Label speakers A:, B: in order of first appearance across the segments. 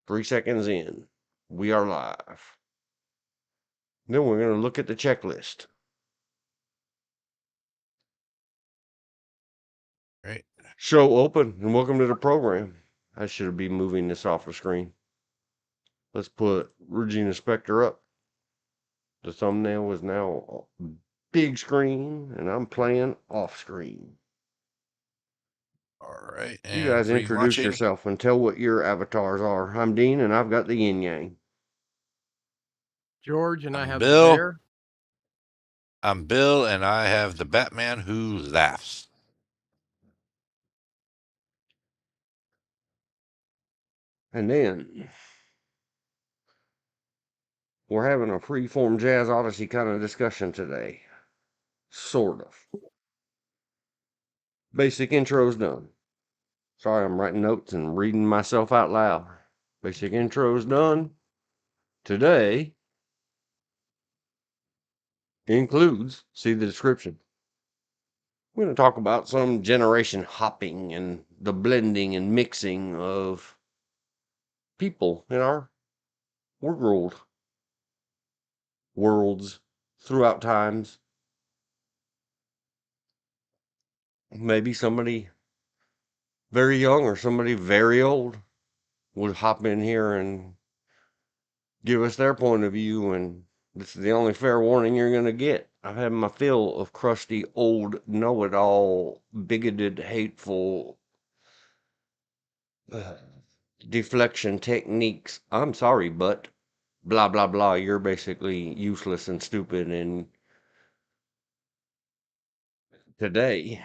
A: 3 seconds in. We are live. Then we're going to look at the checklist.
B: Right.
A: Show open and welcome to the program. I should be moving this off the screen. Let's put Regina Spektor up. The thumbnail is now big screen and I'm playing off screen.
B: All right.
A: You
B: And
A: guys
B: for you
A: introduce
B: watching,
A: yourself and tell what your avatars are. I'm Dean and I've got the yin yang.
C: George and I
B: I'm
C: have
B: Bill.
C: the bear.
B: I'm Bill, and I have the Batman who laughs.
A: And then we're having a freeform jazz odyssey kind of discussion today. Sort of. Basic intro's done. Sorry, I'm writing notes and reading myself out loud. Basic intro's done. Today includes, see the description. We're going to talk about some generation hopping and the blending and mixing of people in our worlds throughout times. Maybe somebody very young or somebody very old would hop in here and give us their point of view, and this is the only fair warning you're going to get. I've had my fill of crusty, old, know-it-all, bigoted, hateful deflection techniques. I'm sorry, but blah, blah, blah. You're basically useless and stupid. And today,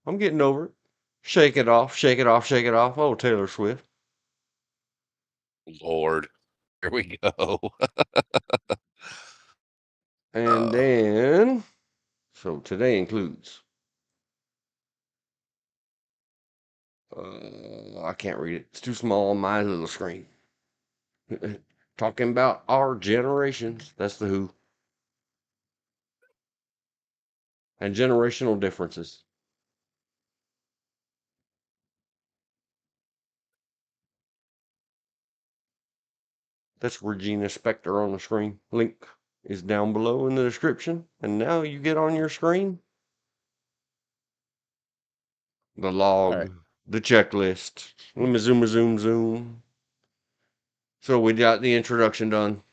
A: I'm getting over it. Shake it off, shake it off, shake it off. Oh, Taylor Swift.
B: Lord, here we go.
A: And then, so today includes, I can't read it. It's too small on my little screen. Talking about our generations. That's the who. And generational differences. That's Regina Spektor on the screen. Link is down below in the description. And now you get on your screen the log,
C: Right.
A: the checklist. Let me zoom. So we got the introduction done.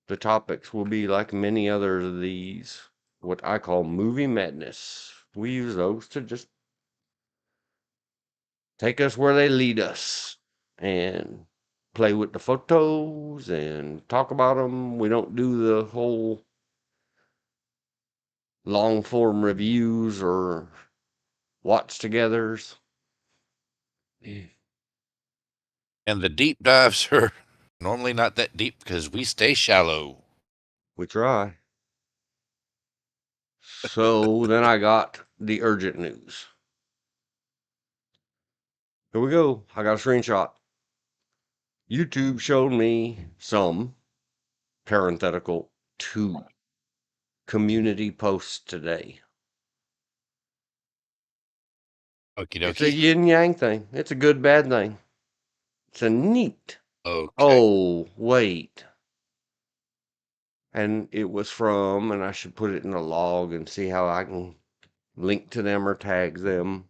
A: The topics will be like many others of these, what I call movie madness. We use those to just take us where they lead us and play with the photos and talk about them. We don't do the whole long form reviews or watch togethers.
B: And the deep dives are normally not that deep because we stay shallow.
A: We try. So then I got the urgent news. Here we go. I got a screenshot. YouTube showed me some parenthetical 2 community posts today.
B: Okie
A: It's a
B: dokie.
A: yin yang thing. It's a good bad thing. It's a neat.
B: Okay.
A: Oh, wait. And it was from, and I should put it in a log and see how I can link to them or tag them.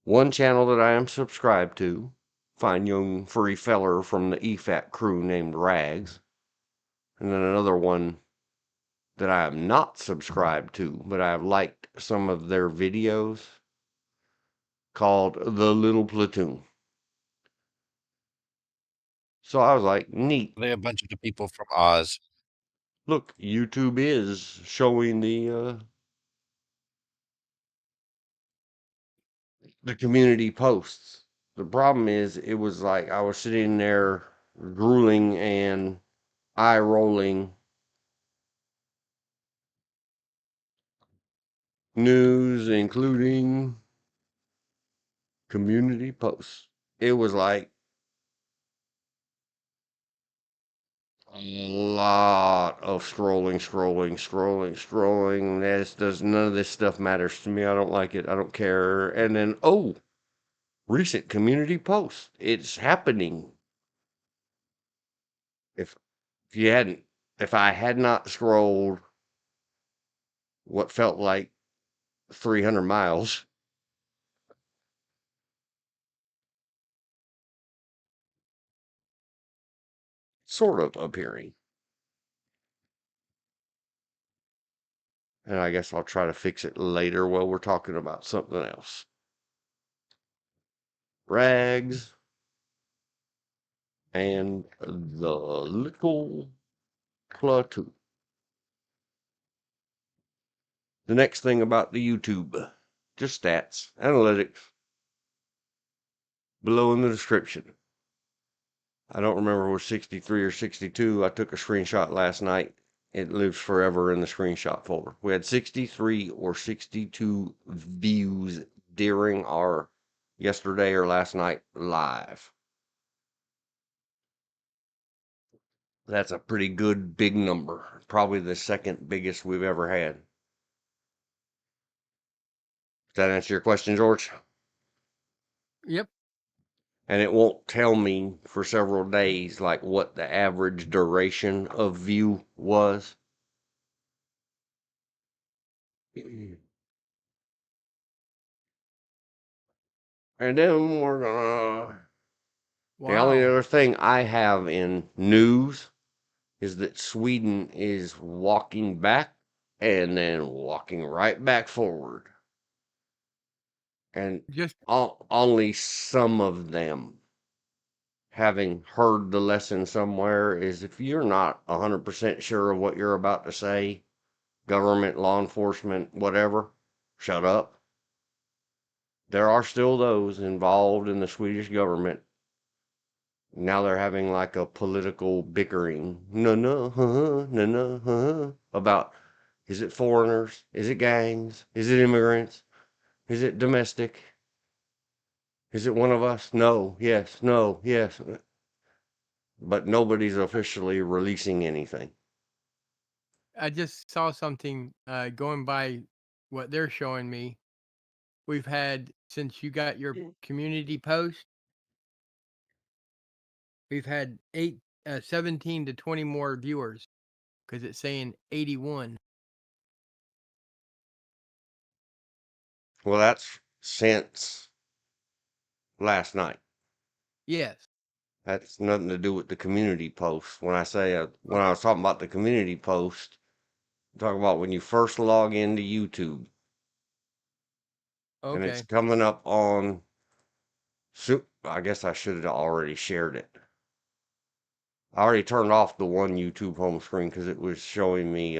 A: One channel that I am subscribed to, fine young furry feller from the EFAT crew named Rags. And then another one that I am not subscribed to, but I have liked some of their videos, called The Little Platoon. So I was like, neat.
B: They a bunch of the people from Oz.
A: Look, YouTube is showing the community posts. The problem is, it was like I was sitting there drooling and eye rolling. News, including community posts. It was like a lot of scrolling. None of this stuff matters to me. I don't like it. I don't care. And then, oh, recent community posts. It's happening. If if I had not scrolled what felt like 300 miles, sort of appearing. And I guess I'll try to fix it later while we're talking about something else. Rags and the little plateau. The next thing about the YouTube, just stats, analytics, below in the description. I don't remember if it was 63 or 62. I took a screenshot last night. It lives forever in the screenshot folder. We had 63 or 62 views during our yesterday or last night live. That's a pretty good big number. Probably the second biggest we've ever had. Does that answer your question, George?
C: Yep.
A: And it won't tell me for several days like what the average duration of view was. And then we're gonna. The only
C: Wow.
A: other thing I have in news is that Sweden is walking back and then walking right back forward. And
C: Just
A: only some of them, having heard the lesson somewhere, is if you're not 100% sure of what you're about to say, government, law enforcement, whatever, shut up. There are still those involved in the Swedish government. Now they're having like a political bickering, about, is it foreigners? Is it gangs? Is it immigrants? Is it domestic? Is it one of us? No, yes, no, yes. But nobody's officially releasing anything.
C: I just saw something going by what they're showing me. We've had, since you got your community post, we've had 17 to 20 more viewers because it's saying 81.
A: Well, that's since last night.
C: Yes.
A: That's nothing to do with the community post. When I say, when I was talking about the community post, I'm talking about when you first log into YouTube and it's
C: Okay.
A: coming up on, I guess I should have already shared it. I already turned off the one YouTube home screen because it was showing me,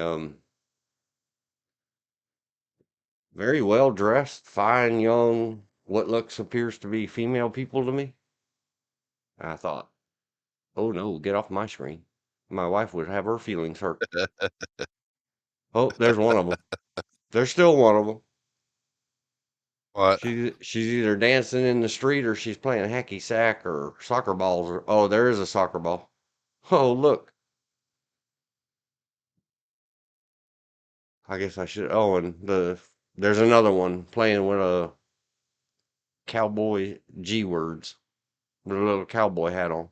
A: very well dressed, fine, young, what looks appears to be female people to me. I thought, oh no, get off my screen. My wife would have her feelings hurt. Oh, there's one of them. There's still one of them.
B: What?
A: She's either dancing in the street or she's playing hacky sack or soccer balls. Or, oh, there is a soccer ball. Oh, look. I guess I should. Oh, and there's another one playing with a cowboy G words with a little cowboy hat on.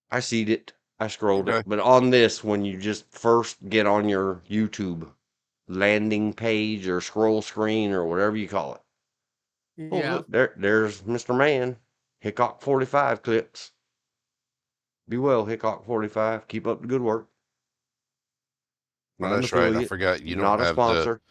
A: I seed it. I scrolled it.
B: Okay.
A: But on this, when you just first get on your YouTube landing page or scroll screen or whatever you call it. Oh,
C: Yeah.
A: look, there's Mr. Man. Hickok 45 clips. Be well, Hickok 45. Keep up the good work.
B: Oh,
A: Not an
B: that's right. I
A: affiliate.
B: forgot
A: Not a sponsor.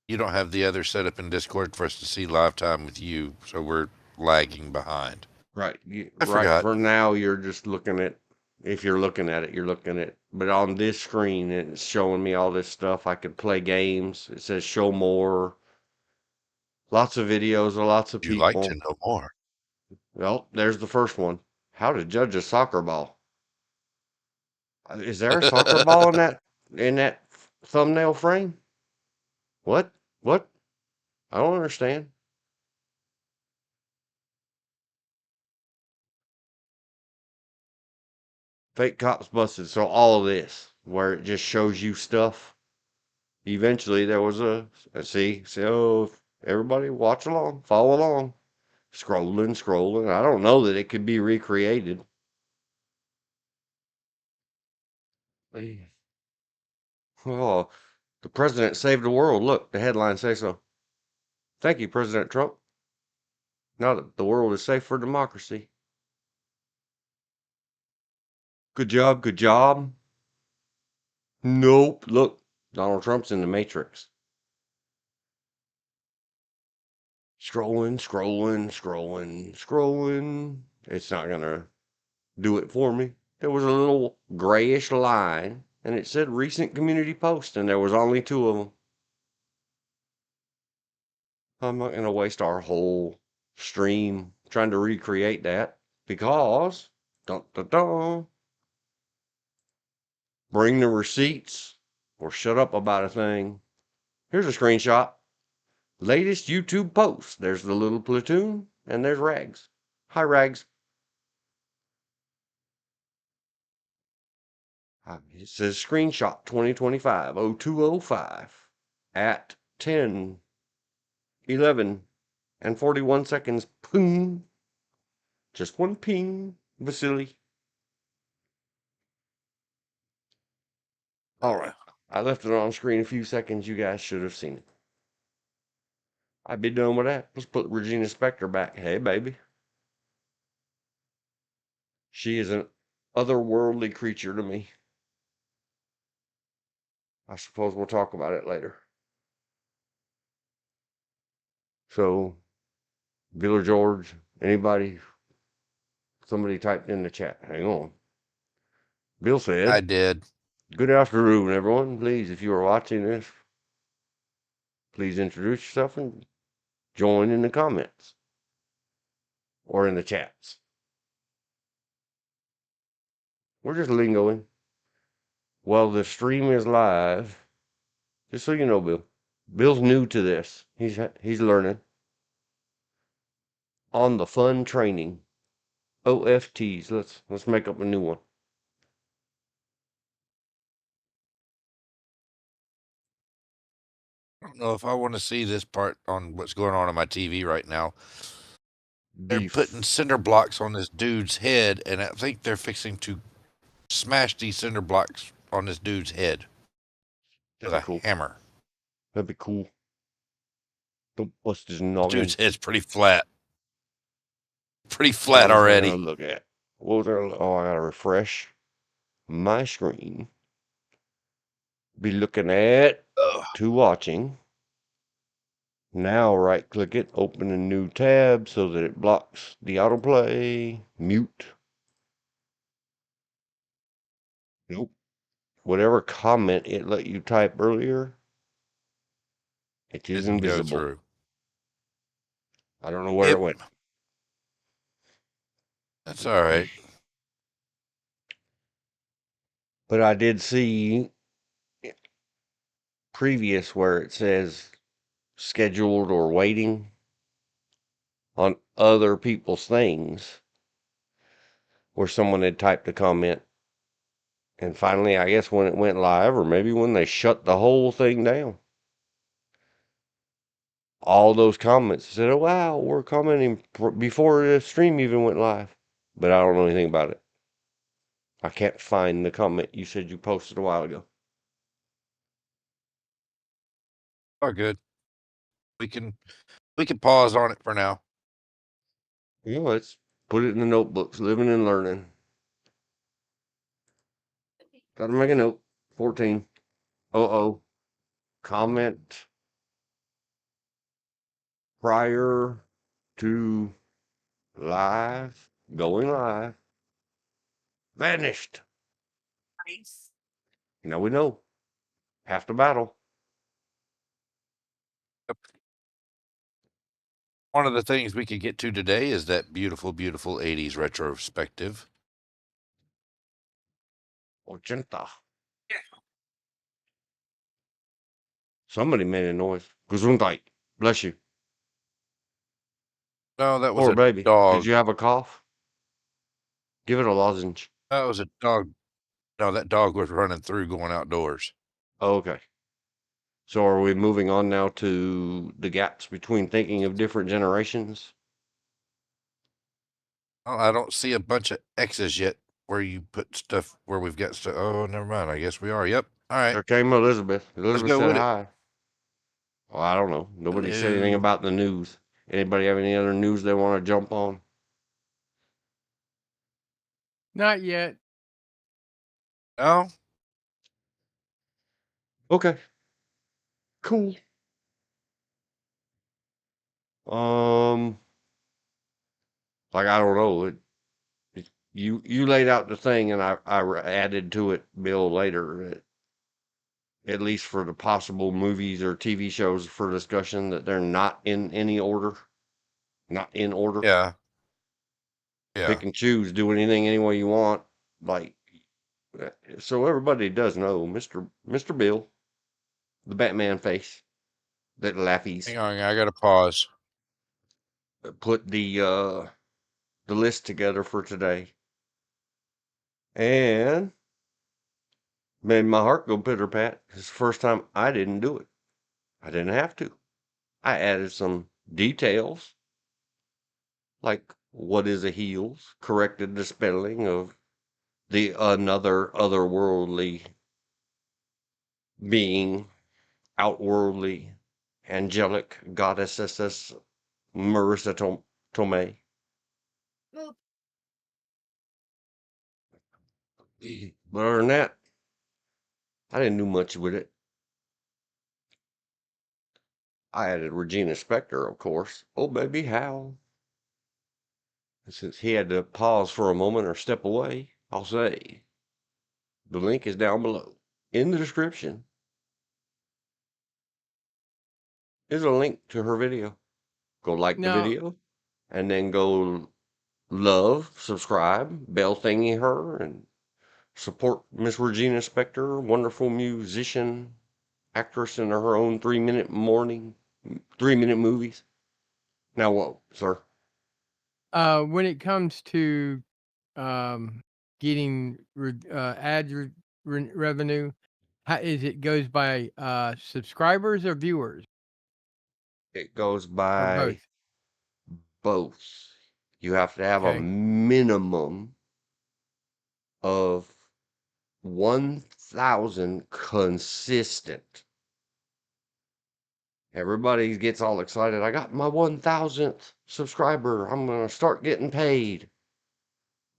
B: you don't have the other set up in Discord for us to see live time with you, so we're lagging behind.
A: Right.
B: I
A: Right.
B: forgot.
A: For now, you're just looking at, if you're looking at it, you're looking at, but on this screen, it's showing me all this stuff. I could play games. It says show more. Lots of videos of lots of
B: Would you like to
A: people.
B: know more?
A: Well, there's the first one. How to judge a soccer ball. Is there a soccer ball in that thumbnail frame? What? What? I don't understand. Fake cops busted. So all of this, where it just shows you stuff. Eventually, there was a see. So Everybody watch along, follow along. Scrolling. I don't know that it could be recreated. Oh, the president saved the world. Look, the headlines say so. Thank you, President Trump. Now that the world is safe for democracy. Good job, good job. Nope. Look, Donald Trump's in the Matrix. Scrolling. It's not going to do it for me. There was a little grayish line, and it said recent community post, and there was only 2 of them. I'm not going to waste our whole stream trying to recreate that because, dun, dun, dun, bring the receipts or shut up about a thing. Here's a screenshot. Latest YouTube post. There's the little platoon, and there's Rags. Hi, Rags. It says screenshot 2025-0205 at 10, 11, and 41 seconds. Ping. Just one ping, Vasily. All right. I left it on screen a few seconds. You guys should have seen it. I'd be done with that. Let's put Regina Spektor back. Hey, baby. She is an otherworldly creature to me. I suppose we'll talk about it later. So, Bill or George, anybody? Somebody typed in the chat. Hang on. Bill
B: I
A: said,
B: did.
A: good afternoon, everyone. Please, if you are watching this, please introduce yourself and join in the comments or in the chats. We're just lingoing. Well, the stream is live. Just so you know, Bill. Bill's new to this. He's learning. On the fun training. OFTs. Let's make up a new one.
B: I don't know if I want to see this part on what's going on my TV right now. They're putting cinder blocks on this dude's head, and I think they're fixing to smash these cinder blocks on this dude's head with a hammer.
A: That'd be cool. Don't bust his
B: The
A: noggin.
B: dude's head's pretty flat. Pretty flat
A: What was I
B: already.
A: gonna look at? What was I? Oh, I gotta refresh my screen. Be looking at to watching. Now right click it, open a new tab so that it blocks the autoplay. Mute. Nope. Whatever comment it let you type earlier, it is
B: Didn't go
A: invisible.
B: through.
A: I don't know where it went.
B: That's all right.
A: But I did see previous where it says scheduled or waiting on other people's things where someone had typed a comment. And finally, I guess when it went live, or maybe when they shut the whole thing down, all those comments said, oh, wow, we're commenting before the stream even went live. But I don't know anything about it. I can't find the comment you said you posted a while ago.
B: Oh, good. We can pause on it for now.
A: Yeah, let's put it in the notebooks, living and learning. Gotta make a note. 14. Comment prior to live, going live, vanished.
D: Nice.
A: Now we know. Half the battle.
B: One of the things we could get to today is that beautiful, beautiful 80s retrospective.
A: 80.
D: Yeah.
A: Somebody made a noise. Gesundheit. Bless you.
B: No, that was
A: Poor
B: a
A: baby.
B: dog.
A: Did you have a cough? Give it a lozenge.
B: That was a dog. No, that dog was running through going outdoors.
A: Oh, okay. So are we moving on now to the gaps between thinking of different generations?
B: Oh, I don't see a bunch of X's yet where you put stuff where we've got stuff. Oh, never mind. I guess we are. Yep. All right.
A: There came Elizabeth.
B: Let's
A: Elizabeth
B: go
A: said
B: with it.
A: hi. Well, I don't know. Nobody said anything
B: Hello.
A: about the news. Anybody have any other news they want to jump on?
C: Not yet.
B: No?
A: Okay. Cool. Like I don't know. You laid out the thing, and I added to it, Bill, later. At least for the possible movies or TV shows for discussion, that they're not in any order, not in order.
B: Yeah. Yeah.
A: Pick and choose, do anything any way you want. Like, so everybody does know, Mr. Bill, the Batman face, that laughies,
B: Hang on. I got to pause.
A: put the list together for today, and made my heart go pitter pat. It's the first time I didn't do it. I didn't have to. I added some details, like what is a heels, corrected the spelling of the another otherworldly being, outworldly, angelic goddesses, Marissa Tomei. But other than that, I didn't do much with it. I added Regina Spektor, of course. Oh, baby, how? And since he had to pause for a moment or step away, I'll say the link is down below in the description. Is a link to her video. Go like the
C: Now,
A: video, and then go love, subscribe, bell thingy her, and support Miss Regina Spektor, wonderful musician, actress in her own 3-minute movies. Now what, sir?
C: when it comes to getting ad revenue, how is it goes by subscribers or viewers
A: It goes
C: or
A: by
C: both?
A: both. You have to have a
C: Okay.
A: minimum of 1,000 consistent. Everybody gets all excited. I got my 1,000th subscriber. I'm going to start getting paid.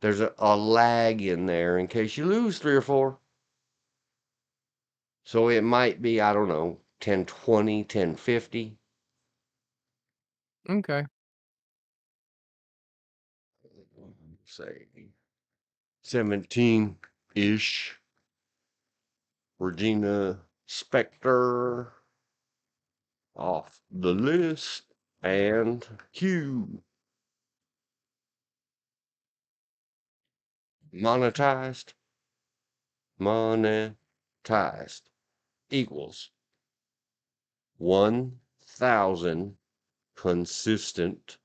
A: There's a lag in there in case you lose 3 or 4. So it might be, I don't know, 1020, 1050.
C: Okay.
A: Say 17-ish. Regina Spektor off the list, and Q monetized equals 1,000 consistent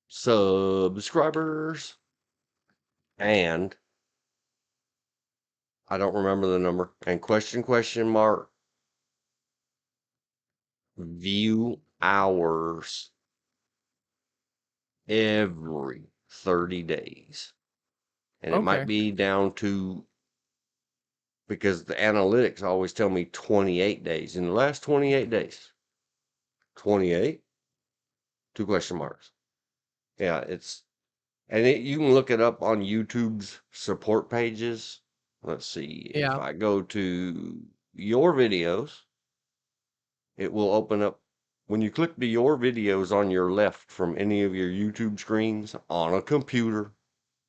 A: subscribers, and I don't remember the number, and question mark view hours every 30 days. And it might
C: Okay.
A: be down to, because the analytics always tell me 28 days. In the last 28 days, 28, 2 question marks. Yeah, and you can look it up on YouTube's support pages. Let's see, if
C: Yeah.
A: I go to your videos, it will open up. When you click the your videos on your left from any of your YouTube screens on a computer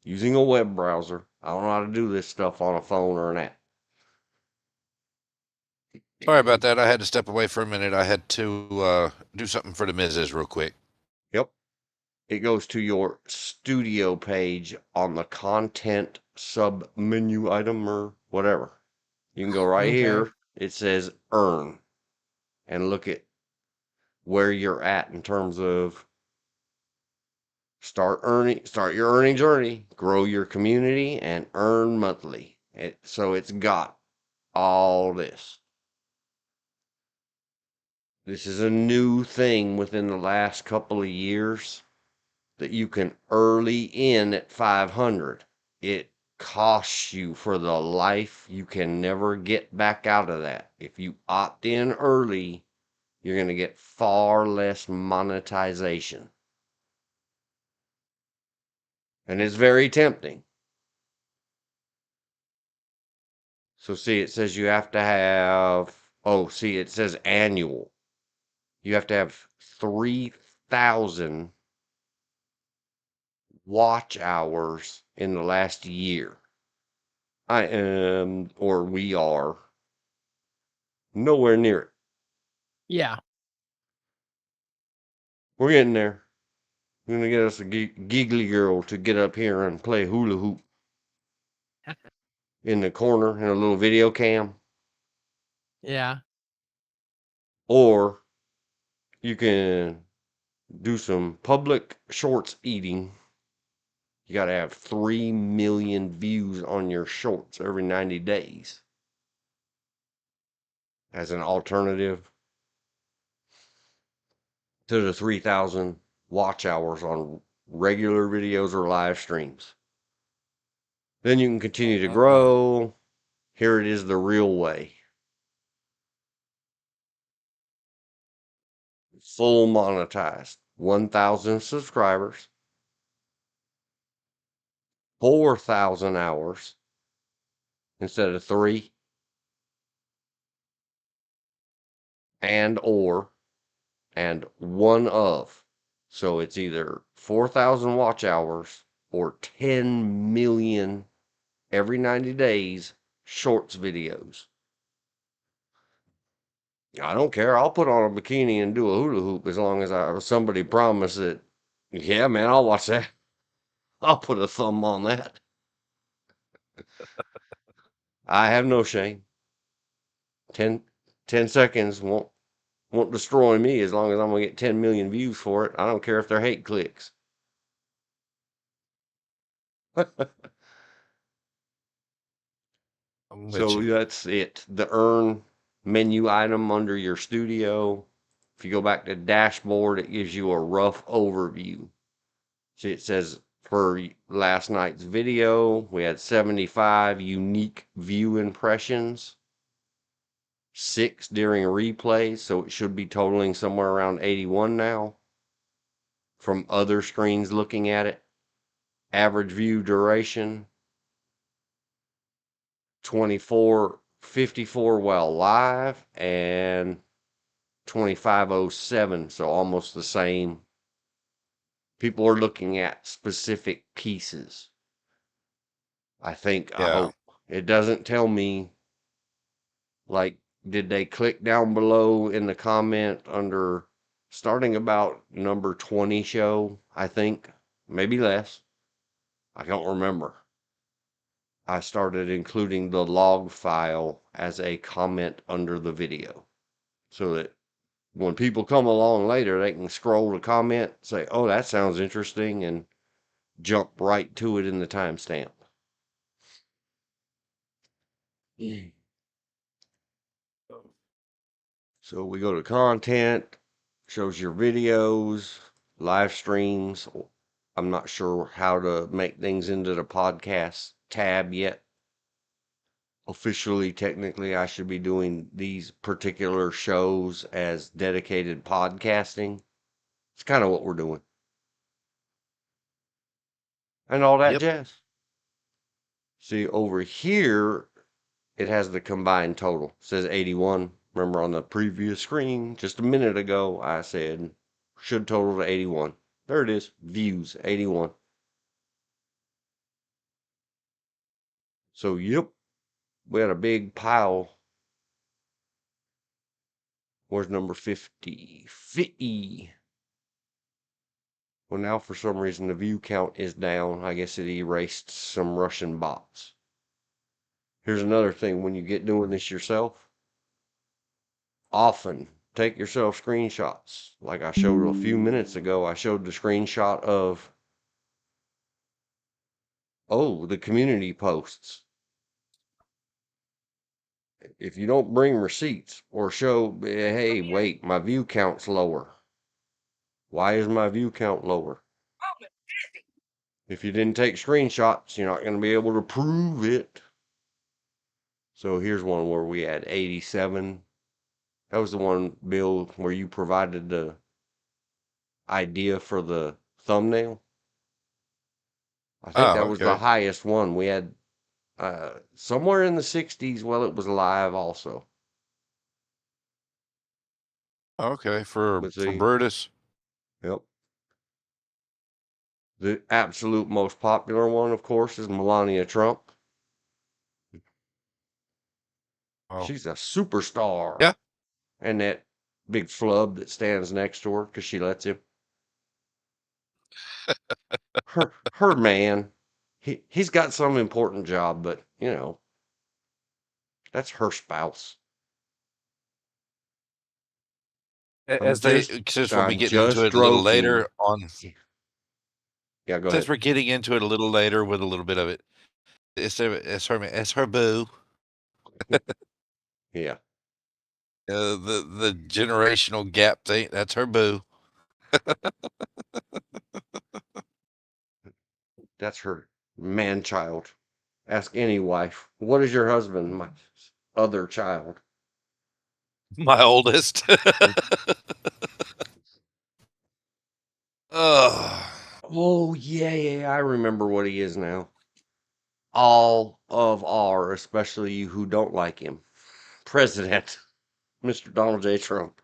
A: using a web browser. I don't know how to do this stuff on a phone or an app.
B: Sorry about that. I had to step away for a minute. I had to do something for the missus real quick.
A: Yep. It goes to your studio page on the content sub menu item or whatever. You can go right
C: Okay.
A: here. It says earn, and look at where you're at in terms of start your earning journey, grow your community, and earn monthly. So it's got all this. This is a new thing within the last couple of years that you can early in at 500. It costs you for the life. You can never get back out of that. If you opt in early, you're going to get far less monetization. And it's very tempting. So see, it says you have to have, it says annual. You have to have 3,000 watch hours in the last year. I am, or we are, nowhere near it.
C: Yeah.
A: We're getting there. We're gonna get us a giggly girl to get up here and play hula hoop in the corner in a little video cam.
C: Yeah.
A: Or you can do some public shorts eating. You got to have 3 million views on your shorts every 90 days as an alternative to the 3,000 watch hours on regular videos or live streams. Then you can continue to grow. Here it is the real way. Full monetized. 1,000 subscribers. 4,000 hours instead of 3. And one of. So it's either 4,000 watch hours or 10 million every 90 days shorts videos. I don't care. I'll put on a bikini and do a hula hoop as long as somebody promise it. Yeah, man, I'll watch that. I'll put a thumb on that. I have no shame. 10 seconds won't destroy me as long as I'm gonna get 10 million views for it. I don't care if they're hate clicks. So that's it. The earn menu item under your studio. If you go back to dashboard, it gives you a rough overview. See, it says for last night's video, we had 75 unique view impressions, 6 during replays, so it should be totaling somewhere around 81 now from other screens looking at it. Average view duration 24:54 while live and 25:07, so almost the same. People are looking at specific pieces. I hope. It doesn't tell me, like, did they click down below in the comment under starting about number 20 show, I think, maybe less. I don't remember. I started including the log file as a comment under the video so that when people come along later, they can scroll the comment, say, oh, that sounds interesting, and jump right to it in the timestamp. So we go to content, shows your videos, live streams. I'm not sure how to make things into the podcast tab yet. Officially, technically, I should be doing these particular shows as dedicated podcasting. It's kind of what we're doing. And all that jazz. See, over here, it has the combined total. It says 81. Remember on the previous screen, just a minute ago, I said should total to 81. There it is. Views, 81. So, yep, we had a big pile. Where's number 50? 50. Well, now for some reason the view count is down. I guess it erased some Russian bots. Here's another thing when you get doing this yourself. Often take yourself screenshots. Like I showed a few minutes ago, I showed the screenshot of, the community posts. if you don't bring receipts or show, hey, wait, my view count's lower. Why is my view count lower? If you didn't take screenshots, you're not going to be able to prove it. So here's one where we had 87. That was the one, Bill, where you provided the idea for the thumbnail. I think that was the
B: okay.
A: highest one. We had somewhere in the 60s. Well, it was live also.
B: Okay, for
A: But see,
B: Brutus.
A: yep. The absolute most popular one, of course, is Melania Trump.
B: Oh,
A: She's a superstar.
B: yeah.
A: And that big flub that stands next to her because she lets him. Her man, he's got some important job, but you know, that's her spouse.
B: As they, since we'll be
A: I'm
B: getting into
A: just
B: it a little
A: joking.
B: later on,
A: Yeah, go
B: since
A: ahead.
B: we're getting into it a little later with a little bit of it, it's her boo.
A: Yeah,
B: The generational gap thing, that's her boo.
A: that's her man child. Ask any wife. What is your husband? My other child.
B: My oldest. Ugh.
A: Oh yeah, I remember what he is now. All of our, especially you who don't like him, President, Mr. Donald J. Trump.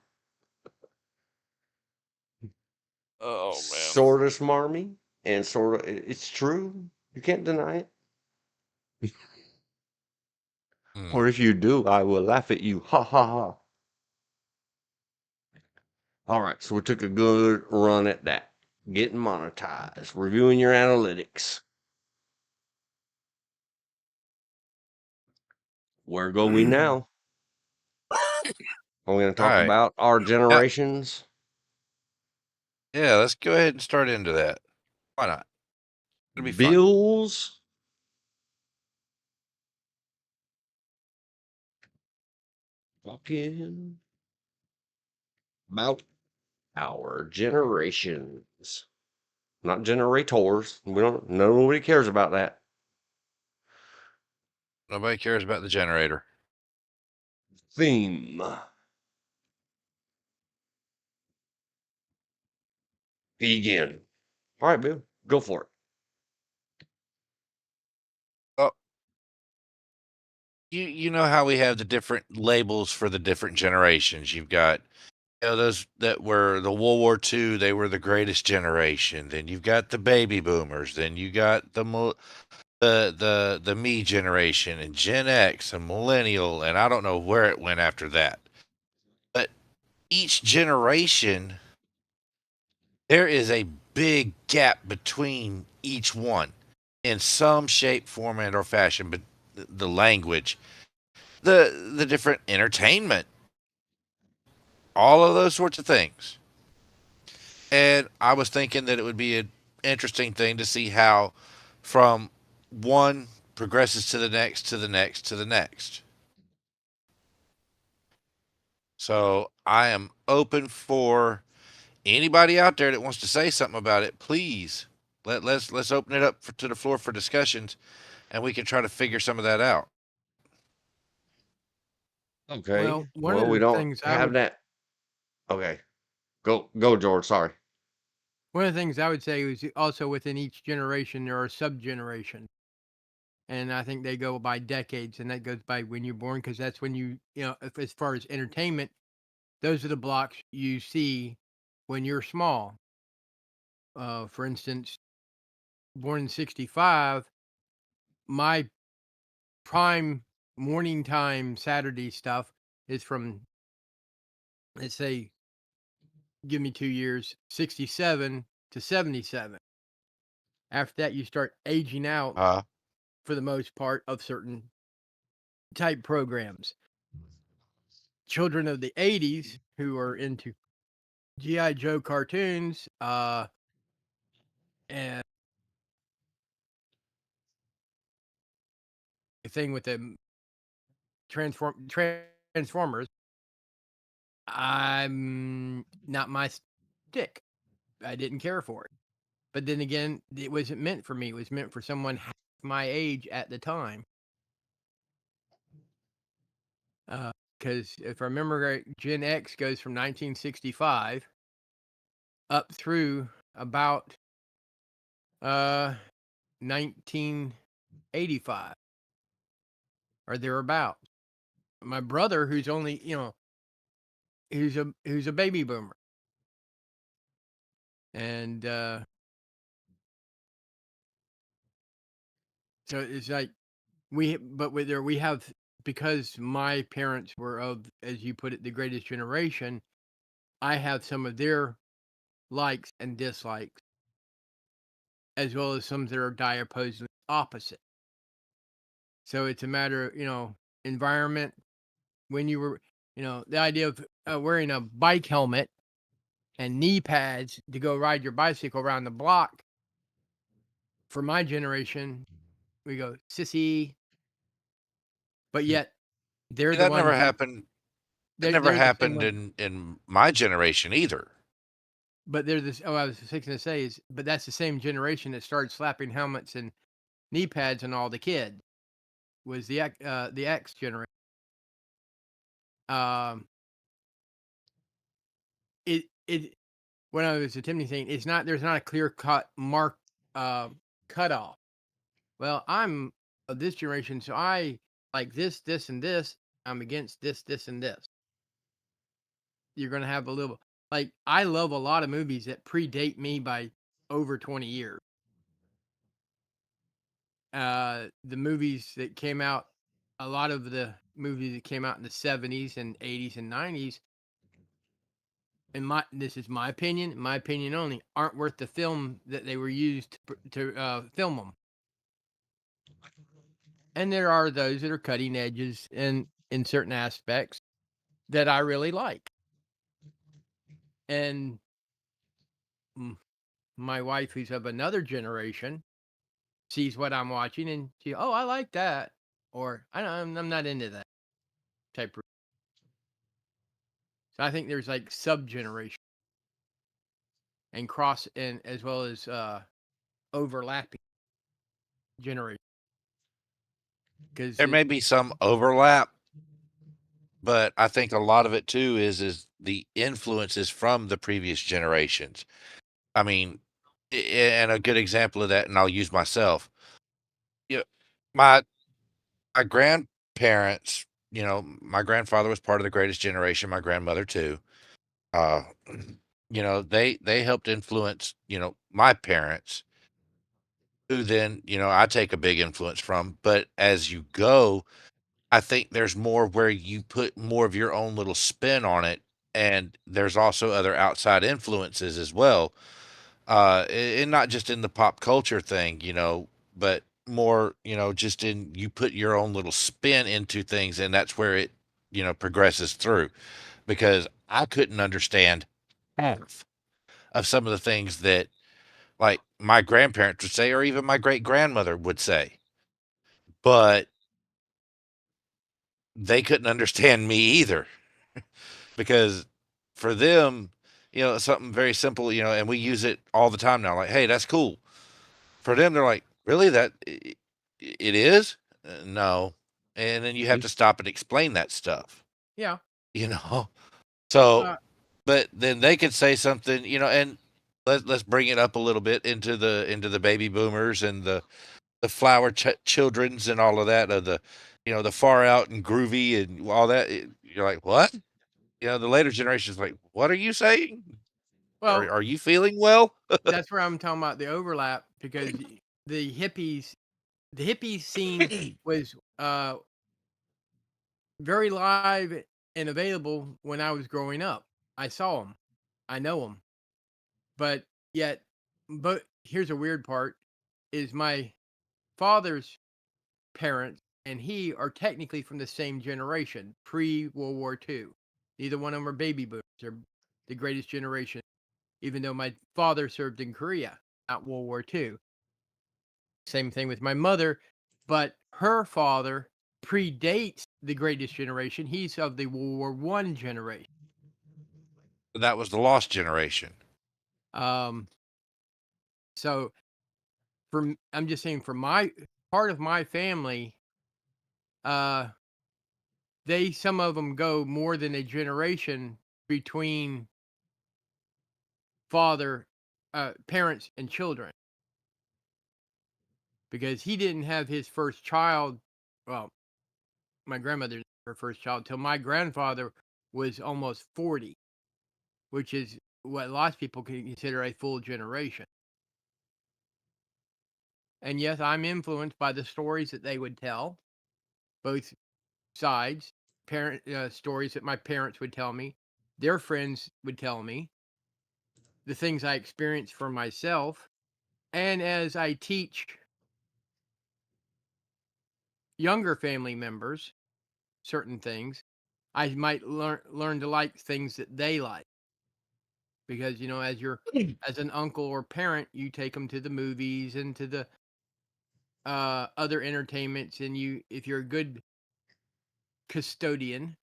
B: Oh man.
A: Sort of smarmy and sort of, it's true. You can't deny it.
B: Hmm.
A: Or if you do, I will laugh at you. Ha ha ha. All right, so we took a good run at that. Getting monetized, reviewing your analytics. Where go we now? Are we going to
B: All
A: talk
B: right.
A: about our generations?
B: Yeah, let's go ahead and start into that. Why not? It'll be fun.
A: Bills. Talking about our generations. Not generators. Nobody cares about that.
B: Nobody cares about the generator.
A: Theme. Begin. All right, Bill, go for it.
B: Oh, you know how we have the different labels for the different generations. You've got, you know, those that were the World War II, they were the greatest generation. Then you've got the baby boomers. Then you got the me generation and Gen X and millennial, and I don't know where it went after that. But each generation, there is a big gap between each one in some shape, format, or fashion. But the language, the different entertainment, all of those sorts of things. And I was thinking that it would be an interesting thing to see how from one progresses to the next, to the next, to the next. So I am open for anybody out there that wants to say something about it. Please let's open it up to the floor for discussions, and we can try to figure some of that out.
A: Okay.
C: Well, one
A: Well,
C: of
A: we
C: the
A: don't
C: things I
A: have
C: would
A: that. Okay. Go, George. Sorry.
C: one of the things I would say is also within each generation there are sub-generations. And I think they go by decades, and that goes by when you're born, because that's when as far as entertainment, those are the blocks you see when you're small. For instance, born in 65, my prime morning time Saturday stuff is from, let's say, give me 2 years, 67 to 77. After that, you start aging out for the most part of certain type programs. Children of the 80s who are into G.I. Joe cartoons, and the thing with the Transformers, I'm not my stick. I didn't care for it. But then again, it wasn't meant for me. It was meant for someone half my age at the time. Because if I remember right, Gen X goes from 1965 up through about 1985 or thereabouts. My brother, who's only who's a baby boomer, and so it's like we have, because my parents were of, as you put it, the greatest generation. I have some of their likes and dislikes, as well as some that are diametrically opposite. So it's a matter of, environment. When you were, the idea of wearing a bike helmet and knee pads to go ride your bicycle around the block. For my generation, we go, sissy. But yet, they're the
B: That never
C: ones who,
B: happened. It never
C: they're the same
B: happened
C: ones.
B: in my generation either.
C: But they're this. Oh, I was fixing to say is, but that's the same generation that started slapping helmets and knee pads on all the kids. Was the X generation. Um, it when I was attempting saying, it's not, there's not a clear cut mark cutoff. Well, I'm of this generation, so I like this, this, and this. I'm against this, this, and this. You're gonna have a little, like, I love a lot of movies that predate me by over 20 years. The movies that came out, a lot of the movies that came out in the 70s and 80s and 90s, this is my opinion only, aren't worth the film that they were used to film them. And there are those that are cutting edges in certain aspects that I really like. And my wife, who's of another generation, sees what I'm watching and she, oh, I like that, or I'm not into that type of. So I think there's like sub generation and cross, and as well as overlapping generation. Because
B: There may be some overlap, but I think a lot of it too is the influences from the previous generations. I mean, and a good example of that, and I'll use myself. You know, my my grandparents, my grandfather was part of the greatest generation, my grandmother too. Uh, they helped influence, my parents, who then, I take a big influence from. But as you go, I think there's more where you put more of your own little spin on it, and there's also other outside influences as well. And not just in the pop culture thing, but more, just in you put your own little spin into things, and that's where it, progresses through. Because I couldn't understand half of some of the things that like my grandparents would say, or even my great grandmother would say, but they couldn't understand me either. Because for them, something very simple, and we use it all the time now, like, hey, that's cool. For them, they're like, really? It is? No. And then you have to stop and explain that stuff,
C: yeah.
B: you know? So,
C: Uh,
B: but then they could say something, and let's bring it up a little bit into the baby boomers and the flower childrens and all of that, of the far out and groovy and all that. You're like, what? The later generation's like, what are you saying?
C: well,
B: Are you feeling well?
C: that's where I'm talking about the overlap, because the hippie scene was very live and available when I was growing up. I saw them, I know them, but yet, but here's a weird part: is my father's parents and he are technically from the same generation, pre-World War II. Neither one of them are baby boomers. They're the greatest generation, even though my father served in Korea, not World War II. Same thing with my mother, but her father predates the Greatest Generation. He's of the World War I generation.
B: That was the lost generation.
C: So I'm just saying, for my part of my family, some of them go more than a generation between parents and children, because he didn't have his first child. Well, my grandmother didn't have her first child till my grandfather was almost 40, which is what lots of people can consider a full generation. And yes, I'm influenced by the stories that they would tell, both sides, stories that my parents would tell me, their friends would tell me, the things I experienced for myself. And as I teach younger family members certain things, I might learn to like things that they like. Because, as an uncle or parent, you take them to the movies and to the other entertainments, and if you're a good custodian,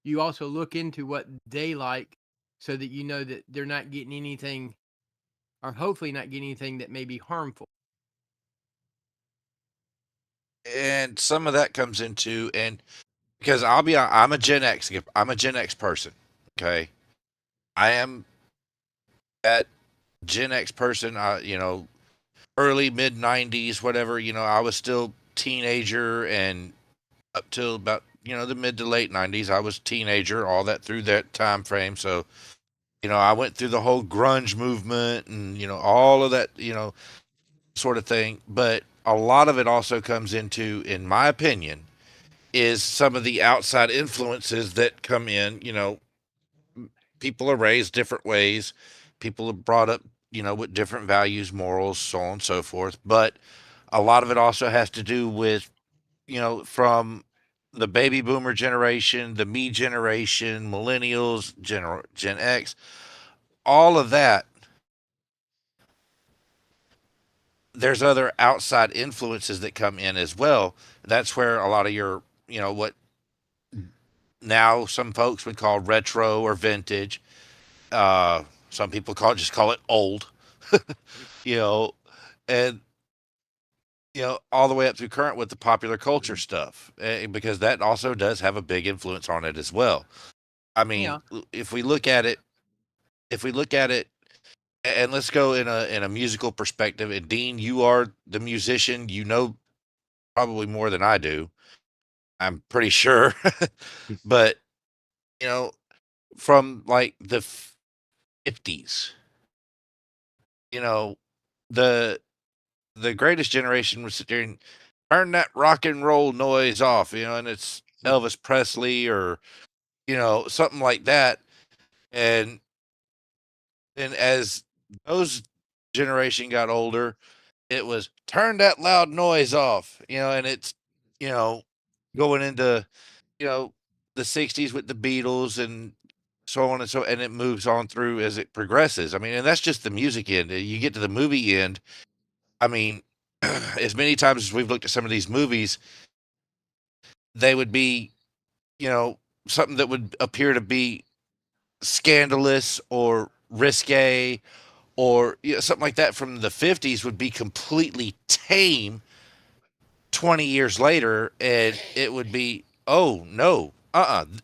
C: you also look into what they like, so that you know that they're not getting anything, or hopefully not getting anything that may be harmful.
B: And some of that comes into, and because I'm a Gen X. I'm a Gen X person. Okay, I am that Gen X person. Early mid '90s, whatever. I was still teenager, and up till about the mid to late '90s, I was teenager. All that through that time frame. So I went through the whole grunge movement, and all of that, sort of thing. But a lot of it also comes into, in my opinion, is some of the outside influences that come in. People are raised different ways. People are brought up, with different values, morals, so on and so forth. But a lot of it also has to do with, from the baby boomer generation, the me generation, millennials, Gen X, all of that. There's other outside influences that come in as well. That's where a lot of your, what now some folks would call retro or vintage. Some people just call it old, you know, and all the way up through current with the popular culture stuff, because that also does have a big influence on it as well. I mean,
C: Yeah.
B: if we look at it, and let's go in a musical perspective. And Dean, you are the musician. Probably more than I do. I'm pretty sure, but you know, from like the 50s, you know, the greatest generation was sitting there and turn that rock and roll noise off, and it's Elvis Presley or something like that. And then as those generation got older, it was turn that loud noise off, and it's you know going into you know the 60s with the Beatles and so on, and it moves on through as it progresses. I mean, and that's just the music end. You get to the movie end. I mean, as many times as we've looked at some of these movies, they would be, something that would appear to be scandalous or risque or something like that from the 50s would be completely tame 20 years later, and it would be, oh no,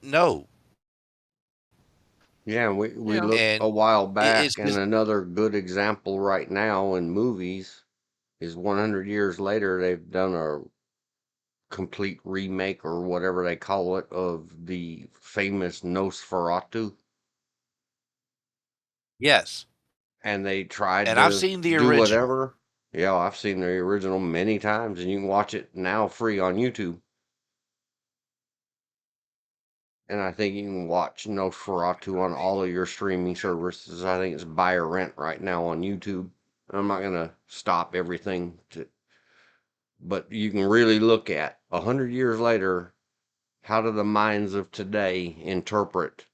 B: no.
A: Yeah, we
C: Yeah.
A: looked a
B: And
A: while
B: it's
A: back, and
B: just,
A: another good example right now in movies is 100 years later, they've done a complete remake or whatever they call it of the famous Nosferatu,
B: yes.
A: and they tried
B: And I've
A: to
B: seen the
A: do
B: original.
A: whatever. Yeah, I've seen the original many times, and you can watch it now free on YouTube. And I think you can watch Nosferatu on all of your streaming services. I think it's buy or rent right now on YouTube. I'm not gonna stop everything but you can really look at 100 years later. How do the minds of today interpret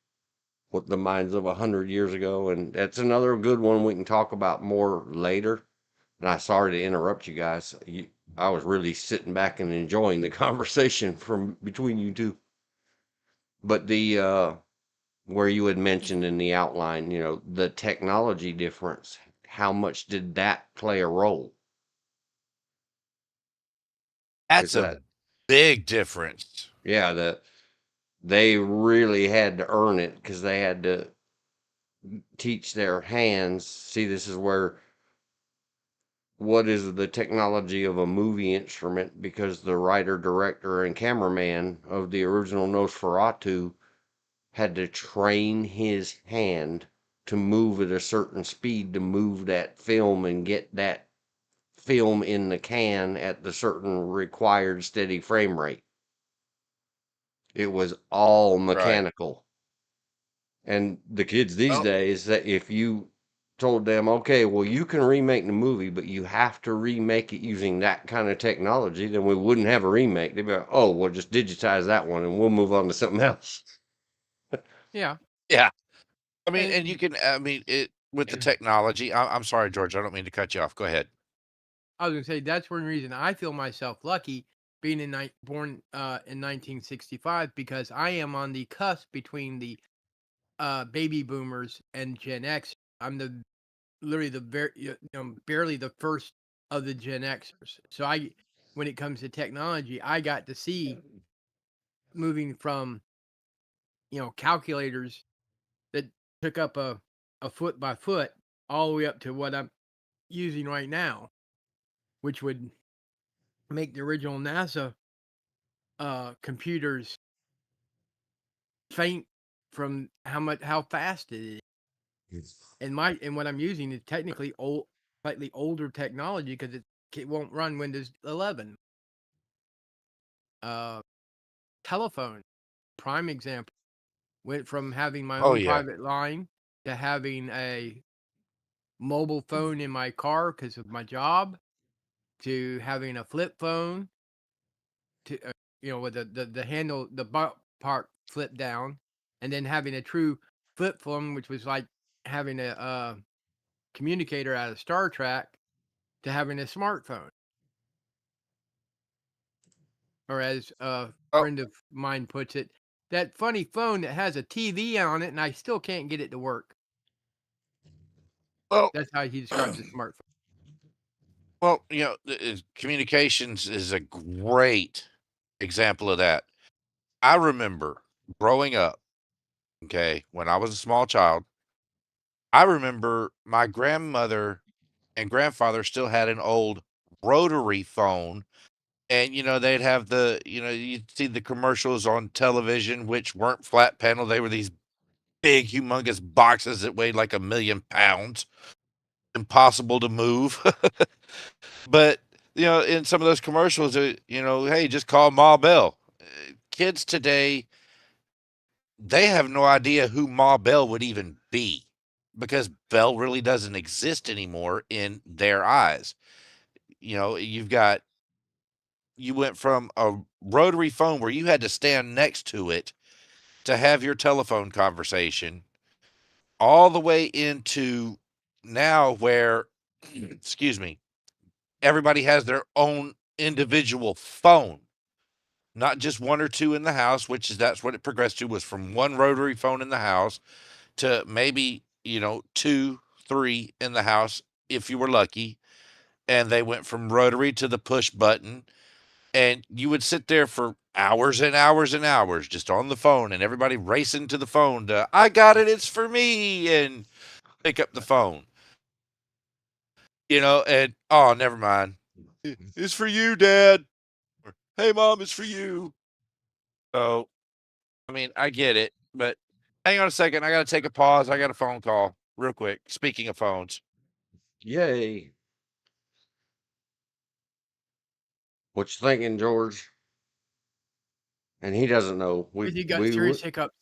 A: what the minds of 100 years ago? And that's another good one we can talk about more later. And I'm sorry to interrupt you guys. I was really sitting back and enjoying the conversation from between you two. But the where you had mentioned in the outline, the technology difference, how much did that play a role? Is
B: That's a
A: that
B: big difference.
A: yeah, they really had to earn it because they had to teach their hands. See, this is where what is the technology of a movie instrument, because the writer, director, and cameraman of the original Nosferatu had to train his hand to move at a certain speed to move that film and get that film in the can at the certain required steady frame rate. It was all
B: Right.
A: mechanical. And the kids these
B: Well,
A: days, that if you told them, okay, well, you can remake the movie, but you have to remake it using that kind of technology, then we wouldn't have a remake. They'd be like, oh, well, just digitize that one and we'll move on to something else.
C: Yeah.
B: yeah. I mean, and
C: And
B: you can, I mean, it with the technology. I'm sorry, George. I don't mean to cut you off. Go ahead.
C: I was gonna say that's one reason I feel myself lucky being born in 1965, because I am on the cusp between the baby boomers and Gen X. I'm the literally the barely the first of the Gen Xers. So when it comes to technology, I got to see moving from calculators that took up a foot by foot all the way up to what I'm using right now, which would make the original NASA computers faint from how fast it is. And what I'm using is technically slightly older technology, because it won't run Windows 11. Uh, Telephone, prime example, went from having my
B: Oh
C: own
B: yeah.
C: private line to having a mobile phone in my car because of my job, to having a flip phone, to with the handle, the part flip down, and then having a true flip phone, which was like having a communicator out of Star Trek, to having a smartphone. Or as a
B: Oh
C: friend of mine puts it, that funny phone that has a TV on it and I still can't get it to work.
B: well.
C: That's how he describes a smartphone.
B: Well, communications is a great example of that. I remember growing up. Okay, when I was a small child, I remember my grandmother and grandfather still had an old rotary phone. And, they'd have you'd see the commercials on television, which weren't flat panel. They were these big, humongous boxes that weighed like 1,000,000 pounds, impossible to move. But, in some of those commercials, hey, just call Ma Bell. Kids today, they have no idea who Ma Bell would even be, because Bell really doesn't exist anymore in their eyes. You went from a rotary phone where you had to stand next to it to have your telephone conversation, all the way into now where, excuse me, everybody has their own individual phone, not just one or two in the house, that's what it progressed to, was from one rotary phone in the house to maybe, two, three in the house if you were lucky. And they went from rotary to the push button, and you would sit there for hours and hours and hours just on the phone, and everybody racing to the phone to, I got it, it's for me, and pick up the phone. And oh, never mind. It's for you, Dad. Or, hey, Mom, it's for you. So, I mean, I get it, but hang on a second. I got to take a pause. I got a phone call real quick. Speaking of phones.
A: Yay. What you thinking, George? And he doesn't know.
C: Because you got serious hiccups.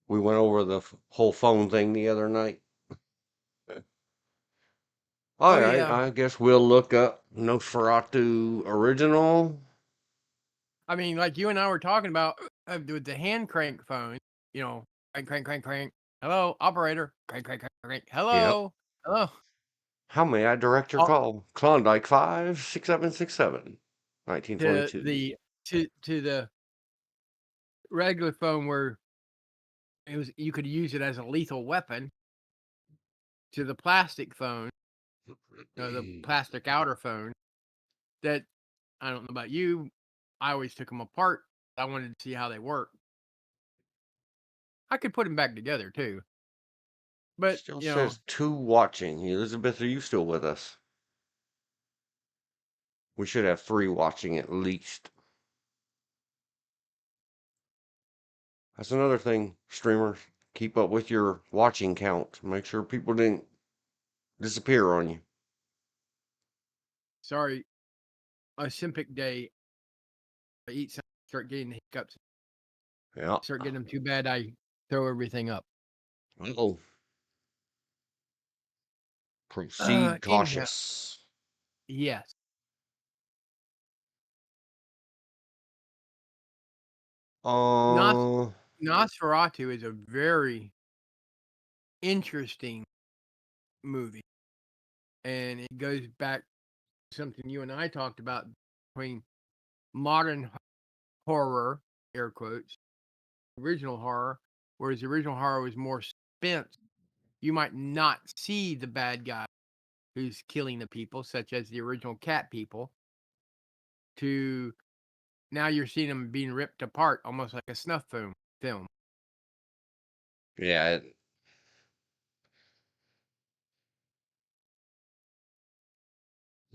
A: We went over the whole phone thing the other night. All
C: Oh
A: right,
C: yeah.
A: I guess we'll look up Nosferatu original.
C: I mean, like you and I were talking about with the hand crank phone, crank, crank, crank, crank. Hello, operator. Crank, crank, crank, crank.
A: Yep.
C: Hello. Hello.
A: How may I direct your
C: Oh.
A: call? Klondike 56767,
C: to
A: 1922.
C: the to the regular phone where it was you could use it as a lethal weapon, to the plastic phone, the plastic outer phone that I don't know about you, I always took them apart. I wanted to see how they work. I could put them back together too, but
A: Still says 2 watching. Elizabeth, are you still with us? We should have 3 watching at least. That's another thing, streamers. Keep up with your watching count. Make sure people didn't disappear on you.
C: sorry, Olympic Day. I eat something, start getting the hiccups.
A: Yeah.
C: Start getting them too bad, I throw everything up.
A: Uh-oh. Proceed
C: Anyhow,
A: cautious.
C: yes.
A: Uh,
C: Nosferatu is a very interesting movie, and it goes back to something you and I talked about between modern horror, air quotes, original horror, whereas the original horror was more suspense. You might not see the bad guy who's killing the people, such as the original cat people, to now you're seeing them being ripped apart almost like a snuff film.
A: yeah.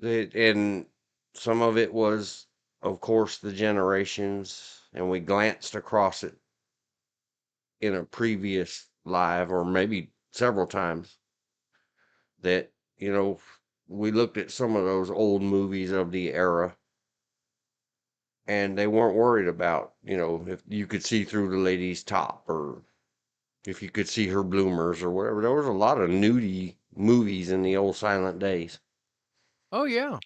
A: And some of it was, of course, the generations, and we glanced across it in a previous live, or maybe several times, that, we looked at some of those old movies of the era, and they weren't worried about, if you could see through the lady's top, or if you could see her bloomers, or whatever. There was a lot of nudie movies in the old silent days.
C: Oh yeah,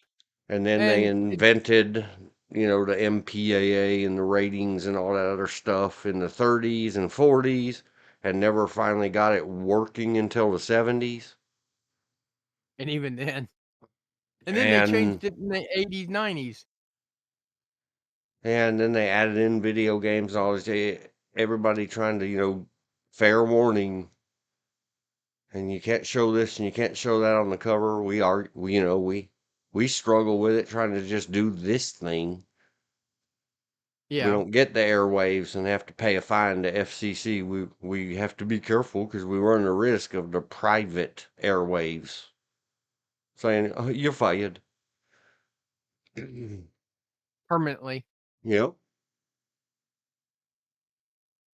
A: And then they invented, the MPAA and the ratings and all that other stuff in the 30s and 40s, and never finally got it working until the 70s.
C: and even then, and then they changed it in the 80s, 90s.
A: And then they added in video games and all this. Everybody trying to, fair warning, and you can't show this and you can't show that on the cover. We struggle with it trying to just do this thing. We
C: Yeah.
A: don't get the airwaves and have to pay a fine to FCC. We have to be careful because we run the risk of the private airwaves saying, "Oh, you're fired."
C: Permanently.
A: Yep.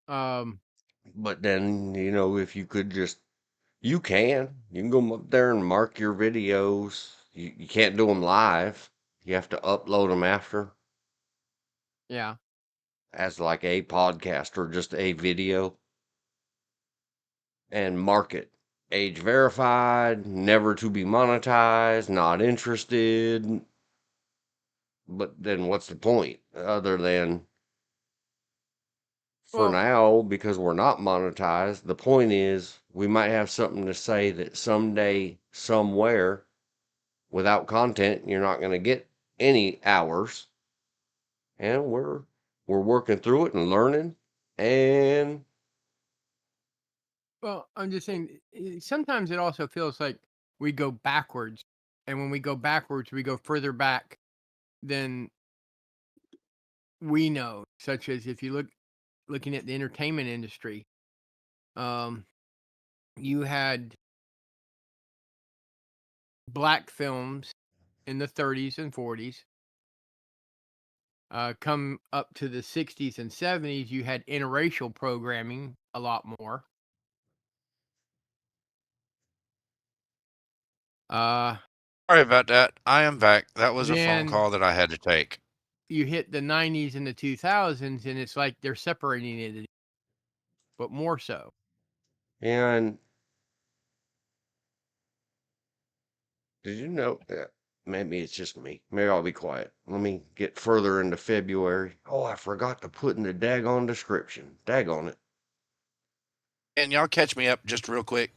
C: Um,
A: But then, if you could just, you can go up there and mark your videos. You can't do them live. You have to upload them after
C: yeah.
A: as like a podcast or just a video, and mark it. Age verified, never to be monetized, not interested. But then what's the point other than for
C: Well,
A: now, because we're not monetized? The point is we might have something to say that someday, somewhere, without content, you're not going to get any hours. And we're working through it and learning. And
C: well, I'm just saying sometimes it also feels like we go backwards, and when we go backwards, we go further back than we know. Such as if you looking at the entertainment industry, you had black films in the 30s and 40s. Come up to the 60s and 70s, you had interracial programming a lot more.
B: Sorry about that. I am back. That was a phone
C: Then
B: call that I had to take.
C: you hit the 90s and the 2000s, and it's like they're separating it, but more so.
A: and did you know that? Maybe it's just me. Maybe I'll be quiet. Let me get further into February. Oh, I forgot to put in the daggone description. Daggone it.
B: And y'all catch me up just real quick,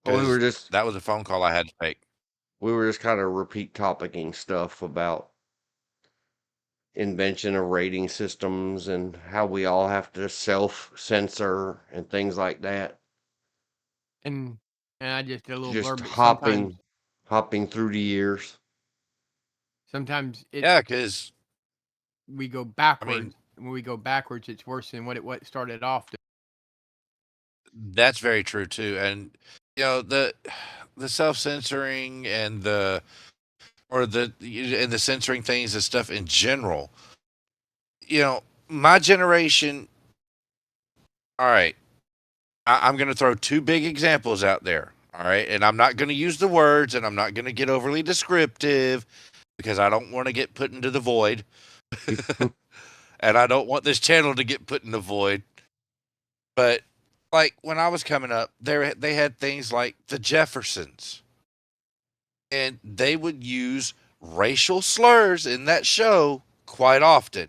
A: Oh, we were
B: because
A: just
B: that was a phone call I had to take.
A: we were just kind of repeat topicing stuff about invention of rating systems and how we all have to self-censor and things like that.
C: And I just did a little
A: Just
C: blurb. Sometimes
A: hopping through the years.
C: it
B: Yeah, because
C: we go
B: I
C: backwards.
B: mean,
C: When we go backwards, it's worse than what it started off.
B: that's very true too. And the self-censoring and the censoring things and stuff in general. My generation. All right, I'm going to throw two big examples out there. All right, and I'm not going to use the words, and I'm not going to get overly descriptive because I don't want to get put into the void, and I don't want this channel to get put in the void. But like when I was coming up, they had things like the Jeffersons, and they would use racial slurs in that show quite often.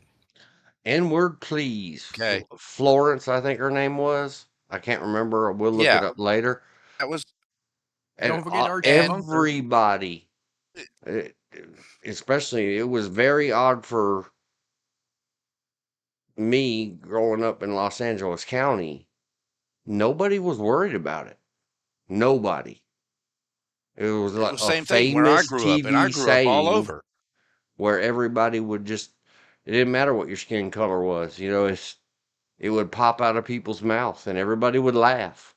A: N-word, please.
B: Okay.
A: Florence, I think her name was. I can't remember. We'll look it up later.
B: That was.
A: And
C: Don't forget Archie Bunker.
A: everybody, especially, it was very odd for me growing up in Los Angeles County. Nobody was worried about it. Nobody. It was
B: It
A: like
B: was
A: a
B: same thing where I
A: famous
B: grew up, and I
A: TV
B: grew up all
A: saying
B: over.
A: where everybody would just, it didn't matter what your skin color was, it would pop out of people's mouth and everybody would laugh.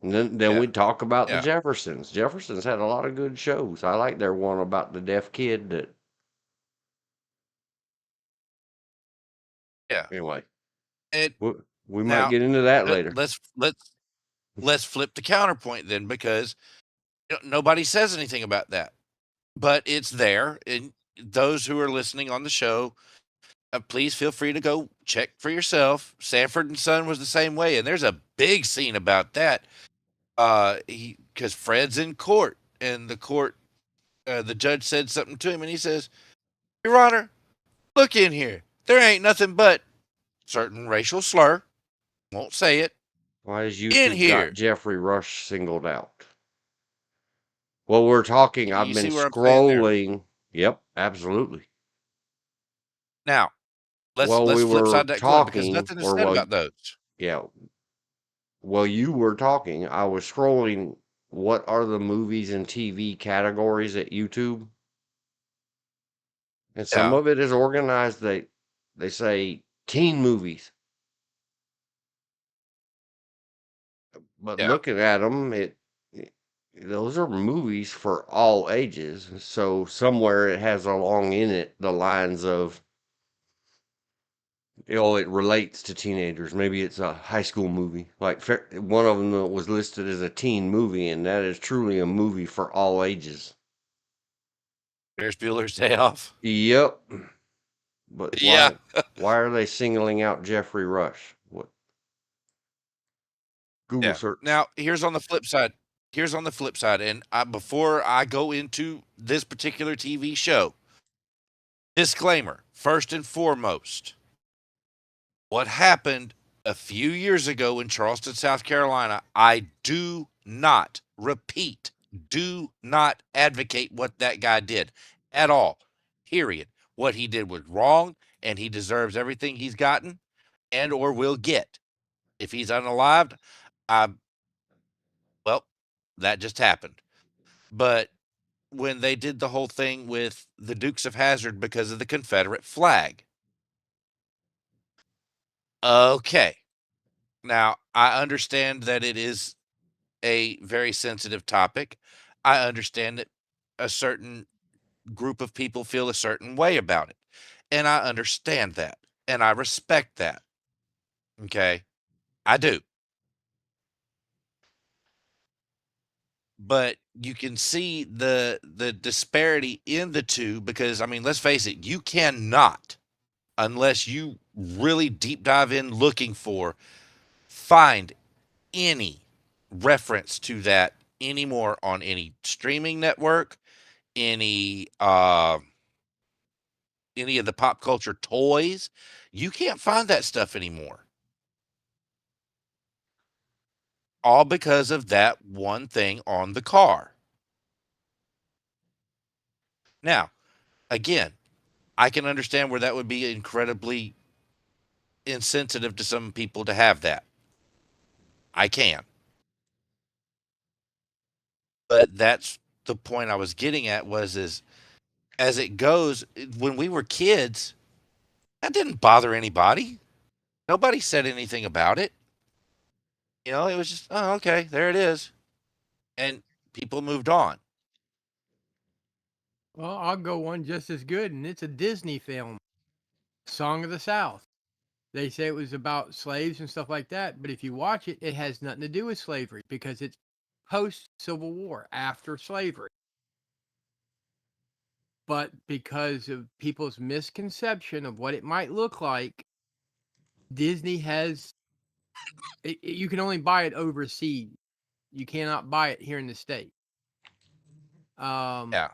A: And then
B: Yeah.
A: we'd talk about the
B: Yeah.
A: Jeffersons. Jeffersons had a lot of good shows. I like their one about the deaf kid that,
B: Yeah.
A: anyway,
B: It
A: we might
B: now
A: get into that later.
B: let's flip the counterpoint then, because nobody says anything about that, but it's there. And those who are listening on the show, please feel free to go check for yourself. Sanford and Son was the same way, and there's a big scene about that. Because Fred's in court, and the judge said something to him, and he says, "Your Honor, look in here. There ain't nothing but certain racial slur. Won't say it.
A: Why has
B: In
A: YouTube
B: here."
A: got Jeffrey Rush singled out? Well, we're talking. I've
B: You
A: been
B: see where I'm saying there?
A: scrolling. Yep, absolutely.
B: Now, let's
A: Well, we
B: flip
A: were
B: side that coin, because
A: talking,
B: nothing is
A: or
B: said about those.
A: yeah, well, you were talking. I was scrolling. What are the movies and TV categories at YouTube? And some
B: Yeah.
A: of it is organized. They say teen movies, but
B: Yeah.
A: looking at them, those are movies for all ages. So somewhere it has along in it the lines of, it relates to teenagers. Maybe it's a high school movie. Like one of them that was listed as a teen movie, and that is truly a movie for all ages.
B: Ferris Bueller's Day Off.
A: Yep. But
B: Yeah.
A: why are they singling out Jeffrey Rush? What? Google
B: Yeah.
A: search.
B: Now, here's on the flip side. And before I go into this particular TV show, disclaimer, first and foremost, what happened a few years ago in Charleston, South Carolina, I do not advocate what that guy did at all. Period. What he did was wrong, and he deserves everything he's gotten and or will get. If he's unalived, well, that just happened. But when they did the whole thing with the Dukes of Hazzard because of the Confederate flag, okay. Now, I understand that it is a very sensitive topic. I understand that a certain group of people feel a certain way about it. And I understand that. And I respect that. Okay. I do. But you can see the disparity in the two, because I mean, let's face it, you cannot, unless you really deep dive in looking find any reference to that anymore on any streaming network, any of the pop culture toys. You can't find that stuff anymore. All because of that one thing on the car. Now, again, I can understand where that would be incredibly insensitive to some people to have that. I can. But that's the point I was getting at was as it goes, when we were kids, that didn't bother anybody. Nobody said anything about it. It was just, oh, okay, there it is. And people moved on.
C: Well, I'll go one just as good, and it's a Disney film, Song of the South. They say it was about slaves and stuff like that, but if you watch it, it has nothing to do with slavery because it's post Civil War, after slavery. But because of people's misconception of what it might look like, Disney has you can only buy it overseas. You cannot buy it here in the state.
B: Yeah.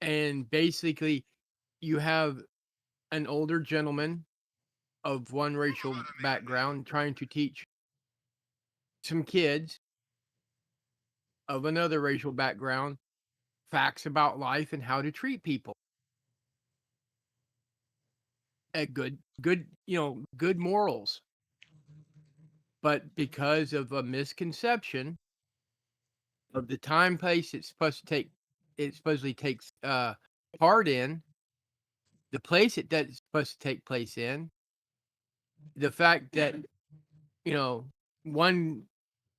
C: And basically, you have an older gentleman of one racial background trying to teach some kids of another racial background facts about life and how to treat people. Good morals. But because of a misconception of the time place it supposedly takes part in, the place that's supposed to take place in, the fact that one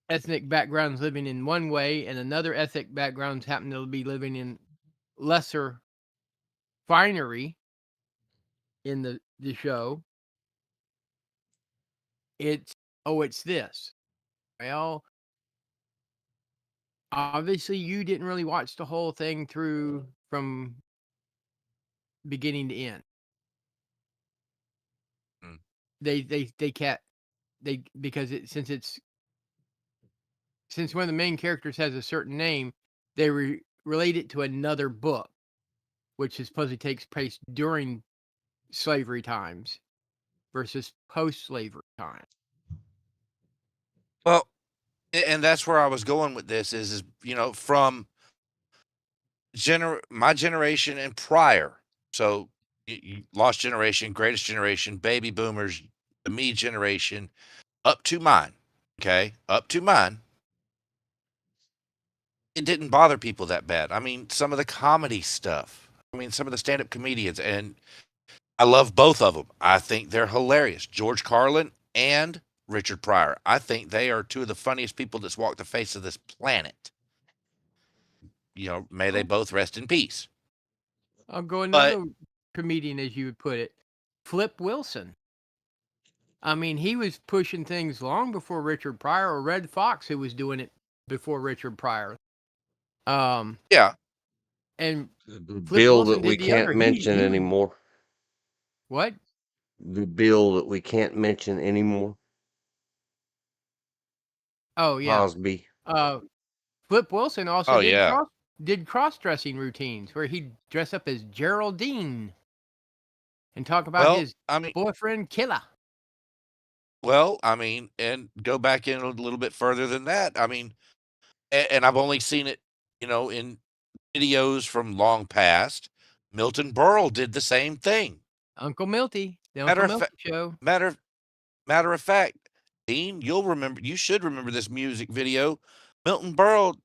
C: ethnic background's living in one way and another ethnic background's happen to be living in lesser finery in the show. It's this. Well, obviously you didn't really watch the whole thing through from beginning to end.
B: Mm.
C: They can't because since one of the main characters has a certain name, they relate it to another book, which is supposedly takes place during slavery times versus post-slavery time.
B: Well, and that's where I was going with this is from my generation and prior. So lost generation, greatest generation, baby boomers, the me generation, up to mine. Okay, up to mine. It didn't bother people that bad. I mean, some of the comedy stuff. I mean, some of the stand-up comedians, and I love both of them. I think they're hilarious. George Carlin and Richard Pryor. I think they are two of the funniest people that's walked the face of this planet. May they both rest in peace.
C: I'll go another comedian, as you would put it, Flip Wilson. I mean, he was pushing things long before Richard Pryor, or Red Fox, who was doing it before Richard Pryor.
B: Yeah.
C: And
A: the
C: Flip
A: bill
C: Wilson
A: that we
C: did the
A: can't
C: other.
A: mention
C: He
A: anymore.
C: What?
A: The bill that we can't mention anymore.
C: Oh yeah.
A: Cosby.
C: Flip Wilson also
B: yeah.
C: did cross-dressing routines where he'd dress up as Geraldine and talk about his boyfriend Killer.
B: Well, I mean, and go back in a little bit further than that. I mean, and I've only seen it, in videos from long past. Milton Berle did the same thing.
C: Uncle Milty, the Uncle Milty Show.
B: Matter of fact, Dean, you should remember this music video. Milton Berle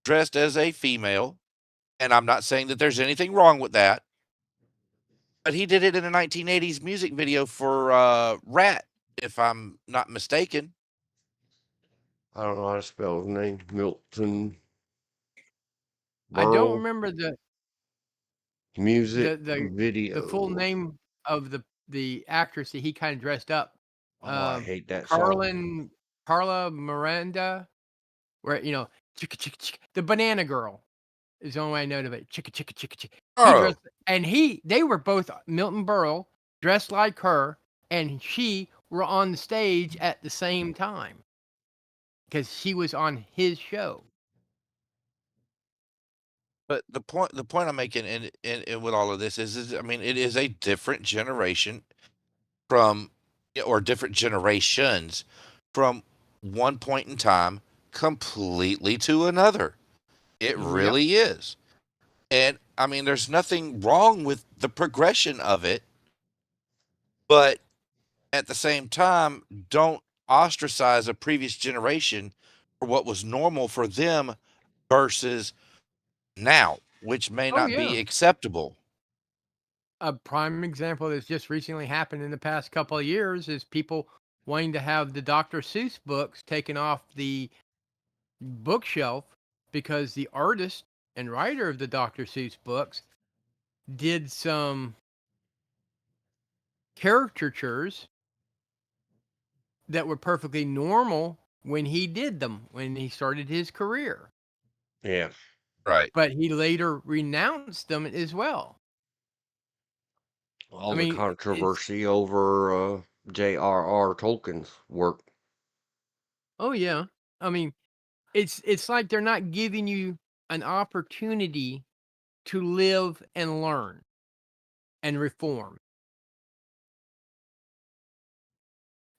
B: dressed as a female, and I'm not saying that there's anything wrong with that, but he did it in a 1980s music video for Rat, if I'm not mistaken.
A: I don't know how to spell his name. Milton Berle.
C: I don't remember the
A: music video.
C: The full name of the actress that he kind of dressed up.
A: Oh, I hate that song.
C: Carla Miranda, where chicka chicka chicka, the banana girl is the only way I know of it. Chicka chicka chicka chicka. They were both Milton Berle dressed like her, and she were on the stage at the same time because she was on his show.
B: But the point I'm making in with all of this is I mean, it is a different generation or different generations from one point in time completely to another. It really is. And I mean, there's nothing wrong with the progression of it, but at the same time, don't ostracize a previous generation for what was normal for them versus now, which may
C: Oh,
B: not
C: yeah.
B: be acceptable.
C: A prime example that's just recently happened in the past couple of years is people wanting to have the Dr. Seuss books taken off the bookshelf because the artist and writer of the Dr. Seuss books did some caricatures that were perfectly normal when he did them, when he started his career.
A: Yeah.
B: Right.
C: But he later renounced them as well.
A: All
C: I
A: the
C: mean, it's
A: controversy over J.R.R. Tolkien's work.
C: oh yeah. I mean, it's like they're not giving you an opportunity to live and learn and reform.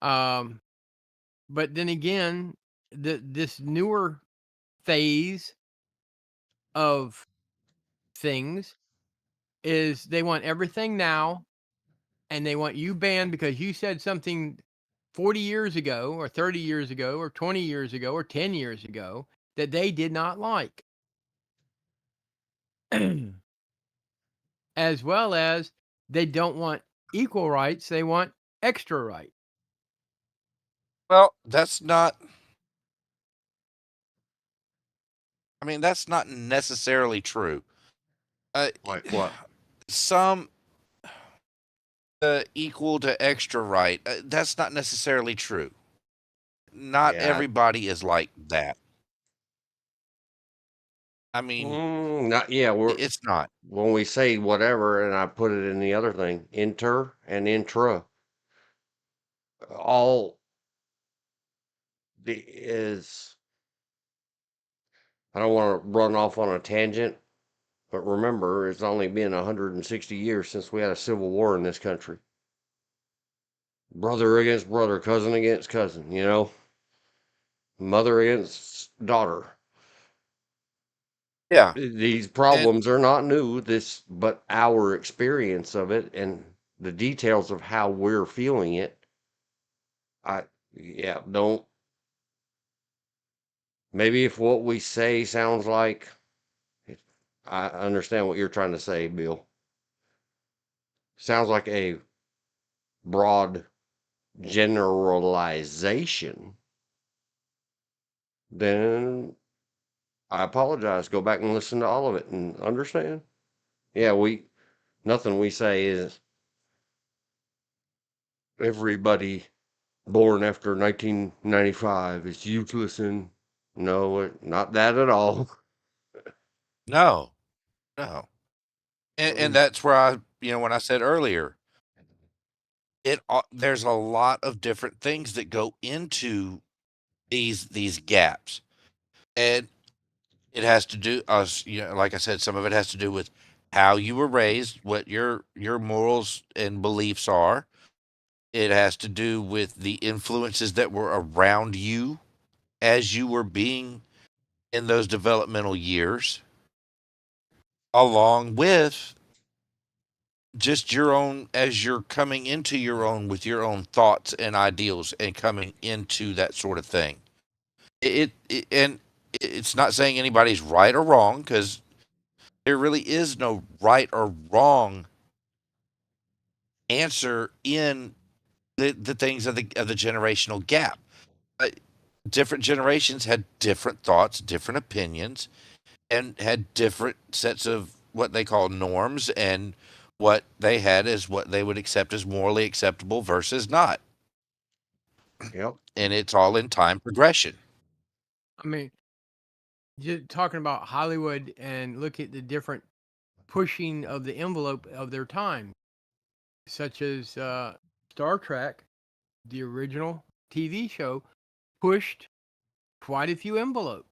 C: Um, but then again, this newer phase of things is they want everything now, and they want you banned because you said something 40 years ago or 30 years ago or 20 years ago or 10 years ago that they did not like. As well as they don't want equal rights, they want extra rights.
B: Well, that's not, I mean, that's not necessarily true. Uh,
A: Like what?
B: some equal to extra right, that's not necessarily true. Not
A: Yeah.
B: everybody is like that. I mean,
A: Not yeah.
B: it's not.
A: When we say whatever, and I put it in the other thing, inter and intra, all is. I don't want to run off on a tangent, but remember, it's only been 160 years since we had a civil war in this country. Brother against brother, cousin against cousin, mother against daughter.
B: Yeah.
A: These
B: And
A: problems are not new, but our experience of it and the details of how we're feeling it. Yeah, don't. Maybe if what we say sounds like, I understand what you're trying to say, Bill. Sounds like a broad generalization, then I apologize. Go back and listen to all of it and understand. Yeah, nothing we say is everybody born after 1995 is useless and no, not that at all.
B: no, no. And that's where when I said earlier, there's a lot of different things that go into these gaps. And it has to do us, like I said, some of it has to do with how you were raised, what your morals and beliefs are. It has to do with the influences that were around you as you were being in those developmental years, along with just your own as you're coming into your own with your own thoughts and ideals and coming into that sort of thing. And it's not saying anybody's right or wrong, because there really is no right or wrong answer in the things of the generational gap. Different generations had different thoughts, different opinions, and had different sets of what they call norms, and what they had is what they would accept as morally acceptable versus not.
A: Yep.
B: And it's all in time progression.
C: I mean, just talking about Hollywood and look at the different pushing of the envelope of their time, such as Star Trek, the original TV show, pushed quite a few envelopes.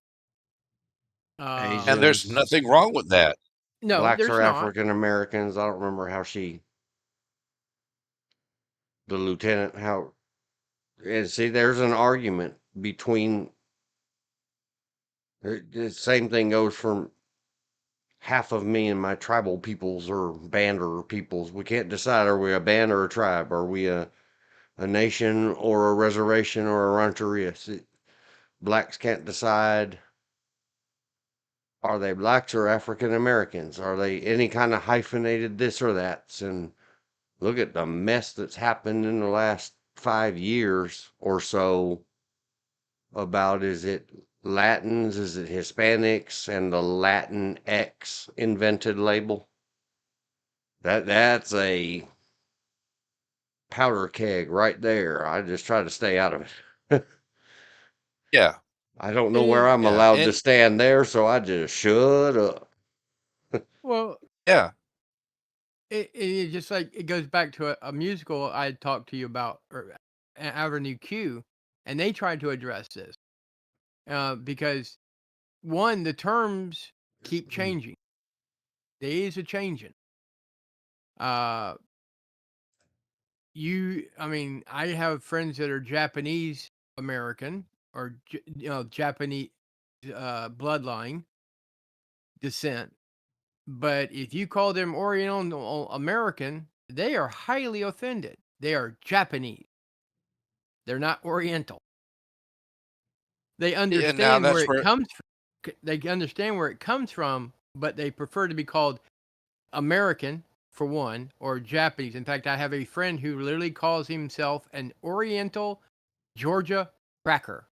B: And there's
A: Asians,
B: nothing wrong with that.
C: No,
A: blacks
C: there's
A: or
C: not.
A: African Americans. I don't remember how the lieutenant, and see, there's an argument between, the same thing goes from half of me and my tribal peoples or bander peoples. We can't decide, are we a band or a tribe? Are we a nation or a reservation or a rancheria? Blacks can't decide. Are they blacks or African Americans? Are they any kind of hyphenated this or that? And look at the mess that's happened in the last 5 years or so about, is it Latins, is it Hispanics, and the Latin X invented label? That's a powder keg right there. I just try to stay out of it.
B: Yeah.
A: I don't know
C: It
A: where
C: is.
A: I'm
B: Yeah.
A: allowed to
B: And
A: stand there, so I just shut up.
C: Well,
B: yeah.
C: it just like it goes back to a musical I had talked to you about, or Avenue Q, and they tried to address this because one, the terms keep changing. They is a changing. Uh, I mean, I have friends that are Japanese American or Japanese bloodline descent, but if you call them Oriental American, they are highly offended. They are Japanese. They're not Oriental. They
B: And now
C: understand where
B: that's
C: it
B: where,
C: comes from. They understand where it comes from, but they prefer to be called American for one, or Japanese. In fact, I have a friend who literally calls himself an Oriental Georgia cracker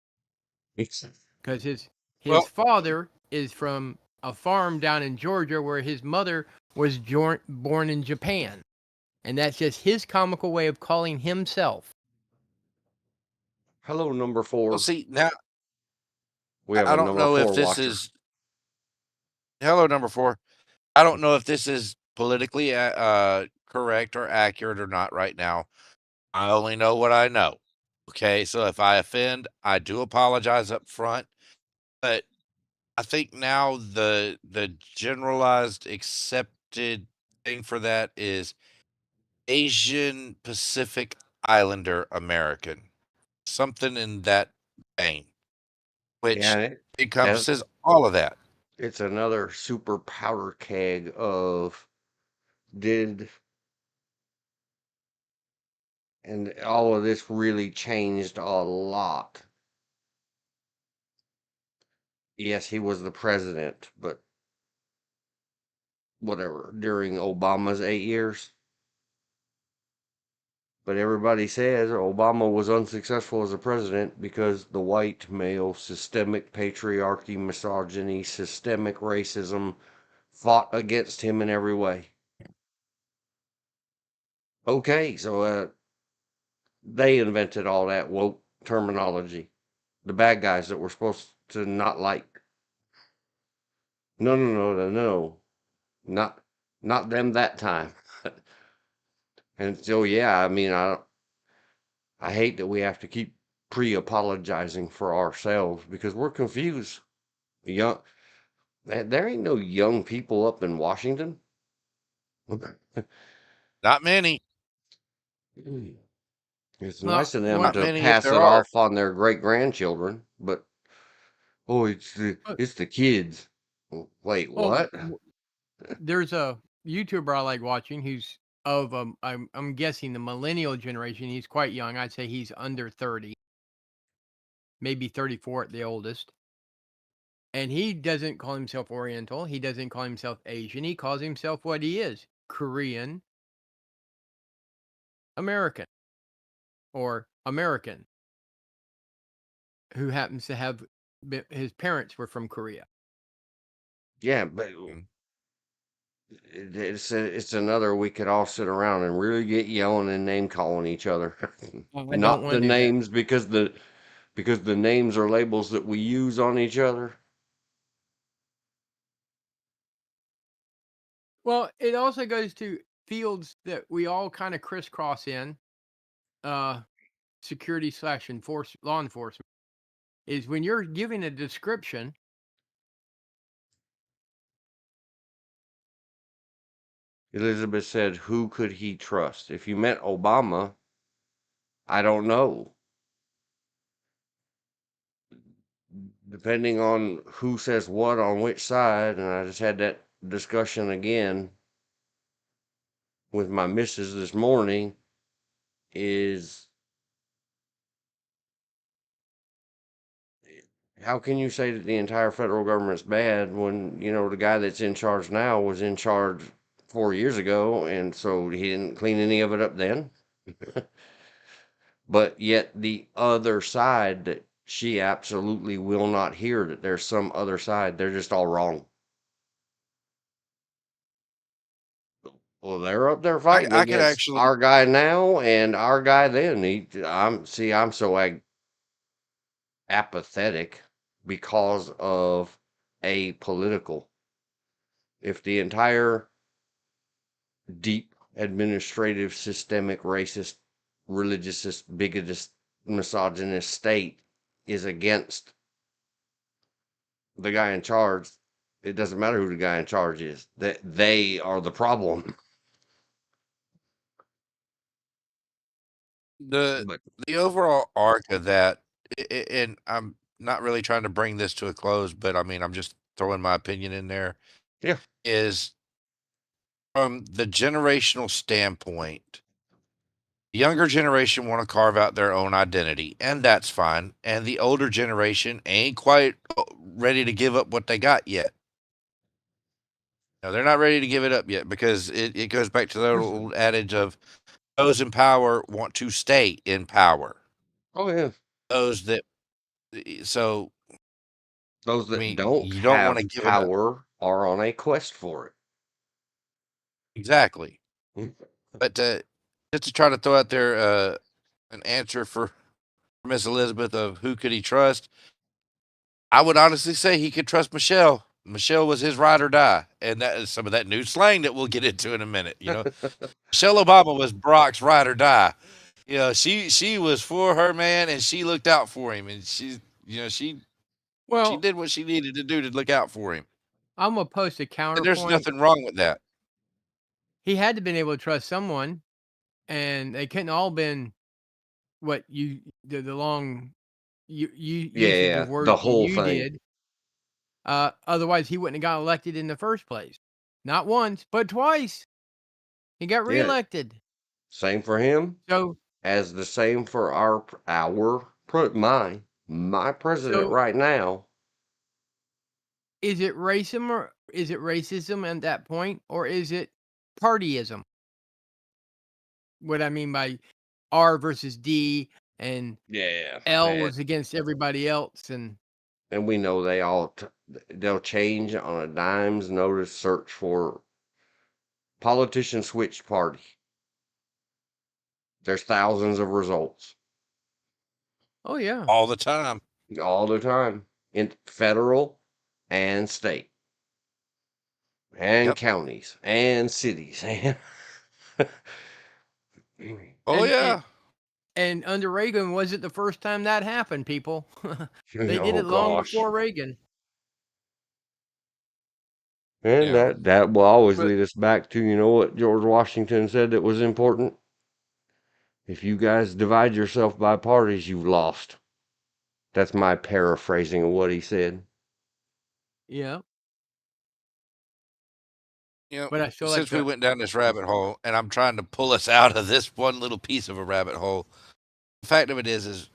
C: because his
B: well,
C: father is from a farm down in Georgia where his mother was born in Japan, and that's just his comical way of calling himself.
A: Hello, number
B: well,
A: 4.
B: see, now
A: We have
B: I
A: a
B: don't
A: number
B: know if
A: 4
B: this
A: watcher.
B: is, hello, number 4. I don't know if this is politically correct or accurate or not right now. I only know what I know. Okay. So if I offend, I do apologize up front. But I think now the generalized accepted thing for that is Asian Pacific Islander American, something in that vein,
A: Yeah,
B: which
A: that
B: encompasses all of that.
A: it's another super powder keg of did, and all of this really changed a lot. Yes, he was the president, but whatever, during Obama's 8 years. But everybody says Obama was unsuccessful as a president because the white male systemic patriarchy, misogyny, systemic racism fought against him in every way. Okay, so they invented all that woke terminology. The bad guys that we're supposed to not like. No, no, no, no, no. Not them that time. And so yeah, I mean, I hate that we have to keep pre-apologizing for ourselves because we're confused. Young, there ain't no young people up in Washington.
B: Not many,
A: It's
C: Well,
A: nice of them
C: what?
B: not
A: to
B: many if
A: pass
B: they're
A: it
B: all.
A: off on their great grandchildren, but oh, it's the kids. Wait,
C: Oh,
A: what?
C: there's a YouTuber I like watching who's of I'm guessing the millennial generation. He's quite young. I'd say he's under 30, maybe 34 at the oldest. And he doesn't call himself Oriental. He doesn't call himself Asian. He calls himself what he is: Korean American or American, who happens to have his parents were from Korea.
A: Yeah, but it's another we could all sit around and really get yelling and name calling each other.
C: I don't
A: Not
C: want
A: the
C: to do that.
A: names because the names are labels that we use on each other.
C: Well, it also goes to fields that we all kind of crisscross in. Uh, security slash enforce law enforcement is when you're giving a description.
A: Elizabeth said, "Who could he trust?" If you met Obama, I don't know. Depending on who says what on which side, and I just had that discussion again with my missus this morning is, how can you say that the entire federal government's bad when, the guy that's in charge now was in charge 4 years ago, and so he didn't clean any of it up then? But yet the other side, that she absolutely will not hear that there's some other side. They're just all wrong. Well, they're up there fighting
B: I could
A: against
B: actually
A: our guy now and our guy then. I'm so apathetic because of apolitical. If the entire deep administrative, systemic, racist, religious, bigotist, misogynist state is against the guy in charge, it doesn't matter who the guy in charge is. That they are the problem.
B: the
A: But
B: the overall arc of that, and I'm not really trying to bring this to a close, but I mean, I'm just throwing my opinion in there,
A: yeah,
B: is from the generational standpoint, the younger generation want to carve out their own identity, and that's fine. And the older generation ain't quite ready to give up what they got yet. No, they're not ready to give it up yet because it goes back to the old adage of those in power want to stay in power.
A: oh yeah,
B: Those that, so,
A: those
B: I
A: that
B: mean,
A: don't
B: you don't want
A: have
B: to give it up.
A: power are on a quest for
B: Exactly.
A: it.
B: But just to try to throw out there an answer for Miss Elizabeth of who could he trust, I would honestly say he could trust Michelle. Michelle was his ride or die, and that is some of that new slang that we'll get into in a minute. Michelle Obama was Barack's ride or die. She was for her man, and she looked out for him, and she
C: Well,
B: did what she needed to do to look out for him.
C: I'm gonna post a
B: And there's
C: counterpoint.
B: nothing wrong with that.
C: He had to been able to trust someone, and they couldn't all been what you the long usage
A: Yeah,
C: of
A: the
C: words that
A: whole
C: you
A: thing.
C: did. Otherwise, he wouldn't have got elected in the first place. Not once, but twice. He got
A: Yeah,
C: reelected.
A: same for him
C: So,
A: as the same for my president
C: so
A: right now.
C: is it racism or is it racism at that point, or is it partyism? What I mean by R versus D and
A: Yeah,
C: L was against everybody else, and
A: and we know they'll change on a dime's notice. Search for politician switched party. There's thousands of results
C: oh yeah.
B: All the time.
A: all the time in federal and state and
B: Yep.
A: counties and cities.
B: Oh,
C: And
B: yeah.
C: and under Reagan wasn't the first time that happened, people. They did
A: Oh
C: it long
A: gosh.
C: before Reagan.
A: And
B: Yeah.
A: that will always
C: But
A: lead us back to, what George Washington said that was important. If you guys divide yourself by parties, you've lost. That's my paraphrasing of what he said.
C: yeah,
B: You
C: but I still like
B: Since we
C: the
B: went down this rabbit hole, and I'm trying to pull us out of this one little piece of a rabbit hole, the fact of it is it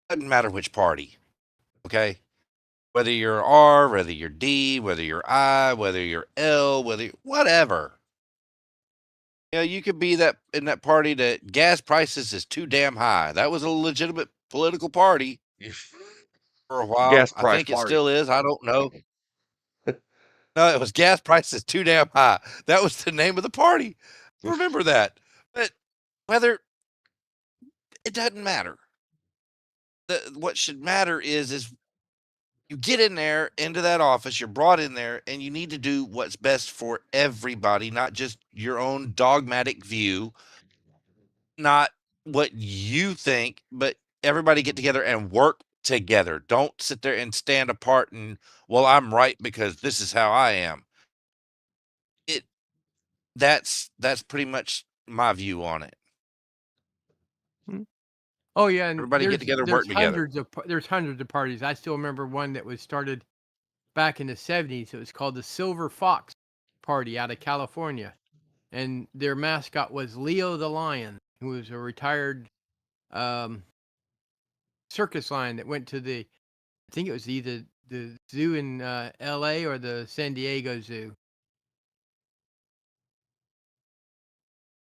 B: doesn't matter which party, okay? Whether you're R, whether you're D, whether you're I, whether you're L, whatever. You could be that in that party that gas prices is too damn high. That was a legitimate political party for a while.
A: Gas
B: I
A: price
B: think it
A: party.
B: still is. I don't know. No, it was gas prices too damn high. That was the name of the party. Remember that. But whether it doesn't matter. What should matter is you get in there into that office, you're brought in there, and you need to do what's best for everybody, not just your own dogmatic view, not what you think, but everybody get together and work together. Don't sit there and stand apart and, well, I'm right because this is how I am. It that's pretty much my view on it.
C: Hmm. Oh yeah, and
B: Everybody get together and work together.
C: there's hundreds of parties. I still remember one that was started back in the 70s. It was called the Silver Fox Party out of California. And their mascot was Leo the Lion, who was a retired circus lion that went to I think it was either the zoo in L.A. or the San Diego Zoo.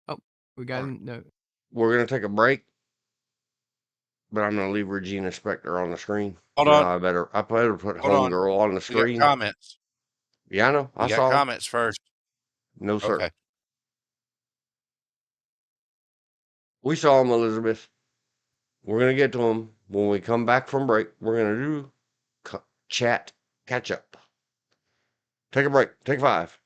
C: Oh, we got
A: Alright.
C: no.
A: We're gonna take a break, but I'm gonna leave Regina Spektor on the screen.
B: Hold
A: No,
B: on.
A: I better put
B: Hold on.
A: Homegirl on the
B: We got
A: screen.
B: comments.
A: Yeah, I know.
B: We
A: I
B: got
A: saw 'em.
B: comments first.
A: No, sir.
B: Okay.
A: We saw them, Elizabeth. We're gonna get to them when we come back from break. We're gonna do chat catch up. Take a break. Take 5.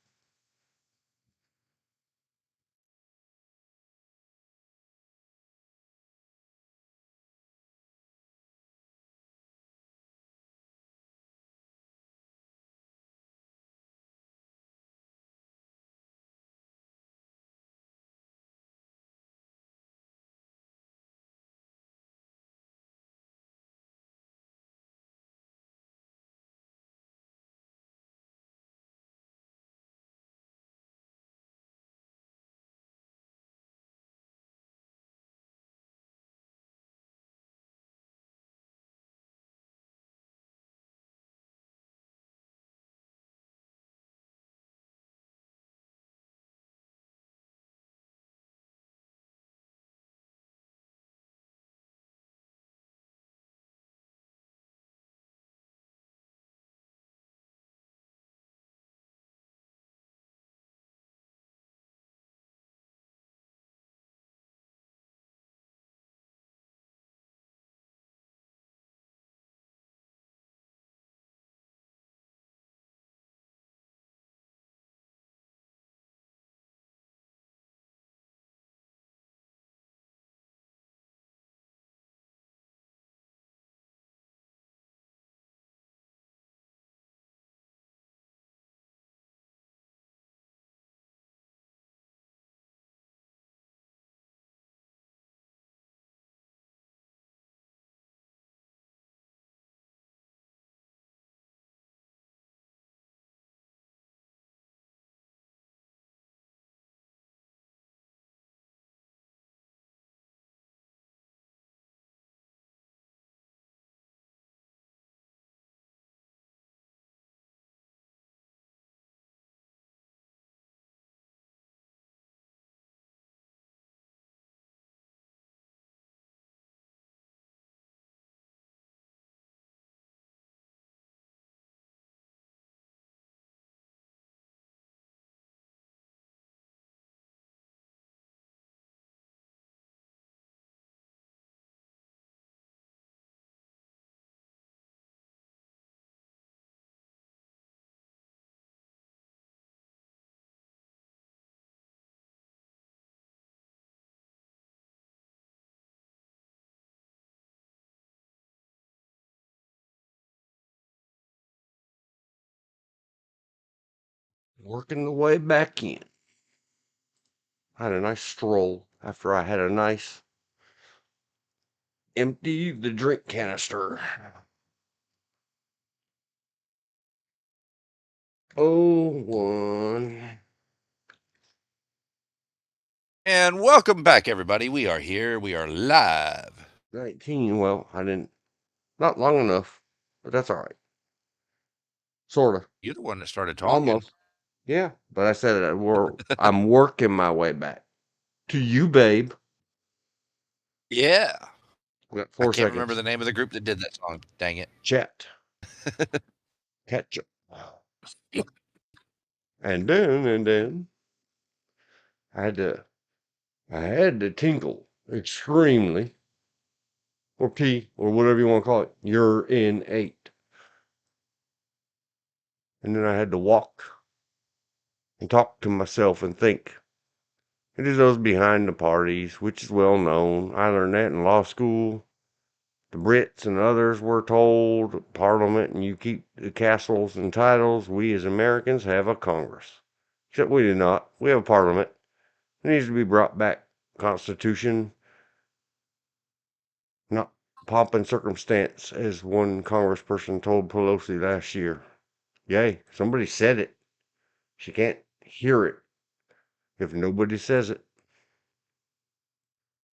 A: Working the way back in. I had a nice stroll after I had a nice empty the drink canister. Oh, 1.
B: And welcome back, everybody. We are here. We are live.
A: 19. Well, I didn't. Not long enough, but that's all right. Sorta.
B: You're the one that started talking.
A: Almost. Yeah, but I said I'm working my way back to you, babe.
B: Yeah.
A: We got
B: I
A: 4
B: can't
A: seconds.
B: remember the name of the group that did that song. Dang it.
A: Chat. Catch up. And then I had to tinkle extremely, or pee, or whatever you want to call it. You're in 8. And then I had to walk and talk to myself and think. It is those behind the parties, which is well known. I learned that in law school. The Brits and others were told Parliament and you keep the castles and titles. We as Americans have a Congress. Except we do not. We have a Parliament. It needs to be brought back. Constitution, not pomp and circumstance, as one congressperson told Pelosi last year. Yay, somebody said it. She can't hear it if nobody says it.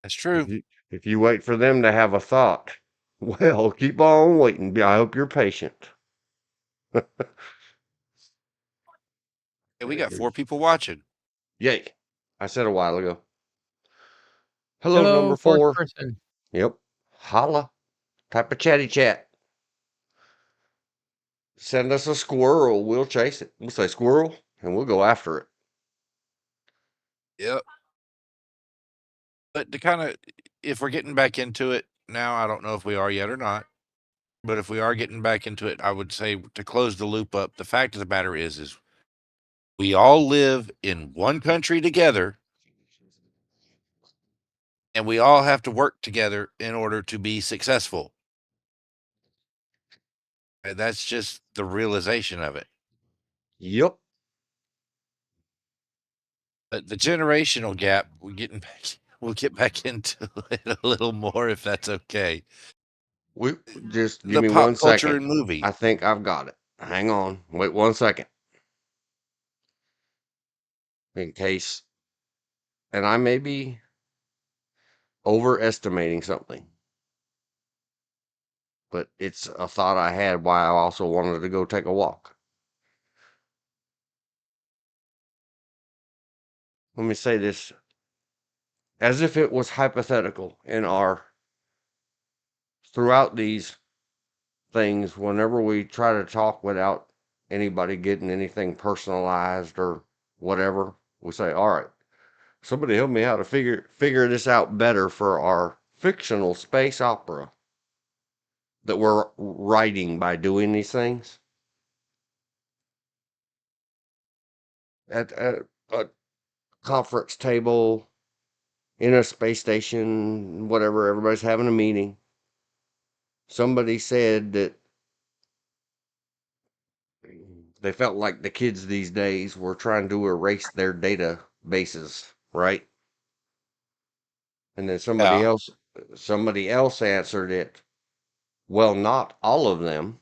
B: That's
A: If
B: true.
A: you wait for them to have a thought, well, keep on waiting. I hope you're patient.
B: Yeah, we got 4 people watching.
A: Yay. I said a while ago. Hello,
C: Hello,
A: number
C: fourth
A: 4.
C: person.
A: Yep. Holla. Type of chatty chat. Send us a squirrel. We'll chase it. We'll say squirrel and we'll go after it.
B: Yep. But to kind of, if we're getting back into it now, I don't know if we are yet or not. But if we are getting back into it, I would say to close the loop up, the fact of the matter is we all live in one country together, and we all have to work together in order to be successful. And that's just the realization of it.
A: Yep.
B: But the generational gap, we'll get back into it a little more if that's okay.
A: We just give
B: The
A: me
B: pop
A: 1
B: culture
A: second.
B: and movie.
A: I think I've got it. Hang on. Wait 1 second. In case, and I may be overestimating something, but it's a thought I had why I also wanted to go take a walk. Let me say this as if it was hypothetical in our throughout these things. Whenever we try to talk without anybody getting anything personalized or whatever, we say, all right, somebody help me out to figure this out better for our fictional space opera that we're writing by doing these things. At a conference table, in a space station, whatever, everybody's having a meeting. Somebody said that they felt like the kids these days were trying to erase their databases, right? And then
B: Yeah.
A: somebody else answered it, well, not all of them.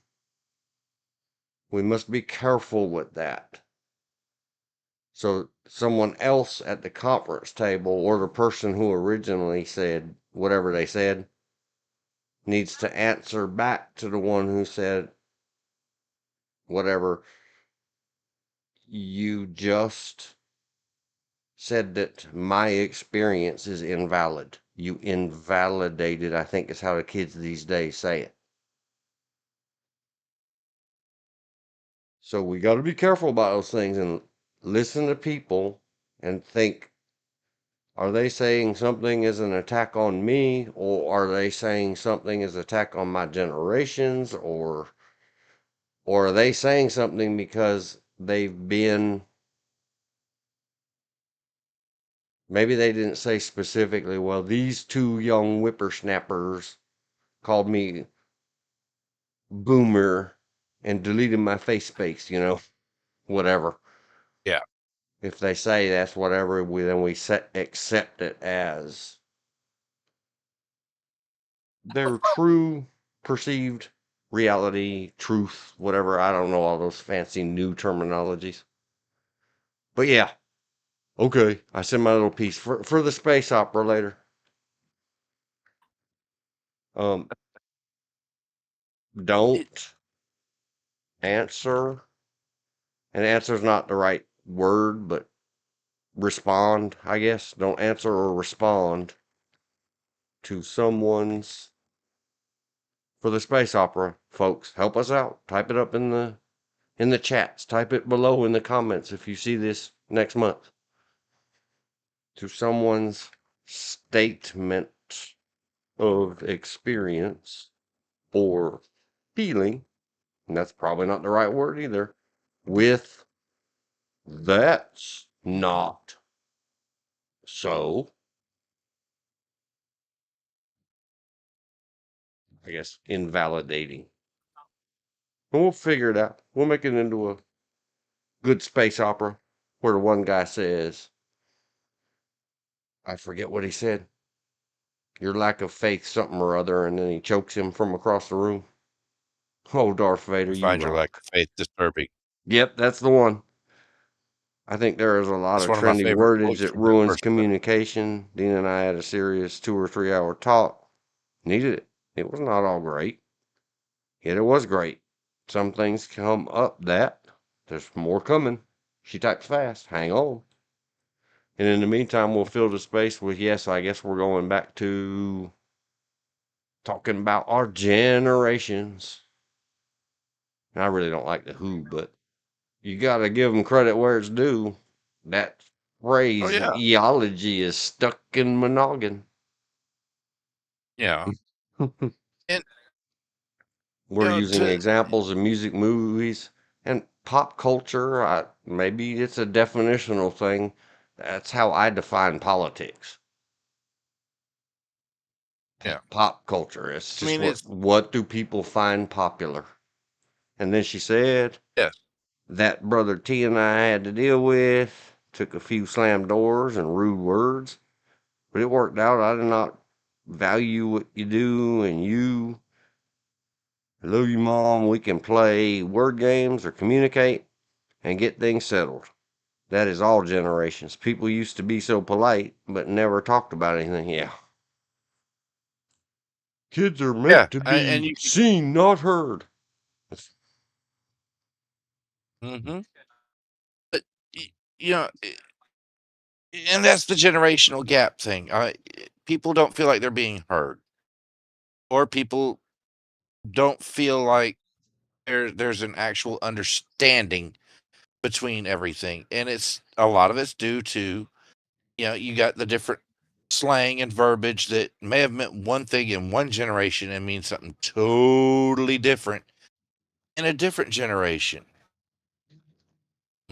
A: We must be careful with that. So someone else at the conference table, or the person who originally said whatever they said, needs to answer back to the one who said whatever. You just said that my experience is invalid. You invalidated, I think is how the kids these days say it. So we got to be careful about those things and listen to people and think, are they saying something as an attack on me, or are they saying something as an attack on my generations, or are they saying something because they've been, maybe they didn't say specifically, well, these 2 young whippersnappers called me boomer and deleted my face space, whatever.
B: Yeah.
A: If they say that's whatever, then we accept it as their true perceived reality, truth, whatever. I don't know all those fancy new terminologies. But yeah, okay. I send my little piece for the space opera later. Don't answer, and answer is not the right word, but respond, I guess. Don't answer or respond to someone's for the space opera, folks. Help us out. Type it up in the chats. Type it below in the comments if you see this next month. To someone's statement of experience or feeling, and that's probably not the right word either, with that's not so. I guess invalidating. And we'll figure it out. We'll make it into a good space opera where one guy says, I forget what he said. Your lack of faith, something or other, and then he chokes him from across the room. Oh, Darth Vader,
B: I
A: you
B: find your lack
A: rock.
B: of faith disturbing.
A: Yep, that's the one. I think there is a lot
B: That's
A: of
B: one of my
A: trendy
B: favorite
A: wordage
B: quotes
A: that
B: from that
A: ruins
B: first book.
A: communication. Dean and I had a serious 2 or 3 hour talk. Needed it. It was not all great. Yet it was great. Some things come up that there's more coming. She types fast. Hang on. And in the meantime, we'll fill the space with, yes, I guess we're going back to talking about our generations. And I really don't like the who, but you got to give them credit where it's due. That
B: Oh
A: phrase,
B: yeah,
A: eology, is stuck in my noggin.
B: yeah, and
A: We're using
B: to
A: examples of music, movies, and pop culture. Maybe it's a definitional thing. That's how I define politics.
B: yeah,
A: Pop culture. It's
B: I
A: just
B: mean it's
A: what do people find popular? And then she said
B: yes,
A: that brother T and I had to deal with. Took a few slam doors and rude words, but it worked out. I did not value what you do, and you. I love you, Mom. We can play word games or communicate and get things settled. That is all generations. People used to be so polite, but never talked about anything. Yeah. Kids are
B: yeah,
A: meant to
B: and
A: be
B: you
A: seen, not heard.
B: mm-hmm. But you know, and that's the generational gap thing. People don't feel like they're being heard, or people don't feel like there's an actual understanding between everything, and it's a lot of it's due to you got the different slang and verbiage that may have meant one thing in one generation and means something totally different in a different generation.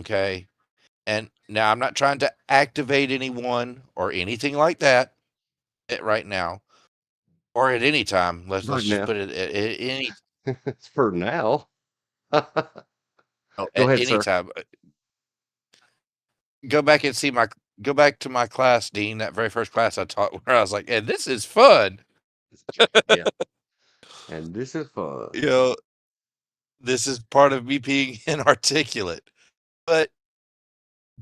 B: Okay. And now I'm not trying to activate anyone or anything like that right now or at any time. Let's
A: Right
B: just
A: now.
B: put it at any
A: It's for now.
B: no,
A: Go
B: at
A: ahead,
B: any
A: sir.
B: time. Go back and go back to my class, Dean, that very first class I taught where I was like, and this is fun.
A: Yeah. And this is fun.
B: You know, this is part of me being inarticulate. But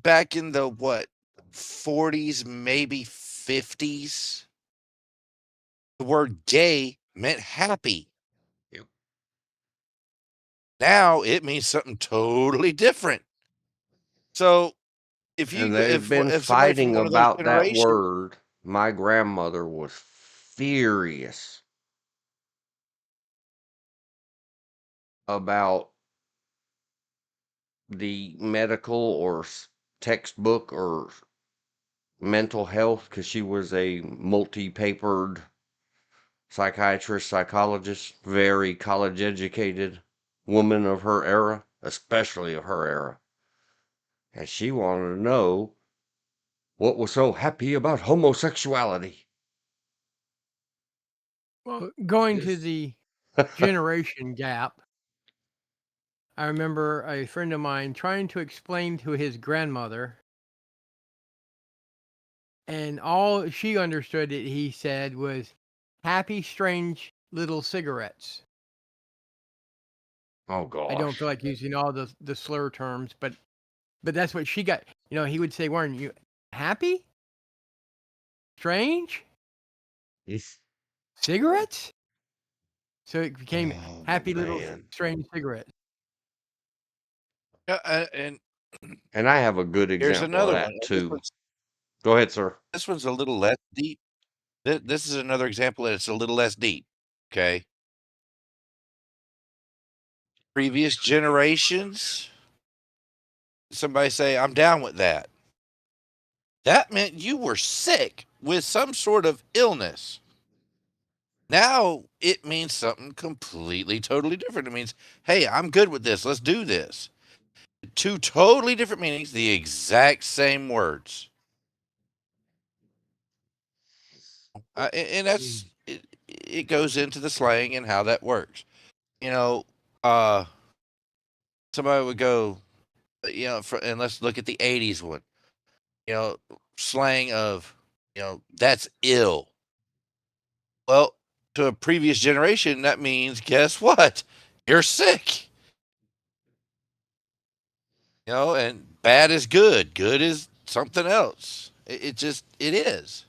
B: back in the what 40s, maybe 50s, the word gay meant happy.
A: Yep.
B: Now it means something totally different. So
A: And they've been
B: if somebody from
A: fighting
B: one of those
A: about that
B: generations,
A: word. My grandmother was furious about the medical or textbook or mental health because she was a multi-papered psychiatrist, psychologist, very college educated woman of her era, especially of her era. And she wanted to know what was so happy about homosexuality.
C: Well, going to
A: Yes.
C: the generation gap, I remember a friend of mine trying to explain to his grandmother, and all she understood it, he said, was happy, strange little cigarettes.
A: Oh
C: I don't feel
A: gosh.
C: like using all the slur terms, but that's what she got. He would say, "Weren't you happy, strange
A: Yes.
C: cigarettes?" So it became
A: Oh
C: happy little
A: man.
C: strange cigarettes.
B: and
A: And I have a good
B: here's
A: example of
B: another one.
A: that
B: And
A: too. Go ahead, sir.
B: this one's a little less deep. This is another example, and it's a little less deep. Okay, previous generations, somebody say, "I'm down with that." That meant you were sick with some sort of illness. Now it means something completely, totally different. It means, hey, I'm good with this. Let's do this. Two totally different meanings, the exact same words. And
C: Mm.
B: it goes into the slang and how that works. You know, uh, somebody would go, and let's look at the 80s one, you know, slang of, that's ill. Well, to a previous generation, that means, guess what? You're sick. And bad is good. Good is something else. It is.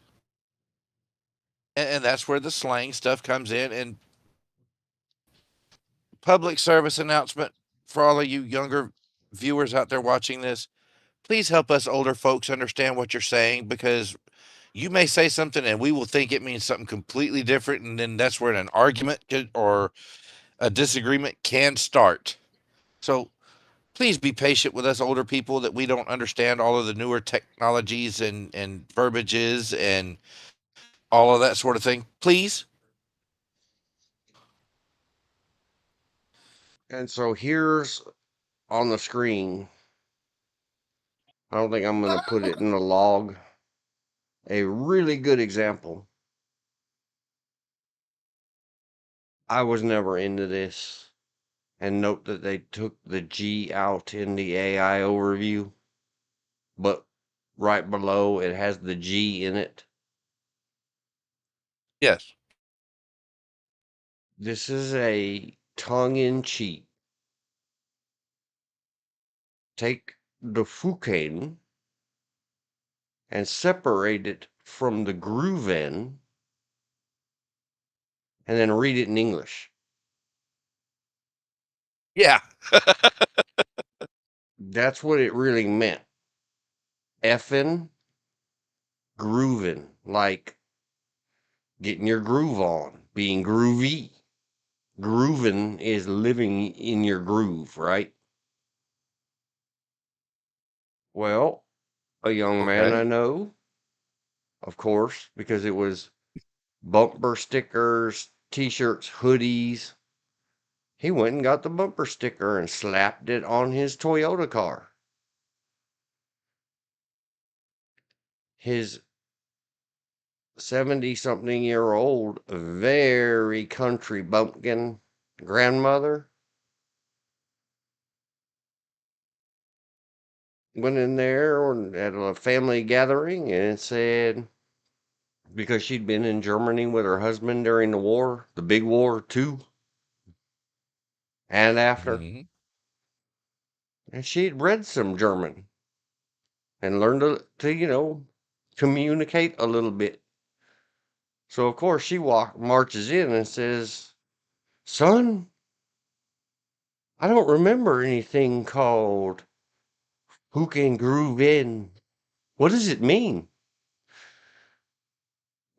B: And that's where the slang stuff comes in. And public service announcement for all of you younger viewers out there watching this, please help us older folks understand what you're saying, because you may say something and we will think it means something completely different. And then that's where an argument or a disagreement can start. So please be patient with us older people that we don't understand all of the newer technologies and verbiages and all of that sort of thing. Please.
A: And so here's on the screen. I don't think I'm going to put it in the log. A really good example. I was never into this. And note that they took the G out in the AI overview, but right below it has the G in it.
B: Yes.
A: This is a tongue-in-cheek. Take the Fukain and separate it from the Grooven and then read it in English.
B: Yeah.
A: That's what it really meant. Effing, grooving, like getting your groove on, being groovy. Grooving is living in your groove, right? Well, a young man I
B: Okay.
A: know, of course, because it was bumper stickers, t-shirts, hoodies. He went and got the bumper sticker and slapped it on his Toyota car. His 70-something-year-old, very country bumpkin grandmother went in there at a family gathering and said, because she'd been in Germany with her husband during the war, the big war too, and after,
B: Mm-hmm.
A: and she'd read some German and learned to communicate a little bit. So of course she marches in and says, "Son, I don't remember anything called who can groove in. What does it mean?"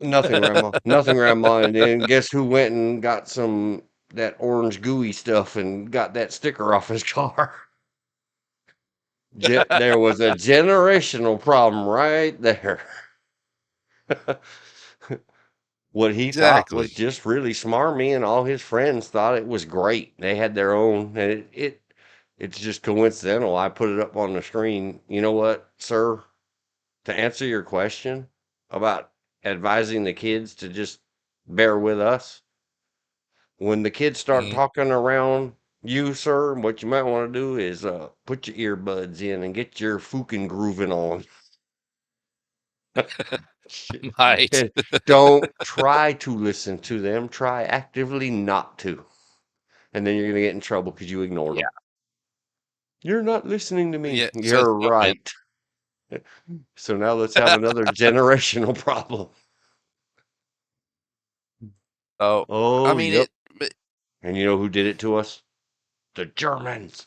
A: Nothing, Grandma. Nothing, Grandma. And then guess who went and got that orange gooey stuff and got that sticker off his car? There was a generational problem right there. What he thought was
B: Exactly.
A: just really smarmy, and all his friends thought it was great. They had their own, and it's just coincidental. I put it up on the screen. You know what, sir? To answer your question about advising the kids to just bear with us, when the kids start
B: Mm-hmm.
A: talking around you, sir, what you might want to do is put your earbuds in and get your fucking grooving on.
B: Might.
A: Don't try to listen to them. Try actively not to. And then you're going to get in trouble because you ignored
B: Yeah.
A: them. You're not listening to me.
B: Yeah. Says
A: You're
B: no, man.
A: right. So now let's have another generational problem.
B: Oh, I
A: Oh,
B: mean
A: yep.
B: it. But
A: And you know who did it to us? The Germans.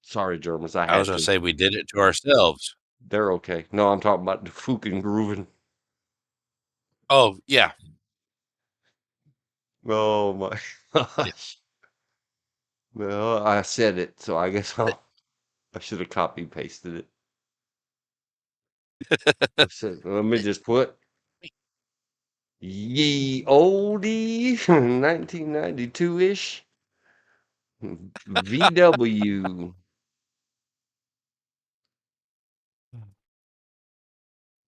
A: Sorry, Germans, I
B: I was
A: had
B: gonna
A: to.
B: say we did it to ourselves.
A: They're okay. No, I'm talking about the fucking grooving.
B: Oh yeah.
A: Oh my
B: Yeah.
A: gosh. Well, I said it, so I guess I should have copy pasted it. I said, let me just put ye oldie 1992-ish VW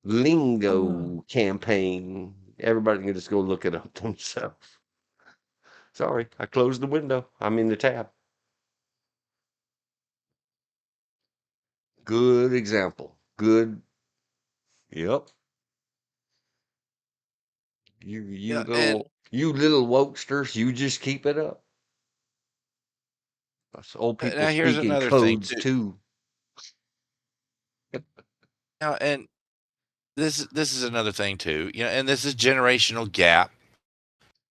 A: lingo campaign. Everybody can just go look it up themselves. Sorry, I closed the window. I'm in the tab. Good example. Good. Yep.
B: Yeah. And
A: You little wokesters, you just keep it up. Us old people
B: Now here's
A: speak in
B: another thing
A: codes
B: too.
A: too.
B: Now, and this is another thing too. And this is generational gap.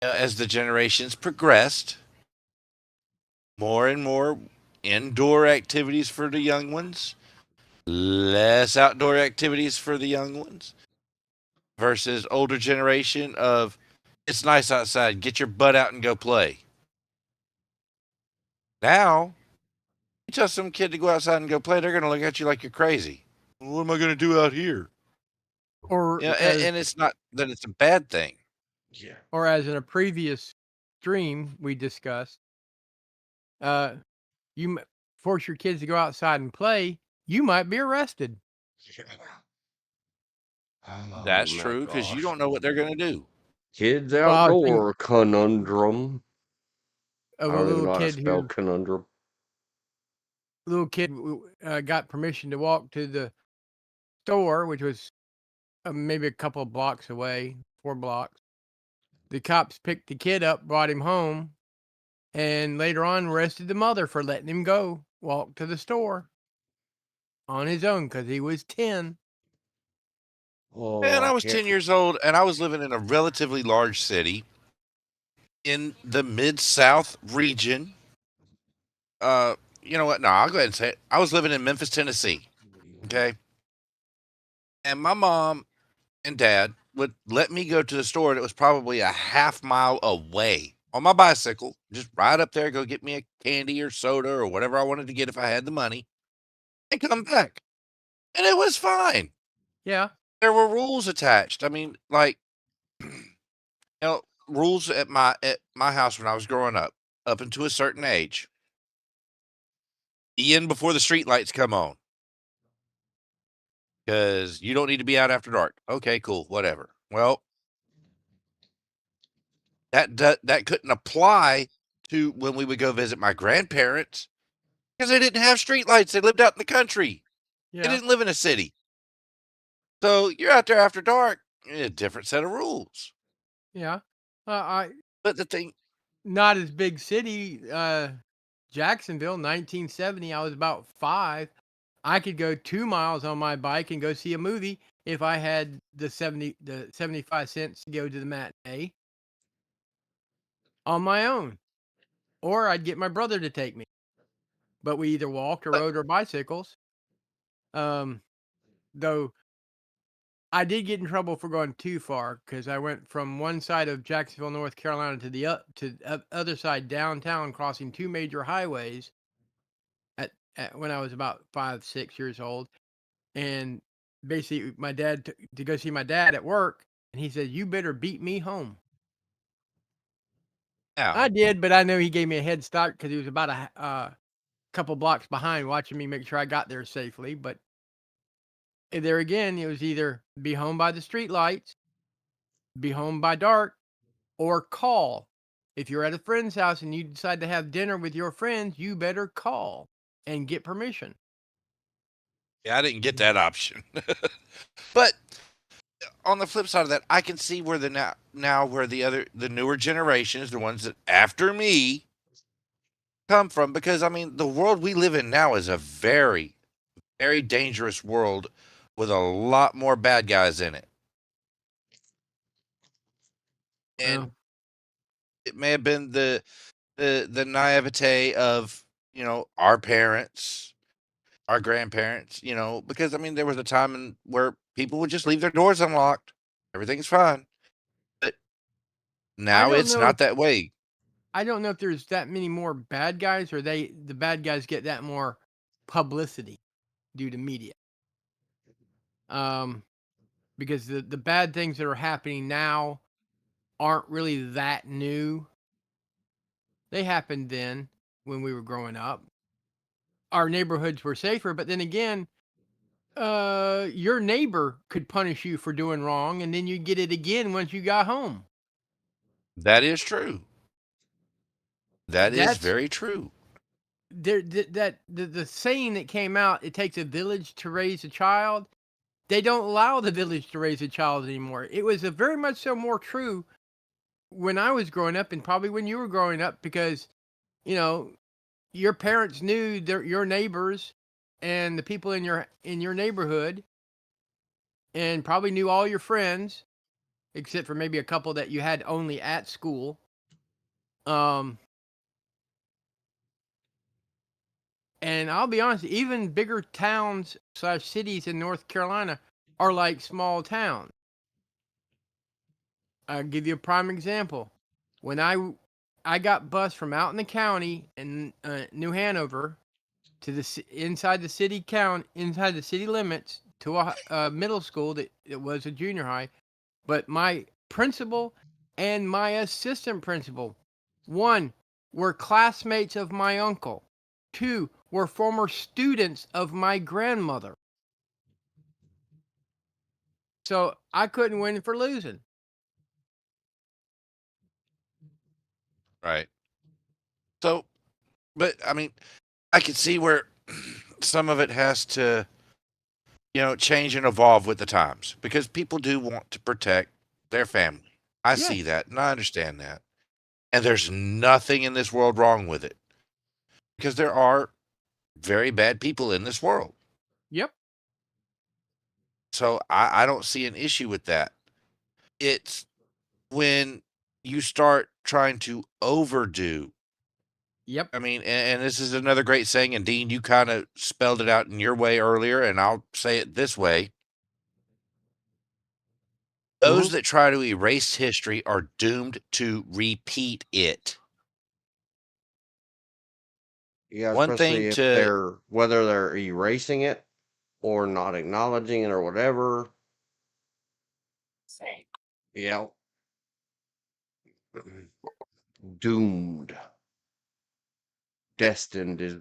B: As the generations progressed, more and more indoor activities for the young ones, less outdoor activities for the young ones, versus older generation of it's nice outside, get your butt out and go play. Now, you tell some kid to go outside and go play, they're going to look at you like you're crazy. What am I going to do out here?
C: Or
B: And it's not that it's a bad thing.
A: Yeah.
C: or as in a previous stream we discussed, you force your kids to go outside and play, you might be arrested.
A: Oh,
B: That's
A: my
B: true because you
A: gosh.
B: don't know what they're going to do.
A: Kids
C: Well, I was thinking
A: outdoor conundrum.
C: of
A: I
C: a
A: don't even
C: little
A: know how to
C: kid
A: spell
C: who
A: conundrum.
C: got permission to walk to the store, which was maybe a couple of blocks away, 4 blocks. The cops picked the kid up, brought him home, and later on arrested the mother for letting him go walk to the store on his own because he was 10.
A: Oh,
B: And I
A: I
B: was
A: can't.
B: 10 years old and I was living in a relatively large city in the Mid-South region. You know what? No, I'll go ahead and say it. I was living in Memphis, Tennessee. Okay. And my mom and dad would let me go to the store that was probably a half mile away on my bicycle, just ride up there, go get me a candy or soda or whatever I wanted to get if I had the money, and come back. And it was fine.
C: Yeah.
B: There were rules attached. I mean, like, rules at my house when I was growing up until a certain age. Be in before the street lights come on. Because you don't need to be out after dark. Okay, cool, whatever. Well, that couldn't apply to when we would go visit my grandparents because they didn't have street lights. They lived out in the country. They
C: Yeah.
B: didn't live in a city. So you're out there after dark. A different set of rules.
C: Yeah.
B: But the thing,
C: Not as big city, Jacksonville, 1970. I was about 5. I could go 2 miles on my bike and go see a movie if I had the 75 cents to go to the matinee on my own, or I'd get my brother to take me. But we either walked or
B: but
C: rode our bicycles. Though I did get in trouble for going too far because I went from one side of Jacksonville, North Carolina, to the other side downtown, crossing 2 major highways at when I was about 5, 6 years old, and basically my dad to go see my dad at work, and he said, "You better beat me home."
B: yeah,
C: I did, but I know he gave me a head start because he was about a couple blocks behind, watching me make sure I got there safely. But there again, it was either be home by the street lights, be home by dark, or call. If you're at a friend's house and you decide to have dinner with your friends, you better call and get permission.
B: I didn't get that option. But on the flip side of that, I can see where now where the newer generations, the ones that after me, come from, because I mean the world we live in now is a very, very dangerous world with a lot more bad guys in it. And
C: Well,
B: it may have been the naivete of, our parents, our grandparents, because I mean there was a time where people would just leave their doors unlocked. Everything's fine. But
C: I
B: now
C: don't
B: it's
C: know if
B: not that way.
C: I don't know if there's that many more bad guys, or the bad guys get that more publicity due to media. Um, because the bad things that are happening now aren't really that new. They happened then when we were growing up. Our neighborhoods were safer, but then again, your neighbor could punish you for doing wrong, and then you get it again once you got home.
B: That is true. That is
C: That's
B: very true.
C: the saying that came out. It takes a village to raise a child. They don't allow the village to raise a child anymore. It was a very much so more true when I was growing up, and probably when you were growing up, because you know your parents knew your neighbors and the people in your neighborhood, and probably knew all your friends, except for maybe a couple that you had only at school. And I'll be honest, even bigger towns / cities in North Carolina are like small towns. I'll give you a prime example. When I got bused from out in the county in New Hanover to the inside the city limits to a middle school that it was a junior high, but my principal and my assistant principal, one, were classmates of my uncle, two, were former students of my grandmother. So I couldn't win for losing.
B: Right. So, but I mean, I can see where some of it has to, change and evolve with the times, because people do want to protect their family. I see
C: Yes.
B: that and I understand that. And there's nothing in this world wrong with it, because there are very bad people in this world.
C: Yep.
B: So I don't see an issue with that. It's when you start trying to overdo.
C: Yep.
B: I mean, and this is another great saying, and Dean, you kind of spelled it out in your way earlier, and I'll say it this way. Those that try to erase history are doomed to repeat it.
A: Yeah,
B: One
A: especially
B: thing
A: if
B: to,
A: whether they're erasing it or not acknowledging it or whatever.
D: Same.
A: Yeah. Doomed. Destined is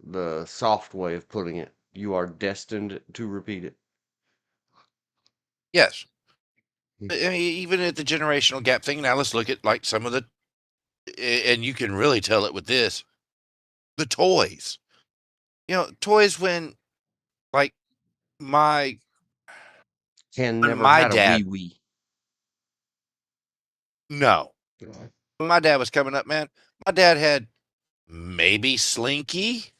A: the soft way of putting it. You are destined to repeat it.
B: yes. I mean, even at the generational gap thing, now let's look at like some of the, and you can really tell it with this, the toys. Toys when, like, my
A: Ken
B: when
A: never
B: my
A: had a
B: dad,
A: wee.
B: no, when my dad was coming up, man, my dad had maybe Slinky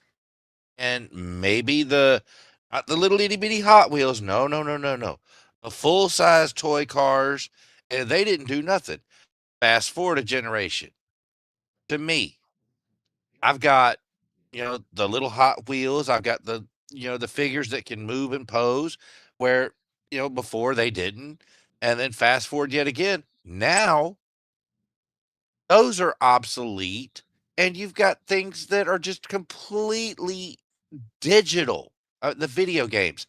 B: and maybe not the little itty bitty Hot Wheels. No, no, no, no, no. The full size toy cars, and they didn't do nothing. Fast forward a generation to me. I've got, the little Hot Wheels. I've got the figures that can move and pose, where, before they didn't. And then fast forward yet again. Now those are obsolete, and you've got things that are just completely digital. The video games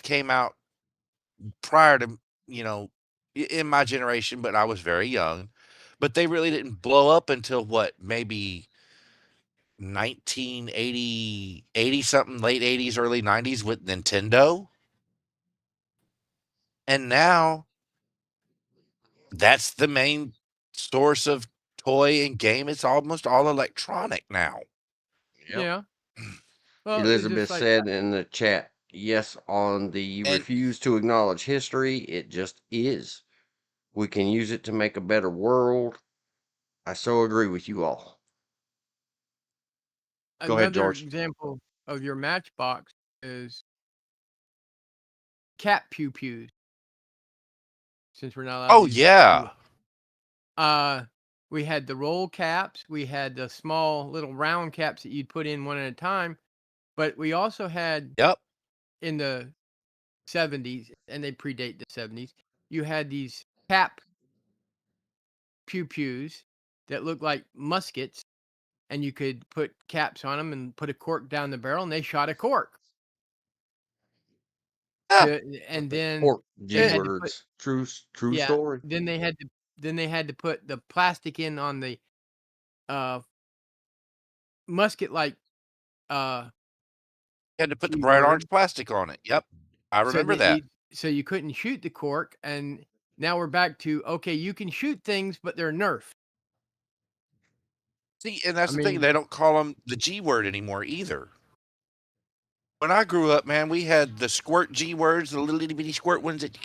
B: came out prior to, in my generation, but I was very young. But they really didn't blow up until what, maybe 1980, 80 something, late 80s, early 90s with Nintendo. And now that's the main source of toy and game. It's almost all electronic now.
A: Yep.
C: Yeah. Well, it's
A: Elizabeth
C: just like
A: said in the chat, yes, on the
B: And
A: refuse to acknowledge history, it just is. We can use it to make a better world. I so agree with you all. Go ahead,
C: another
A: George.
C: example of your Matchbox is cat pew pews. Since we're not allowed
B: oh
C: to use
B: yeah,
C: we had the roll caps, we had the small little round caps that you'd put in one at a time, but we also had
B: yep,
C: in the 70s, and they predate the 70s, you had these cap pew pews that looked like muskets, and you could put caps on them and put a cork down the barrel, and they shot a cork.
B: yeah.
C: And then
A: Pork
C: they
A: G
C: had to put
A: words. True
C: yeah.
A: story.
C: Then they had to put the plastic in on the musket like
B: You had to put the
C: G
B: bright
C: word,
B: orange plastic on it. Yep, I
C: so
B: remember
C: that
B: that.
C: you couldn't shoot the cork, and now we're back to okay, you can shoot things, but they're Nerf.
B: See, and
C: I
B: that's the thing.
C: mean,
B: They don't call them the G word anymore either. When I grew up, man, we had the squirt G words, the little itty bitty squirt ones that,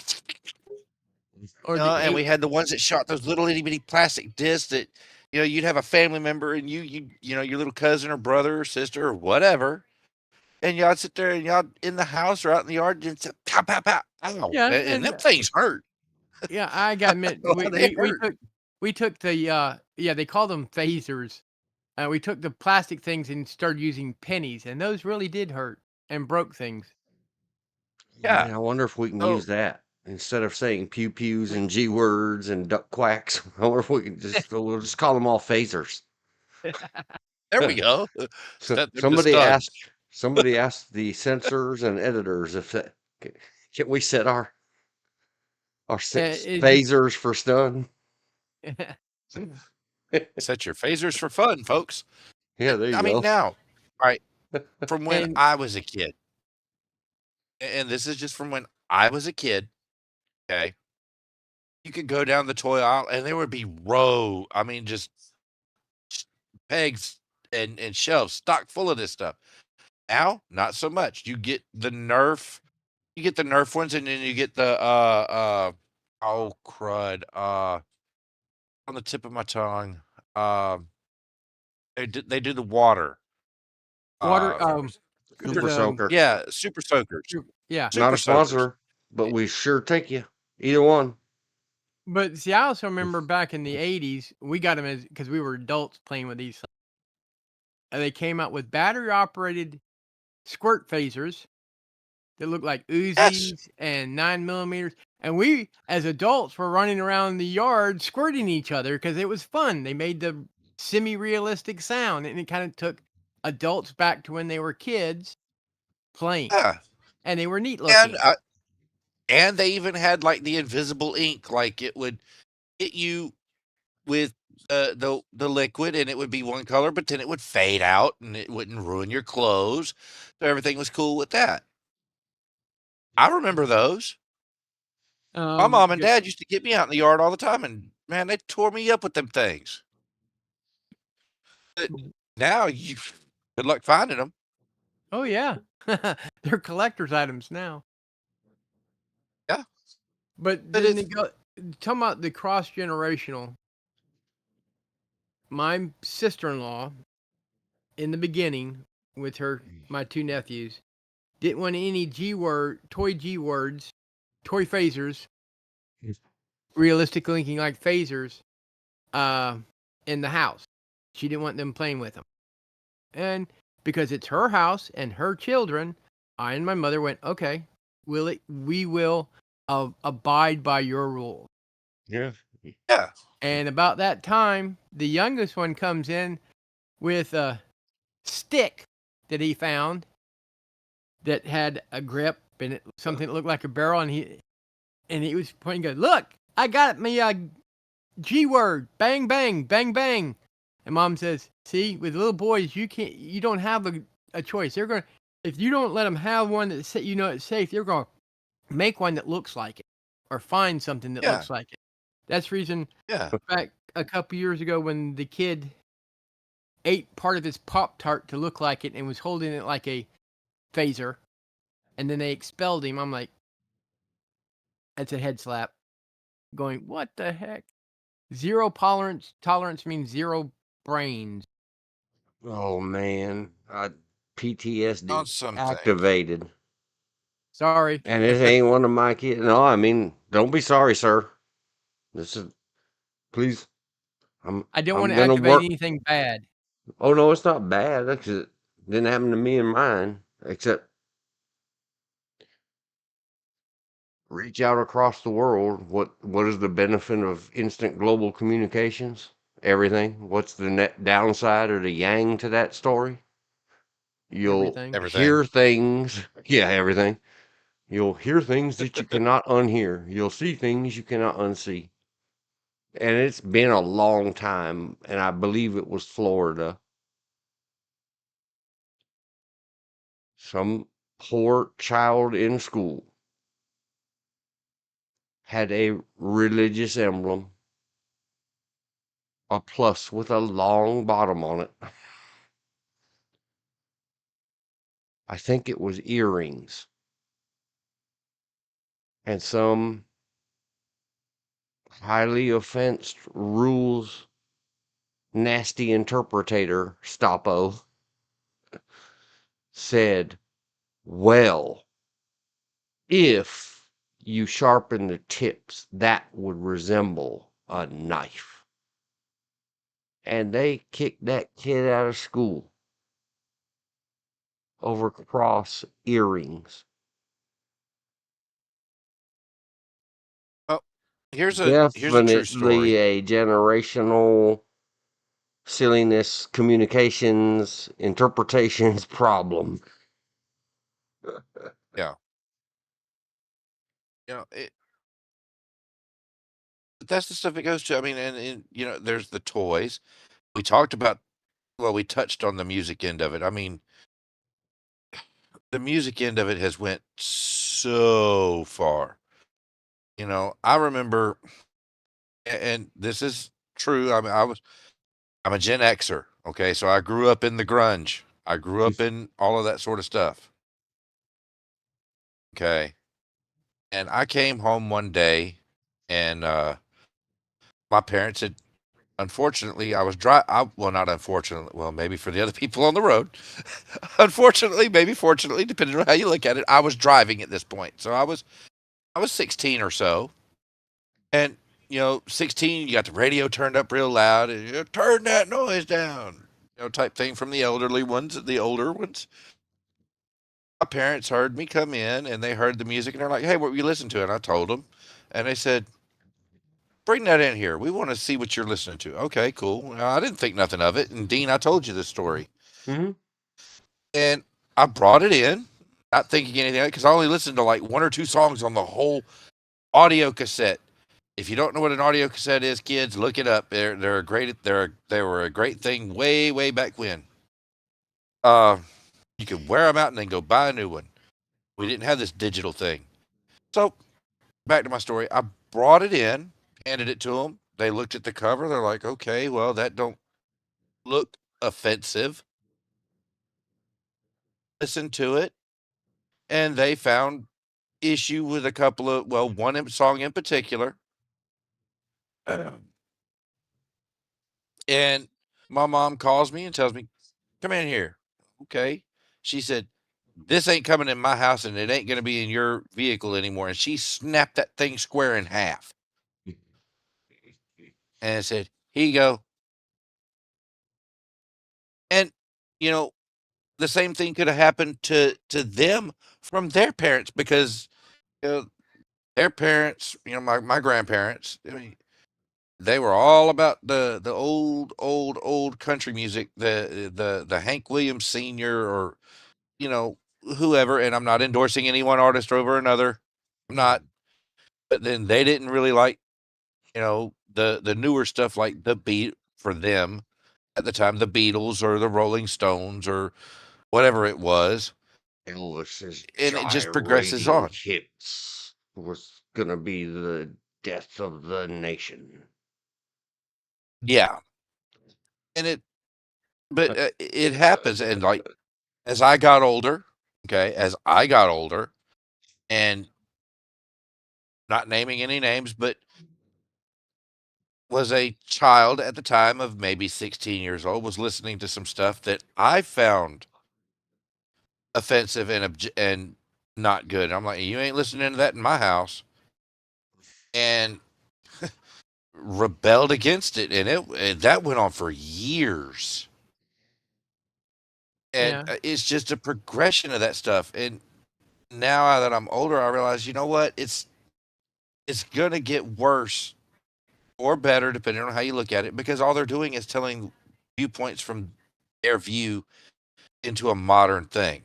C: or the
B: and we
C: eight,
B: had the ones that shot those little itty bitty plastic discs that, you'd have a family member and your little cousin or brother or sister or whatever, and y'all sit there and y'all in the house or out in the yard and say, pow, pow, pow, ow.
C: Yeah,
B: And
C: and
B: them things hurt.
C: yeah, I got admit
B: Well, they hurt.
C: we took the yeah, they call them phasers. We took the plastic things and started using pennies, and those really did hurt and broke things.
B: Yeah.
A: I wonder if we can
B: So
A: use that instead of saying pew pews and G words and duck quacks. I wonder if we can we'll just call them all phasers.
B: there we go.
A: So
B: Set them to studs.
A: somebody asked the censors and editors if that can we set our
C: It just
A: phasers for stun.
B: Set your phasers for fun, folks.
A: Yeah, there you
B: I mean,
A: go.
B: now, all right, from when
C: and
B: I was a kid, and this is just from when I was a kid, okay, you could go down the toy aisle and there would be just pegs and shelves stocked full of this stuff. Now, not so much. You get the Nerf ones, and then you get the oh crud, on the tip of my tongue. Um, they do the water.
C: water
A: Super
C: the,
A: soaker.
B: Yeah, super soakers.
C: yeah.
A: Not
B: Super
A: a
B: soakers.
A: sponsor, but we sure take you. Either one.
C: But see, I also remember back in the 80s, we got them because we were adults playing with these. And they came out with battery operated squirt phasers that looked like
B: Yes.
C: Uzis and 9mm. And we, as adults, were running around the yard squirting each other because it was fun. They made the semi-realistic sound, and it kind of took adults back to when they were kids playing,
B: Yeah.
C: and they were neat
B: And
C: looking.
B: and they even had like the invisible ink, like it would hit you with the liquid, and it would be one color, but then it would fade out, and it wouldn't ruin your clothes. So everything was cool with that. I remember those. My mom and
C: Yeah.
B: dad used to get me out in the yard all the time, and man, they tore me up with them things. But now good luck finding them.
C: Oh yeah, they're collector's items now.
B: Yeah.
C: But
B: But
C: then
B: it's
C: they go talking about the cross generational. My sister-in-law, in the beginning, with my two nephews, didn't want any G words, toy phasers, realistic linking like phasers, uh, in the house. She didn't want them playing with them, and because it's her house and her children, I and my mother went, okay, we will abide by your rules.
A: Yeah.
B: yeah.
C: And about that time, the youngest one comes in with a stick that he found that had a grip and something that looked like a barrel, and he was pointing, go, look, I got me a G word, bang bang bang bang. And mom says, see, with little boys, you don't have a choice. They're going to, if you don't let them have one that it's safe, they're going to make one that looks like it or find something that
B: Yeah.
C: looks like it. That's the reason
B: Yeah.
C: back a couple years ago when the kid ate part of his Pop-Tart to look like it and was holding it like a phaser, and then they expelled him. I'm like, that's a head slap. Going, what the heck? Zero tolerance. Tolerance means zero brains.
A: Oh man. PTSD
B: On something.
A: activated.
C: Sorry.
A: And it ain't one of my kids. No, I mean, don't be sorry, sir. This is please.
C: I don't
A: I'm
C: want to
A: gonna
C: activate
A: work.
C: anything bad.
A: Oh no, it's not bad. That's just, it didn't happen to me and mine. Except reach out across the world. What is the benefit of instant global communications? Everything. What's the net downside or the yang to that story? You'll
C: Everything.
A: hear things. Yeah, everything. You'll hear things that you cannot unhear. You'll see things you cannot unsee. And it's been a long time, and I believe it was Florida. Some poor child in school had a religious emblem, a plus with a long bottom on it. I think it was earrings. And some highly offensed rules nasty interpretator, Stoppo, said, well, if you sharpen the tips, that would resemble a knife. And they kicked that kid out of school over cross earrings.
B: Oh, here's a true story.
A: Definitely a generational silliness, communications, interpretations problem.
B: Yeah. You know, that's the stuff it goes to. I mean, and there's the toys. We talked about, well, we touched on the music end of it. I mean, the music end of it has went so far. I remember, and this is true. I mean, I'm a Gen Xer. Okay, so I grew up in the grunge. I grew up in all of that sort of stuff. Okay, and I came home one day, and my parents had, unfortunately, I was well, not unfortunately, well, maybe for the other people on the road. Unfortunately, maybe fortunately, depending on how you look at it, I was driving at this point. So I was 16 or so. And 16, you got the radio turned up real loud, and turn that noise down, type thing from the elderly ones, the older ones. My parents heard me come in, and they heard the music, and they're like, "Hey, what were you listening to?" And I told them, and they said, "Bring that in here. We want to see what you're listening to." Okay, cool. Well, I didn't think nothing of it. And Dean, I told you this story.
A: Mm-hmm.
B: And I brought it in, not thinking anything of it, because I only listened to like one or two songs on the whole audio cassette. If you don't know what an audio cassette is, kids, look it up. They were a great thing way back when. You could wear them out and then go buy a new one. We didn't have this digital thing. So back to my story. I brought it in, handed it to them. They looked at the cover. They're like, "Okay, well, that don't look offensive." Listen to it, and they found issue with a couple of, well, one song in particular. And my mom calls me and tells me, "Come in here." Okay. She said, "This ain't coming in my house, and it ain't going to be in your vehicle anymore." And she snapped that thing square in half and said, "Here you go." And, the same thing could have happened to them from their parents, because their parents, my grandparents, I mean, they were all about the old country music, the Hank Williams Sr., or whoever. And I'm not endorsing any one artist over another. I'm not. But then they didn't really like, the newer stuff, like the beat for them at the time, the Beatles or the Rolling Stones or whatever it was.
A: Elvis's
B: And it just progresses
A: gyrating
B: on.
A: hips was gonna be the death of the nation.
B: Yeah. And it happens. And like, as I got older, and not naming any names, but was a child at the time of maybe 16 years old, was listening to some stuff that I found offensive and not good. I'm like, "You ain't listening to that in my house," and rebelled against it. And that went on for years. And
C: Yeah.
B: it's just a progression of that stuff. And now that I'm older, I realize, you know what? It's going to get worse or better, depending on how you look at it, because all they're doing is telling viewpoints from their view into a modern thing.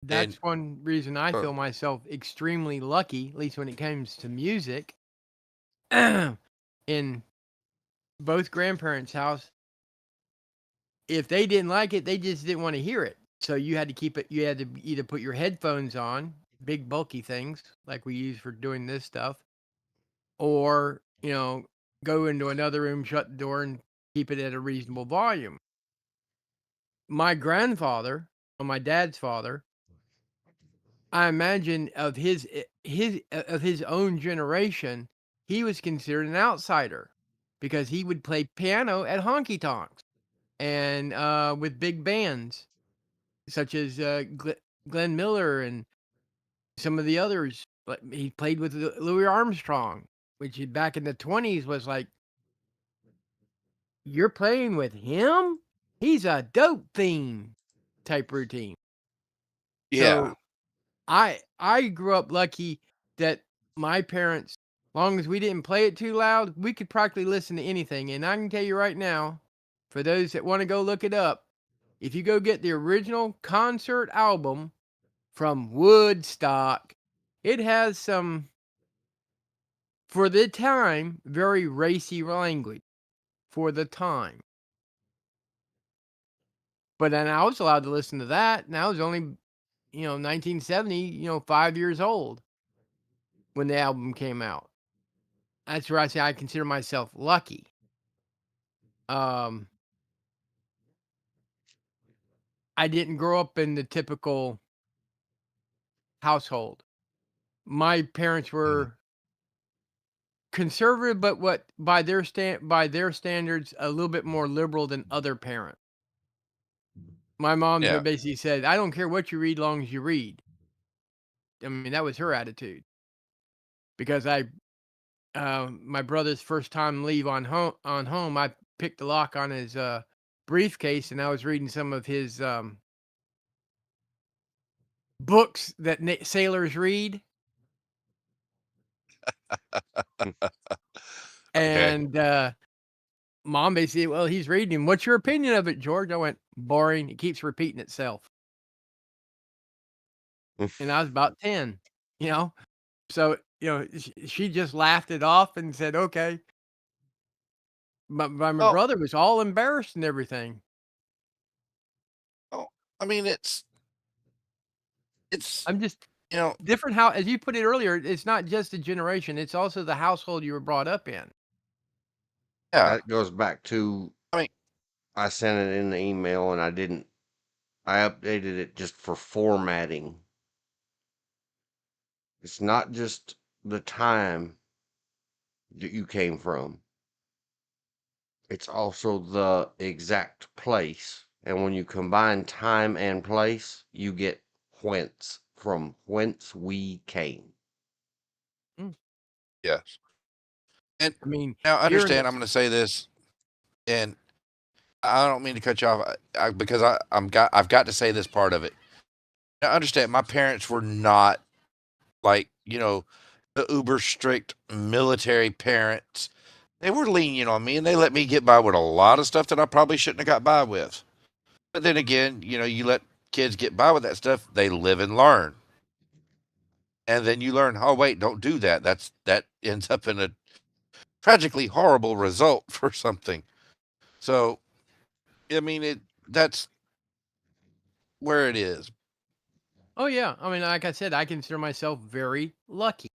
C: That's
B: And
C: one reason I feel myself extremely lucky, at least when it comes to music. In both grandparents' house, if they didn't like it, they just didn't want to hear it. So you had to keep it. You had to either put your headphones on, big bulky things like we use for doing this stuff, or go into another room, shut the door, and keep it at a reasonable volume. My grandfather, or my dad's father, I imagine of his own generation, he was considered an outsider because he would play piano at honky tonks. and with big bands such as Glenn Miller and some of the others. But he played with Louis Armstrong, which back in the 20s was like, you're playing with him? He's a dope theme type routine.
B: Yeah.
C: So I grew up lucky that my parents, long as we didn't play it too loud, we could practically listen to anything. And I can tell you right now, for those that want to go look it up, if you go get the original concert album from Woodstock, it has some, for the time, very racy language for the time. But then I was allowed to listen to that, and I was only, 1970, 5 years old when the album came out. That's where I say I consider myself lucky. Um, I didn't grow up in the typical household. My parents were conservative, but what by their standards, a little bit more liberal than other parents. My mom
B: Yeah.
C: basically said, "I don't care what you read, long as you read." I mean, that was her attitude. Because my brother's first time leave on home, I picked the lock on his briefcase, and I was reading some of his books that sailors read.
B: Okay.
C: And mom basically, well, he's reading him. What's your opinion of it, George? I went, boring. It keeps repeating itself. And I was about 10, you know? So, she just laughed it off and said, okay. But my
B: Well,
C: brother was all embarrassed and everything.
B: oh, I mean, it's,
C: I'm just
B: you know,
C: different how, as you put it earlier, it's not just a generation, it's also the household you were brought up in.
B: yeah.
A: That goes back to
B: I mean,
A: I sent it in the email and I updated it just for formatting. It's not just the time that you came from. It's also the exact place. And when you combine time and place, you get whence, from whence we came.
B: yes. And
C: I mean,
B: now
C: here in the
B: understand, I'm going to say this, and I don't mean to cut you off because I've got to say this part of it. Now understand, my parents were not like, the uber strict military parents. They were lenient on me and they let me get by with a lot of stuff that I probably shouldn't have got by with. But then again, you let kids get by with that stuff, they live and learn. And then you learn, oh wait, don't do that. That ends up in a tragically horrible result for something. So, I mean, that's where it is.
C: Oh yeah, I mean, like I said, I consider myself very lucky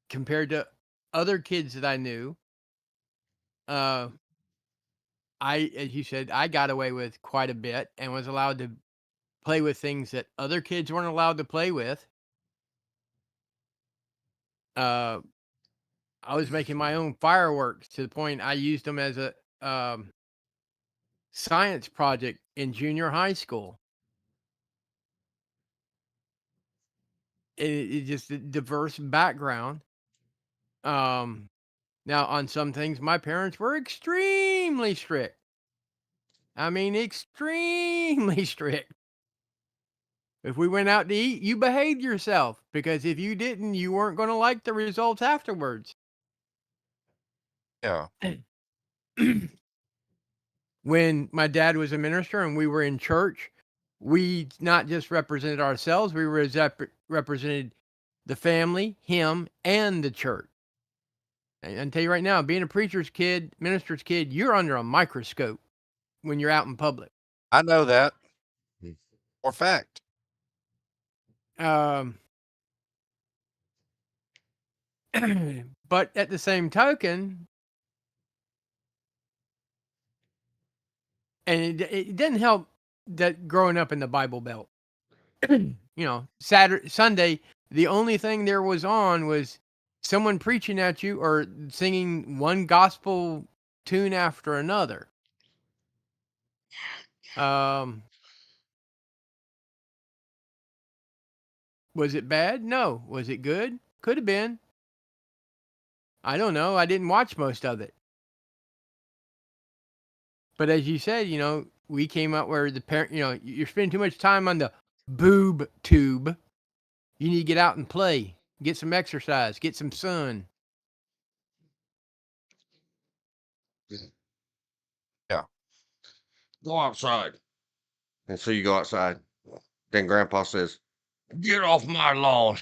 C: compared to other kids that I knew. Uh, as you said, I got away with quite a bit and was allowed to play with things that other kids weren't allowed to play with. Uh, I was making my own fireworks to the point I used them as a science project in junior high school. It just a diverse background. Now on some things, my parents were extremely strict. I mean, extremely strict. If we went out to eat, you behaved yourself because if you didn't, you weren't going to like the results afterwards.
B: Yeah.
C: When my dad was a minister and we were in church, we not just represented ourselves, we represented the family, him, and the church. And I tell you right now, being a preacher's kid, minister's kid, you're under a microscope when you're out in public.
B: I know that for fact.
C: Um, but at the same token, and it didn't help that growing up in the Bible Belt, Saturday, Sunday, the only thing there was on was someone preaching at you or singing one gospel tune after another. Was it bad? No. Was it good? Could have been. I don't know. I didn't watch most of it. But as you said, we came out where the parent, you're spending too much time on the boob tube. You need to get out and play, get some exercise, get some sun.
B: Yeah.
A: Go outside. And so you go outside. Then Grandpa says, "Get off my lawn."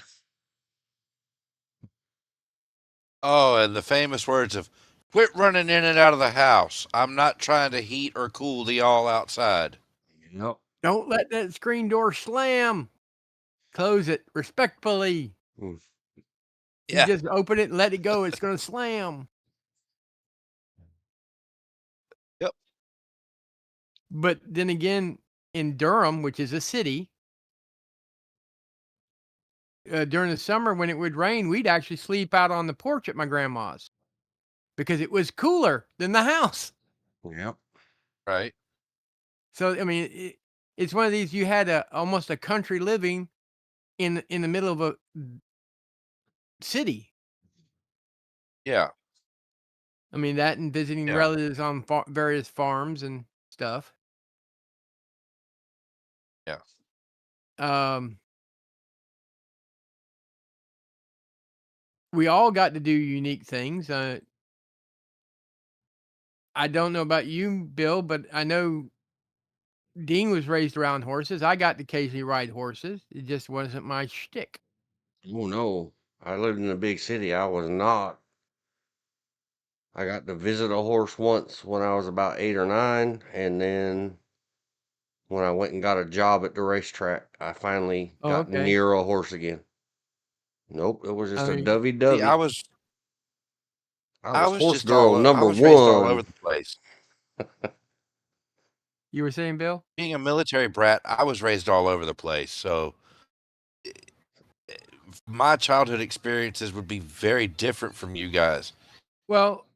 B: Oh, and the famous words of, "Quit running in and out of the house. I'm not trying to heat or cool the all outside."
A: Yep.
C: Don't let that screen door slam. Close it respectfully.
A: Mm.
C: You just open it and let it go. It's going to slam.
B: Yep.
C: But then again, in Durham, which is a city, during the summer when it would rain, we'd actually sleep out on the porch at my grandma's because it was cooler than the house.
A: Yep.
B: Right.
C: So, I mean, it's one of these, you had almost a country living in the middle of a city.
B: Yeah.
C: I mean, that and visiting
B: Yeah.
C: relatives on various farms and stuff.
B: Yeah.
C: We all got to do unique things. I don't know about you, Bill, but I know Dean was raised around horses. I got to occasionally ride horses. It just wasn't my shtick.
A: Oh no. I lived in a big city. I was not. I got to visit a horse once when I was about 8 or 9, and then when I went and got a job at the racetrack, I finally
C: Oh,
A: got
C: okay.
A: near a horse again. Nope, it was just
C: I
A: a
C: mean,
A: dovey-dovey.
B: See, I was
A: horse
B: just
A: girl
B: I
A: number
B: was raised all over
A: one.
B: the place.
C: You were saying, Bill?
B: Being a military brat, I was raised all over the place. So my childhood experiences would be very different from you guys.
C: Well,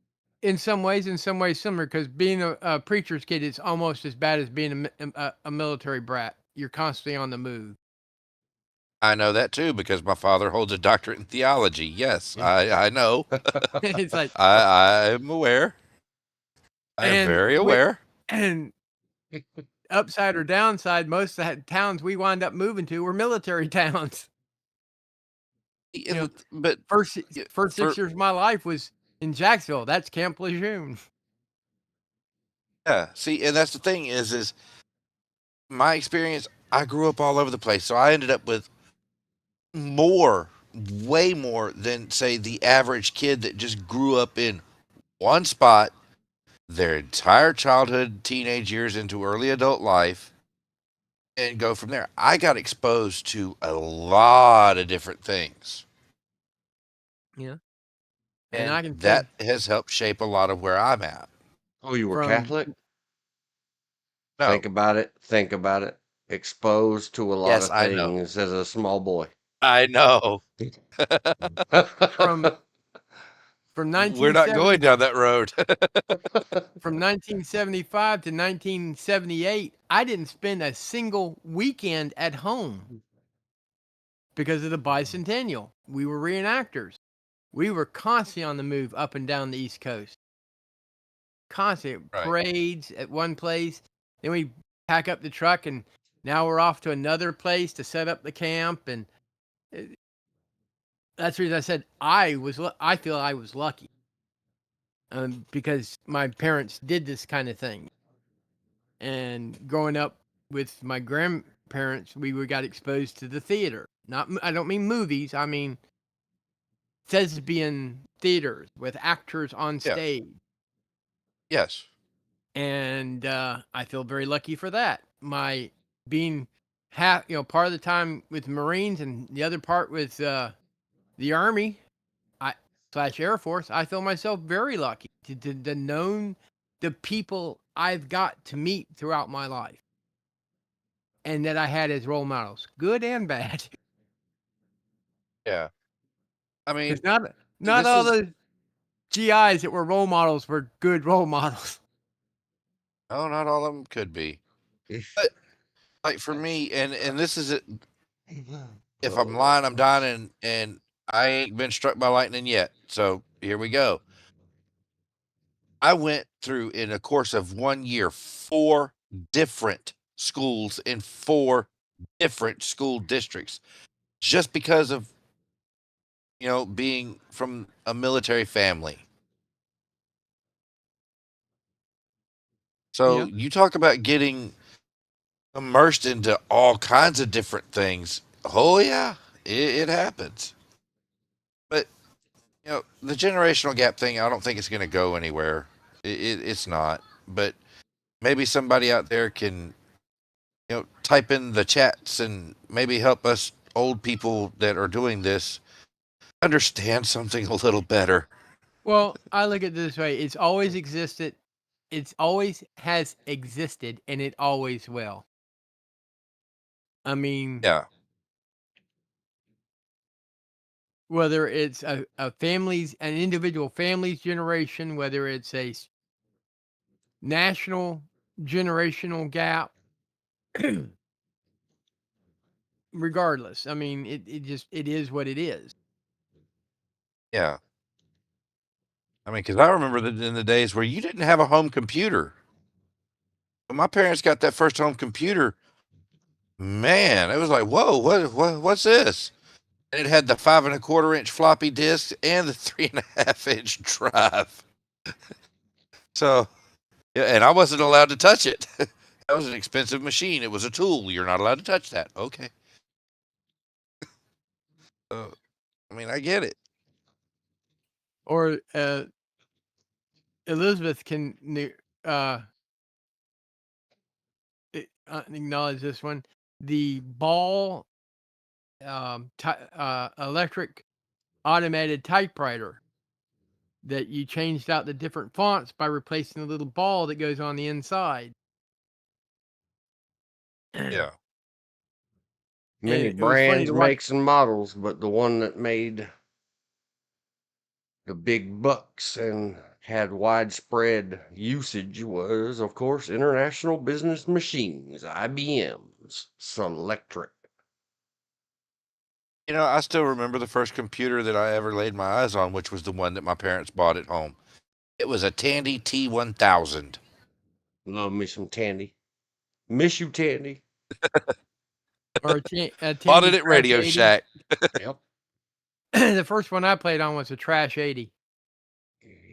C: in some ways similar, because being a preacher's kid is almost as bad as being a military brat. You're constantly on the move.
B: I know that too because my father holds a doctorate in theology. Yes, I know.
C: It's like,
B: I'm aware. I am very aware.
C: And upside or downside, most of the towns we wind up moving to were military towns.
B: But
C: first 6 years of my life was in Jacksonville. That's Camp Lejeune.
B: Yeah, see, and that's the thing is my experience. I grew up all over the place, so I ended up with way more than say the average kid that just grew up in one spot their entire childhood, teenage years into early adult life, and go from there. I got exposed to a lot of different things.
C: Yeah.
B: And
C: I can
B: that has helped shape a lot of where I'm at.
A: Oh, you were Catholic?
B: No.
A: Think about it. Exposed to a lot
B: Yes,
A: of
B: I know.
A: things as a small boy.
B: I know.
C: From 1970,
B: We're not going down that road.
C: from 1975 to 1978, I didn't spend a single weekend at home because of the bicentennial. We were reenactors. We were constantly on the move up and down the East Coast. Constant parades at one place. Then we pack up the truck, and now we're off to another place to set up the camp. And that's the reason I said I feel I was lucky, because my parents did this kind of thing. And growing up with my grandparents, we got exposed to the theater. I don't mean movies. I mean thespian theaters with actors on stage.
B: Yes.
C: And I feel very lucky for that. My being part of the time with Marines and the other part with the Army, / Air Force, I feel myself very lucky to know the people I've got to meet throughout my life, and that I had as role models, good and bad.
B: Yeah. I mean,
C: It's not all the GIs that were role models were good role models.
B: No, not all of them could be. But like for me, and this is it. If I'm lying, I'm dying, and I ain't been struck by lightning yet. So here we go. I went through in a course of 1 year 4 different schools in 4 different school districts just because of being from a military family. So
C: Yeah.
B: you talk about getting immersed into all kinds of different things. Oh yeah, it happens. But the generational gap thing, I don't think it's going to go anywhere. It's not. But maybe somebody out there can type in the chats and maybe help us old people that are doing this understand something a little better.
C: Well, I look at it this way: it's always existed. It's always has existed, and it always will. I mean,
B: Yeah,
C: whether it's an individual family's generation, whether it's a national generational gap, regardless. I mean, it is what it is.
B: yeah. I mean, because I remember that in the days where you didn't have a home computer. When my parents got that first home computer, man, it was like, whoa, what's this? And it had the 5 1/4 inch floppy disk and the 3.5 inch drive. So, yeah, and I wasn't allowed to touch it. That was an expensive machine. It was a tool. You're not allowed to touch that. Okay. I mean, I get it.
C: Or Elizabeth can acknowledge this one. The ball electric automated typewriter that you changed out the different fonts by replacing the little ball that goes on the inside.
B: Yeah.
A: Many
C: And it was funny
A: brands,
C: to watch.
A: makes, and models, but the one that made the big bucks and had widespread usage was, of course, International Business Machines, IBM's Selectric.
B: I still remember the first computer that I ever laid my eyes on, which was the one that my parents bought at home. It was a Tandy T1000.
A: Love me some Tandy. Miss you, Tandy.
C: Or a
B: Bought
C: Tandy
B: it at
C: Trash
B: Radio
C: 80.
B: Shack.
A: Yep.
C: The first one I played on was a Trash 80,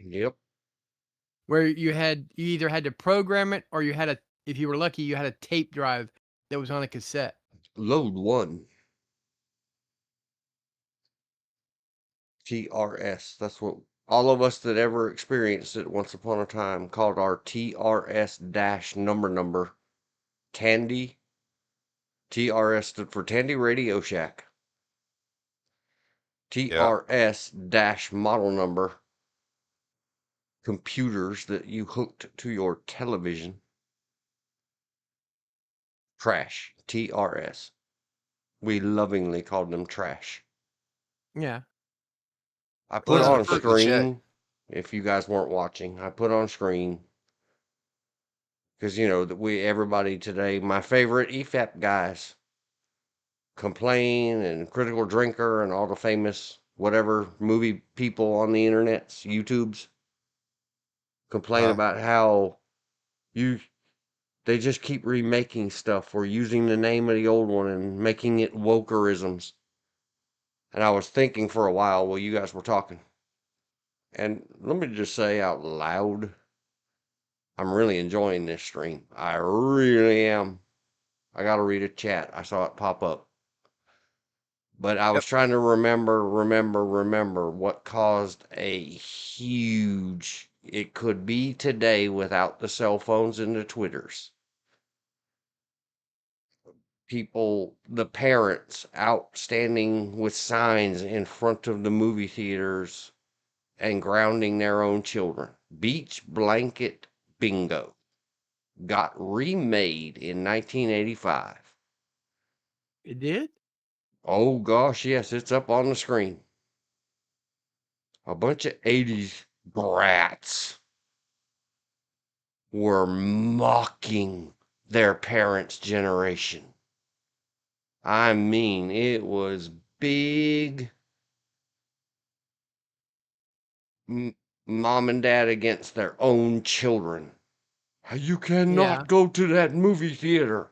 A: Yep.
C: where you either had to program it or if you were lucky, you had a tape drive that was on a cassette.
A: Load one. TRS. That's what all of us that ever experienced it once upon a time called our TRS dash number. Tandy. TRS stood for Tandy Radio Shack.
B: Yeah.
A: TRS dash model number. Computers that you hooked to your television. Trash. TRS. We lovingly called them trash.
C: Yeah.
A: I put
C: Well, the
A: on
B: Elizabeth took the check.
A: screen, if you guys weren't watching, I put on screen because that everybody today, my favorite EFAP guys, Complain and Critical Drinker and all the famous whatever movie people on the internets, YouTubes, complain about how they just keep remaking stuff or using the name of the old one and making it wokerisms. And I was thinking for a while while you guys were talking. And let me just say out loud, I'm really enjoying this stream. I really am. I got to read a chat. I saw it pop up. But I was trying to remember what caused a huge, it could be today without the cell phones and the Twitters. People, the parents out standing with signs in front of the movie theaters and grounding their own children. Beach Blanket Bingo got remade in 1985.
C: It did?
A: Oh gosh, yes, it's up on the screen. A bunch of 80s brats were mocking their parents' generation. I mean, it was big mom and dad against their own children. You
C: Yeah.
A: cannot go to that movie theater.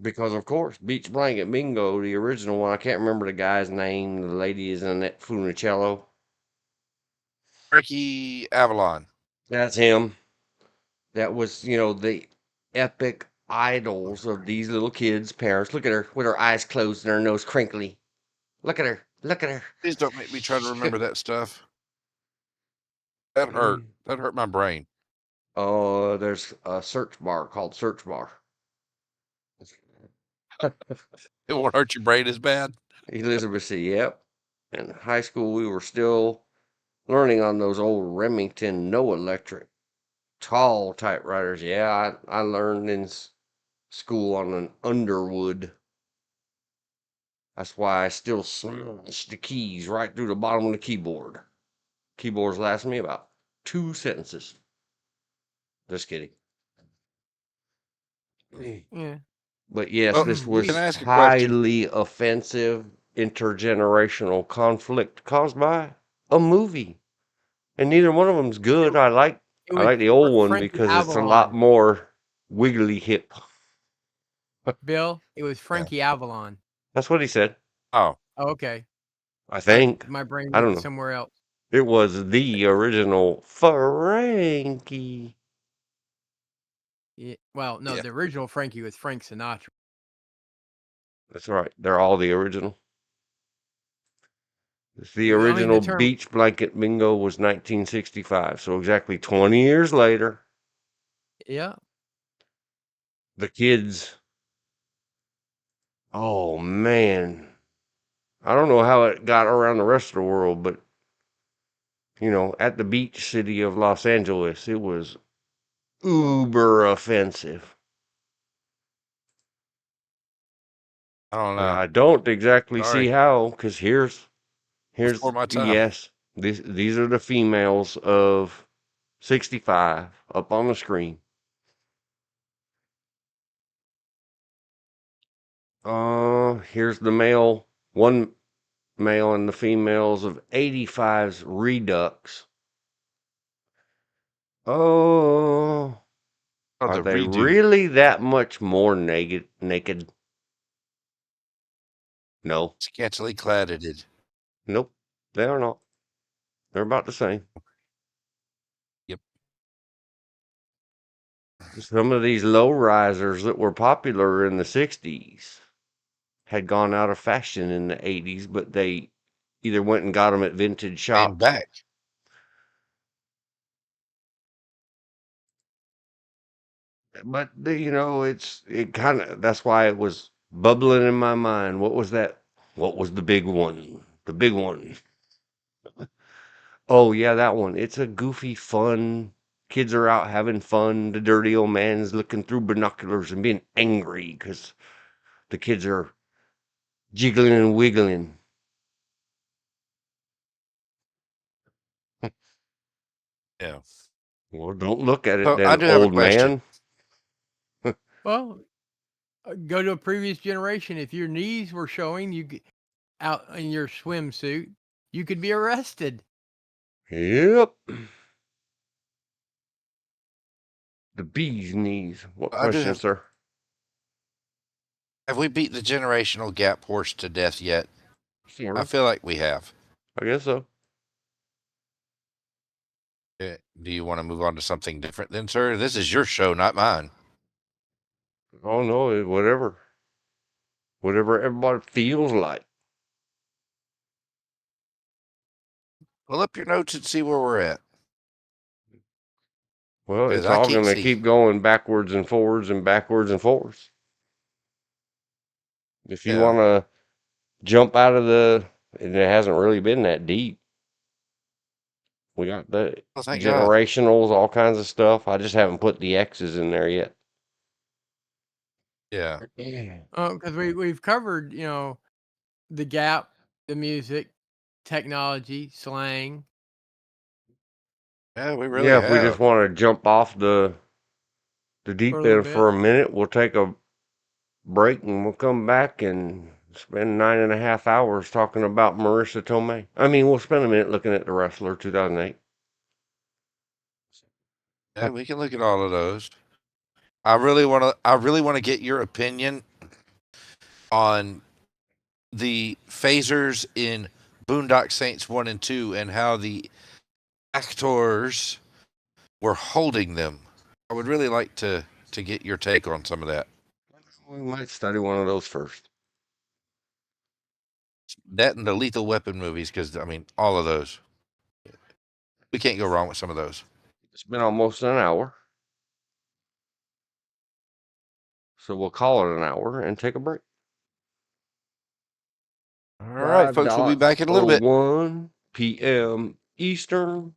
A: Because, of course, Beach Blanket Bingo, the original one, I can't remember the guy's name. The lady is Annette Funicello.
B: Ricky Avalon.
A: That's him. That was, the epic idols of these little kids' parents. Look at her with her eyes closed and her nose crinkly. Look at her. Look at her.
B: Please don't make me try to remember that stuff. That hurt. That hurt my brain.
A: Oh, there's a search bar called Search Bar.
B: It won't hurt your brain as bad.
A: Elizabeth said, yep. In high school, we were still learning on those old Remington no electric tall typewriters. Yeah, I learned in school on an Underwood. That's why I still smash the keys right through the bottom of the keyboard. Keyboards last me about 2 sentences. Just kidding.
C: Yeah.
A: But yes,
B: Well,
A: this
B: can
A: was
B: I ask a question?
A: highly offensive intergenerational conflict caused by a movie. And neither one of them's good. I like
C: It was
A: the old one
C: Frankie
A: because it's a lot
C: Avalon.
A: more wiggly hip.
C: Bill, it was Frankie Avalon.
A: That's what he said.
B: Oh,
C: Oh, okay.
A: I think.
C: My brain
A: I don't
C: went
A: know.
C: somewhere else.
A: It was the original Frankie.
C: Yeah. Well, no,
B: Yeah.
C: the original Frankie was Frank Sinatra.
A: That's right. They're all the original. The
C: I mean, the
A: original
C: term.
A: Beach Blanket Bingo was 1965. So exactly 20 years later,
C: Yeah.
A: the kids. Oh, man. I don't know how it got around the rest of the world, but, at the beach city of Los Angeles, it was uber offensive.
B: I don't
A: And
B: know.
A: I don't exactly
B: Sorry.
A: see how, because here's
B: Before my time.
A: yes, these are the females of 65 up on the screen. Here's the one male and the females of 85's Redux. Oh,
B: Oh,
A: are
B: the
A: they
B: redo.
A: really that much more naked? No.
B: Scantily cladded.
A: Nope. They are not. They're about the same.
B: Yep.
A: Some of these low risers that were popular in the 60s had gone out of fashion in the 80s, but they either went and got them at vintage
B: Came
A: shops.
B: back.
A: But it kind of, that's why it was bubbling in my mind. What was that? What was the big one? The big one. Oh yeah, that one. It's a goofy, fun. Kids are out having fun. The dirty old man's looking through binoculars and being angry because the kids are jiggling and wiggling.
B: Yeah.
A: Well, don't look at it
B: So I
A: then,
B: do have a
A: old
B: question.
A: man.
C: Well, go to a previous generation. If your knees were showing, out in your swimsuit, you could be arrested.
A: Yep. The bee's knees. What
B: I do
A: question,
B: have.
A: sir?
B: Have we beat the generational gap horse to death yet?
A: Sort
B: I
A: of.
B: feel like we have.
A: I guess so.
B: Do you want to move on to something different then, sir? This is your show, not mine.
A: Oh no, whatever. Whatever everybody feels like.
B: Pull up your notes and see where we're at.
A: Well,
B: 'Cause
A: it's
B: I
A: all
B: can't
A: going to
B: see.
A: keep going backwards and forwards and backwards and forwards. If you
B: Yeah.
A: want to jump out of and it hasn't really been that deep. We got the
B: Well, thank God.
A: generationals, all kinds of stuff. I just haven't put the X's in there yet.
B: Yeah.
C: Because we've covered, the gap, the music, technology, slang.
B: Yeah, we really
A: Yeah, if we
B: have.
A: just want to jump off the the deep
C: For a little
A: end for a
C: bit.
A: minute. We'll take a break and we'll come back and spend 9.5 hours talking about Marissa Tomei. I mean, we'll spend a minute looking at The Wrestler 2008.
B: Yeah, we can look at all of those. I really want to get your opinion on the phasers in Boondock Saints 1 and 2 and how the actors were holding them. I would really like to get your take on some of that.
A: We might study one of those first.
B: That and the Lethal Weapon movies, because, I mean, all of those. We can't go wrong with some of those.
A: It's been almost an hour. So we'll call it an hour and take a break.
B: All right, folks, we'll be back in a little bit.
A: 5:01 p.m. Eastern.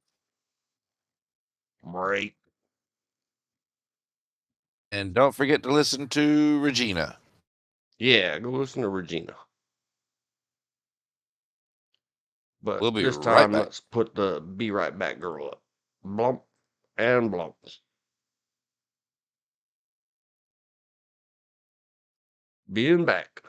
A: Break.
B: And don't forget to listen to Regina.
A: Yeah, go listen to Regina. But
B: We'll be
A: this
B: right
A: time,
B: back.
A: let's put the Be Right Back girl up. Blump and blump. Being back.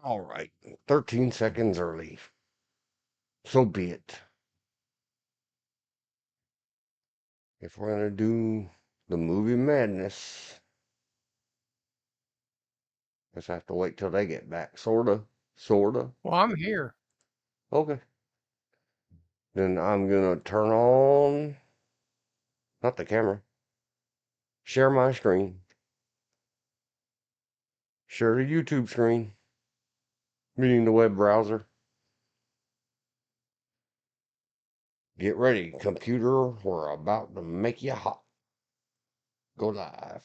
A: All right, 13 seconds early. So be it. If we're gonna do the movie madness, let's have to wait till they get back. Sorta.
C: Well, I'm here.
A: Okay. Then I'm gonna turn on, not the camera, share my screen. Share the YouTube screen, meaning the web browser. Get ready, computer. We're about to make you hot. Go live.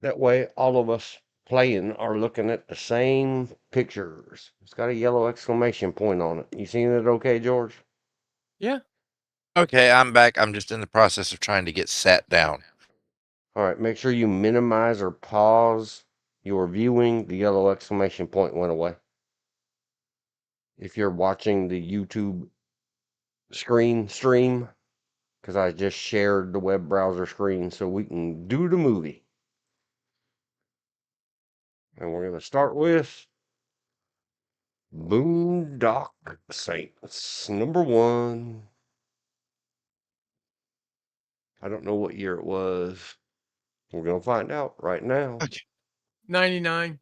A: That way, all of us playing are looking at the same pictures. It's got a yellow exclamation point on it. You seeing it okay, George?
C: Yeah.
B: Okay, I'm back. I'm just in the process of trying to get sat down.
A: All right, make sure you minimize or pause your viewing. The yellow exclamation point went away. If you're watching the YouTube stream, because I just shared the web browser screen so we can do the movie. And we're going to start with Boondock Saints, #1. I don't know what year it was. We're going to find out right now.
B: Okay.
C: 99.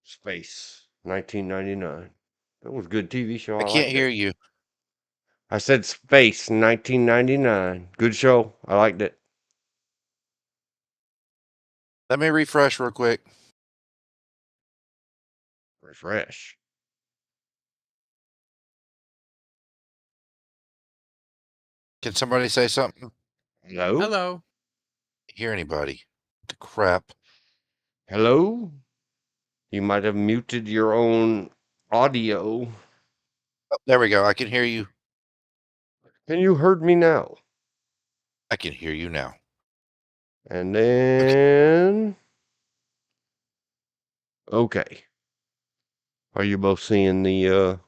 A: Space, 1999. That was a good TV show.
B: I
A: I
B: can't
A: liked
B: hear
A: it.
B: you.
A: I said Space, 1999. Good show. I liked it.
B: Let me refresh real quick.
A: Refresh.
B: Can somebody say something?
A: Hello?
C: Hello.
B: Hear anybody? What the crap?
A: Hello? You might have muted your own audio.
B: Oh, there we go. I can hear you.
A: Can you heard me now?
B: I can hear you now.
A: And then, okay. Are you both seeing the,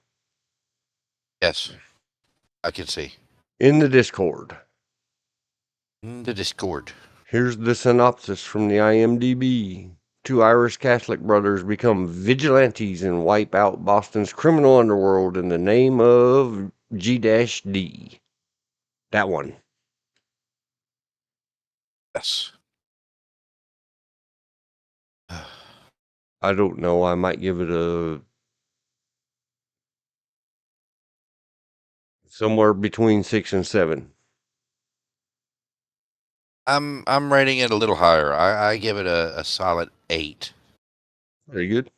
B: Yes, I can see.
A: in the Discord?
B: In the Discord.
A: Here's the synopsis from the IMDb. Two Irish Catholic brothers become vigilantes and wipe out Boston's criminal underworld in the name of G-D. That one.
B: Yes.
A: I don't know. I might give it a somewhere between 6 and 7.
B: I'm rating it a little higher. I give it a solid 8.
A: Very good.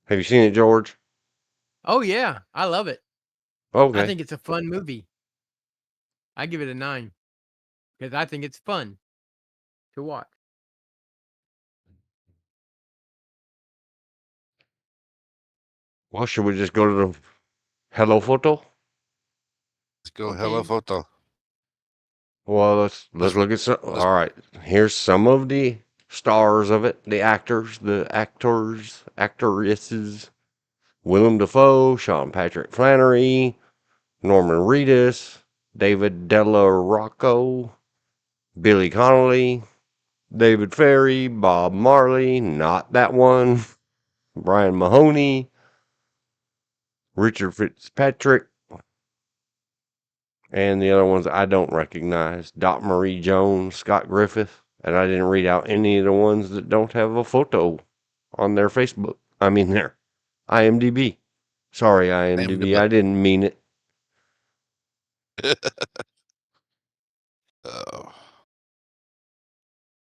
A: Have you seen it, George?
C: Oh, yeah. I love it.
A: Okay.
C: I think it's a fun movie. I give it a 9 because I think it's fun to watch.
A: Well, should we just go to the hello photo?
B: Let's go.
C: Okay.
B: Hello, photo.
A: Well, let's look at some. All right, here's some of the stars of it, the actors, actresses. Willem Dafoe, Sean Patrick Flannery, Norman Reedus, David Della Rocco, Billy Connolly, David Ferry, Bob Marley, not that one, Brian Mahoney, Richard Fitzpatrick, and the other ones I don't recognize. Dot Marie Jones, Scott Griffith, and I didn't read out any of the ones that don't have a photo on their Facebook. I mean, their IMDb. Sorry, IMDb. I didn't mean it.
B: Oh.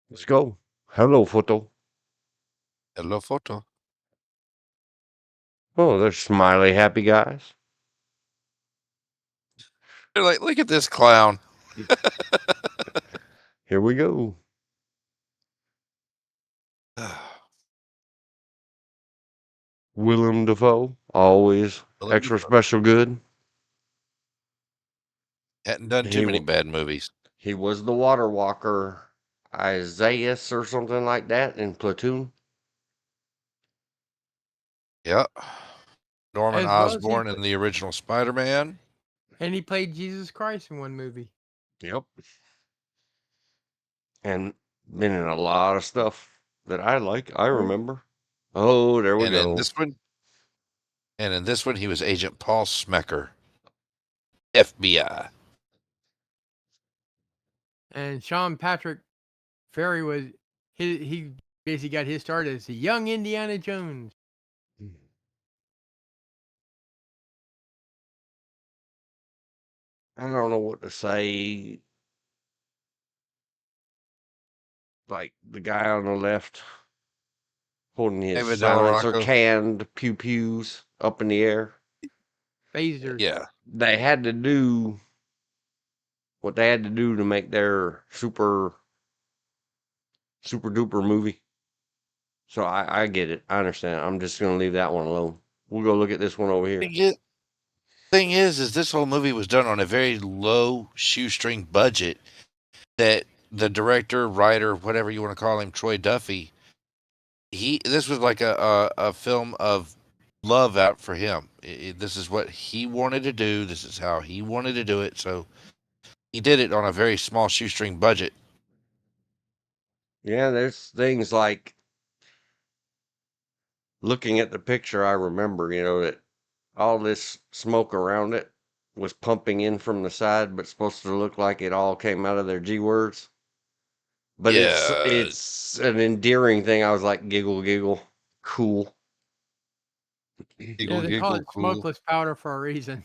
A: Let's go. Hello, photo.
B: Hello, photo.
A: Oh, they're smiley, happy guys.
B: They're like, look at this clown.
A: Here we go. Willem Dafoe, always
B: Willem
A: extra
B: Dafoe.
A: special good.
B: Hadn't done too many bad movies.
A: He was the water walker, Isaiah or something like that in Platoon.
B: Yep. Norman
C: As well as
B: Osborn in the original Spider-Man.
C: And he played Jesus Christ in one movie.
A: Yep. and been in a lot of stuff that I like. I remember. Oh, there we
B: And in
A: go.
B: this one, he was Agent Paul Smecker, FBI.
C: And Sean Patrick Ferry was he basically got his start as the young Indiana Jones.
A: I don't know what to say. Like the guy on the left holding his
B: David
A: silencer
B: Delarocco.
A: canned pew pews up in the air.
C: Phasers.
B: Yeah.
A: They had to do what they had to do to make their super duper movie. So I get it. I understand. I'm just gonna leave that one alone. We'll go look at this one over here.
B: Thing is this whole movie was done on a very low shoestring budget that the director, writer, whatever you want to call him, Troy Duffy, this was like a film of love out for him. This is what he wanted to do. This is how he wanted to do it. So he did it on a very small shoestring budget.
A: Yeah, there's things like looking at the picture. I remember, that all this smoke around it was pumping in from the side, but supposed to look like it all came out of their G words. But
B: Yeah.
A: it's an endearing thing. I was like, giggle, giggle, cool.
C: Yeah, they call it smokeless powder for a reason.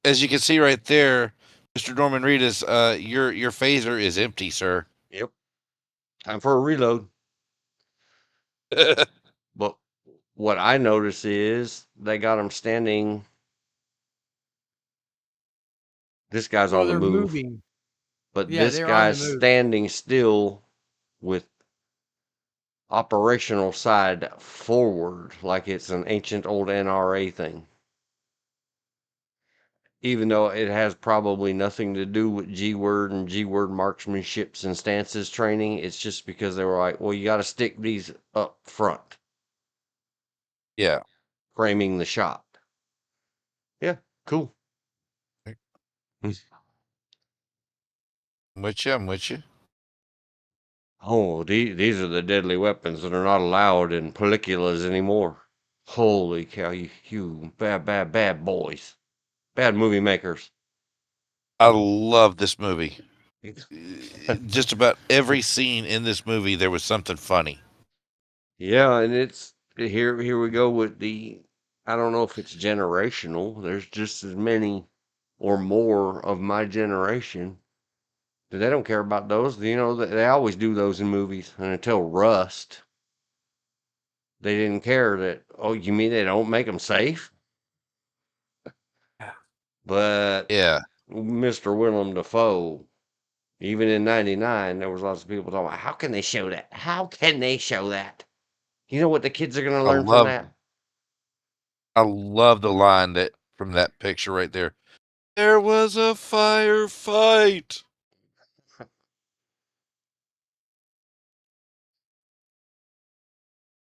B: As you can see right there, Mr. Norman Reedus, your phaser is empty, sir.
A: Yep. Time for a reload. But what I notice is they got him standing. This guy's on the
C: they're
A: move.
C: moving.
A: But
C: Yeah,
A: this
C: they're on the
A: guy's
C: move.
A: standing still with operational side forward like it's an ancient old NRA thing. Even though it has probably nothing to do with G-word and G-word marksmanships and stances training, it's just because they were like, well, you got to stick these up front.
B: Yeah.
A: Framing the shot. Yeah, cool.
B: I'm with you.
A: Oh, these are the deadly weapons that are not allowed in pelliculas anymore. Holy cow, you bad boys. Bad movie makers.
B: I love this movie. Just about every scene in this movie, there was something funny.
A: Yeah, and it's here we go with I don't know if it's generational. There's just as many or more of my generation that they don't care about those. They always do those in movies. And until Rust, they didn't care that, oh, you mean they don't make them safe? But
B: Yeah.
A: Mr. Willem Dafoe, even in 99, there was lots of people talking about, how can they show that? How can they show that? You know what the kids are going to learn from that?
B: I love the line that from that picture right there. There was a firefight.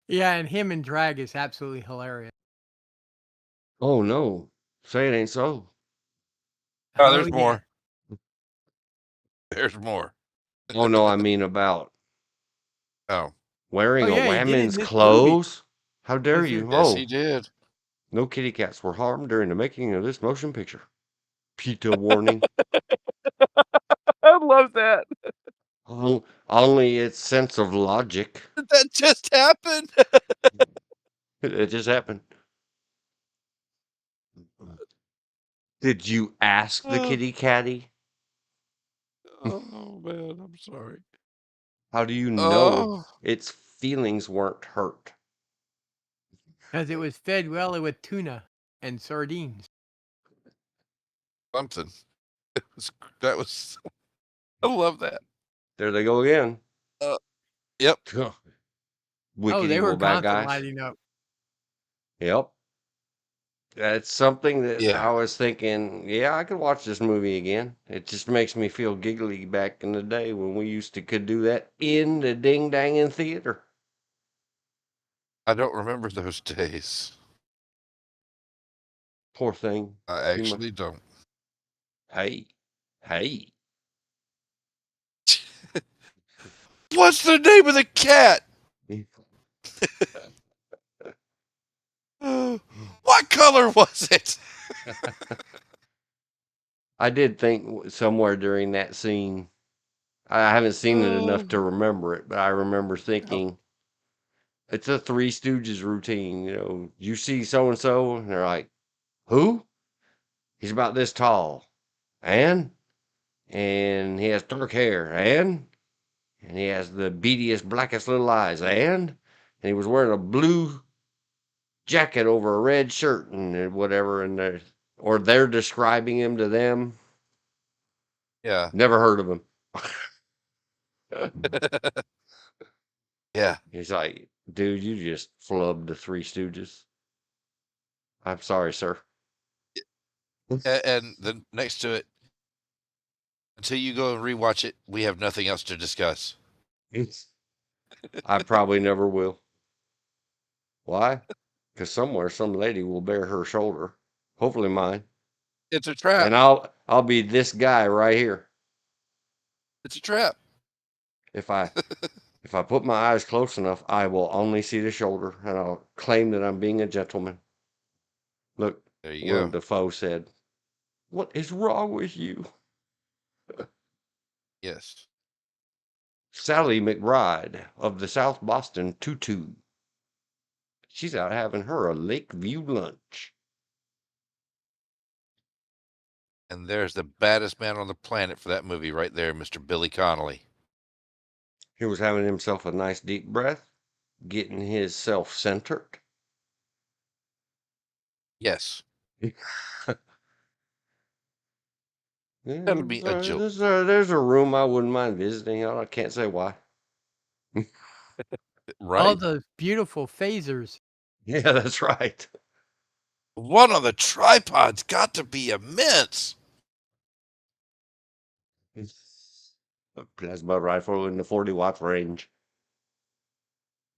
C: Yeah, and him in drag is absolutely hilarious.
A: Oh, no. Say it ain't so.
B: Oh, there's more. There's more.
A: Oh, no, I mean about wearing a woman's clothes? How dare you?
B: Yes, he did.
A: No kitty cats were harmed during the making of this motion picture. PETA warning.
B: I love that.
A: Only its sense of logic.
B: That just happened.
A: It just happened. Did you ask the kitty catty?
B: Oh, man, I'm sorry.
A: How do you know its feelings weren't hurt?
C: Because it was fed well with tuna and sardines.
B: Something. That was. I love that.
A: There they go again.
B: Yep.
A: Wicked
C: they
A: evil
C: were
A: bad
C: constant
A: guys.
C: lighting up.
A: Yep. That's something that
B: Yeah.
A: I was thinking, yeah, I could watch this movie again. It just makes me feel giggly back in the day when we could do that in the ding-danging theater.
B: I don't remember those days.
A: Poor thing.
B: I actually don't.
A: Hey.
B: What's the name of the cat? What color was it?
A: I did think somewhere during that scene, I haven't seen it enough to remember it, but I remember thinking it's a Three Stooges routine. You know, you see so and so, and they're like, "Who? He's about this tall, and he has dark hair, and he has the beadiest, blackest little eyes, and he was wearing a blue jacket over a red shirt and whatever." And they're describing him to them.
B: Yeah.
A: Never heard of him.
B: Yeah.
A: He's like, "Dude, you just flubbed the Three Stooges. I'm sorry, sir."
B: And then next to it, until you go and rewatch it, we have nothing else to discuss.
A: I probably never will. Why? Because somewhere some lady will bare her shoulder, hopefully mine,
B: It's a trap.
A: and I'll be this guy right here.
B: It's a trap.
A: If I put my eyes close enough, I will only see the shoulder, and I'll claim that I'm being a gentleman. Look,
B: There you
A: Willem
B: go.
A: Dafoe said, "What is wrong with you?"
B: Yes.
A: Sally McBride of the South Boston Tutu. She's out having her a Lakeview lunch.
B: And there's the baddest man on the planet for that movie right there, Mr. Billy Connolly.
A: He was having himself a nice deep breath, getting his self-centered.
B: Yes.
A: Yeah,
B: That'll be a joke.
A: there's a room I wouldn't mind visiting. I can't say why.
C: All
B: Right?
C: those beautiful phasers.
A: Yeah, that's right.
B: One on the tripod's got to be immense.
A: A plasma rifle in the 40-watt range.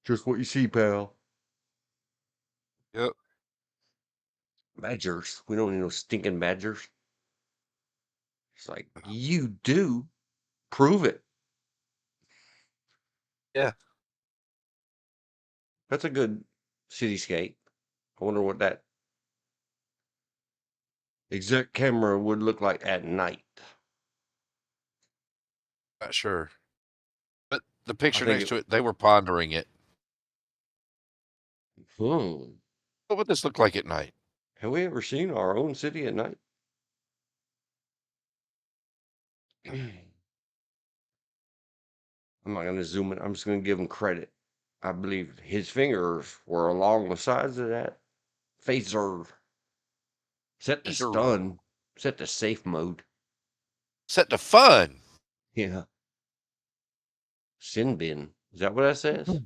A: Just what you see, pal.
B: Yep.
A: Badgers. We don't need no stinking badgers. It's like, you do. Prove it.
B: Yeah.
A: That's a good cityscape. I wonder what that exact camera would look like at night.
B: Not sure. But the
A: I
B: picture
A: think
B: next to it, they were pondering it.
A: What
B: What would this look like at night?
A: have we ever seen our own city at night? I'm not going to zoom in. I'm just going to give him credit. I believe his fingers were along the sides of that phaser. Set to
B: Phaser.
A: stun. Set to safe mode.
B: Set to fun.
A: Yeah. Sin bin. Is that what that says?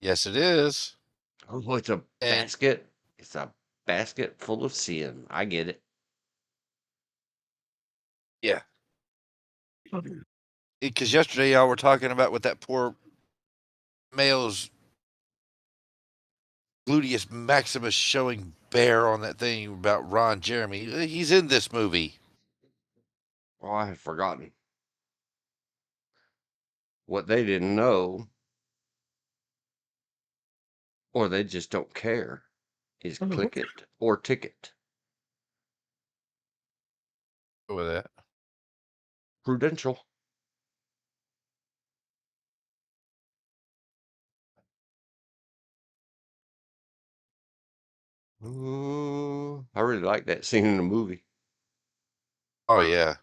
B: Yes, it is.
A: Oh, it's a
B: And
A: basket. It's a basket full of sin. I get it.
B: yeah, because yesterday y'all were talking about with that poor male's gluteus maximus showing bare on that thing about Ron Jeremy. He's in this movie.
A: Oh, I had forgotten. What they didn't know, or they just don't care, is click it or ticket.
B: Go with that.
A: Prudential. I really like that scene in the movie.
B: Oh yeah.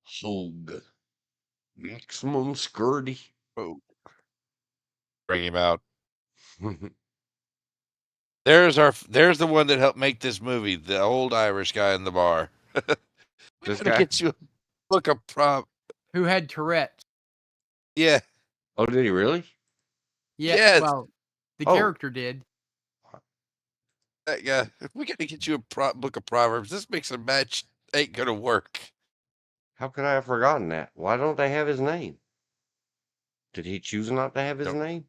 A: Hug. Maximum scurdy.
B: Oh, bring him out. There's the one that helped make this movie, the old Irish guy in the bar. We
A: This
B: gotta
A: guy?
B: get you a book of prop.
C: Who had Tourette's.
B: Yeah.
A: Oh, did he really?
C: Yeah,
B: Yes.
C: well, the
A: Oh.
C: character did.
B: That guy. We gotta get you a book of Proverbs. This mix and match ain't gonna work.
A: How could I have forgotten that? Why don't they have his name? Did he choose not to have his
B: Don't-
A: name?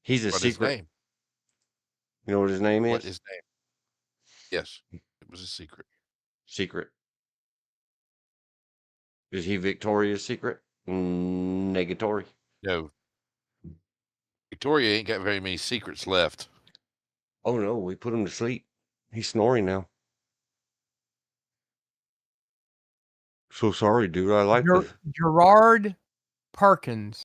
A: He's a
B: What his
A: secret.
B: name?
A: You know what his name
B: What
A: is?
B: his name? Yes, it was a secret.
A: Secret. Is he Victoria's Secret? Negatory.
B: No, Victoria ain't got very many secrets left.
A: Oh no, we put him to sleep. He's snoring now. So sorry, dude. I like the
C: Gerard Parkins.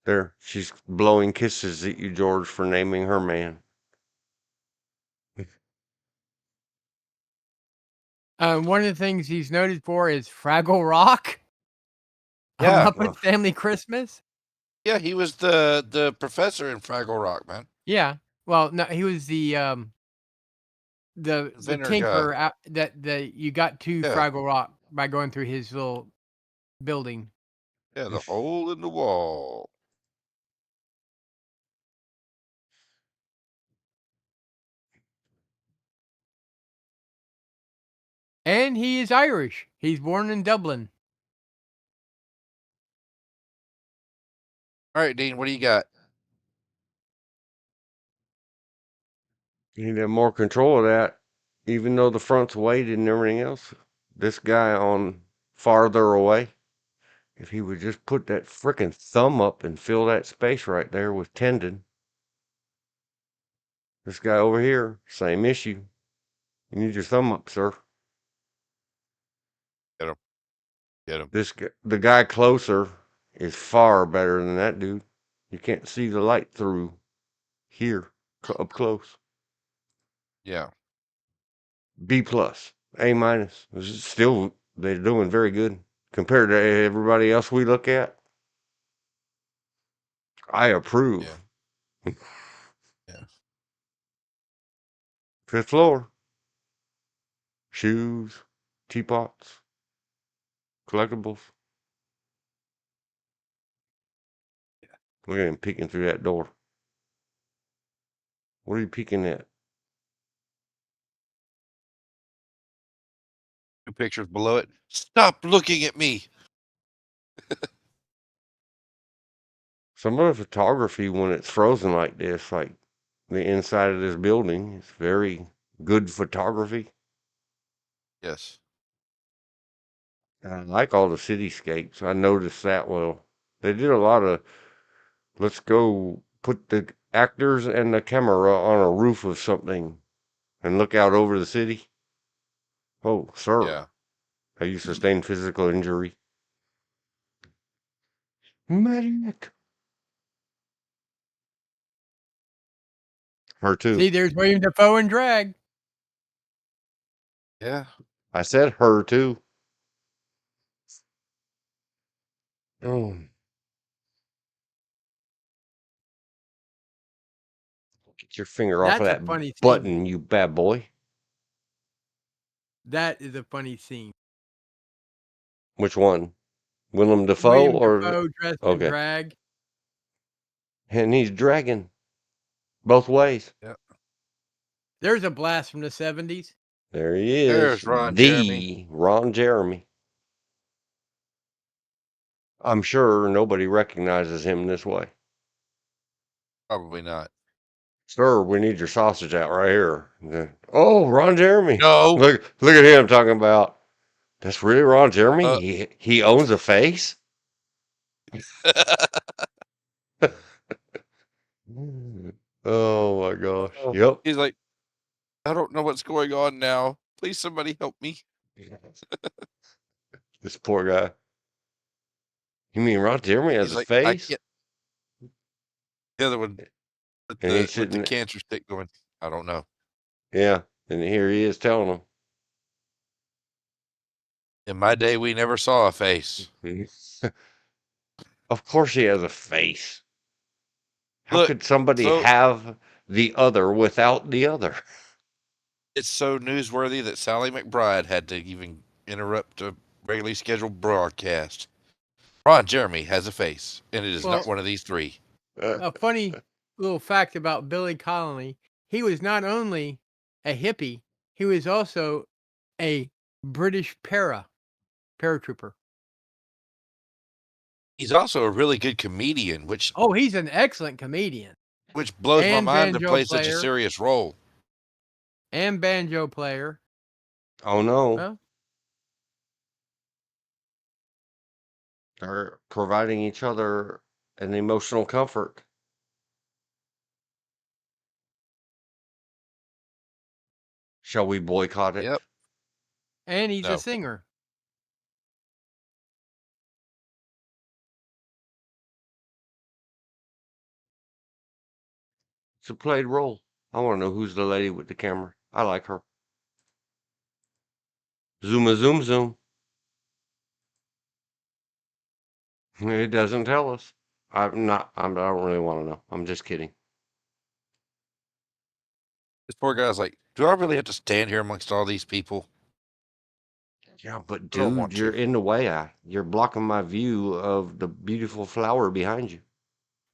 A: there. She's blowing kisses at you, George, for naming her man.
C: One of the things he's noted for is Fraggle Rock.
B: Yeah.
C: Muppet Family Christmas.
B: Yeah, he was the professor in Fraggle Rock, man.
C: Yeah. Well, no, he was the
B: Inventor
C: tinkerer that you got to
B: Yeah.
C: Fraggle Rock by going through his little building.
B: Yeah, the hole in the wall.
C: And he is Irish. He's born in Dublin.
B: All right, Dean, what do you got?
A: You need to have more control of that. Even though the front's weighted and everything else, this guy on farther away, if he would just put that frickin' thumb up and fill that space right there with tendon. This guy over here, same issue. You need your thumb up, sir.
B: Get him.
A: The guy closer is far better than that dude. You can't see the light through here up close.
B: Yeah.
A: B plus, A minus. Still, they're doing very good compared to everybody else we look at. I approve.
B: Yeah. Yeah.
A: Fifth floor. Shoes, teapots, collectibles. Look at him peeking through that door. What are you peeking at?
B: 2 pictures below it. Stop looking at me.
A: Some of the photography when it's frozen like this, like the inside of this building, it's very good photography.
B: Yes.
A: I like all the cityscapes. I noticed that well. They did a lot of, let's go put the actors and the camera on a roof of something and look out over the city. Oh, sir.
B: Yeah.
A: Have you sustained physical injury? Medic. Her too.
C: See, there's William Dafoe in drag.
B: Yeah.
A: I said her too. Oh. Get your finger off of
C: That's a
A: that
C: funny scene.
A: button, you bad boy.
C: That is a funny scene.
A: Which one? Willem Dafoe
C: William
A: or
C: Dafoe dressed in
A: okay.
C: drag.
A: And he's dragging both ways.
B: Yeah.
C: There's a blast from the 70s.
A: There he is.
B: There's Ron
A: the
B: Jeremy.
A: Ron Jeremy. I'm sure nobody recognizes him this way.
B: Probably not.
A: Sir, we need your sausage out right here. Oh, Ron Jeremy.
B: No.
A: Look at him talking about. That's really Ron Jeremy. He owns a face. Oh my gosh. Yep.
B: He's like, I don't know what's going on now. Please, somebody help me.
A: This poor guy. You mean Ron Jeremy has
B: He's
A: a
B: like, I
A: face?
B: can't. The other one with
A: And he's
B: the
A: sitting-
B: cancer stick going, I don't know.
A: Yeah. And here he is telling them.
B: In my day, we never saw a face.
A: Of course he has a face. How
B: Look,
A: could somebody
B: so-
A: have the other without the other?
B: It's so newsworthy that Sally McBride had to even interrupt a regularly scheduled broadcast. Ron Jeremy has a face, and it is not one of these three.
C: A funny little fact about Billy Connolly, he was not only a hippie, he was also a British paratrooper.
B: He's also a really good comedian, which
C: Oh, he's an excellent comedian
B: blows my
C: and
B: mind to
C: banjo
B: play such a
C: player.
B: serious role.
C: and banjo player.
A: Oh no,
C: Well,
A: they're providing each other an emotional comfort. Shall we boycott it?
B: Yep.
C: and he's
B: No.
C: a singer.
A: It's a played role. I want to know who's the lady with the camera. I like her. Zoom zoom zoom. It doesn't tell us. I don't really want to know. I'm just kidding.
B: This poor guy's like, do I really have to stand here amongst all these people?
A: Yeah, but
B: I don't
A: dude,
B: want
A: you're
B: to.
A: in the way. You're blocking my view of the beautiful flower behind you.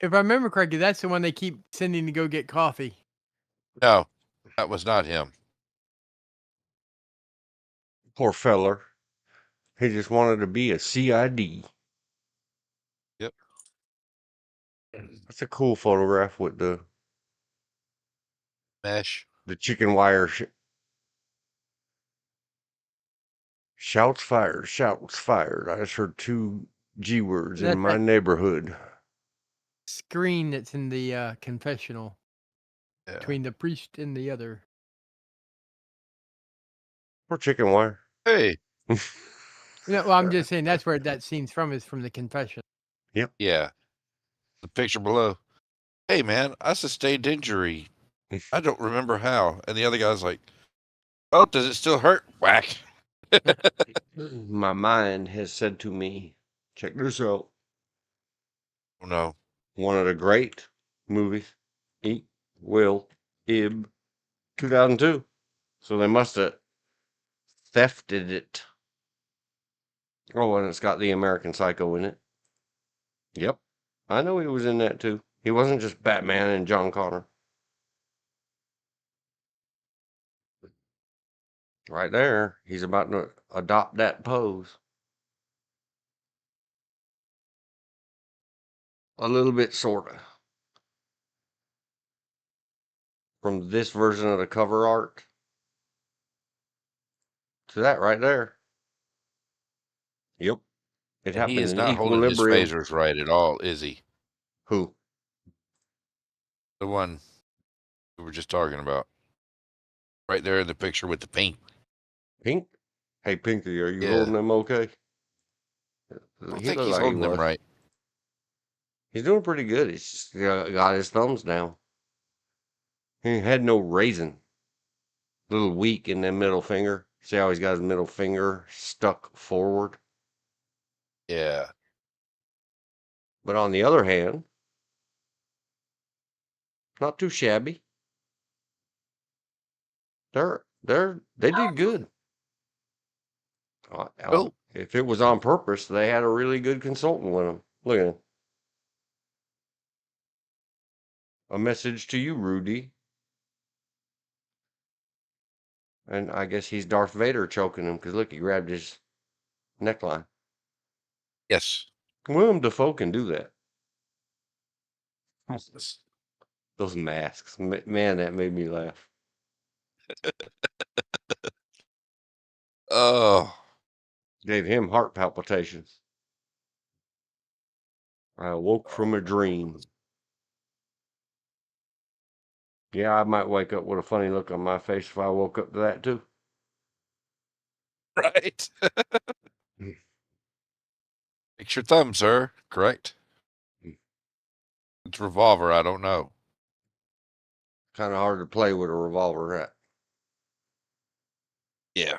C: If I remember correctly, that's the one they keep sending to go get coffee.
B: No, that was not him.
A: Poor feller. He just wanted to be a CID.
B: Yep.
A: That's a cool photograph with the
B: Mesh.
A: chicken wire. Shouts fired. Shouts fired. I just heard 2 G words in
C: That's
A: my
C: that
A: neighborhood.
C: screen that's in the confessional
B: Yeah.
C: between the priest and the other.
A: Poor chicken wire.
B: Hey.
C: No, well, I'm just saying that's where that scene's from, is from the confession.
A: Yep.
B: Yeah. The picture below. Hey, man, I sustained injury. I don't remember how. And the other guy's like, oh, does it still hurt? Whack.
A: My mind has said to me, check this out.
B: Oh, no.
A: One of the great movies, Eat, Will, Ib, 2002. So they must have thefted it. Oh, and it's got the American Psycho in it. Yep. I know he was in that too. He wasn't just Batman and John Connor. Right there. He's about to adopt that pose. A little bit, sorta. From this version of the cover art to that right there. Yep. It
B: And he
A: happened
B: is
A: in
B: not holding his
A: equilibrium.
B: phasers right at all, is he?
A: Who?
B: The one we were just talking about. Right there in the picture with the pink.
A: Pink? Hey, Pinky, are you
B: Yeah.
A: holding them okay?
B: I don't
A: He
B: think
A: looked
B: he's
A: like he
B: holding them
A: was.
B: right.
A: He's doing pretty good. He's just got his thumbs down. He had no raisin. Little weak in that middle finger. See how he's got his middle finger stuck forward?
B: Yeah.
A: But on the other hand, not too shabby. They did good.
B: Well,
A: If it was on purpose, they had a really good consultant with them. Look at him. A message to you, Rudy. And I guess he's Darth Vader choking him because look, he grabbed his neckline.
B: yes.
A: Willem Dafoe can do that. Those masks. Man, that made me laugh.
B: Oh.
A: Gave him heart palpitations. I awoke from a dream. Yeah, I might wake up with a funny look on my face if I woke up to that too.
B: Right. Fix your thumb, sir. Correct? It's revolver. I don't know.
A: Kind of hard to play with a revolver, right?
B: Yeah.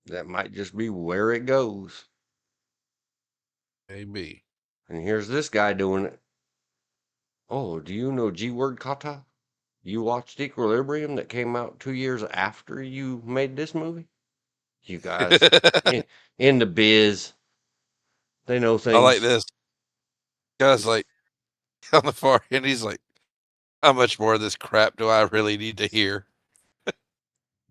A: That might just be where it goes.
B: Maybe.
A: And here's this guy doing it. Oh, do you know G-Word Kata? You watched Equilibrium that came out 2 years after you made this movie? You guys in the biz. They know
B: I like
A: things.
B: this. Guy's like on the far end. He's like, how much more of this crap do I really need to hear?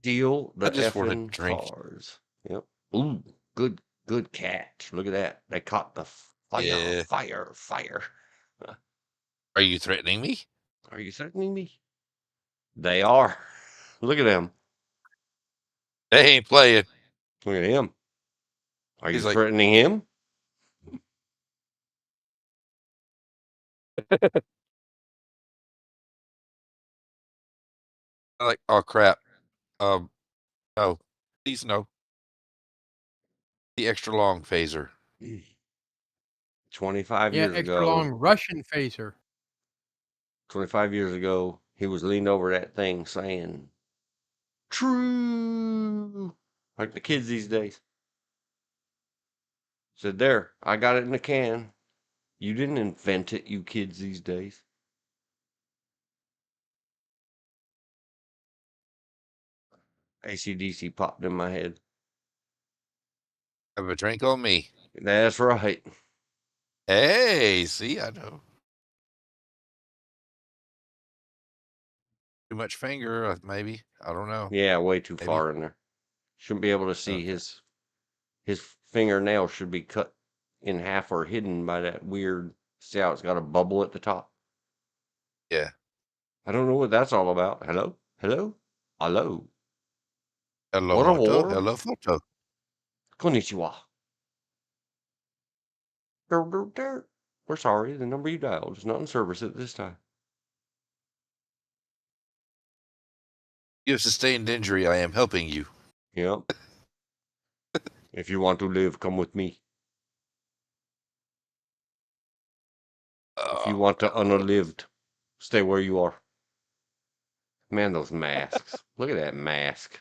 A: Deal the
B: I just want a
A: effing
B: drink.
A: cars. Yep. Ooh, good Good catch. Look at that. They caught the
B: Yeah.
A: fire.
B: Are you threatening me?
A: Are you threatening me? They are. Look at them.
B: They ain't playing.
A: Look at him. Are you
B: He's like,
A: threatening him?
B: oh crap. No, please no. The extra long phaser.
A: 25
C: Yeah,
A: years
C: extra long
A: ago.
C: Russian phaser.
A: 25 years ago, he was leaned over that thing saying, "True," like the kids these days. Said, "There, I got it in the can. You didn't invent it, you kids these days." AC/DC popped in my head.
B: Have a drink on me.
A: That's right.
B: Hey, see, I know. Too much finger, maybe. I don't know.
A: Yeah, way too
B: Maybe.
A: far in there. Shouldn't be able to see
B: Okay.
A: his fingernail should be cut in half or hidden by that weird. See how it's got a bubble at the top?
B: Yeah.
A: I don't know what that's all about. Hello? Hello? Hello?
B: Hello,
A: What a
B: moto.
A: war?
B: Hello, photo.
A: Konnichiwa. We're sorry, the number you dialed is not in service at this time.
B: You have sustained injury. I am helping you.
A: Yep. If you want to live, come with me. If you want to unlived, stay where you are. Man, those masks. Look at that mask.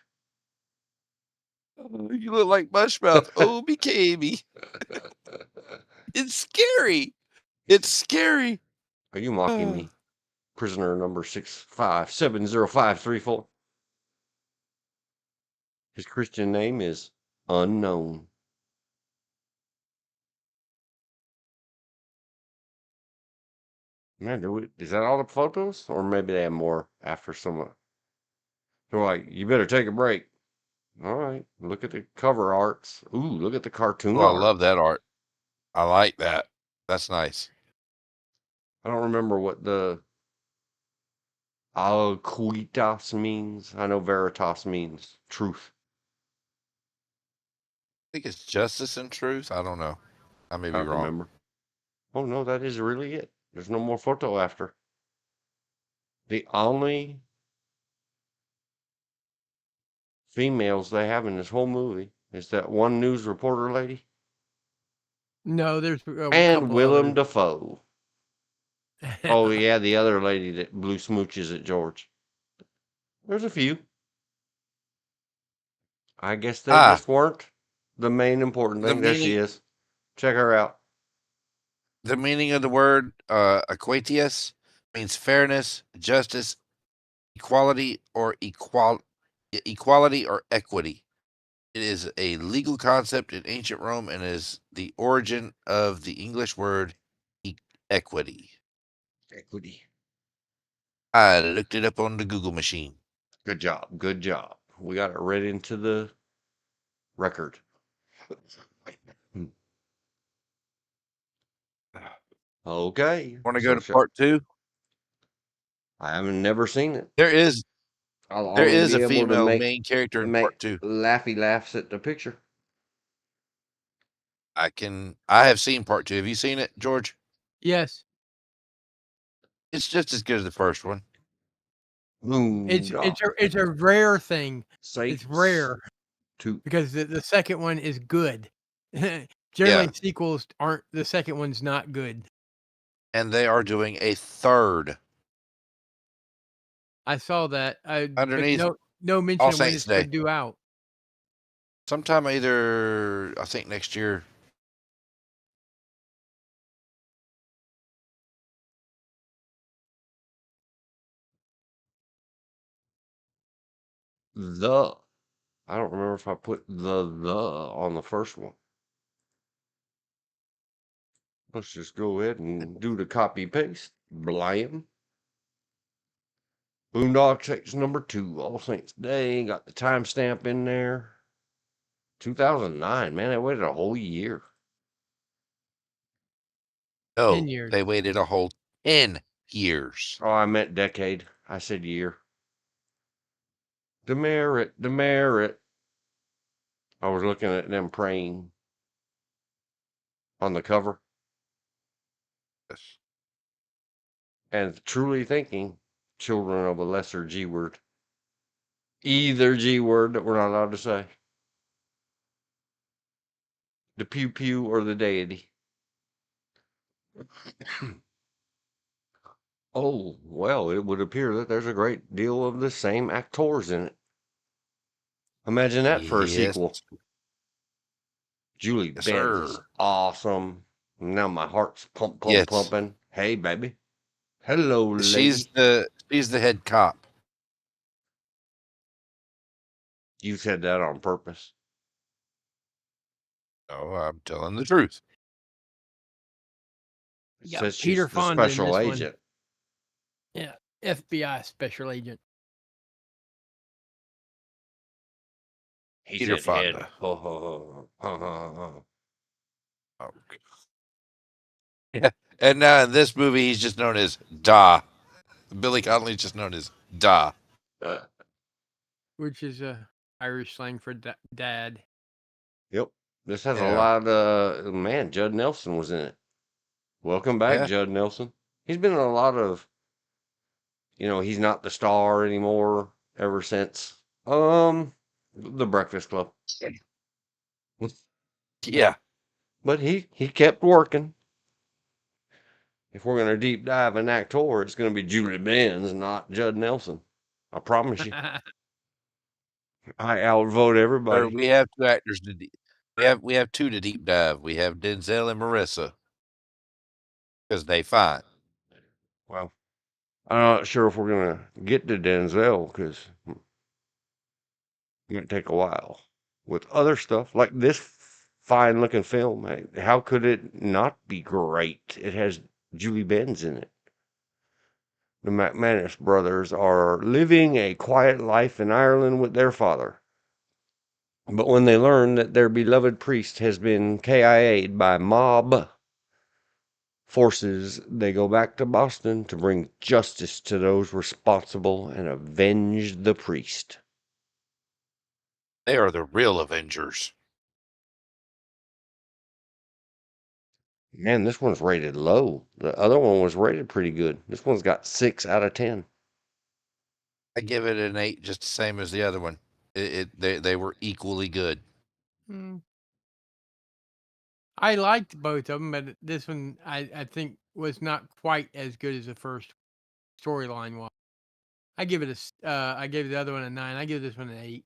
B: You look like Mushmouth. Oh, BKB. It's scary. It's scary.
A: Are you mocking me? Prisoner number 6570534. His Christian name is unknown. Man, is that all the photos? Or maybe they have more after some. They're like, you better take a break. All right, look at the cover arts. Ooh, look at the cartoon
B: Oh, I
A: art.
B: love that art. I like that. That's nice.
A: I don't remember what the alquitas means. I know veritas means truth.
B: I think it's justice and truth. I don't know. I may
A: I
B: be
A: don't
B: wrong.
A: remember. Oh no, that is really it. There's no more photo after. The only females they have in this whole movie is that one news reporter lady
C: No, there's a
A: and
C: couple
A: Willem
C: others.
A: Dafoe. Oh yeah, the other lady that blew smooches at George. There's a few. I guess they just weren't the main important thing. There she is. Check her out.
B: The meaning of the word equitius means fairness, justice, equality, or equality or equity. It is a legal concept in ancient Rome and is the origin of the English word equity.
A: Equity.
B: I looked it up on the Google machine.
A: Good job. Good job. We got it right into the record. Okay.
B: Want to go to part 2?
A: I haven't never seen it.
B: There is
A: I'll only
B: a
A: be able to
B: female
A: make
B: main character in part 2.
A: laughy laughs at the picture.
B: I have seen part 2. Have you seen it, George?
C: Yes.
B: It's just as good as the first one.
C: It's a rare thing. It's rare because the second one is good. Generally, sequels aren't. The second one's not good.
B: And they are doing a third.
C: I saw that.
B: Underneath
C: no mention of when it's going to due out.
B: Sometime either, I think, next year.
A: I don't remember if I put the on the first one. Let's just go ahead and do the copy paste. Blam. Boondock Takes number 2, All Saints Day. Got the timestamp in there. 2009. Man, I waited a whole year.
C: 10
B: No,
C: years.
B: they waited a whole 10 years.
A: Oh, I meant decade. I said year. Demerit, demerit. I was looking at them praying on the cover
B: Yes.
A: and truly thinking children of a lesser G word. Either G word that we're not allowed to say. The pew pew or the deity. Oh, well, it would appear that there's a great deal of the same actors in it. Imagine that for a
B: Yes.
A: sequel. Julie
B: Yes,
A: Benz is
B: sir.
A: awesome. Now my heart's
B: Yes.
A: pumping. Hey, baby. Hello,
B: She's
A: lady.
B: the head cop.
A: You said that on purpose.
B: No, I'm telling the truth.
A: It
C: Yeah,
A: says
C: Peter
A: she's the
C: Fonda in
A: special
C: this one.
A: agent.
C: Yeah, FBI special agent.
A: He
B: Peter
A: said head.
B: Fonda.
A: Ho, ho, ho, ho, ho, ho.
B: Oh. Yeah. And now in this movie, he's just known as Da. Billy Connolly's just known as Da.
C: Which is a Irish slang for dad.
A: Yep. This has a
B: Yeah.
A: lot of, man, Judd Nelson was in it. Welcome back,
B: Yeah.
A: Judd Nelson. He's been in a lot of, he's not the star anymore ever since, The Breakfast Club.
B: Yeah.
A: But he kept working. If we're going to deep dive an actor, it's going to be Julie Benz, not Judd Nelson. I promise you. I outvote
B: Or
A: everybody.
B: we have two actors to we have two to deep dive. We have Denzel and Marissa because they fine.
A: Well, I'm not sure if we're going to get to Denzel because it might take a while. With other stuff like this fine looking film, how could it not be great? It has Julie Benz in it. The McManus brothers are living a quiet life in Ireland with their father. But when they learn that their beloved priest has been KIA'd by mob forces, they go back to Boston to bring justice to those responsible and avenge the priest.
B: They are the real Avengers.
A: Man, this one's rated low. The other one was rated pretty good. This one's got 6 out of 10.
B: I give it an 8, just the same as the other one. They were equally good.
C: I liked both of them, but this one I think was not quite as good as the first storyline was. I give it I gave the other one a 9. I give this one an 8.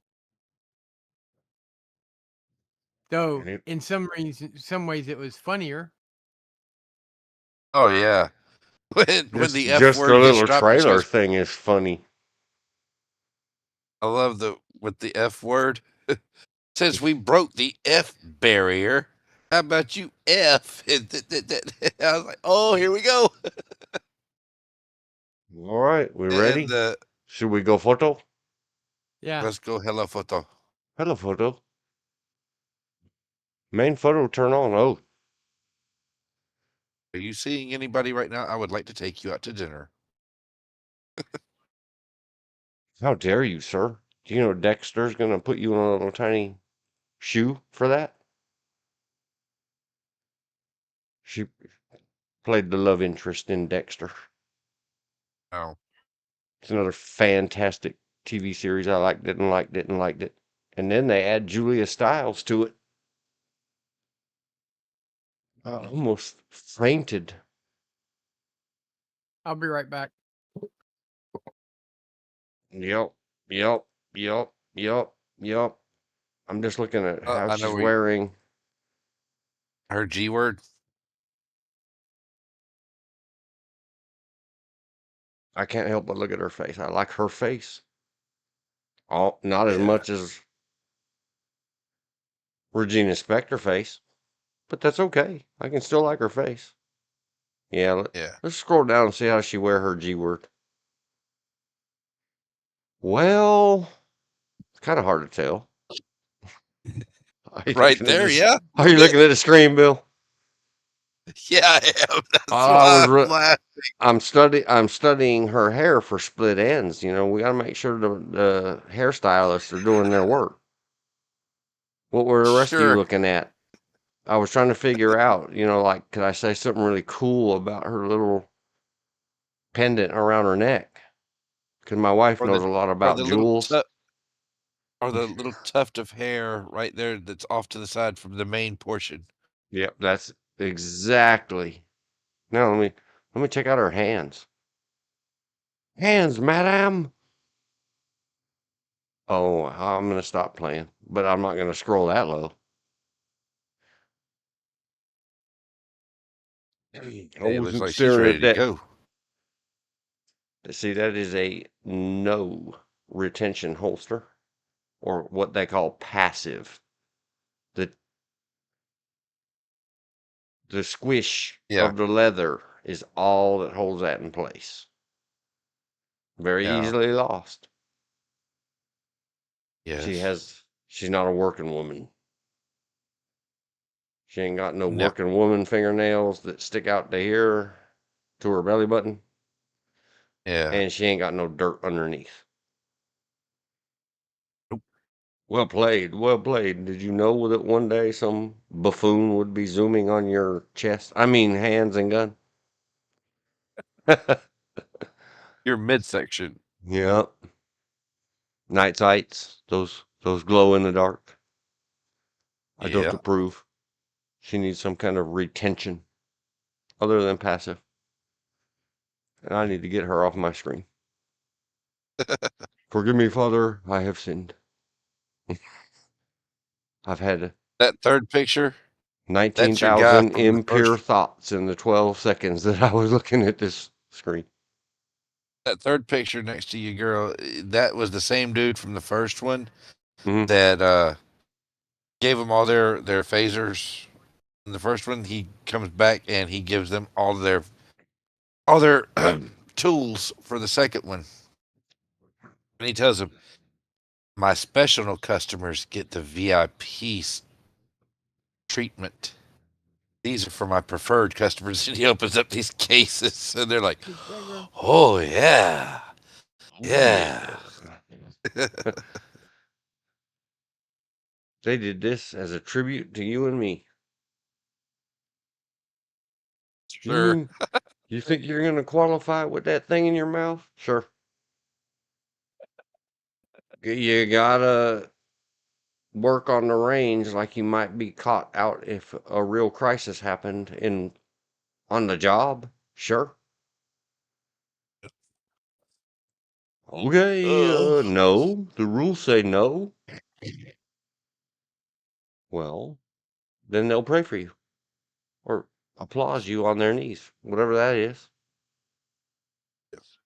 C: Though in some ways it was funnier.
B: Oh yeah, when the F
A: Just the
B: word gets
A: little
B: dropped, and she
A: trailer
B: goes,
A: thing is funny.
B: I love with the F word. Since we broke the F barrier, how about you F? I was like, oh, here we go.
A: All right, we ready?
B: And
A: Should we go photo?
C: Yeah.
B: let's go hello photo.
A: Hello, photo. Main photo turn on. Oh,
B: Are you seeing anybody right now? I would like to take you out to dinner.
A: how dare you, sir? Do you know Dexter's going to put you in a little tiny shoe for that? She played the love interest in Dexter.
B: Oh,
A: It's another fantastic TV series I liked it and liked it and liked it. And then they add Julia Stiles to it. I almost fainted.
C: I'll be right back.
A: Yep, yep, yep, yep, yep. I'm just looking at how
B: I
A: she's
B: know
A: wearing.
B: her G word.
A: I can't help but look at her face. I like her face. Oh, not as
B: Yeah.
A: much as Regina Spektor face, but that's okay. I can still like her face. Yeah,
B: Yeah.
A: let's scroll down and see how she wear her G word. Well, it's kind of hard to tell. Are you
B: Right
A: looking at
B: there,
A: this?
B: yeah.
A: Are you looking at the screen, Bill?
B: Yeah, I am. That's
A: I was
B: why
A: re- I'm studying her hair for split ends. You know, we got to make sure the hairstylists are doing their work. What were the rest of you
B: Sure.
A: looking at? I was trying to figure out, you know, like, could I say something really cool about her little pendant around her neck? Because my wife
B: Or
A: knows
B: the
A: a lot
B: or
A: about
B: the little
A: jewels.
B: or the little tuft of hair right there that's off to the side from the main portion.
A: Yep, that's exactly. Now let me check out her hands. Hands, madam. Oh, I'm gonna stop playing, but I'm not gonna scroll that low. I
B: Hey, it looks
A: wasn't
B: like she's
A: staring
B: ready
A: at
B: to
A: that.
B: go.
A: See, that is a no retention holster, or what they call passive. The the squish
B: Yeah,
A: of the leather is all that holds that in place. Very
B: yeah,
A: easily lost.
B: yes.
A: She's not a working woman. She ain't got no
B: No.
A: working woman fingernails that stick out to here to her belly button,
B: Yeah.
A: and she ain't got no dirt underneath.
B: Nope.
A: Well played, well played. Did you know that one day some buffoon would be zooming on your chest? I mean, hands and gun.
B: Your midsection.
A: Yep. Night sights, those glow in the dark. I don't
B: Yeah.
A: approve. She needs some kind of retention other than passive. And I need to get her off my screen. Forgive me, Father, I have sinned. I've had
B: That third picture, that's your guy
A: 19,000
B: from the
A: impure
B: first.
A: thoughts in the 12 seconds that I was looking at this screen.
B: That third picture next to you, girl, that was the same dude from the first one
A: Hmm.
B: that gave them all their phasers. In the first one, he comes back and he gives them all their tools for the second one. And he tells them, "My special customers get the VIP treatment. These are for my preferred customers." And he opens up these cases, and they're like, "Oh yeah, yeah."
A: They did this as a tribute to you and me.
B: Sure.
A: You think you're going to qualify with that thing in your mouth? Sure. You gotta work on the range like you might be caught out if a real crisis happened on the job. Sure. Okay,
B: Oh,
A: no. The rules say no. Well, then they'll pray for you or applaud you on their knees, whatever that is.
B: yes.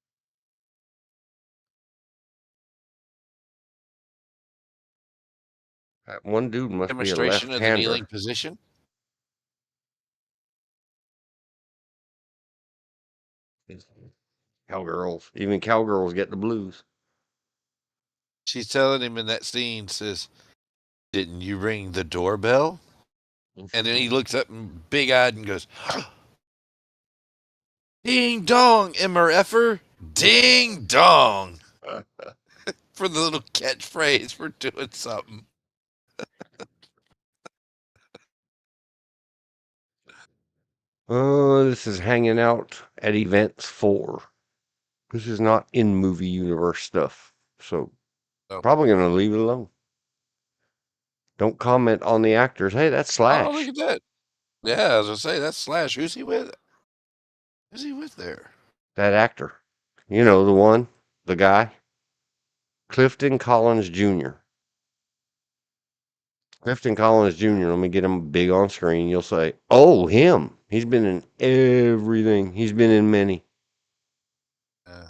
A: That one dude must be a
B: Demonstration of the
A: left-hander.
B: kneeling position.
A: Cowgirls, even cowgirls get the blues.
B: She's telling him in that scene, says, "Didn't you ring the doorbell?" And then he looks up and big-eyed and goes, "Ding dong, MRFer, ding dong," for the little catchphrase for doing something.
A: This is hanging out at events 4. This is not in movie universe stuff, so
B: Oh,
A: probably gonna leave it alone. Don't comment on the actors. Hey, that's
B: oh, look
A: Slash,
B: at that. Yeah, I was gonna say that's Slash. Who's he with? Who's he with there?
A: that actor. You know the one, the guy, Clifton Collins Jr. Clifton Collins Jr. Let me get him big on screen. You'll say, "Oh, him. He's been in everything. He's been in many."
B: Uh,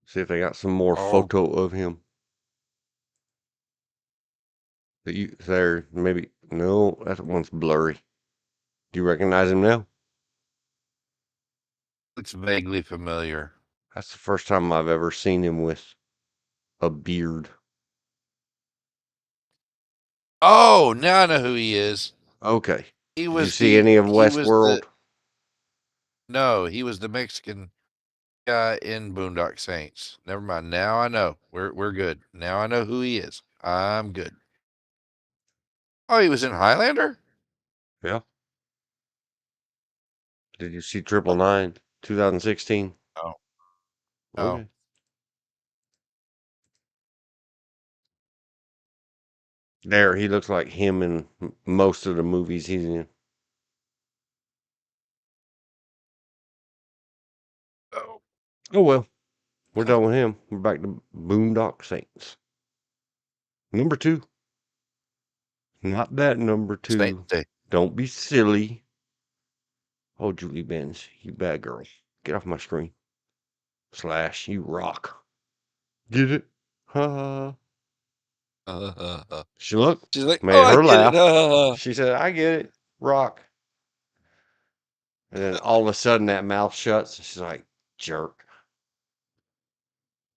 A: See if they got some more
B: oh,
A: photo of him. That you there? Maybe no. That one's blurry. Do you recognize him now?
B: looks vaguely familiar.
A: That's the first time I've ever seen him with a beard.
B: Oh, now I know who he is.
A: Okay.
B: He
A: Did you
B: was
A: see any of
B: he was
A: Westworld?
B: no, he was the Mexican guy in Boondock Saints. Never mind. Now I know. We're good. Now I know who he is. I'm good. Oh, he was in Highlander?
A: Yeah. Did you see 999, 2016?
B: Oh. Oh.
A: Okay. There, he looks like him in most of the movies he's in.
B: Oh.
A: Oh well, we're done with him. We're back to Boondock Saints. Number 2. Not that number
B: Saint
A: 2.
B: Day.
A: Don't be silly. Oh, Julie Benz, you bad girl. Get off my screen. Slash, you rock. Get it? Ha. She looked,
B: She's like, oh,
A: made
B: I
A: her
B: get it.
A: laugh. She said, I get it. Rock. And then all of a sudden that mouth shuts. She's like, jerk.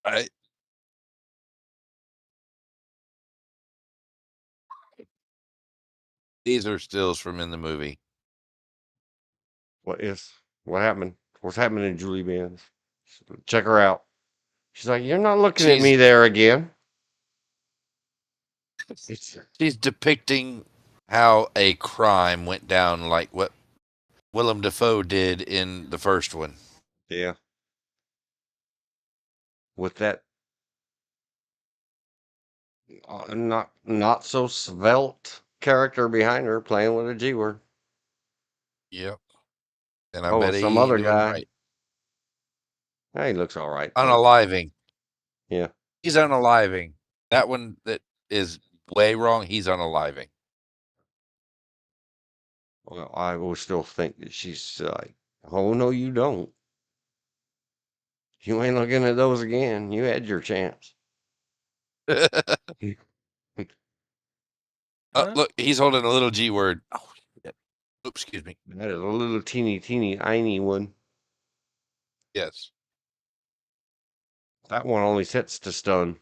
B: Right. These are stills from in the movie.
A: What happened? What's happening to Julie Benz? Check her out. She's like, you're not looking at me there again.
B: She's depicting how a crime went down, like what Willem Dafoe did in the first one.
A: Yeah. With that not so svelte character behind her playing with a G word.
B: Yep. And I
A: Oh,
B: bet
A: some
B: he ain't
A: other
B: doing
A: guy.
B: right.
A: Hey, he looks all right.
B: Unaliving.
A: Yeah.
B: He's unaliving. That one that is way wrong, he's unaliving.
A: Well, I will still think that she's like, oh, no, you don't. You ain't looking at those again. You had your chance.
B: Look, he's holding a little G word. Oh, shit. Oops, excuse me.
A: That is a little teeny, tiny one.
B: Yes.
A: That one only sets to stun.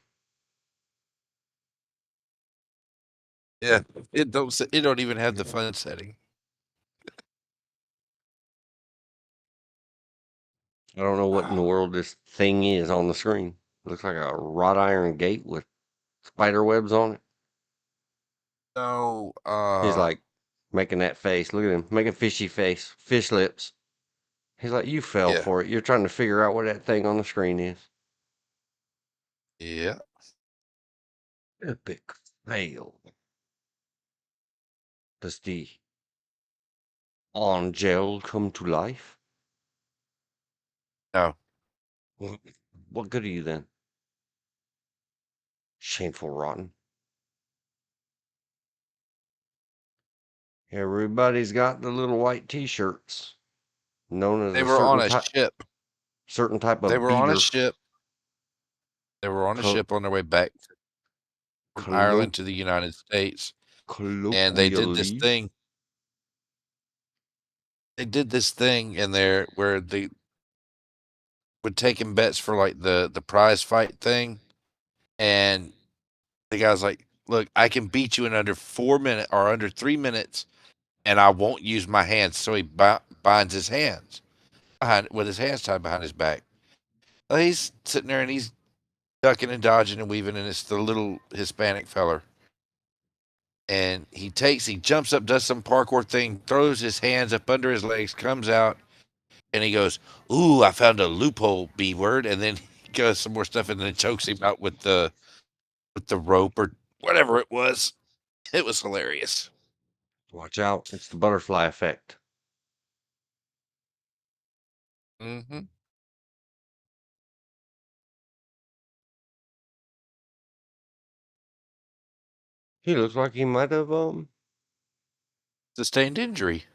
B: Yeah. It don't even have the fun setting.
A: I don't know what in the world this thing is on the screen. Looks like a wrought iron gate with spider webs on it.
B: So,
A: He's like making that face. Look at him making fishy face, fish lips. He's like, you fell
B: yeah.
A: for it. You're trying to figure out what that thing on the screen is.
B: Yeah.
A: Epic fail. Does the Angel come to life?
B: No.
A: What good are you then? Shameful rotten. Everybody's got the little white t-shirts known as
B: They
A: a
B: were on
A: certain
B: a
A: type
B: ship. They
A: of
B: were on a
A: beater.
B: ship. They were on a
A: Co-
B: ship on their way back from Ireland to the United States. And they did this
A: colloquially.
B: thing. They did this thing in there where they would take in bets for like the prize fight thing. And the guy's like, look, I can beat you in under 4 minutes or under 3 minutes, and I won't use my hands. So he binds his hands with his hands tied behind his back. Well, he's sitting there and he's ducking and dodging and weaving, and it's the little Hispanic feller. And he jumps up, does some parkour thing, throws his hands up under his legs, comes out, and he goes, "Ooh, I found a loophole, B word," and then he goes some more stuff, and then chokes him out with the rope or whatever it was. It was hilarious.
A: Watch out. It's the butterfly effect.
B: Mm-hmm.
A: He looks like he might have,
B: Sustained injury.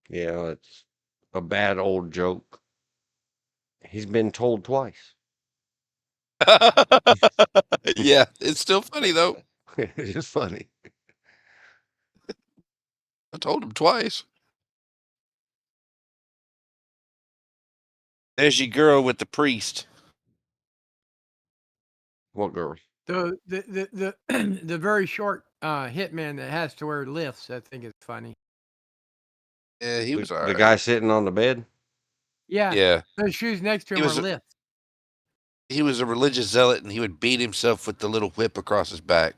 A: yeah, it's a bad old joke. He's been told twice.
B: Yeah, it's still funny though.
A: It's just funny.
B: I told him twice. There's your girl with the priest.
A: What girl?
C: The the very short hitman that has to wear lifts, I think is funny.
B: Yeah, he was all
A: The
B: right.
A: guy sitting on the bed.
C: Yeah,
B: Yeah,
C: those shoes next to
B: He
C: him are
B: was a-
C: lifts.
B: he was a religious zealot, and he would beat himself with the little whip across his back.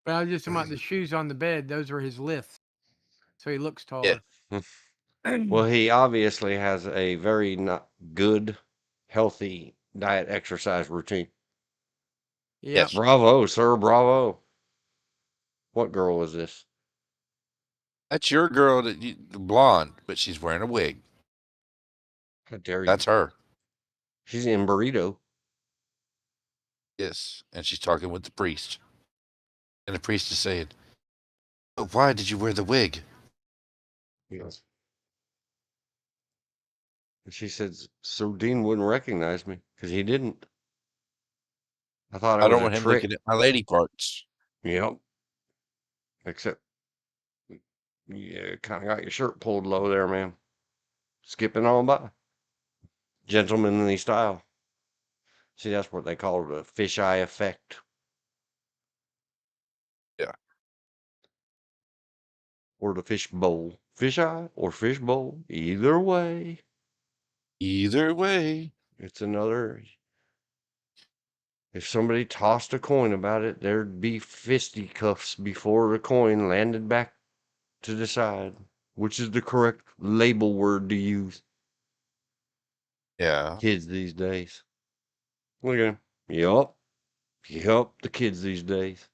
C: But I was just talking about the shoes on the bed; those are his lifts, so he looks taller.
A: Well, he obviously has a very not good, healthy diet exercise routine.
C: Yep.
B: Yes.
A: Bravo, sir. Bravo. What girl was this?
B: That's your girl, the blonde, but she's wearing a wig.
A: How dare you?
B: That's her.
A: She's in burrito.
B: Yes, and she's talking with the priest, and the priest is saying, "But why did you wear the wig?"
A: Yes. And she said, so Dean wouldn't recognize me because he didn't. I thought it
B: I
A: was
B: don't
A: a
B: want him
A: trick.
B: looking at my lady parts.
A: Yep. Except, you kind of got your shirt pulled low there, man. Skipping on by. Gentlemanly style. See, that's what they call the fisheye effect.
B: Yeah.
A: Or the fish bowl. Fisheye or fish bowl. Either way.
B: Either way.
A: It's another. If somebody tossed a coin about it, there'd be fisticuffs before the coin landed back to decide which is the correct label word to use.
B: Yeah.
A: Kids these days. Look at them. Yup. Yup, the kids these days.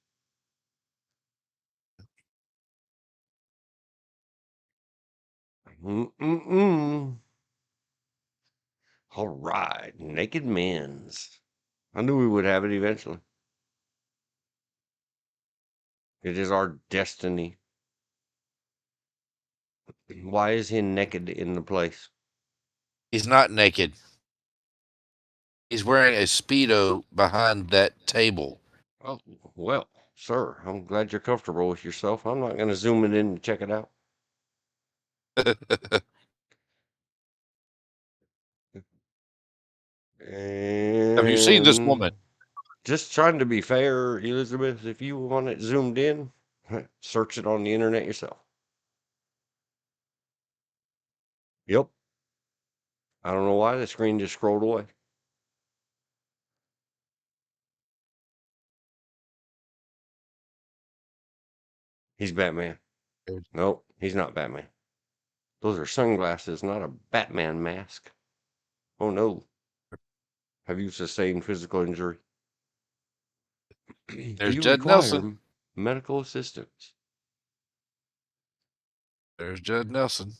A: Mm-mm-mm. All right, naked men's. I knew we would have it eventually. It is our destiny. Why is he naked in the place?
B: He's not naked. He's wearing a Speedo behind that table.
A: Oh, well, sir, I'm glad you're comfortable with yourself. I'm not going to zoom it in to check it out.
B: Have you seen this
A: And
B: woman?
A: just trying to be fair, Elizabeth, if you want it zoomed in, search it on the internet yourself. Yep. I don't know why the screen just scrolled away. He's Batman. Nope, he's not Batman. Those are sunglasses, not a Batman mask. Oh no. Have you sustained physical injury? Do
B: There's
A: you
B: Judd
A: require
B: Nelson.
A: medical assistance?
B: There's Judd Nelson.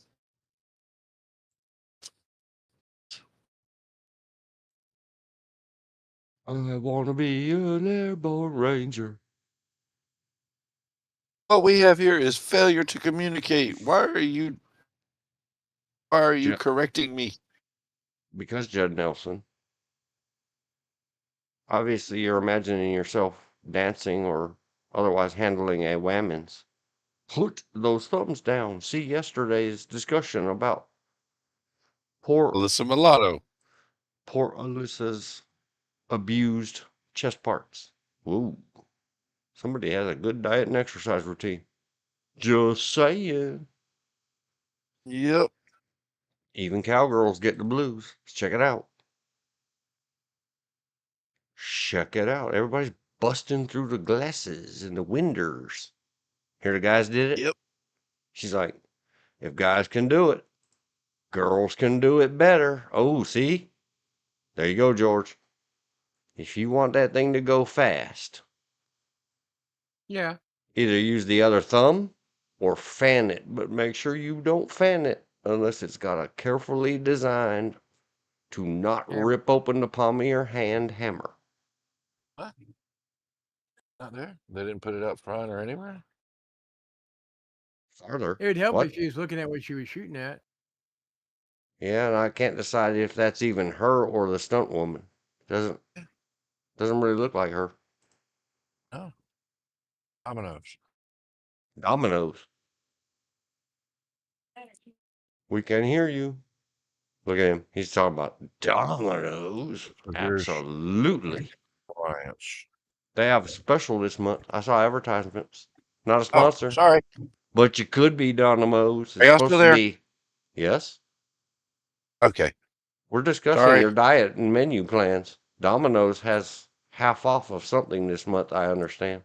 A: I want to be an airborne ranger.
B: What we have here is failure to communicate. Why are you correcting me?
A: Because Judd Nelson. Obviously, you're imagining yourself dancing or otherwise handling a whammons. Put those thumbs down. See yesterday's discussion about poor
B: Alyssa Mulatto.
A: Alyssa's abused chest parts. Whoa. Somebody has a good diet and exercise routine. Just saying.
B: Yep.
A: Even cowgirls get the blues. Check it out. Check it out. Everybody's busting through the glasses and the winders. Here the guys did it.
B: Yep.
A: She's like, if guys can do it, girls can do it better. Oh, see? There you go, George. If you want that thing to go fast,
C: Yeah.
A: either use the other thumb or fan it, but make sure you don't fan it unless it's got a carefully designed to not
C: Hammer.
A: rip open the palm of your hand hammer.
B: What? Not there. They didn't put it up front or anywhere.
A: Farther.
C: It would help
A: What?
C: if she was looking at what she was shooting at.
A: Yeah, and I can't decide if that's even her or the stunt woman. Doesn't really look like her.
B: Oh. Dominoes.
A: Dominoes. We can hear you. Look at him. He's talking about dominoes.
B: There's
A: Absolutely.
B: Ranch.
A: They have a special this month. I saw advertisements. Not a
B: Oh,
A: sponsor,
B: sorry.
A: but you could be Dynamos.
B: Are
A: It's
B: y'all
A: supposed
B: still
A: to
B: there?
A: be. Yes.
B: Okay.
A: We're discussing
B: Sorry.
A: your diet and menu plans. Domino's has half off of something this month, I understand.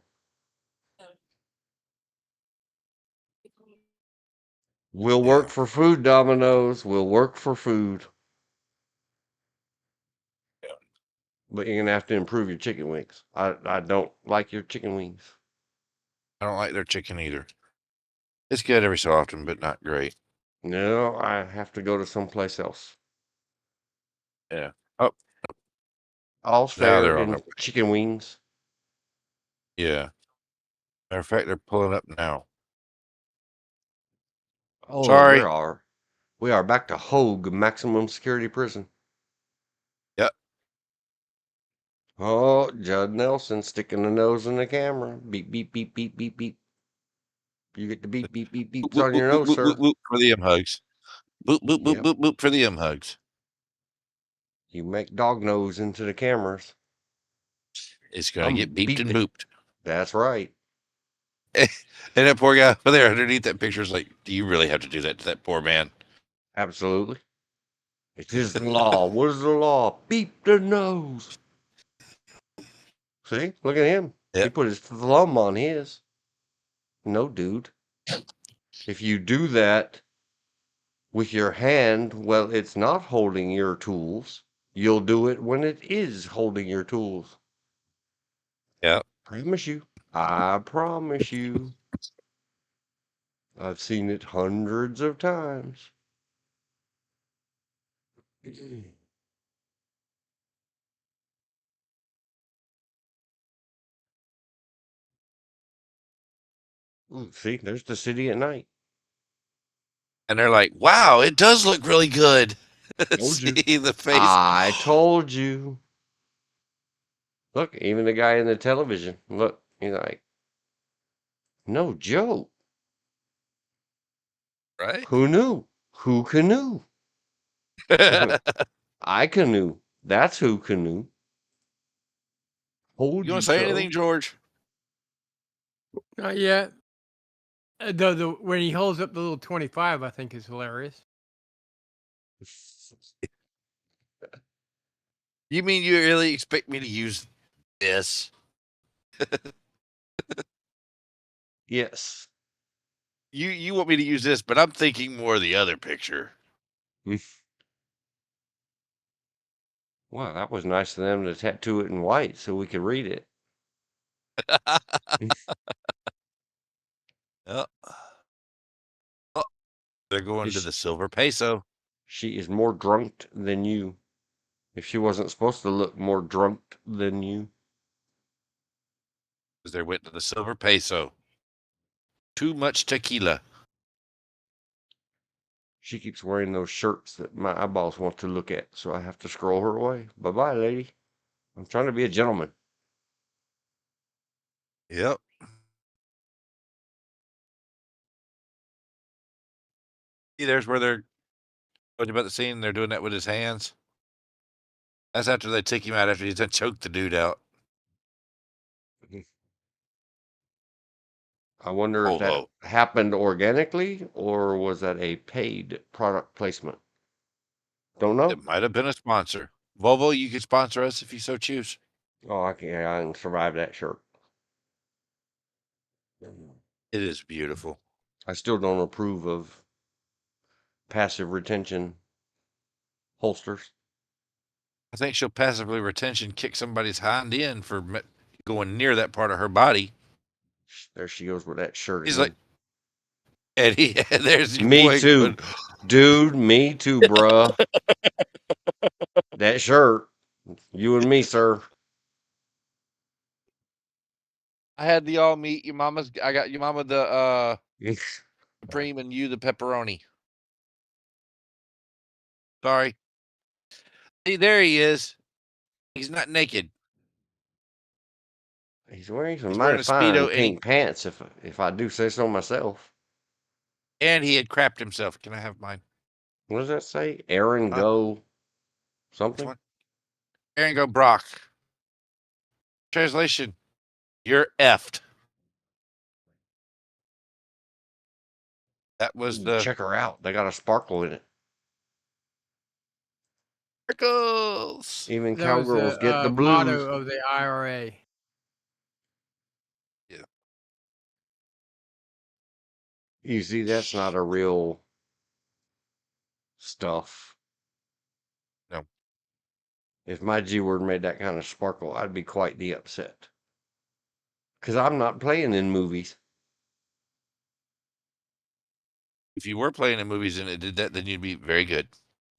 A: We'll work for food, Domino's. We'll work for food.
B: Yeah.
A: But you're gonna have to improve your chicken wings. I don't like your chicken wings.
B: I don't like their chicken either. It's good every so often, but not great.
A: No, I have to go to someplace else.
B: Yeah. Oh,
A: All's
B: now
A: fair
B: they're on
A: in
B: their way.
A: chicken wings.
B: Yeah. Matter of fact, they're pulling up now.
A: Oh,
B: Sorry.
A: we are back to Hogue maximum security prison.
B: Yep.
A: Oh, Judd Nelson sticking the nose in the camera. Beep beep beep beep beep beep. You get the beep beep beep beeps
B: Boop,
A: on
B: boop,
A: your
B: boop,
A: nose,
B: boop,
A: sir.
B: boop, boop for the hugs. Boop, boop, boop,
A: Yep.
B: boop, boop for the hugs.
A: You make dog nose into the cameras.
B: It's going to get beeped and
A: beeping.
B: booped.
A: That's right.
B: And that poor guy over there underneath that picture is like, do you really have to do that to that poor man?
A: Absolutely. It is the law. What is the law? Beep the nose. See? Look at him. He
B: Yep.
A: put his thumb on his. No, dude. If you do that with your hand, well, it's not holding your tools. You'll do it when it is holding your tools.
B: Yep.
A: Promise you. I promise you. I've seen it hundreds of times. Ooh, see, there's the city at night.
B: And they're like, wow, it does look really good.
A: Told you.
B: See the face.
A: I told you. Look, even the guy in the television. Look, he's like, no joke.
B: Right?
A: Who knew? Who canoe? I canoe. That's who canoe. Told
B: You
A: you
B: want to say
A: so.
B: anything, George?
C: Not yet. Though when he holds up the little 25, I think is hilarious.
B: You mean you really expect me to use this?
A: Yes.
B: You want me to use this, but I'm thinking more of the other picture.
A: Wow, that was nice of them to tattoo it in white so we could read it.
B: Oh. Oh, they're going to
A: Is
B: the silver peso.
A: She is more drunk than you. If she wasn't supposed to look more drunk than you.
B: Because they went to the silver peso. Too much tequila.
A: She keeps wearing those shirts that my eyeballs want to look at, so I have to scroll her away. Bye-bye, lady. I'm trying to be a gentleman.
B: Yep. See, there's where they're talking about the scene. They're doing that with his hands. That's after they take him out after he's done choked the dude out.
A: I wonder if that happened organically or was that a paid product placement? Don't know.
B: It might have been a sponsor. Volvo, you could sponsor us if you so choose.
A: Oh, I can survive that shirt.
B: It is beautiful.
A: I still don't approve of passive retention holsters.
B: I think she'll passively retention kick somebody's hind end for going near that part of her body.
A: There she goes with that shirt
B: He's
A: again.
B: like, and there's your
A: Me
B: boy
A: too.
B: going,
A: Dude, me too, bruh. That shirt. You and me, sir.
B: I had the all meat. Your mama's. I got your mama the supreme and you the pepperoni. Sorry. See, there he is. He's not naked.
A: He's wearing some
B: He's
A: mighty
B: wearing a
A: fine
B: Speedo,
A: pink pants, if I do say so myself.
B: and he had crapped himself. Can I have mine?
A: What does that say? Aaron
B: Huh?
A: Go
B: Which
A: something?
B: one? Aaron go Brock. Translation: you're effed. That was the
A: Check her out. They got a sparkle in it.
B: sparkles.
A: Even
C: That was
A: cowgirls get the
C: the
A: blues.
C: motto of the IRA.
B: Yeah.
A: You see, that's not a real stuff.
B: No.
A: If my G word made that kind of sparkle, I'd be quite the upset. Because I'm not playing in movies.
B: If you were playing in movies and it did that, then you'd be very good.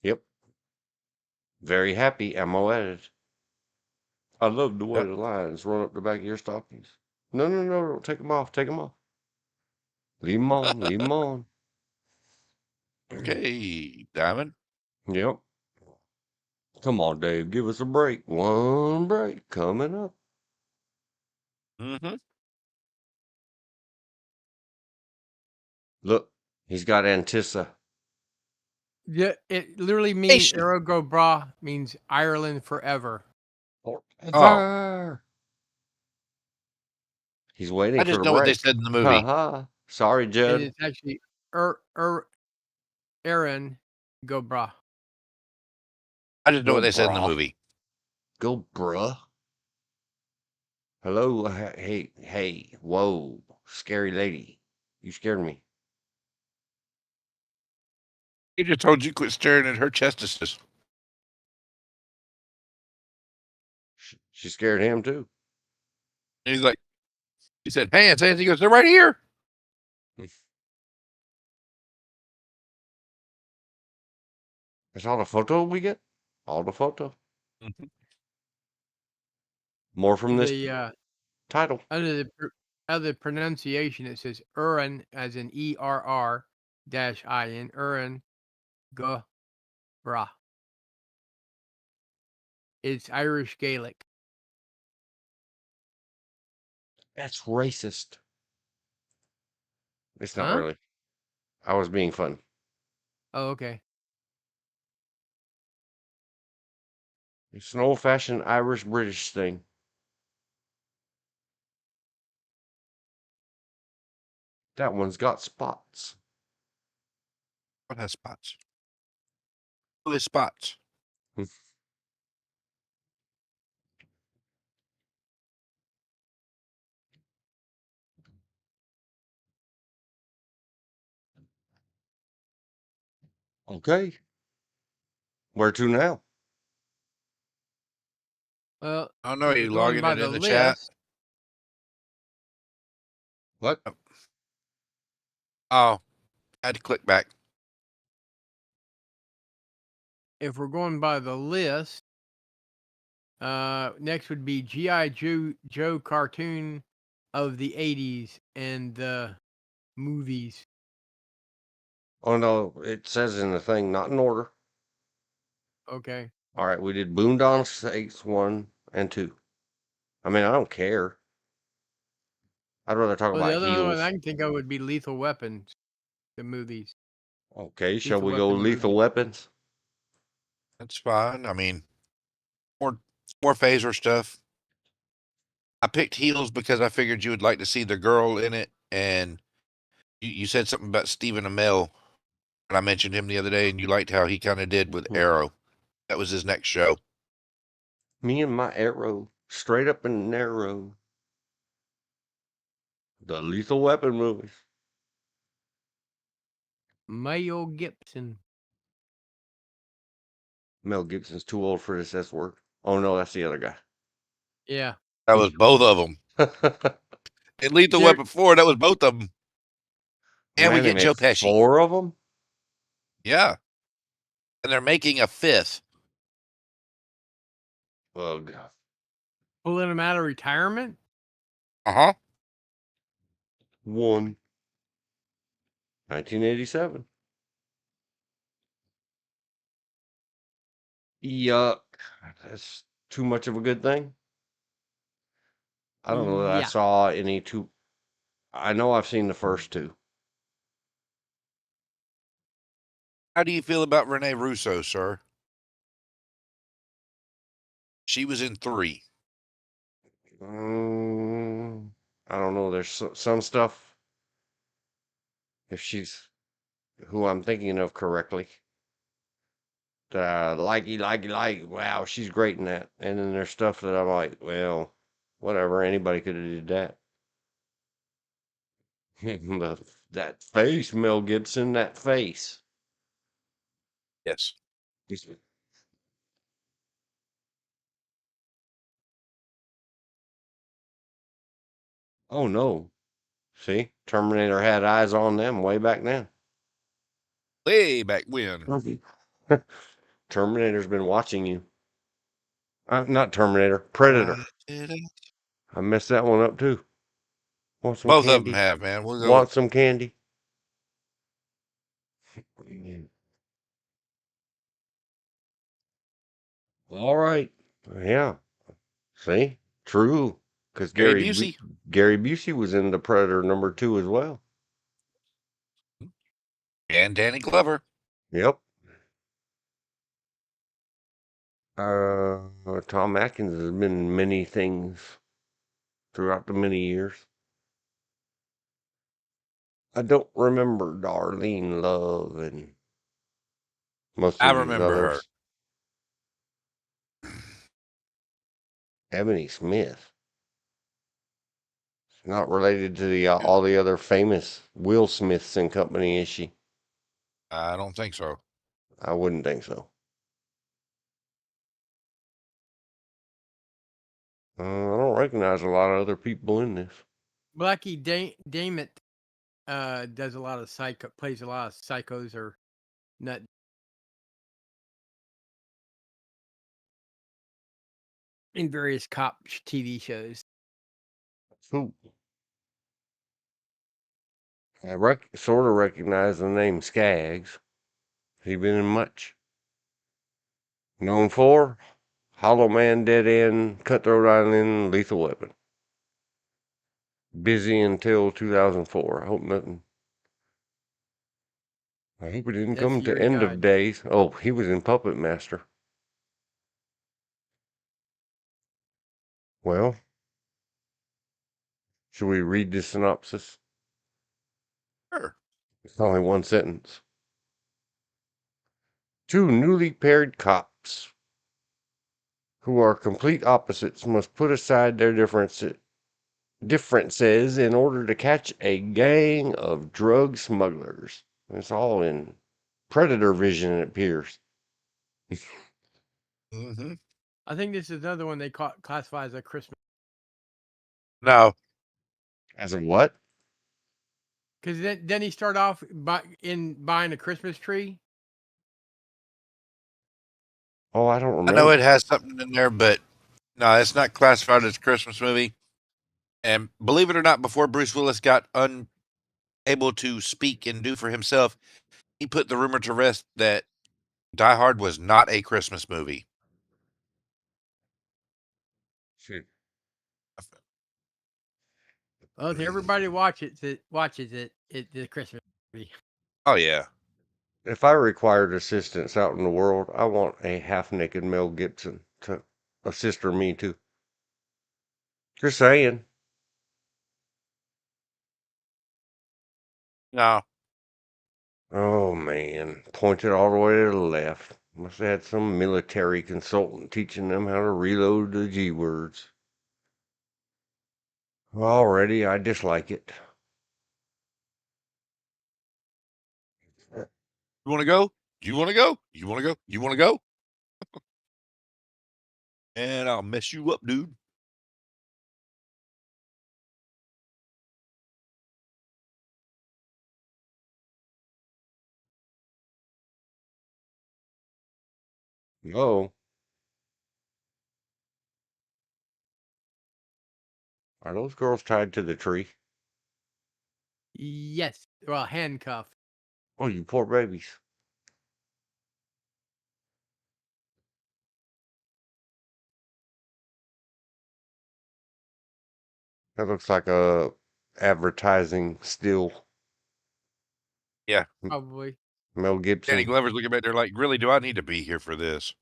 A: Yep. Very happy ammo at it. I love the way
B: Yep.
A: the lines run up the back of your stockings. No, no, no, no. Take them off. Take them off. Leave them on. Leave them on.
B: Okay, Diamond.
A: Yep. Come on, Dave. Give us a break. One break coming up.
B: Mm-hmm.
A: Look, he's got Antissa.
C: Yeah, it literally means
B: Nation.
C: Erogo Bra means Ireland forever.
A: Forever. He's waiting
B: I
A: for
B: just
A: the
B: know what they
A: break.
B: said in the movie.
A: Ha. Sorry,
C: And
A: Judd.
C: it's actually Aaron Go Bra.
B: I just know
A: Go,
B: what they said in the
A: brah.
B: movie.
A: Go, bruh. Hello. Hey. Whoa. Scary lady. You scared me.
B: He just told you quit staring at her chestises.
A: She scared him, too.
B: And he's like, he said, hands. He goes, they're right here.
A: That's all the photo we get? All the photo.
B: Mm-hmm.
A: More from this
C: The
A: title.
C: under the pronunciation, it says Urin as in ERR -IN Urin Go Bra. It's Irish Gaelic.
A: That's racist. It's not
C: Huh?
A: really. I was being fun.
C: Oh, okay.
A: It's an old-fashioned Irish-British thing. That one's got spots.
B: What has spots? Who has spots?
A: Okay. Where to now?
C: Well,
B: I don't know.
C: if
B: Are
C: we're
B: you
C: going
B: logging
C: by
B: it
C: the
B: in the chat?
C: list,
A: What?
B: Oh, I had to click back.
C: if we're going by the list, next would be G.I. Joe cartoon of the 80s and the movies.
A: Oh, no. It says in the thing, not in order.
C: Okay.
A: All right. We did Boondocks 1 and 2. I mean, I don't care. I'd rather talk
C: Well, the
A: about
C: other one
A: heels.
C: I can think of would be Lethal Weapons, the movies.
A: Okay. Shall
C: Lethal
A: we go
C: Weapon
A: Lethal
C: movie.
A: Weapons?
B: That's fine. I mean, more phaser stuff. I picked heels because I figured you would like to see the girl in it, and you said something about Stephen Amell, and I mentioned him the other day, and you liked how he kind of did with Arrow. That was his next show.
A: Me and my arrow. Straight up and narrow. The Lethal Weapon movies.
C: Mel Gibson.
A: Mel Gibson's too old for this S word. Oh, no. That's the other guy.
C: Yeah.
B: That was both of them. In Lethal
C: There-
B: Weapon 4, that was both of them. And we
A: Man, they
B: get Joe
A: made
B: Pesci.
A: 4 of them?
B: Yeah. And they're making a 5th.
A: Ugh.
C: Pulling him out of retirement?
B: Uh-huh.
A: 1. 1987. Yuck. That's too much of a good thing. I don't know that I
C: Yeah.
A: saw any two. I know I've seen the first 2.
B: How do you feel about Renee Russo, sir? She was in 3.
A: I don't know. There's some stuff, if she's who I'm thinking of correctly, that I like. Wow, she's great in that. And then there's stuff that I'm like, well, whatever. Anybody could have did that. That face, Mel Gibson, that face.
B: Yes.
A: Oh no. See, Terminator had eyes on them way back then.
B: Way back when.
A: Terminator's been watching you. Not Terminator, Predator. I messed that one up too. Want some
B: Both of them
A: candy?
B: have, man. We'll go.
A: Want some candy? All right. Yeah. See? True. Because
B: Gary Busey.
A: Gary Busey was in the Predator #2 as well.
B: And Danny Glover.
A: Yep. Tom Atkins has been in many things throughout the many years. I don't remember Darlene Love and most
B: I
A: of these
B: remember her.
A: others. Ebony Smith. She's not related to the all the other famous Will Smiths and company, is she?
B: I don't think so.
A: I wouldn't think so. I don't recognize a lot of other people in this.
C: Blackie Damon does a lot of plays a lot of psychos or nut. In various cop TV shows.
A: Who? I sort of recognize the name Skaggs. He been in much. Known for Hollow Man, Dead End, Cutthroat Island, Lethal Weapon. Busy until 2004. I hope nothing. I hope it didn't
C: That's
A: come
C: the year
A: to
C: he
A: end of
C: died.
A: days. Oh, he was in Puppet Master. Well, should we read the synopsis?
B: Sure.
A: It's only one sentence. Two newly paired cops who are complete opposites must put aside their differences in order to catch a gang of drug smugglers. It's all in Predator vision, it appears.
B: Mm-hmm.
C: I think this is another one they classify as a Christmas.
B: No.
A: As a what?
C: Because then he start off buying a Christmas tree.
A: Oh, I don't remember.
B: I know it has something in there, but no, it's not classified as a Christmas movie. And believe it or not, before Bruce Willis got unable to speak and do for himself, he put the rumor to rest that Die Hard was not a Christmas movie.
A: Shit.
C: Well, if everybody watches it, it's a Christmas movie.
B: Oh, yeah.
A: If I required assistance out in the world, I want a half-naked Mel Gibson to assist me too. Just saying.
B: No.
A: Oh man, pointed all the way to the left. Must have had some military consultant teaching them how to reload the G words. Already, I dislike it.
B: You want to go? You want to go? You want to go? You want to go? And I'll mess you up, dude.
A: Oh, are those girls tied to the tree?
C: Yes, well, handcuffed.
A: Oh, you poor babies. That looks like a advertising still.
B: Yeah.
C: Probably.
A: Mel
B: Danny
A: Gibson.
B: Glover's looking back there like, really, do I need to be here for this?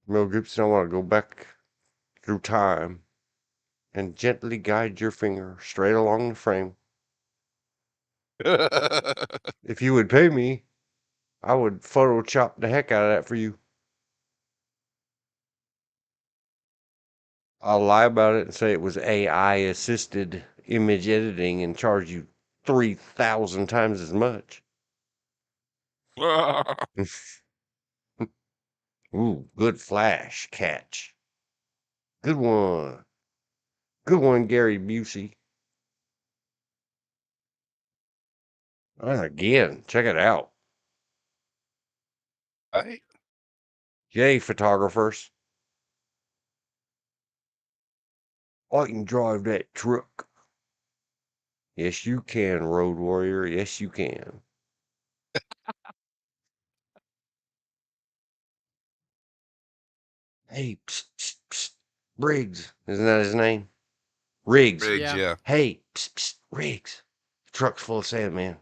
A: Mel Gibson, I want to go back through time and gently guide your finger straight along the frame. If you would pay me, I would Photoshop the heck out of that for you. I'll lie about it and say it was AI assisted image editing and charge you 3,000 times as much. Ooh, good flash catch. Good one. Good one, Gary Busey. Again, check it out.
B: Right?
A: Yay, photographers. I can drive that truck. Yes, you can, Road Warrior. Yes, you can. Hey, psst, psst, psst. Briggs. Isn't that his name? Riggs.
B: Riggs,
C: Yeah.
B: yeah.
A: Hey, psst, psst, Riggs. The truck's full of sand, man.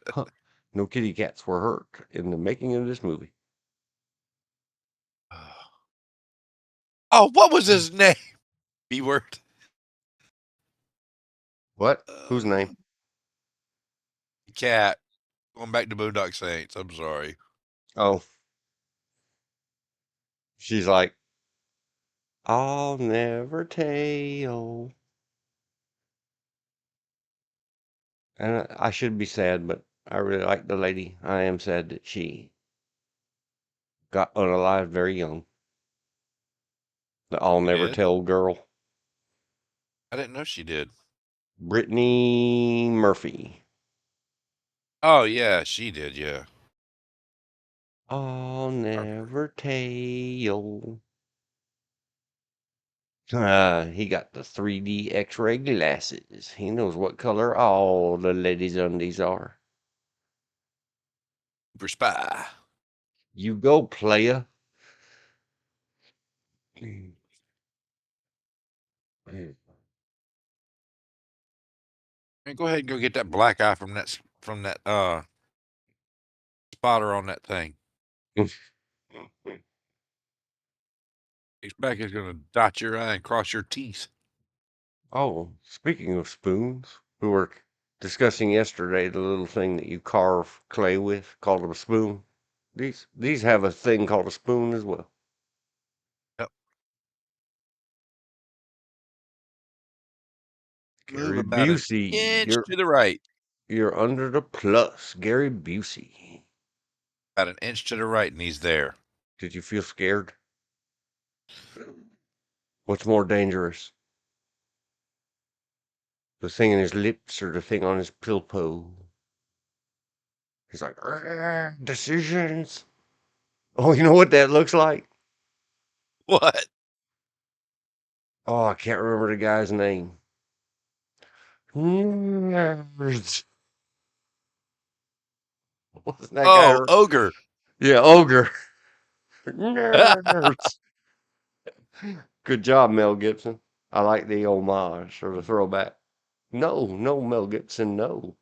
A: Huh. No kitty cats were hurt in the making of this movie.
B: Oh, what was his name? B word.
A: What? Whose name?
B: Cat. Going back to Boondock Saints. I'm sorry.
A: Oh. She's like, I'll never tell. And I should be sad, but I really like the lady. I am sad that she got unalived very young. The I'll
B: She
A: never
B: did?
A: tell girl.
B: I didn't know she did.
A: Brittany Murphy.
B: Oh, yeah, she did, yeah.
A: I'll never tell. He got the 3D X-ray glasses. He knows what color all the ladies' undies are.
B: Super spy.
A: You go, playa.
B: Man, go ahead and go get that black eye from that spotter on that thing. Expect it's gonna dot your eye and cross your teeth.
A: Oh, speaking of spoons, we were discussing yesterday the little thing that you carve clay with, called a spoon. These have a thing called a spoon as well.
B: Yep. Move
A: Gary
B: about an
A: Busey,
B: inch to the right.
A: you're under the plus. Gary Busey.
B: About an inch to the right, and he's there.
A: Did you feel scared? What's more dangerous? The thing in his lips or the thing on his pillow? He's like, decisions. Oh, you know what that looks like?
B: What?
A: Oh, I can't remember the guy's name. Nerds. Wasn't that guy?
B: Oh, ogre.
A: Yeah, ogre. Nerds. Good job, Mel Gibson. I like the homage or the throwback. No, no, Mel Gibson, no.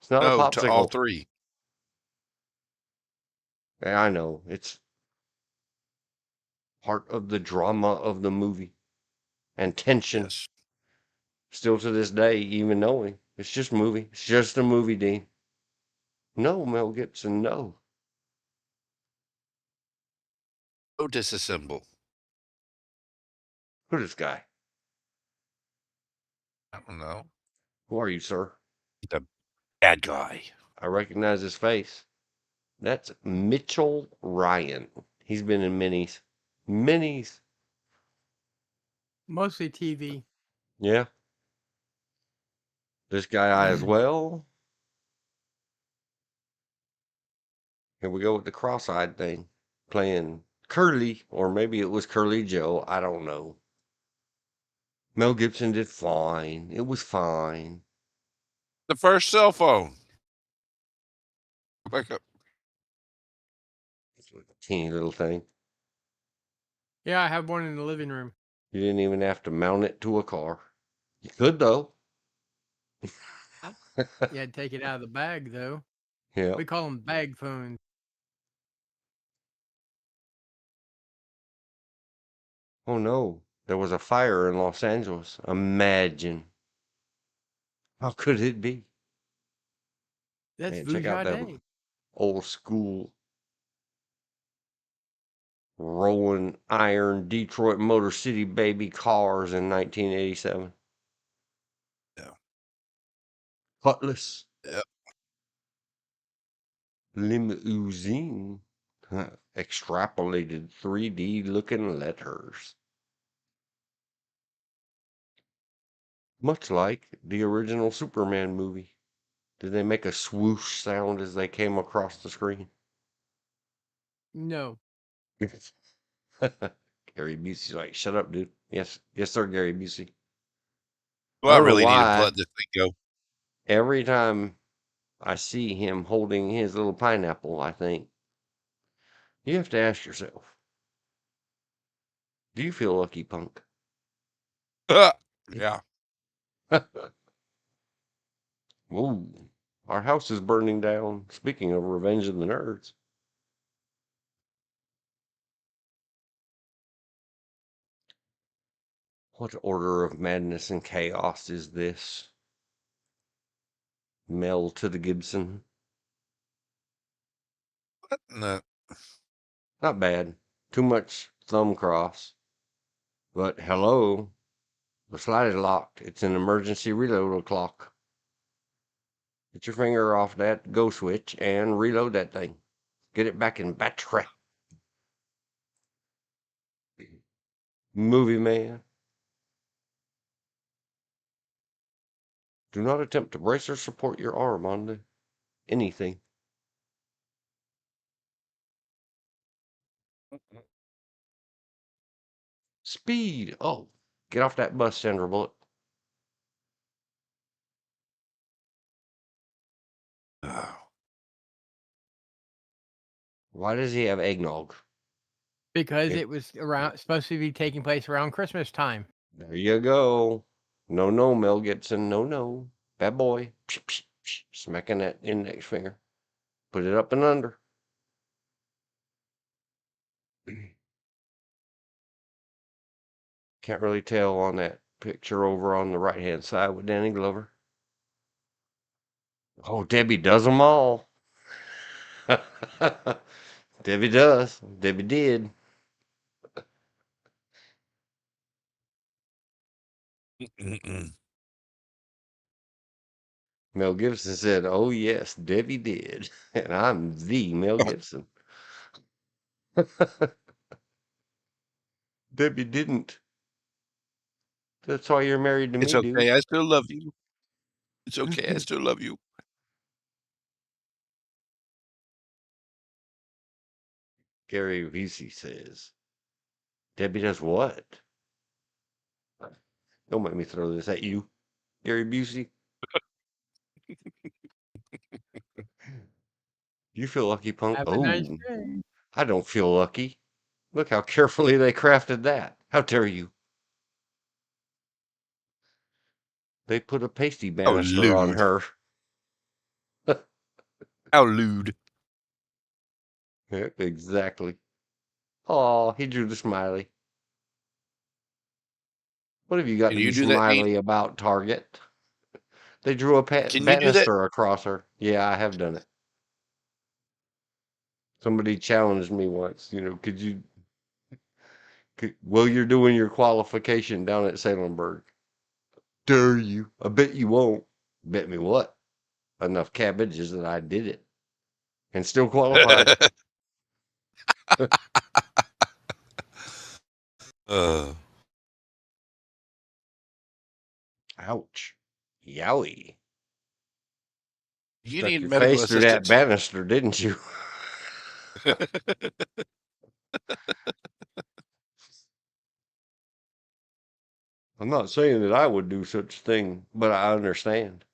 A: It's not a
B: No to all
A: popsicle.
B: three.
A: Yeah, I know. It's part of the drama of the movie and tension.
B: Yes.
A: Still to this day, even knowing it's just a movie. It's just a movie, Dean. No, Mel Gibson, no.
B: Go disassemble.
A: Who's this guy?
B: I don't know.
A: Who are you, sir?
B: The bad guy.
A: I recognize his face. That's Mitchell Ryan. He's been in minis. Minis.
C: Mostly TV.
A: Yeah. This guy as well. Here we go with the cross-eyed thing. Playing Curly, or maybe it was Curly Joe. I don't know. Mel Gibson did fine. It was fine.
B: The first cell phone. Back up.
A: It's a teeny little thing.
C: Yeah, I have one in the living room.
A: You didn't even have to mount it to a car. You could though.
C: You had to take it out of the bag, though.
A: Yeah.
C: We call them bag phones.
A: Oh no, there was a fire in Los Angeles. Imagine. How could it be?
C: That's
A: Man, check out them
C: Vujade.
A: old school rolling iron Detroit Motor City baby cars in 1987.
B: Yeah.
A: Cutlass,
B: Yep.
A: limousine, extrapolated 3D looking letters. Much like the original Superman movie. Did they make a swoosh sound as they came across the screen?
C: No.
A: Gary Busey's like, shut up, dude. Yes, yes, sir, Gary Busey.
B: Well,
A: I
B: I
A: don't know
B: really need to
A: why.
B: let this thing go.
A: Every time I see him holding his little pineapple, I think, you have to ask yourself, do you feel lucky, punk?
B: Yeah.
A: Whoa, our house is burning down. Speaking of Revenge of the Nerds. What order of madness and chaos is this? Mel to the Gibson.
B: No.
A: Not bad. Too much thumb cross. But hello, the slide is locked. It's an emergency reload clock. Get your finger off that go switch and reload that thing. Get it back in battery. Movie man. Do not attempt to brace or support your arm onto anything. Speed. Oh, get off that bus, Sandra Bullock. Why does he have eggnog?
C: Because
A: It,
C: it was supposed to be taking place around Christmas time.
A: there you go. No, no, Mel Gibson. No, no. Bad boy. Psh, psh, psh. Smacking that index finger. Put it up and under. Can't really tell on that picture over on the right hand side with Danny Glover. Oh, Debbie does them all. Debbie does. Debbie did. Mel Gibson said, "Oh yes, Debbie did," and I'm the Mel Gibson. Debbie didn't. That's why you're married to
B: It's
A: me, dude.
B: okay. I still love you. It's okay. I still love you.
A: Gary Busey says, "Debbie does what?" Don't make me throw this at you, Gary Busey. You feel lucky, punk?
C: Have a nice
A: Oh,
C: day.
A: I don't feel lucky. Look how carefully they crafted that. How dare you? They put a pasty
B: How
A: banister on
B: lewd.
A: her.
B: How lewd.
A: Yep, exactly. Oh, he drew the smiley. What have you got
B: Can
A: to
B: you
A: be
B: do that, Nate?
A: smiley about, Target? They drew a
B: Can you do that?
A: banister across her. Yeah, I have done it. Somebody challenged me once. Well, you're doing your qualification down at Salemburg. Dare you? I bet you won't. Bet me what? Enough cabbages that I did it and still qualified.
B: uh,
A: Ouch. Yowie.
B: you
A: Stuck
B: need
A: your
B: medical
A: face through that
B: assistance.
A: banister, didn't you? I'm not saying that I would do such a thing, but I understand.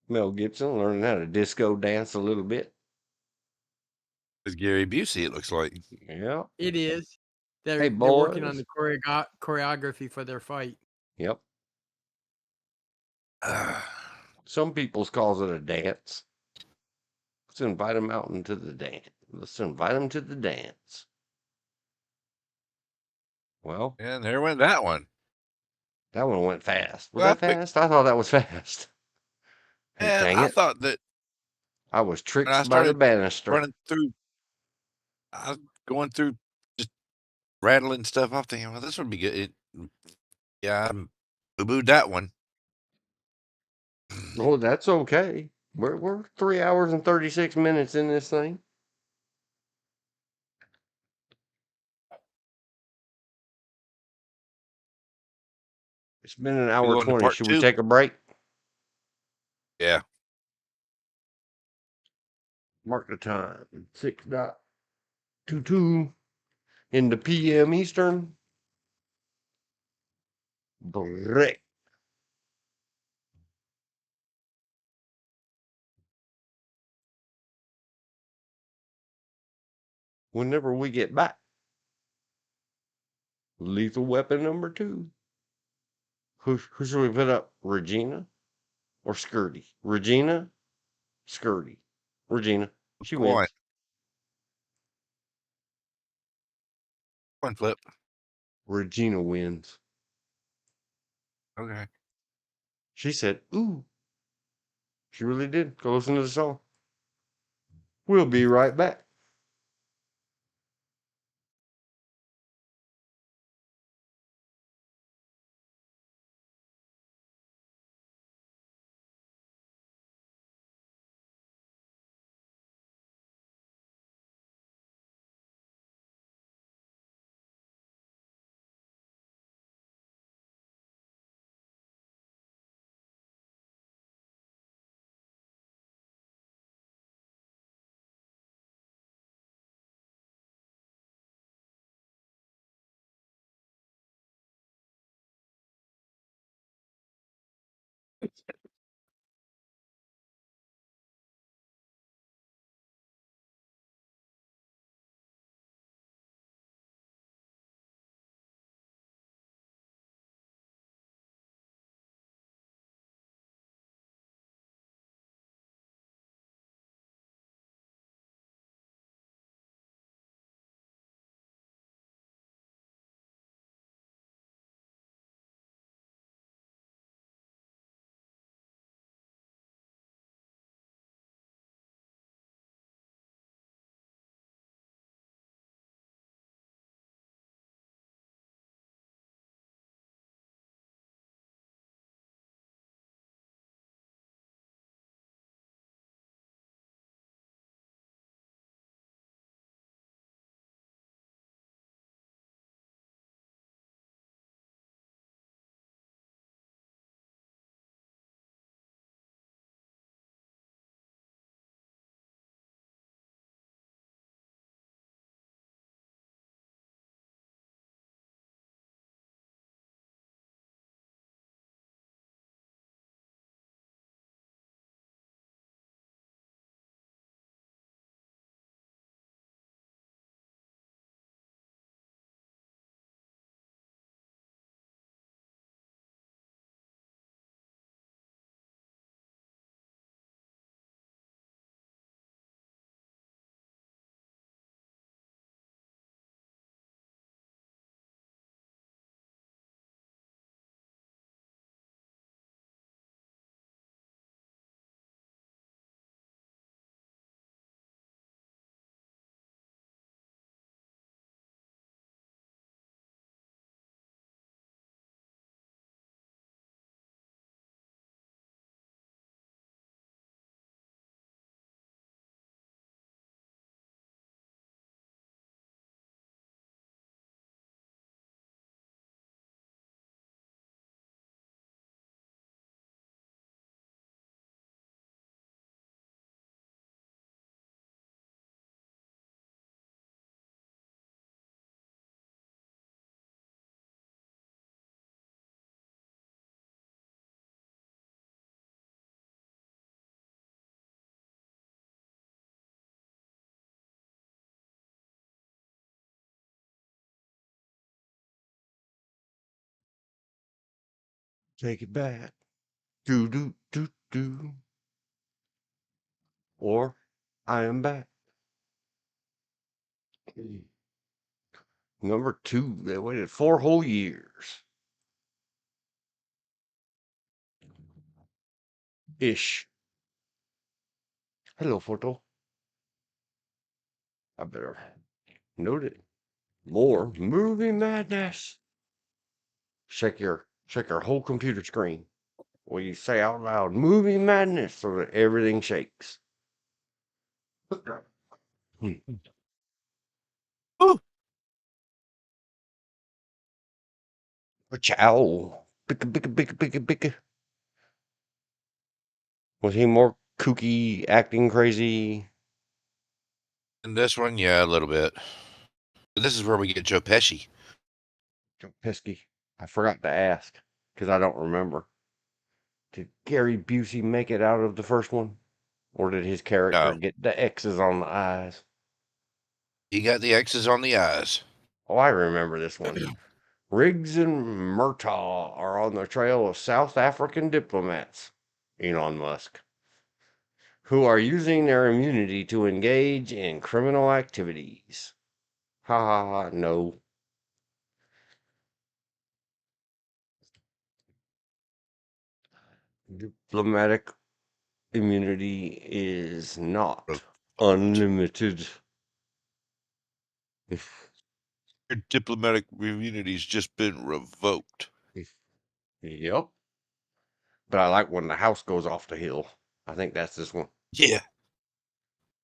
A: Mel Gibson learning how to disco dance a little bit.
B: With Gary Busey, it looks like.
A: Yeah.
C: It is.
A: Hey,
C: They're working on
A: boys.
C: the choreography for their fight.
A: Yep. Some people's calls it a dance. Let's invite them out into the dance. Let's invite them to the dance. Well,
B: And there went that one.
A: that one went fast. Was
B: Well,
A: that fast? I thought that was fast. Hey,
B: and
A: dang
B: I
A: it.
B: thought that
A: I was
B: when I
A: tricked by the
B: started
A: banister.
B: running through, I was going through just rattling stuff off, thinking, well, this would be good. Yeah, I boo-booed that one.
A: Oh, that's okay. We're 3 hours and 36 minutes in this thing. It's been an hour
B: Going to
A: 20.
B: part
A: Should we
B: 2.
A: take a break?
B: Yeah.
A: Mark the time. 6:22 in the PM Eastern. Break. Whenever we get back. Lethal weapon number 2. Who should we put up? Regina or Skirty? Regina, Skirty. Regina. She
B: Coin.
A: wins.
B: Coin flip.
A: Regina wins.
B: Okay.
A: She said, ooh. She really did. Go listen to the song. We'll be right back. Take it back. Do do do do. Or I am back. Number 2, they waited 4 whole years. Ish. Hello, photo. I better note it. More movie madness. Shake your whole computer screen. When you say out loud, movie madness, so that everything shakes.
B: Ooh,
A: Chow. Bicka. Was he more kooky, acting crazy?
B: and this one, yeah, a little bit. But this is where we get Joe Pesci.
A: Joe Pesci. I forgot to ask because I don't remember. Did Gary Busey make it out of the first one? Or did his character
B: No,
A: get the X's on the eyes?
B: he got the X's on the eyes.
A: Oh, I remember this one. Riggs and Murtaugh are on the trail of South African diplomats, Elon Musk, who are using their immunity to engage in criminal activities. Ha ha ha, no. Diplomatic immunity is not unlimited.
B: Your diplomatic immunity's just been revoked.
A: Yep. But I like when the house goes off the hill. I think that's this one.
B: Yeah.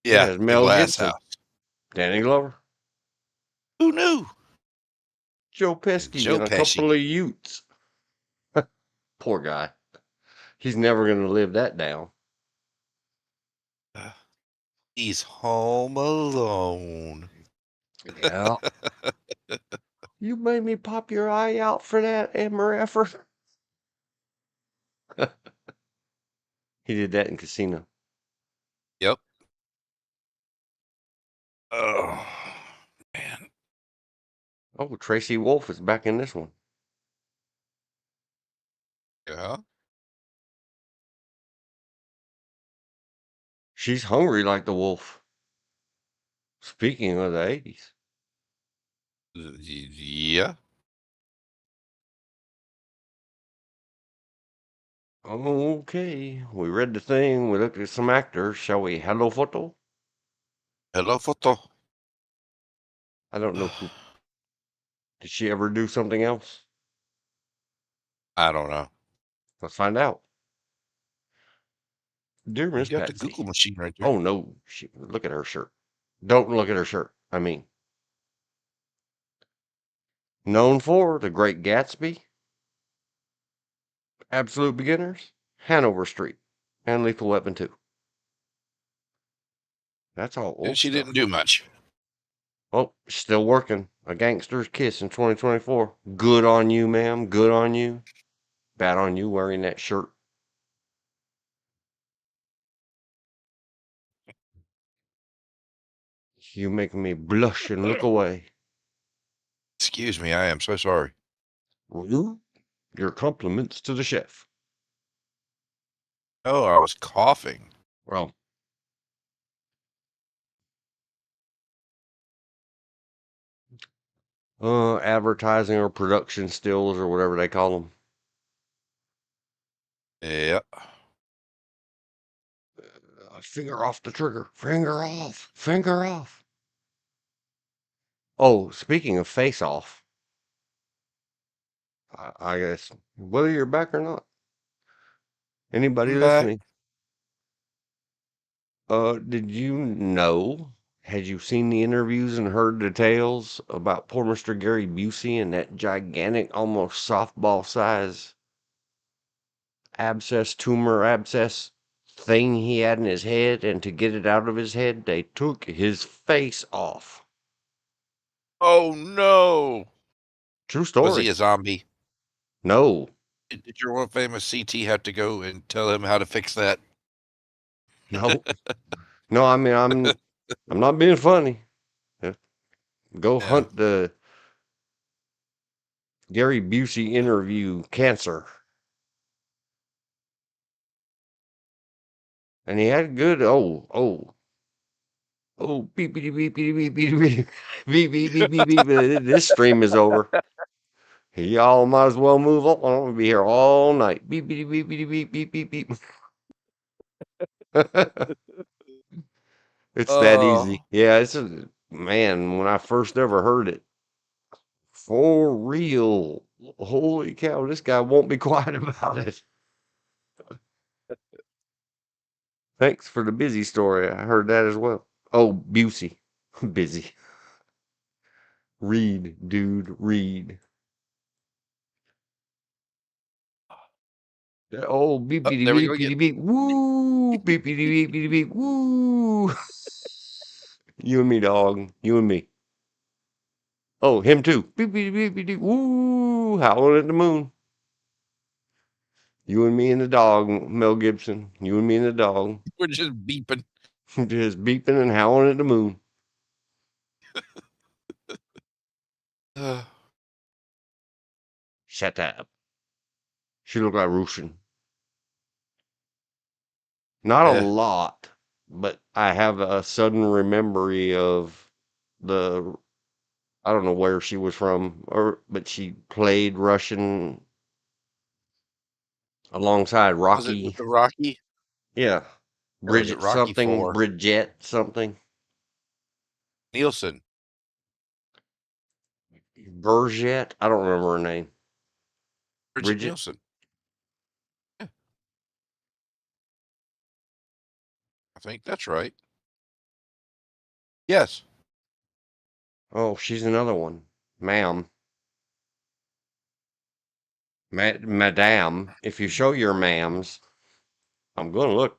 A: It
B: Yeah,
A: has
B: the
A: Mel
B: glass
A: Gibson,
B: house.
A: Danny Glover,
B: Who knew?
A: Joe
B: And
A: Pesci,
B: Joe
A: and a
B: Pesci.
A: couple of Utes. Poor guy. He's never going to live that down.
B: He's home alone.
A: Yeah. You made me pop your eye out for that, MRFer. He did that in Casino.
B: Yep. Oh, man.
A: Oh, Tracy Wolf is back in this one.
B: Yeah.
A: She's hungry like the wolf. Speaking of the 80s.
B: Yeah.
A: Okay, we read the thing. We looked at some actors. Shall we? Hello, photo.
B: Hello, photo.
A: I don't know who. Did she ever do something else?
B: I don't know.
A: Let's find out. Dear
B: You
A: Miss
B: got the Google
A: Patsy.
B: machine right there.
A: Oh no! Look at her shirt. Don't look at her shirt. I mean, known for The Great Gatsby, Absolute Beginners, Hanover Street, and Lethal Weapon 2. That's all old
B: She
A: stuff.
B: didn't do much.
A: Oh, still working. A Gangster's Kiss in 2024. Good on you, ma'am. Good on you. Bad on you wearing that shirt. You make me blush and look away.
B: Excuse me, I am so sorry.
A: Well, your compliments to the chef.
B: Oh, I was coughing.
A: Well, advertising or production stills or whatever they call them.
B: Yep.
A: Finger off the trigger. Finger off. Finger off. Oh, speaking of face off, I guess whether you're back or not, anybody
B: I'm back.
A: listening, did you know? Had you seen the interviews and heard the tales about poor Mr. Gary Busey and that gigantic, almost softball size abscess thing he had in his head? And to get it out of his head, they took his face off.
B: Oh no!
A: True
B: Was
A: story.
B: he a zombie?
A: No,
B: Did your world famous CT have to go and tell him how to fix that?
A: no, no. I mean, I'm not being funny. Go
B: Yeah.
A: hunt the Gary Busey interview cancer. And he had good, Oh, beep, beep, beep, beep, beep, beep, beep, beep, beep, beep, beep, beep. This stream is over. Y'all might as well move on. I'm gonna be here all night. Beep, beep, beep, beep, beep, beep, beep, beep. It's that easy. Yeah, man, when I first ever heard it, for real. Holy cow, this guy won't be quiet about it. Thanks for the busy story. I heard that as well. Oh, Busey. Busy. Read, dude, read. Oh, beep,
B: Oh,
A: beep,
B: there we
A: beep,
B: go
A: beep,
B: again.
A: beep, woo, beep, beep, beep, beep, beep, woo. You and me, dog. You and me. Oh, him too. Beep, beep, beep, beep, beep, woo, howling at the moon. You and me and the dog, Mel Gibson. You and me and the dog.
B: We're just beeping.
A: Just beeping and howling at the moon. Shut up. She looked like Russian. Not a
B: Yeah.
A: lot, but I have a sudden memory of the I don't know where she was from, but she played Russian alongside
B: Was it with
A: Rocky.
B: the Rocky?
A: Yeah.
B: Or was it Rocky Four?
A: Bridget something.
B: Nielsen.
A: Burgette. I don't remember her name.
B: Bridget
A: Bridget.
B: Nielsen. Yeah, I think that's right. Yes.
A: Oh, she's another one. Ma'am. Madame. If you show your ma'ams, I'm going to look.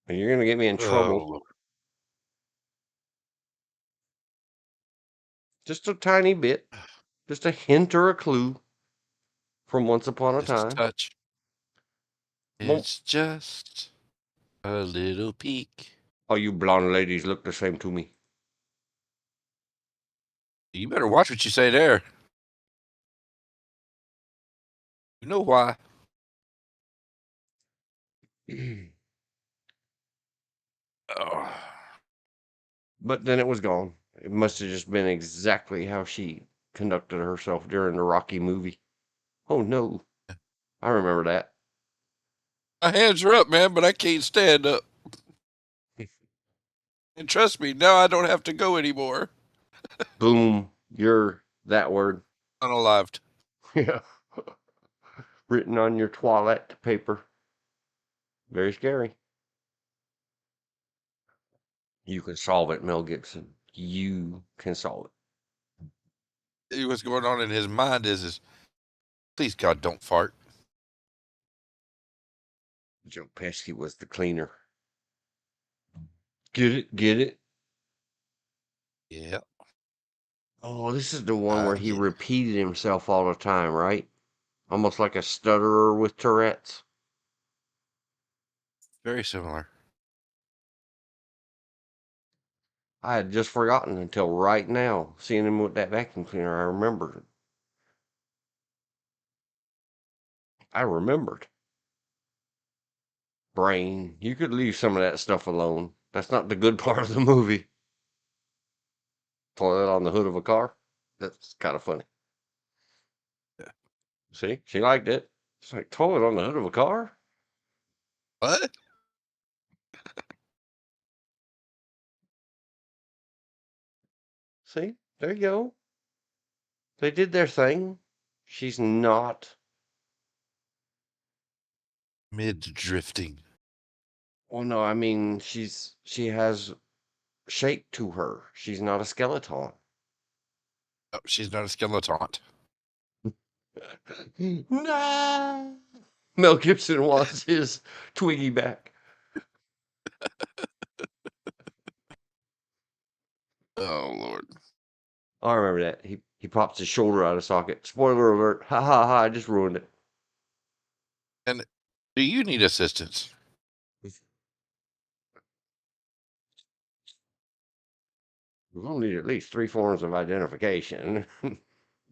A: And you're going to get me in trouble.
B: Oh,
A: Just a tiny bit. Just a hint or a clue from Once Upon a
B: just a
A: Time.
B: touch.
A: Won't
B: It's just a little peek.
A: all you blonde ladies look the same to me?
B: You better watch what you say there. You know why? Oh,
A: But then it was gone. It must have just been exactly how she conducted herself during the Rocky movie. Oh no, I remember that.
B: my hands are up, man, but I can't stand up. And trust me, now I don't have to go anymore.
A: Boom, you're that word.
B: Unalived.
A: Yeah. Written on your toilet paper. Very scary. You can solve it, Mel Gibson. You can solve it.
B: What's going on in his mind is please God, don't fart.
A: Joe Pesci was the cleaner. Get it? Get it?
B: Yeah,
A: Oh, this is the one
B: I
A: where he
B: get it.
A: repeated himself all the time, right? Almost like a stutterer with Tourette's.
B: Very similar.
A: I had just forgotten until right now, seeing him with that vacuum cleaner. I remembered. I remembered. Brain, you could leave some of that stuff alone. That's not the good part of the movie. Toilet on the hood of a car. That's kind of funny.
B: Yeah.
A: See, she liked it. It's like toilet on the hood of a car.
B: What?
A: See, there you go. They did their thing. She's not.
B: Mid drifting.
A: Well, no, I mean she has shape to her. She's not a skeleton.
B: Oh, she's not a skeleton.
A: Nah. Mel Gibson wants his Twiggy back.
B: Oh Lord.
A: I remember that. He pops his shoulder out of socket. Spoiler alert. Ha ha ha, I just ruined it.
B: And do you need assistance?
A: We're gonna need at least 3 forms of identification.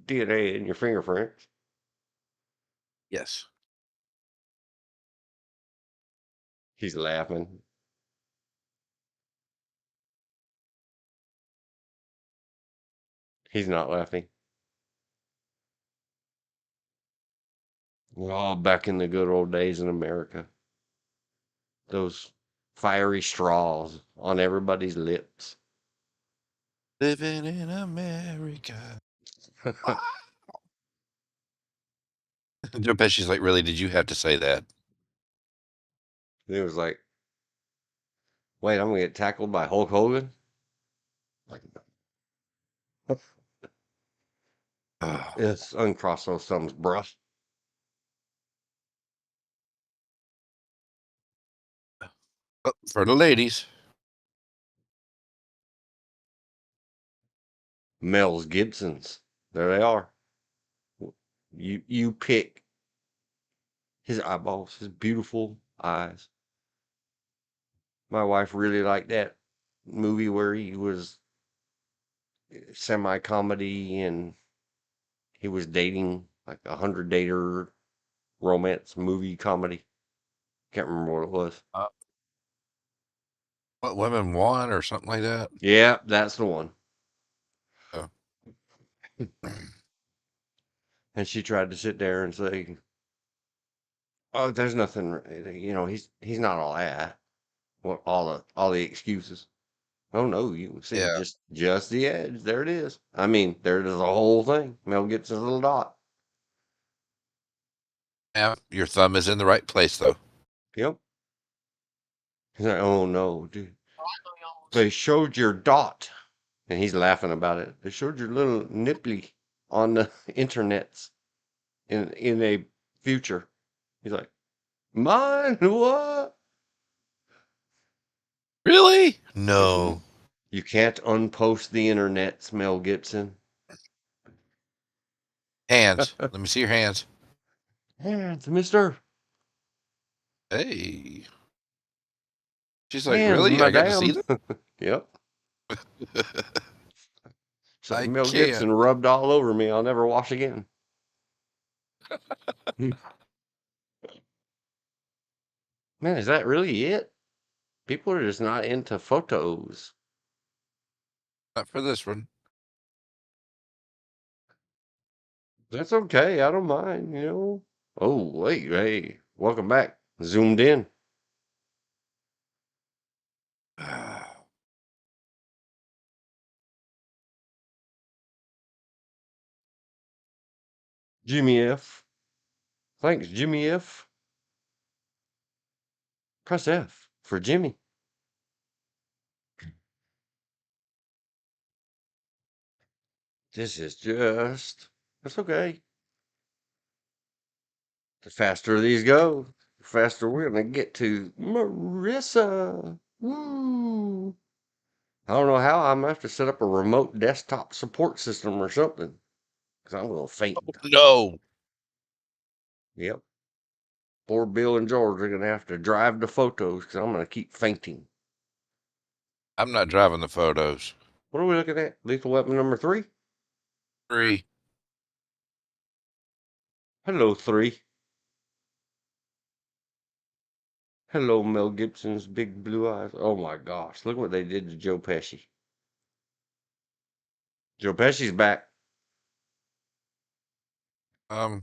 A: DNA in your fingerprints.
B: Yes.
A: He's laughing. He's not laughing. Oh, back in the good old days in America. Those fiery straws on everybody's lips.
B: Living in America. Joe Pesci's like, really? Did you have to say that?
A: It was like, wait, I'm gonna get tackled by Hulk Hogan? Like, it's uncross those thumbs, bruh.
B: Oh, for the ladies.
A: Mel Gibson's. There they are. You pick his eyeballs, his beautiful eyes. My wife really liked that movie where he was semi-comedy and he was dating like a 100 dater romance movie comedy. Can't remember what it was.
B: What, Women Want or something like that?
A: Yeah, that's the one.
B: Oh.
A: And she tried to sit there and say, "Oh, there's nothing. He's not all that. Well, all the excuses. Oh no, you can see
B: Yeah.
A: just the edge. There it is. I mean, there it is. The whole thing. Mel gets his little dot.
B: Yeah, your thumb is in the right place, though.
A: Yep. He's like, oh no, dude. They showed your dot, and he's laughing about it. They showed your little nipply on the internets in a future. He's like, mine? What?
B: Really? No.
A: You can't unpost the internet, Mel Gibson.
B: Hands. Let me see your hands.
A: Hands, mister.
B: Hey. She's like,
A: Hands,
B: really? I got to see
A: madame.
B: them?
A: Yep. So
B: I
A: Mel
B: can't.
A: Gibson rubbed all over me. I'll never wash again. Man, is that really it? People are just not into photos.
B: Not for this one.
A: That's okay. I don't mind. Oh, wait, hey, welcome back. Zoomed in. Jimmy F. Thanks, Jimmy F. Press F for Jimmy. This is that's okay. The faster these go, the faster we're going to get to Marissa. Woo. I don't know how. I'm going to have to set up a remote desktop support system or something because I'm going to faint.
B: No.
A: Yep. Poor Bill and George are going to have to drive the photos because I'm going to keep fainting.
B: I'm not driving the photos.
A: What are we looking at? Lethal Weapon number 3?
B: 3.
A: Hello, 3. Hello, Mel Gibson's big blue eyes. Oh my gosh. Look what they did to Joe Pesci. Joe Pesci's back.
B: Oh,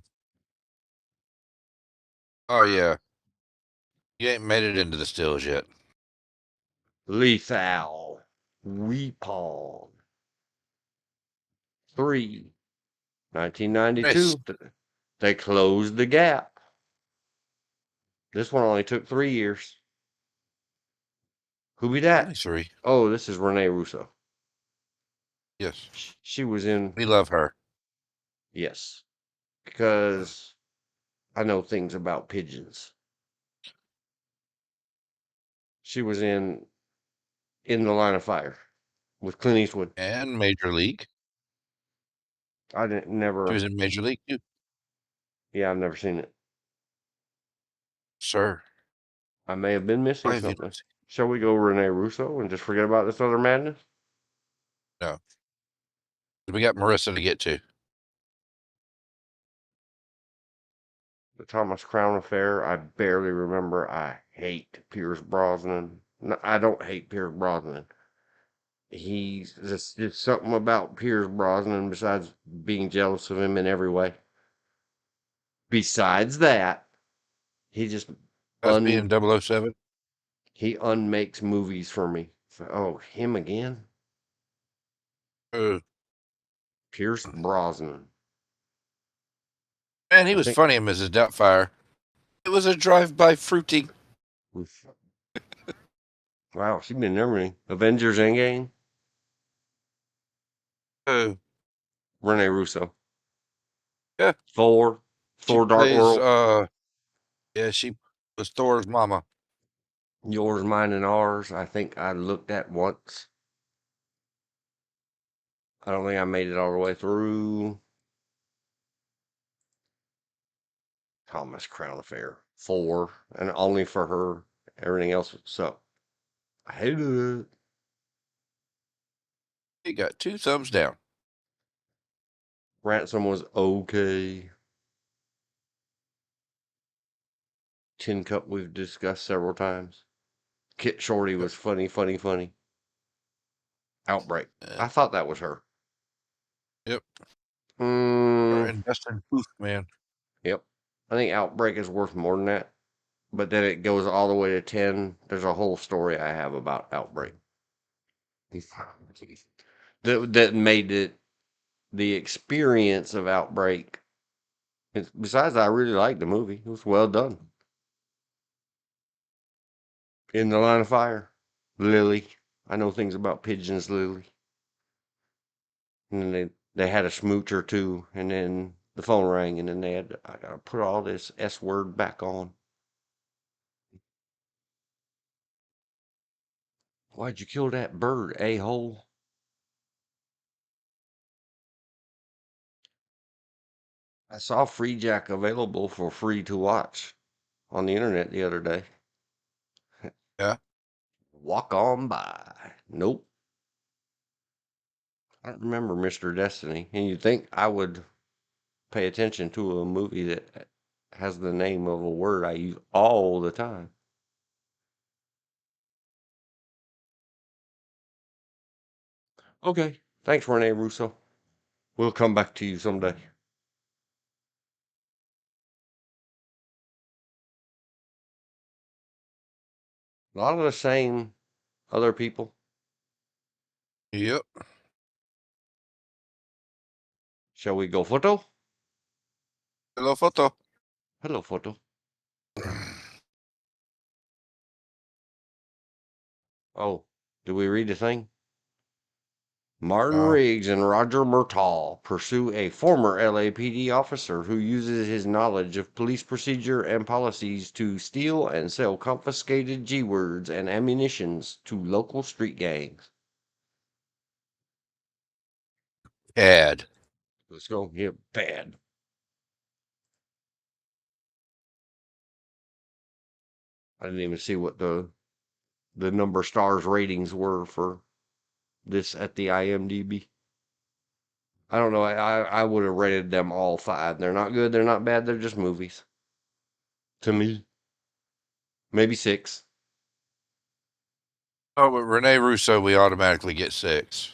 B: yeah. You ain't made it into the stills yet.
A: Lethal Weapon 3. 1992. They closed the gap. This one only took 3 years. Who be that?
B: Only 3.
A: Oh, this is Renee Russo.
B: Yes.
A: She was in.
B: We love her.
A: Yes. Because I know things about pigeons. She was in the Line of Fire with Clint Eastwood.
B: And Major League.
A: I didn't
B: She
A: never.
B: was in Major League, too.
A: Yeah, I've never seen it.
B: Sir.
A: I may have been missing
B: Why have you
A: something.
B: not seen
A: Shall we go Renee Russo and just forget about this other madness?
B: it? No. We got Marissa to get to.
A: The Thomas Crown Affair, I barely remember. I hate Pierce Brosnan. No, I don't hate Pierce Brosnan. he's just something about Pierce Brosnan besides being jealous of him in every way. Besides that, he just
B: Us being 007.
A: he unmakes movies for me. So, oh, him again? Pierce Brosnan.
B: Man, he
A: I
B: was
A: think
B: funny in Mrs. Doubtfire. It was a drive-by fruiting.
A: wow, she's been in everything. Avengers Endgame. Rene Russo.
B: Yeah.
A: Thor.
B: She
A: Thor Dark
B: plays,
A: World.
B: yeah, she was Thor's mama.
A: Yours, Mine, and Ours. I think I looked at once. I don't think I made it all the way through. Thomas Crown Affair. 4. And only for her. Everything else sucked. I hated it.
B: He got 2 thumbs down.
A: Ransom was okay. Tin Cup we've discussed several times. Kit Shorty was funny. Outbreak. I thought that was her.
B: Yep.
A: Mm,
B: And Dustin Poof, man.
A: yep. I think Outbreak is worth more than that. But then it goes all the way to 10. There's a whole story I have about Outbreak. That made it the experience of Outbreak. Besides, I really liked the movie. It was well done. In the Line of Fire. Lily. I know things about pigeons, Lily. And then they had a smooch or two, and then the phone rang, and then I gotta put all this S word back on. Why'd you kill that bird, a-hole? I saw Free Jack available for free to watch on the internet the other day.
B: Yeah.
A: Walk on by. Nope. I don't remember Mr. Destiny. And you'd think I would pay attention to a movie that has the name of a word I use all the time. Okay. Thanks, Rene Russo. We'll come back to you someday. A lot of the same other people.
B: Yep.
A: Shall we go photo?
B: Hello, photo.
A: Hello, photo. Oh, do we read the thing? Martin
B: Oh.
A: Riggs and Roger Murtaugh pursue a former LAPD officer who uses his knowledge of police procedure and policies to steal and sell confiscated G-words and ammunitions to local street gangs.
B: Bad.
A: Let's go. Yeah, bad. I didn't even see what the number stars ratings were for this at the IMDb. I don't know. I would have rated them all 5. They're not good. They're not bad. They're just movies. To me. Maybe 6.
B: Oh, but Rene Russo, we automatically get 6.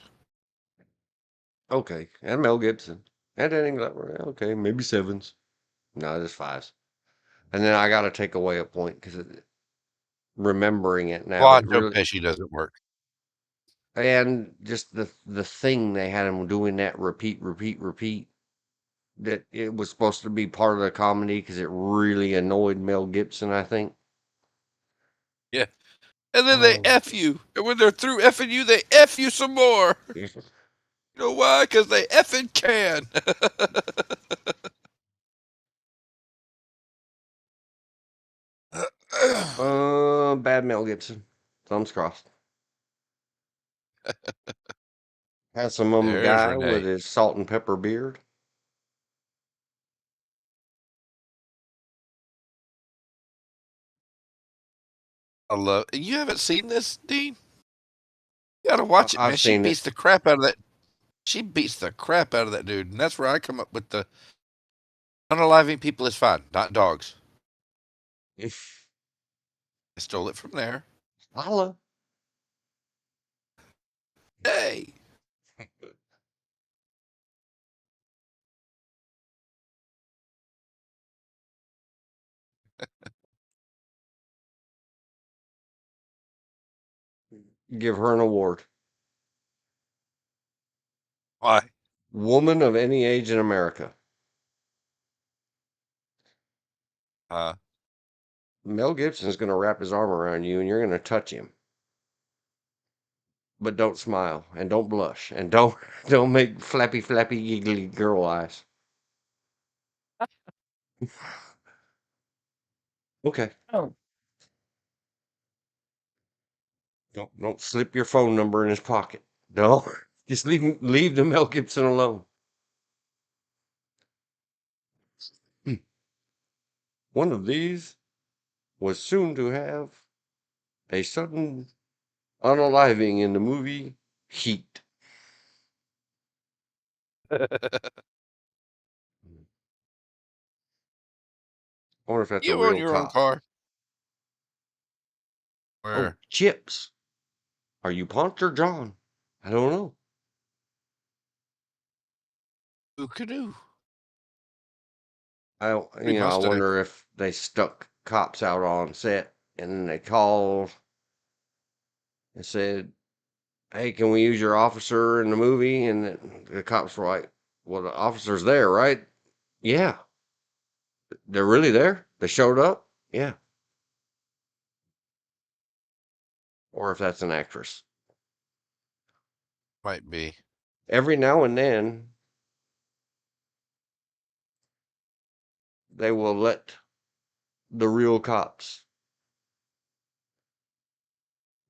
A: Okay. And Mel Gibson. And Danny Glover. Okay. Maybe 7s. No, just 5s. And then I got to take away a point because remembering it now.
B: Well,
A: It
B: Joe
A: really,
B: Pesci doesn't work.
A: and just the thing they had him doing that repeat. That it was supposed to be part of the comedy because it really annoyed Mel Gibson, I think.
B: Yeah. And then they F you. And when they're through effing you, they F you some more. You know why? Because they effing can.
A: Bad Mel Gibson. Thumbs crossed. Handsome
B: There's
A: guy with
B: Renee.
A: his salt and pepper beard.
B: I love. You haven't seen this, Dean? You gotta watch it, man.
A: I've
B: She
A: seen it.
B: beats the crap out of that. She beats the crap out of that dude, and that's where I come up with the unaliving people is fine, not dogs.
A: If
B: I stole it from there.
A: holla.
B: Hey.
A: Give her an award.
B: Why?
A: Woman of any age in America. Mel Gibson's going to wrap his arm around you and you're going to touch him. But don't smile and don't blush and don't make flappy giggly girl eyes. Okay.
B: Oh.
A: Don't slip your phone number in his pocket. No. Just leave the Mel Gibson alone. One of these was soon to have a sudden unaliving in the movie Heat. I wonder if that's a
B: You own
A: real
B: your own
A: cop.
B: car.
A: Oh,
B: Where?
A: Chips. Are you Ponch or John? I don't know.
B: Canoe.
A: I wonder if they stuck cops out on set and then they called and said, "Hey, can we use your officer in the movie?" And the cops were like, "Well, the officer's there, right?" "Yeah." "They're really there? They showed up?" "Yeah." Or if that's an actress.
B: Might be.
A: Every now and then, they will let the real cops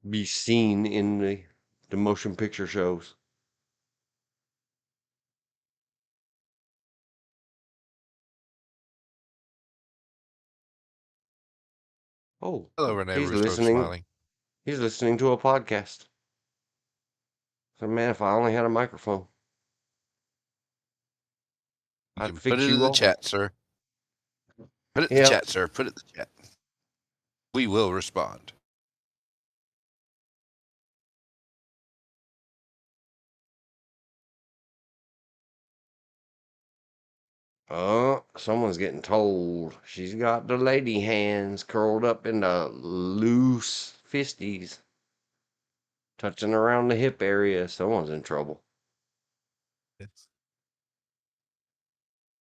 A: be seen in the motion picture shows. Oh,
B: Hello, Renee
A: he's
B: Russo
A: listening.
B: smiling.
A: He's listening to a podcast. So, man, if I only had a microphone,
B: You
A: I'd
B: can put
A: fix
B: it in
A: you
B: the
A: all.
B: chat, sir. Put it in
A: Yeah.
B: the chat, sir. Put it in the chat. We will respond.
A: Someone's getting told. She's got the lady hands curled up into loose fisties, touching around the hip area. Someone's in trouble.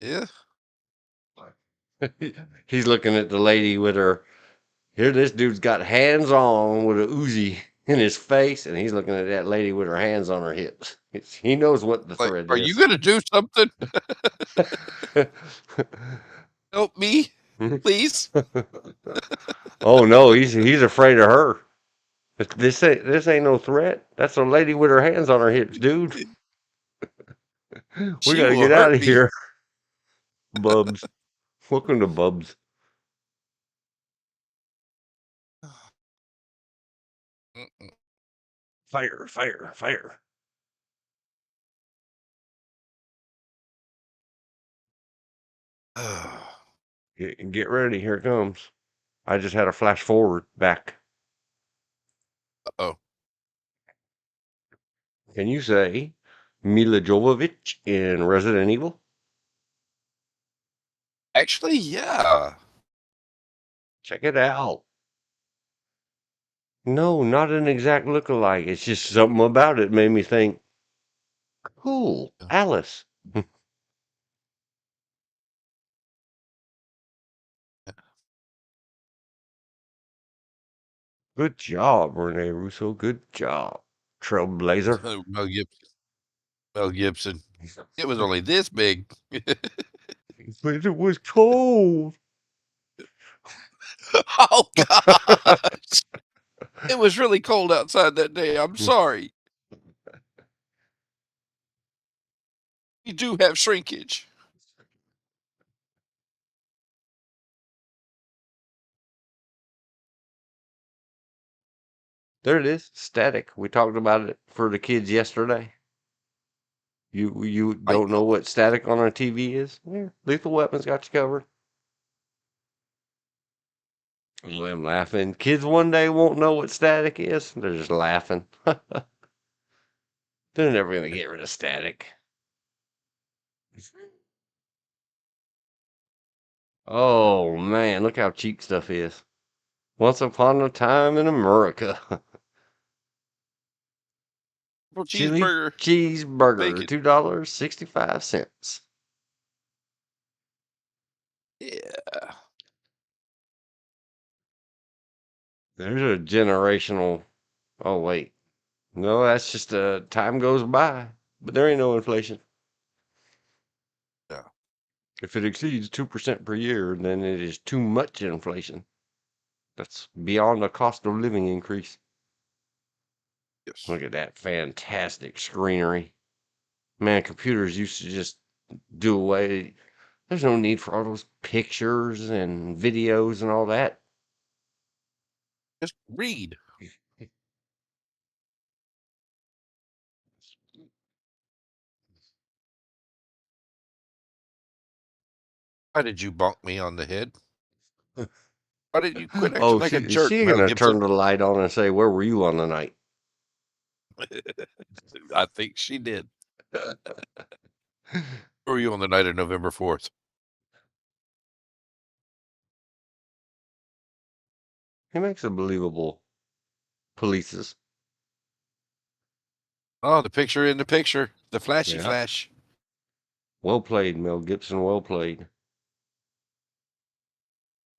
B: Yeah.
A: He's looking at the lady with her. Here, this dude's got hands on with a Uzi in his face, and he's looking at that lady with her hands on her hips. He knows what the
B: Like,
A: threat
B: are
A: is.
B: you going to do something? Help me, please.
A: Oh no, he's afraid of her. This ain't no threat. That's a lady with her hands on her hips, dude. We
B: She
A: gotta
B: will
A: get out
B: hurt
A: of
B: me.
A: here. Bubs. Welcome to Bubs. Fire, fire, fire. Get ready, here it comes. I just had a flash forward back.
B: Uh-oh.
A: Can you say Mila Jovovich in Resident Evil?
B: Actually, yeah.
A: Check it out. No, not an exact look-alike. It's just something about it made me think, cool, Alice. Good job, Rene Russo. Good job, Trailblazer.
B: Mel Gibson. It was only this big.
A: But it was cold.
B: Oh, gosh. It was really cold outside that day. I'm sorry. You do have shrinkage.
A: There it is, static. We talked about it for the kids yesterday. You
B: I
A: don't know what static on a TV is? Yeah, Lethal Weapons got you covered. Oh, I'm laughing. Kids one day won't know what static is. They're just laughing. They're never going to get rid of static. Oh, man, look how cheap stuff is. Once upon a time in America. Chili
B: Cheeseburger.
A: cheeseburger,
B: Bacon.
A: $2.65.
B: Yeah.
A: There's a generational. Oh, wait. No, that's just time goes by. But there ain't no inflation.
B: No.
A: If it exceeds 2% per year, then it is too much inflation. That's beyond the cost of living increase.
B: Yes.
A: Look at that fantastic screenery. Man, computers used to just do away. There's no need for all those pictures and videos and all that.
B: Just read. Why did you bonk me on the head? Why did you quit acting
A: Oh,
B: like a
A: is
B: jerk,
A: she
B: Mel
A: gonna
B: Gibson?
A: turn the light on and say, "Where were you on the night?"
B: I think she did. Where were you on the night of November 4th?
A: He makes a believable polices.
B: Oh, the picture in the picture. The flashy
A: Yeah.
B: flash.
A: Well played, Mel Gibson. Well played.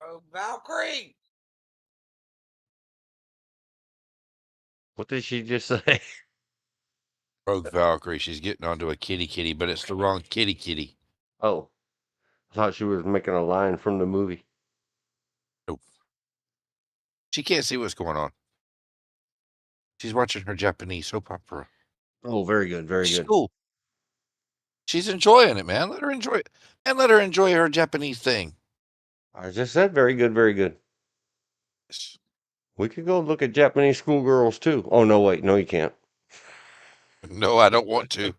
B: Oh, Valkyrie.
A: What did she just say?
B: Rogue Valkyrie. She's getting onto a kitty, but it's the wrong kitty.
A: Oh, I thought she was making a line from the movie.
B: Nope. She can't see what's going on. She's watching her Japanese soap opera.
A: Oh, very good, very
B: She's
A: good.
B: cool. She's enjoying it, man. Let her enjoy it. And let her enjoy her Japanese thing.
A: I just said very good, very good.
B: Yes.
A: We could go look at Japanese schoolgirls too. Oh no, wait, no, you can't.
B: No, I don't want to.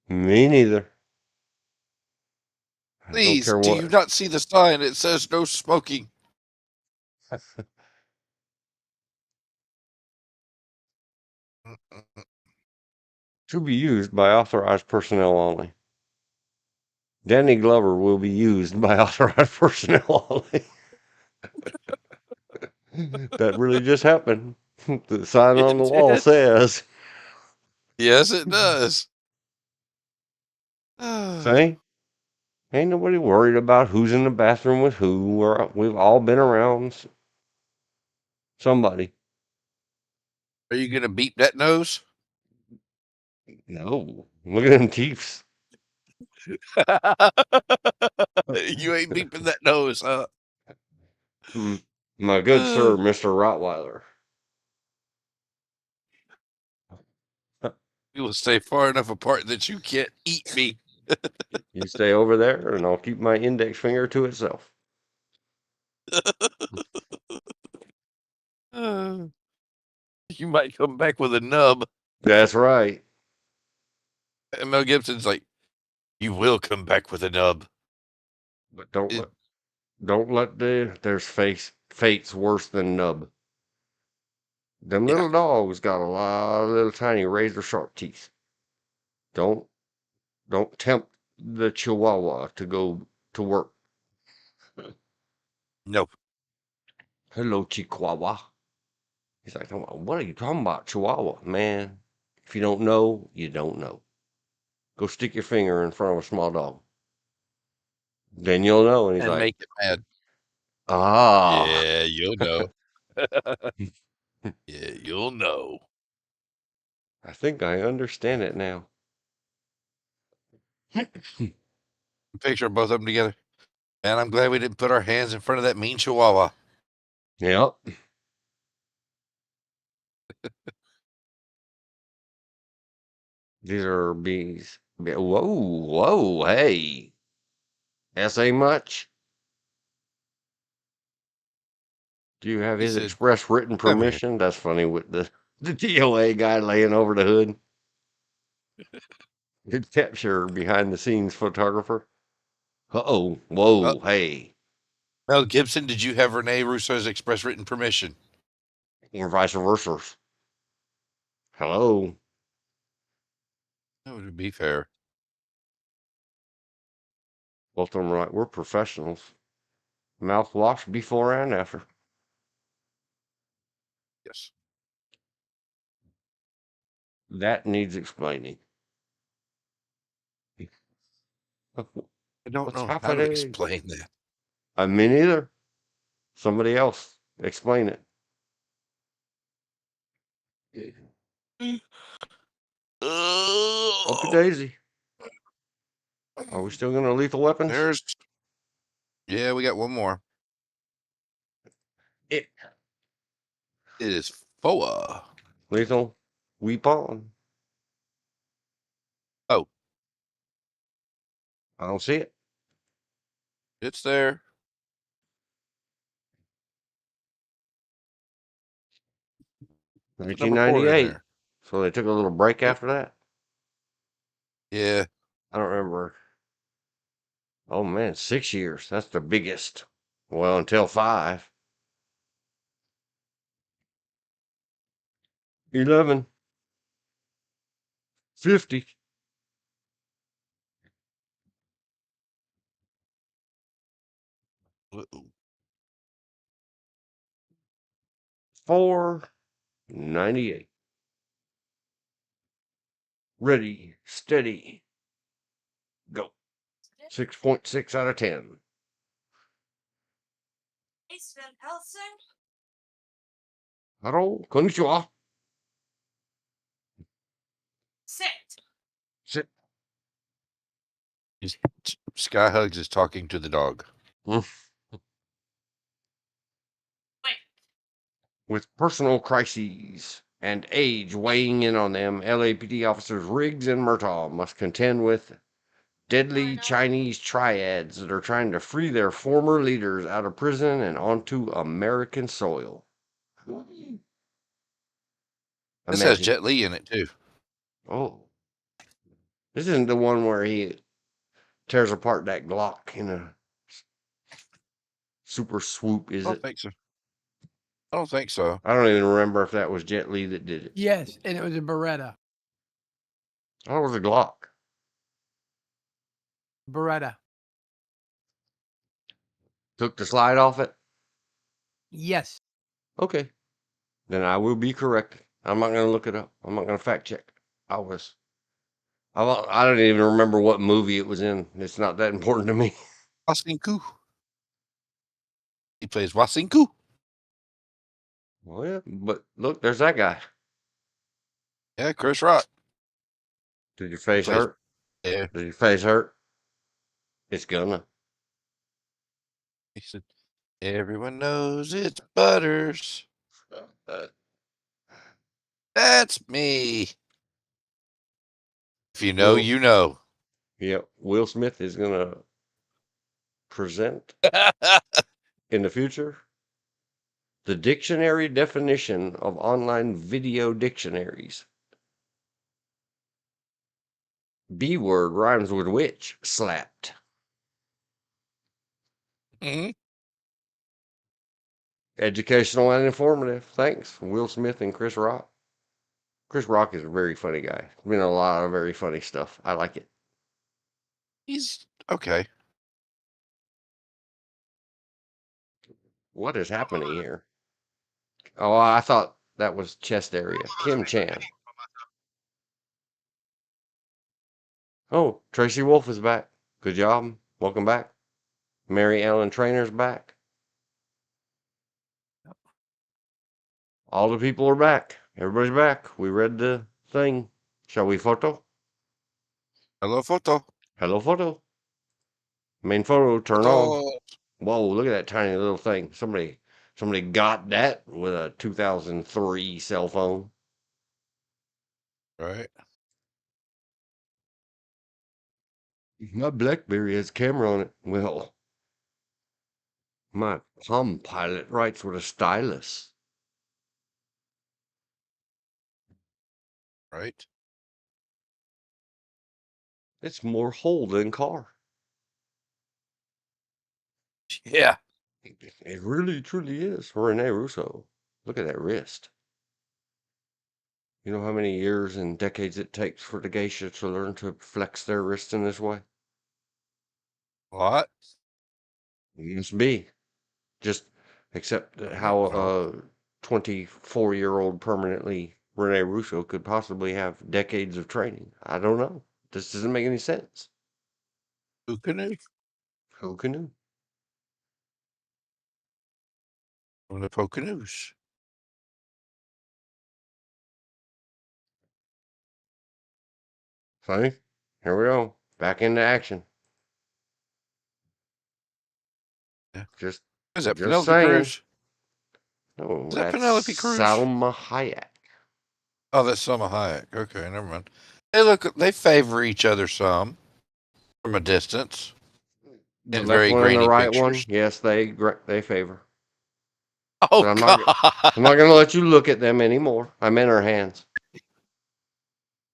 A: Me neither. I don't
B: Please,
A: care
B: do
A: what.
B: you not see the sign? It says no smoking.
A: To be used by authorized personnel only. Danny Glover will be used by authorized personnel only. That really just happened. The sign on the wall says.
B: Yes, it does.
A: See? Ain't nobody worried about who's in the bathroom with who. We've all been around somebody.
B: Are you going to beep that nose?
A: No. Look at them teeth.
B: You ain't beeping that nose, huh?
A: My good sir, Mr. Rottweiler.
B: You will stay far enough apart that you can't eat me.
A: You stay over there, and I'll keep my index finger to itself.
B: You might come back with a nub.
A: That's right.
B: And Mel Gibson's like, you will come back with a nub.
A: But don't let there's fates worse than nub. Them
B: Yeah.
A: little dogs got a lot of little tiny razor sharp teeth. Don't tempt the Chihuahua to go to work.
B: Nope.
A: Hello, Chihuahua. He's like, what are you talking about, Chihuahua? Man, if you don't know, you don't know. Go stick your finger in front of a small dog. Then you'll know. And he's
B: And
A: like,
B: make it mad.
A: ah.
B: Yeah, you'll know. Yeah, you'll know.
A: I think I understand it now.
B: Picture of both of them together. Man, I'm glad we didn't put our hands in front of that mean Chihuahua.
A: Yep. These are bees. Whoa, hey. S.A. much? Do you have
B: He
A: his
B: said,
A: express written
B: "Come here."
A: permission? That's funny with the DOA guy laying over the hood. It capture behind the scenes photographer. Whoa, hey.
B: Mel Gibson, did you have Rene Russo's express written permission?
A: Or vice versa. Hello.
B: That would be fair.
A: Both of them are like, we're professionals. Mouthwash before and after.
B: Yes.
A: That needs explaining.
B: I don't
A: What's
B: know how to
A: happening?
B: explain that.
A: Me neither. Somebody else explain it. Uppy daisy. Are we still gonna lethal weapons?
B: Yeah, we got one more.
A: It
B: It is FOA.
A: lethal weapon.
B: Oh,
A: I don't see it.
B: it's there. Put number 4 in
A: 1998.
B: there.
A: So they took a little break
B: Yep.
A: after that.
B: Yeah.
A: I don't remember. Oh man, 6 years. That's the biggest. Well, until 5. 11. 50.
B: Uh-oh.
A: 498. Ready, steady, go. 6.6 out of 10.
D: Hey, Sven Elson.
A: Hello, konnichiwa.
D: Sit.
A: Sit.
B: Sky Hugs is talking to the dog.
D: Wait.
A: With personal crises and age weighing in on them, LAPD officers Riggs and Murtaugh must contend with deadly Chinese triads that are trying to free their former leaders out of prison and onto American soil.
B: This has
A: Imagine.
B: Jet Li in it too.
A: Oh, this isn't the one where he tears apart that Glock in a super swoop, is
B: I
A: it?
B: don't think so. I don't think so.
A: I don't even remember if that was Jet Li that did it.
C: Yes, and it was a Beretta.
A: I thought it was a Glock.
C: Beretta.
A: Took the slide off it?
C: Yes.
A: Okay. Then I will be corrected. I'm not going to look it up. I'm not going to fact check. I don't even remember what movie it was in. It's not that important to me.
B: Wasinku. He plays Wasinku.
A: Well, yeah, but look, there's that guy.
B: Yeah, Chris Rock.
A: Did your face
B: plays-
A: hurt?
B: Yeah.
A: Did your face hurt? It's gonna.
B: He said, everyone knows it's Butters. That's me. If you know,
A: Will-
B: you know.
A: Yeah, Will Smith is gonna present in the future the dictionary definition of online video dictionaries. B word rhymes with witch. Slapped.
B: Mhm.
A: Educational and informative. Thanks, Will Smith and Chris Rock. Chris Rock is a very funny guy. Been in a lot of very funny stuff. I like it.
B: He's okay.
A: What is happening here? Oh, I thought that was chest area. Kim Chan. Oh, Tracy Wolf is back. Good job. Welcome back. Mary Ellen Trainor's back. All the people are back. Everybody's back. We read the thing. Shall we photo?
B: Hello, photo.
A: Hello, photo. Main photo, turn on.
B: Photo.
A: Whoa, look at that tiny little thing. Somebody got that with a 2003 cell phone.
B: Right.
A: My BlackBerry has a camera on it. Well, my Palm Pilot writes with a stylus.
B: Right.
A: It's more hole than car.
B: Yeah.
A: It really, truly is. Rene Russo. Look at that wrist. You know how many years and decades it takes for the geisha to learn to flex their wrist in this way?
B: What?
A: It must be. Just except
B: I
A: how
B: don't know.
A: a 24-year-old permanently Rene Russo could possibly have decades of training. I don't know. This doesn't make any sense.
B: Who can
A: Who knew?
B: From the Poconos.
A: See? Here we go. Back into action.
B: Yeah.
A: Just
B: Is that
A: just
B: Penelope
A: saying.
B: Cruz?
A: No,
B: Is that
A: that's
B: Penelope Cruz?
A: Salma Hayek.
B: Oh, that's Selma Hayek. Okay, never mind. They favor each other some from a distance
A: The
B: in
A: left
B: very
A: one and the
B: grainy
A: right one,
B: pictures.
A: yes, they favor.
B: Oh
A: But I'm
B: God!
A: not gonna let you look at them anymore. I'm in her hands.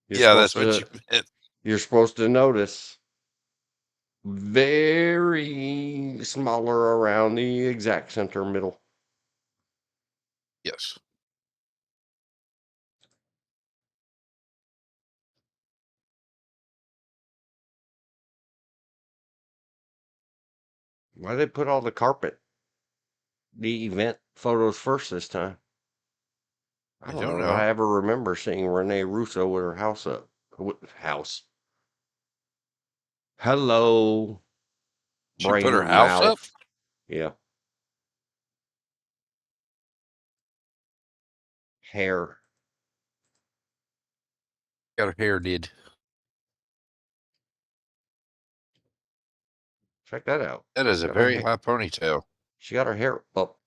A: You're
B: Yeah, that's
A: supposed
B: what you
A: to
B: meant.
A: you're supposed to notice very smaller around the exact center middle.
B: Yes.
A: Why they put all the event photos first this time? I
B: I
A: don't
B: don't
A: know that
B: know.
A: I ever remember seeing Rene Russo with her house up. House. Hello,
B: She put her
A: brain
B: house up.
A: mouth. Yeah, hair.
B: Got her hair did.
A: Check that out.
B: That is
A: She
B: a
A: got her
B: very
A: hair.
B: high ponytail.
A: She got her hair up.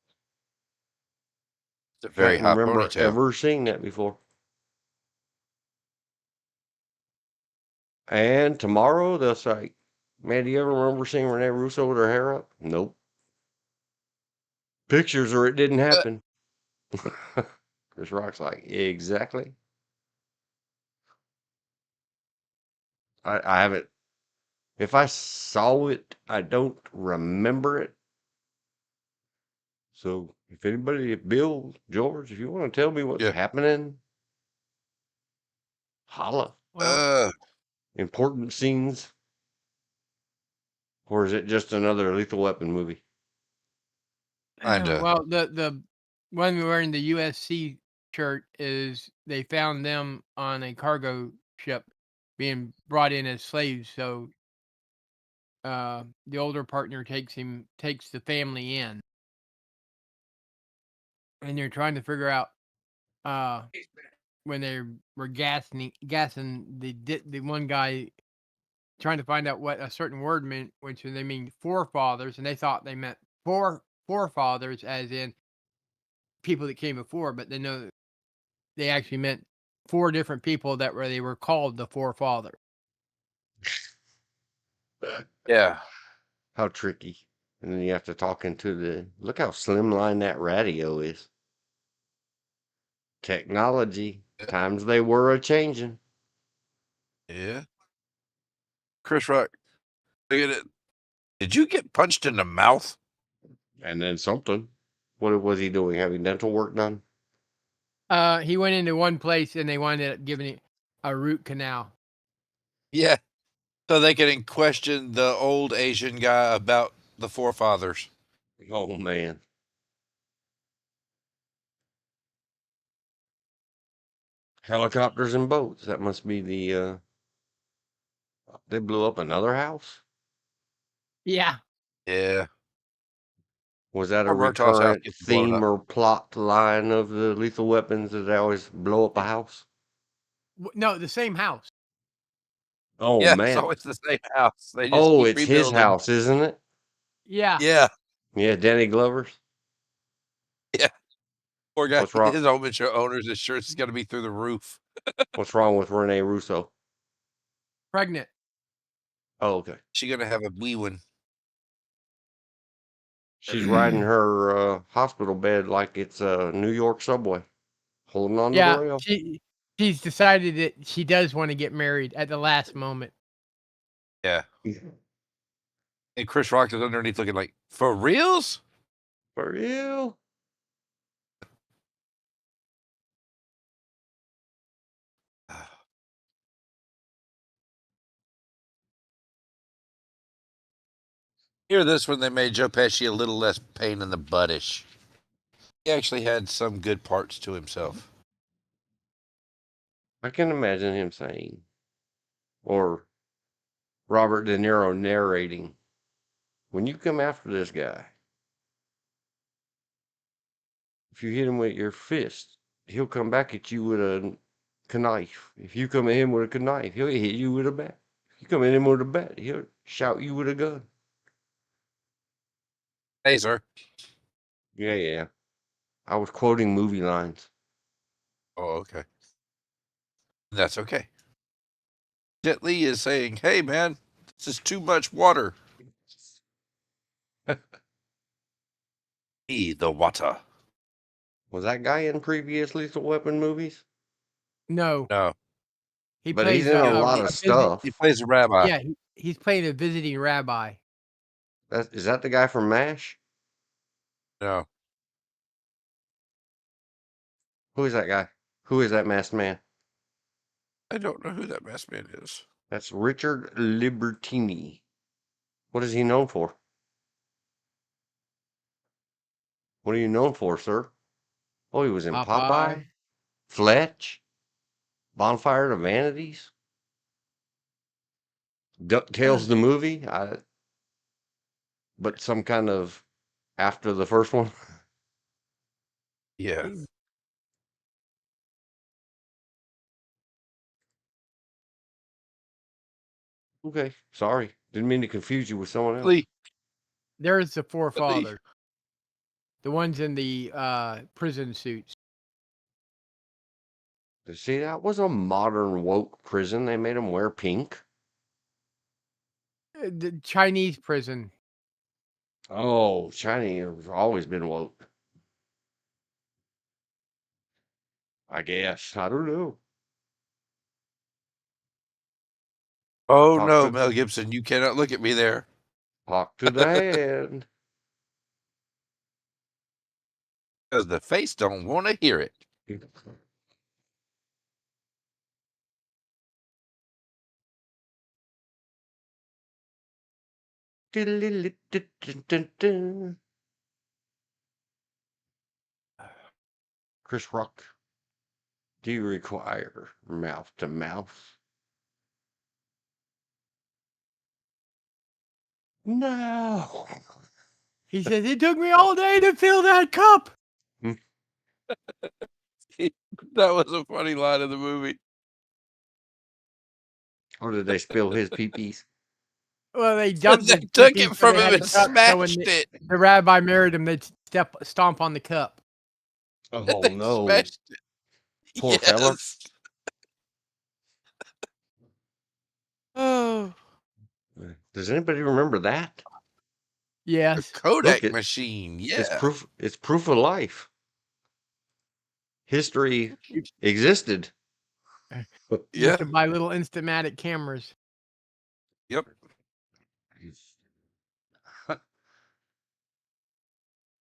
B: It's a very
A: Can't
B: high
A: remember
B: ponytail.
A: ever seeing that before. And tomorrow they'll say, "Man, do you ever remember seeing Rene Russo with her hair up?" Nope. Pictures or it didn't happen. Chris Rock's like, exactly. I haven't. If I saw it, I don't remember it. So if anybody, if Bill, George, if you want to tell me what's
B: Yeah.
A: happening, holla.
C: Well,
A: Important scenes, or is it just another Lethal Weapon movie?
B: Kinda.
C: well, the one wearing the USC shirt is they found them on a cargo ship being brought in as slaves. So the older partner takes the family in, and they're trying to figure out uh when they were gassing the one guy, trying to find out what a certain word meant, which they mean forefathers, and they thought they meant forefathers as in people that came before, but they know they actually meant four different people they were called the forefathers.
B: Yeah.
A: How tricky. And then you have to talk into look how slimline that radio is. Technology. Times they were a changing.
B: Yeah. Chris Rock. Look at it. Did you get punched in the mouth?
A: And then something. What was he doing? Having dental work done?
C: He went into one place and they wound up giving it a root canal.
B: Yeah. So they can question the old Asian guy about the forefathers.
A: Oh man. Helicopters and boats. That must be they blew up another house?
C: Yeah.
B: Yeah.
A: Was that a
B: Or Murtaugh's house
A: recurrent
B: gets blown
A: theme
B: up.
A: or plot line of the Lethal Weapons that they always blow up a house?
C: No, the same house.
A: Oh
B: Yeah, it's
A: man.
B: always the same house. They just
A: Oh,
B: keep
A: it's his
B: rebuilding.
A: house, isn't it?
C: Yeah.
B: Yeah.
A: Yeah, Danny Glover's.
B: Yeah. Poor guy.
A: What's wrong?
B: His home owner's insurance is going to be through the roof.
A: What's wrong with Rene Russo?
C: Pregnant.
A: Oh, okay.
B: She's going to have a wee one.
A: She's riding her hospital bed like it's a New York subway, holding on to the
C: Yeah.
A: rail.
C: She's decided that she does want to get married at the last moment.
B: Yeah. And Chris Rock is underneath looking like, for reals?
A: For real?
B: Hear this when they made Joe Pesci a little less pain in the buttish. He actually had some good parts to himself.
A: I can imagine him saying, or Robert De Niro narrating, when you come after this guy, if you hit him with your fist, he'll come back at you with a knife. If you come at him with a knife, he'll hit you with a bat. If you come at him with a bat, he'll shout you with a gun.
B: Hey, sir.
A: Yeah. I was quoting movie lines.
B: Oh, okay. That's okay. Jet Li is saying, hey, man, this is too much water. Be the water.
A: Was that guy in previous Lethal Weapon movies?
C: No,
B: No.
C: he
A: But
C: plays
A: he's in a
C: a
A: lot of stuff.
B: He plays a rabbi.
C: Yeah, he's playing a visiting rabbi.
A: Is that the guy from MASH?
B: No.
A: Who is that guy? Who is that masked man?
B: I don't know who that masked man is.
A: That's Richard Libertini. What is he known for? What are you known for, sir? Oh, he was in Popeye, Fletch, Bonfire of Vanities, DuckTales the movie. But some kind of after the first one.
B: Yeah.
A: Okay, sorry. Didn't mean to confuse you with someone else.
B: Lee.
C: There's the forefather. The ones in the prison suits.
A: See, that was a modern woke prison. They made them wear pink.
C: The Chinese prison.
A: Oh, Chinese has always been woke. I guess. I don't know.
B: Oh,
A: Talk
B: no,
A: to-
B: Mel Gibson, you cannot look at me there.
A: Talk to the hand.
B: Because the face don't want to hear it.
A: Chris Rock, do you require mouth to mouth? No.
C: He says, it took me all day to fill that cup.
B: That was a funny line of the movie.
A: Or did they spill his pee-pees?
C: Well, they dumped
B: They
C: it.
B: took it from him and smashed it.
C: The rabbi married him. They'd stomp on the cup.
A: Oh,
B: They
A: no.
B: smashed it.
A: Poor fella.
B: Oh.
A: Does anybody remember that?
C: Yes.
B: The Kodak
A: Look,
B: machine. Yeah.
A: It's proof of life. History existed.
C: You
B: Yeah.
C: used to buy little Instamatic cameras.
B: Yep.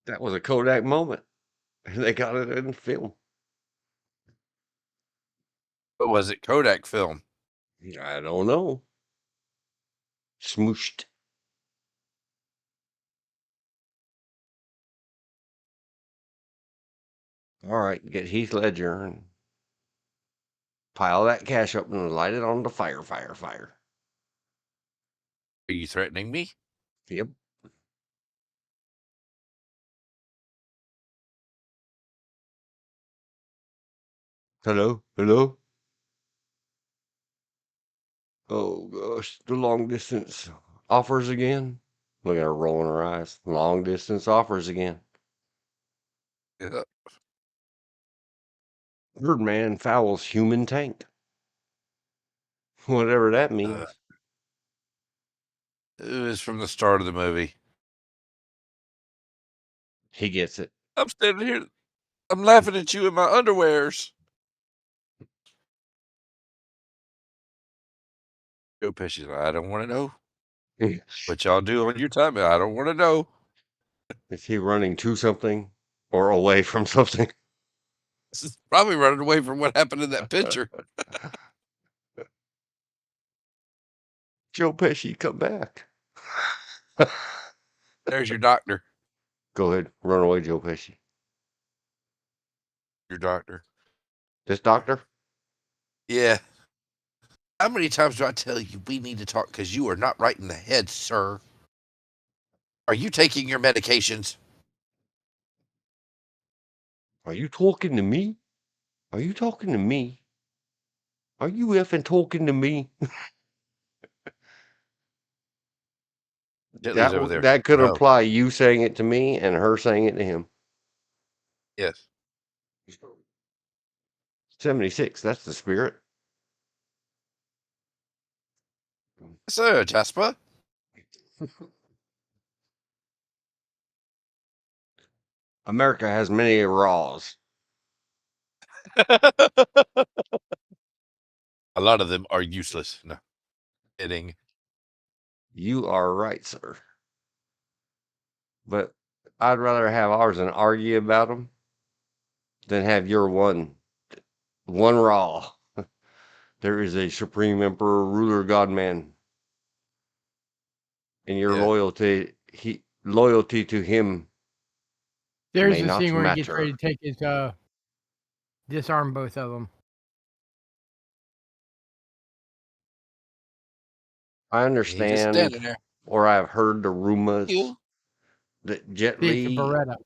A: That was a Kodak moment. And they got it in film.
B: What was it? Kodak film.
A: I don't know. Smooshed. All right, get Heath Ledger and pile that cash up and light it on the fire.
B: Are you threatening me?
A: Yep. Hello? Oh, gosh. The long distance offers again. Look at her rolling her eyes. Long distance offers again.
B: Yeah.
A: Birdman fouls human tank. Whatever that means.
B: It was from the start of the movie.
A: He gets it.
B: I'm standing here. I'm laughing at you in my underwears. Joe Pesci's like, I don't want to know what y'all do on your time. I don't want to know.
A: Is he running to something or away from something?
B: This is probably running away from what happened in that picture.
A: Joe Pesci, come back.
B: There's your doctor.
A: Go ahead. Run away, Joe Pesci.
B: Your doctor.
A: This doctor?
B: Yeah. How many times do I tell you we need to talk because you are not right in the head, sir? Are you taking your medications?
A: Are you talking to me? Are you talking to me? Are you effing talking to me?
B: Jet Li's over there.
A: That could
B: No.
A: apply you saying it to me and her saying it to him.
B: Yes.
A: 76, that's the spirit.
B: Sir, Jasper.
A: America has many raws.
B: A lot of them are useless. No. Kidding.
A: You are right, sir. But I'd rather have ours and argue about them than have your one raw. There is a supreme emperor, ruler, God man, and your
B: Yeah.
A: loyalty to him
C: There's
A: may
C: the
A: not
C: scene where he gets
A: matter.
C: ready to take his disarm both of them.
A: I
B: He just
A: understand,
B: standing there.
A: or I've heard the rumors
B: You.
A: that Jet
C: Take the
A: Li
C: Beretta.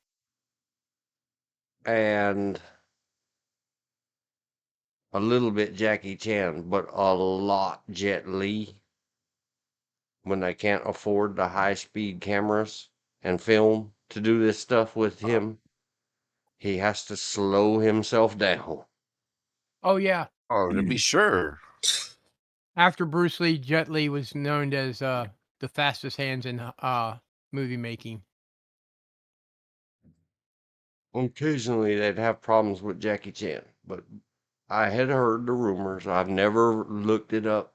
A: and a little bit Jackie Chan, but a lot Jet Li, when they can't afford the high-speed cameras and film to do this stuff with him, he has to slow himself down.
C: Oh yeah.
B: Oh, to be sure.
C: After Bruce Lee, Jet Li was known as the fastest hands in movie making.
A: Occasionally, they'd have problems with Jackie Chan, but I had heard the rumors. I've never looked it up,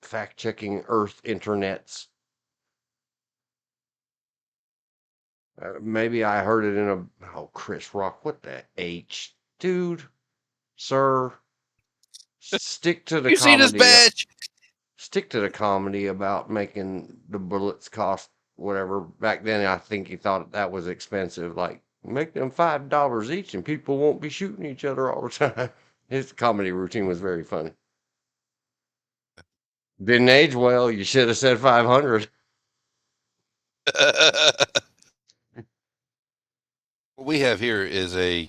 A: fact-checking Earth internets. Maybe I heard it in Chris Rock, what the H? Dude, sir, stick to the
B: You see this
A: comedy.
B: badge?
A: Stick to the comedy about making the bullets cost whatever. Back then, I think he thought that was expensive. Like, make them $5 each and people won't be shooting each other all the time. His comedy routine was very funny. Didn't age well. You should have said 500.
B: What we have here is a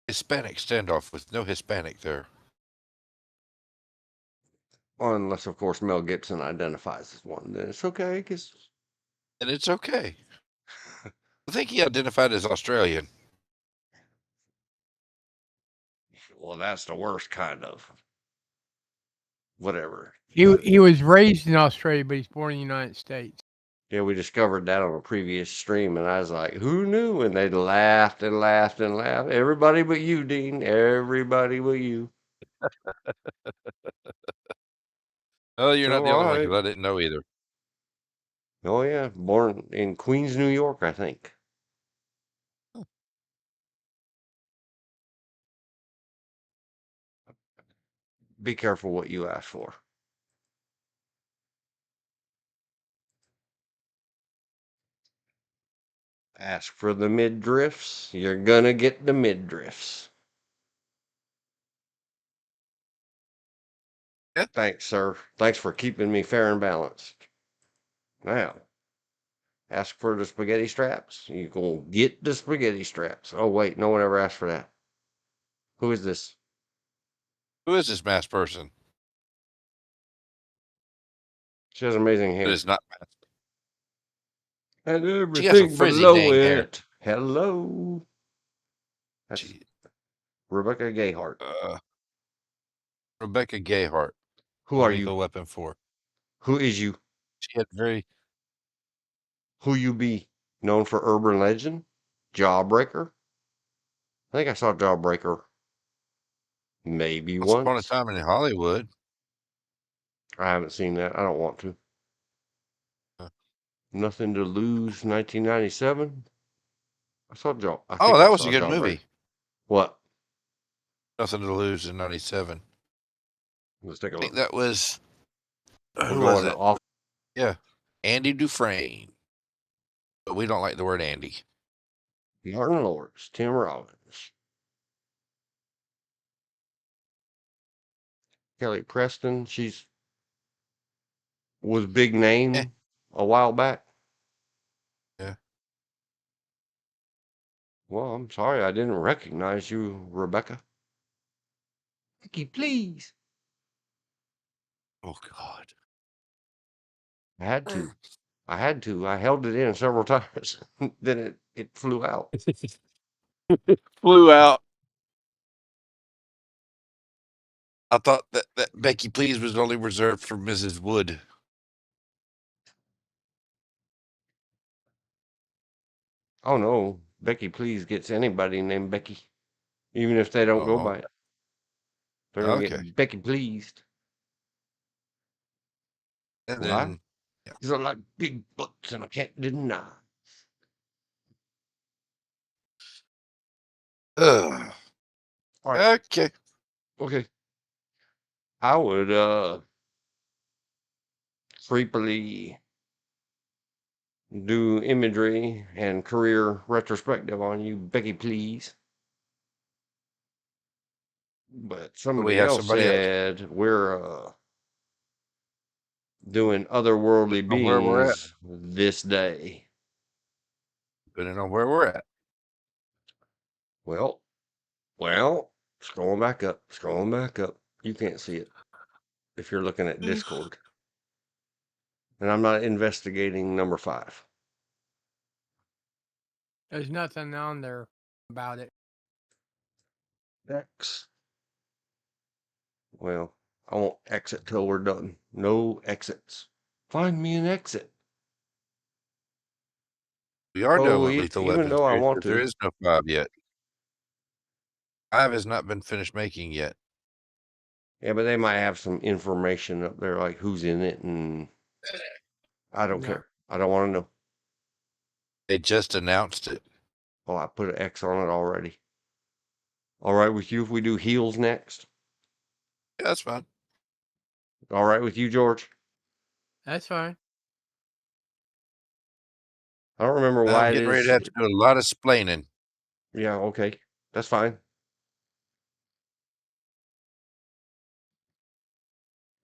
B: Hispanic standoff with no Hispanic there.
A: Unless, of course, Mel Gibson identifies as one. Then it's okay.
B: And it's okay. I think he identified as Australian.
A: Well, that's the worst kind of. Whatever.
C: He was raised in Australia, but he's born in the United States.
A: Yeah, we discovered that on a previous stream, and I was like, who knew? And they laughed and laughed and laughed. Everybody but you, Dean. Everybody but you.
B: Oh, you're not
A: So,
B: the only
A: all
B: one
A: right.
B: because I didn't know either.
A: Oh, yeah. Born in Queens, New York, I think. Be careful what you ask for. Ask for the midriffs. You're gonna get the midriffs.
B: Yeah.
A: Thanks, sir. Thanks for keeping me fair and balanced. Now, ask for the spaghetti straps. You're gonna get the spaghetti straps. Oh, wait. No one ever asked for that. Who is this?
B: Who is this masked person?
A: She has amazing
B: It
A: hair.
B: is not masked.
A: And
B: She has some
A: everything
B: frizzy
A: below
B: dang hair.
A: it. Hello. That's
B: She,
A: Rebecca Gayheart.
B: Rebecca Gayheart.
A: Who are
B: Lethal
A: you?
B: Weapon 4.
A: Who is you?
B: She had very.
A: Who you be? Known for urban legend? Jawbreaker? I think I saw Jawbreaker maybe
B: Once upon a
A: once.
B: time in Hollywood.
A: I haven't seen that. I don't want to. Nothing to Lose, 1997. I think
B: Oh,
A: I
B: that was
A: saw
B: a good
A: Jawbreaker.
B: movie.
A: What?
B: Nothing to Lose in '97.
A: Let's take a
B: I think
A: look.
B: that was.
A: We're
B: Who was
A: going
B: it?
A: off.
B: Yeah, Andy Dufresne. but we don't like the word Andy.
A: Martin Lawrence, Tim Robbins, Kelly Preston. Was big name a while back.
B: Yeah.
A: Well, I'm sorry I didn't recognize you, Rebecca. Becky, please.
B: Oh God.
A: I had to. I had to. I held it in several times. Then it flew out.
B: Flew out. I thought that Becky Please was only reserved for Mrs. Wood.
A: Oh no, Becky please gets anybody named Becky, even if they don't go by it. They're gonna
B: Okay.
A: get Becky pleased.
B: And
A: Why?
B: then
A: These are like big butts, and I can't deny.
B: All
A: right.
B: Okay.
A: Okay. I would creepily do imagery and career retrospective on you, Becky please. But somebody
B: have
A: else
B: somebody else.
A: said we're doing otherworldly
B: On where we're at.
A: beings this day.
B: Depending on where we're at.
A: Well, scrolling back up. You can't see it if you're looking at Discord. And I'm not investigating number 5.
C: There's nothing on there about it.
A: X. Well, I won't exit till we're done. No exits. Find me an exit.
B: We are done with
A: Oh,
B: Lethal
A: even
B: Weapon
A: though I
B: series,
A: want
B: but there
A: to.
B: is no 5 yet. 5 has not been finished making yet.
A: Yeah, but they might have some information up there, like who's in it, and I don't
C: No.
A: care. I don't want to know.
B: They just announced it.
A: Oh, I put an X on it already. All right with you if we do heels next?
B: Yeah, that's fine.
A: All right with you, George?
C: That's fine.
A: I don't remember
B: I'm
A: why it
B: getting ready
A: is.
B: to have to do a lot of splaining.
A: Yeah, okay. That's fine.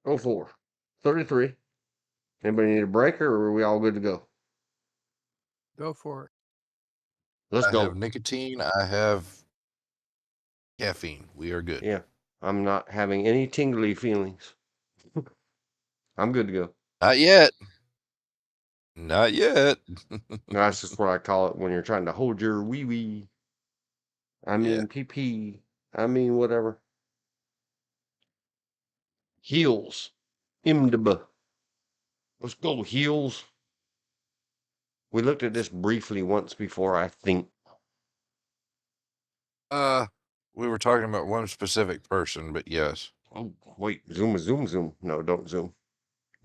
A: Go for 33. Anybody need a break, or are we all good to go?
C: Go for it.
A: Let's
B: I
A: go.
B: have nicotine. I have caffeine. We are good.
A: Yeah, I'm not having any tingly feelings. I'm good to go.
B: Not yet. Not yet.
A: That's just what I call it when you're trying to hold your wee wee. I mean, pee. I mean, whatever. Heels. IMDb. Let's go, heels. We looked at this briefly once before, I think.
B: We were talking about one specific person, but yes.
A: Oh, wait. Zoom. No, don't zoom.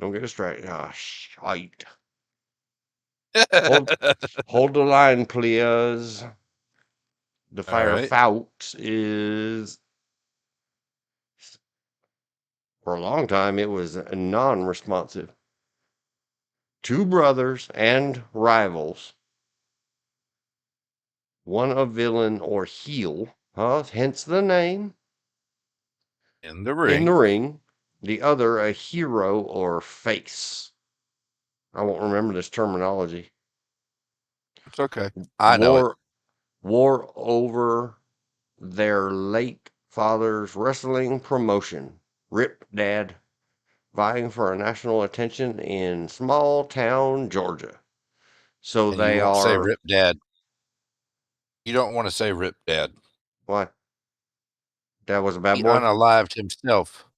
A: Don't get distracted. Ah, shite. Hold the line, please. The fire
B: right.
A: Fouts is, for a long time, it was non-responsive. 2 brothers and rivals. One a villain or heel, hence the name.
B: In the ring.
A: In the ring. The other a hero or face. I won't remember this terminology.
B: It's okay. I know it.
A: War over their late father's wrestling promotion. Rip Dad, vying for a national attention in small town Georgia. So
B: And
A: they
B: you won't say
A: are.
B: Rip Dad. You don't want to say Rip Dad.
A: Why? Dad was a bad
B: He
A: boy?
B: unalived himself.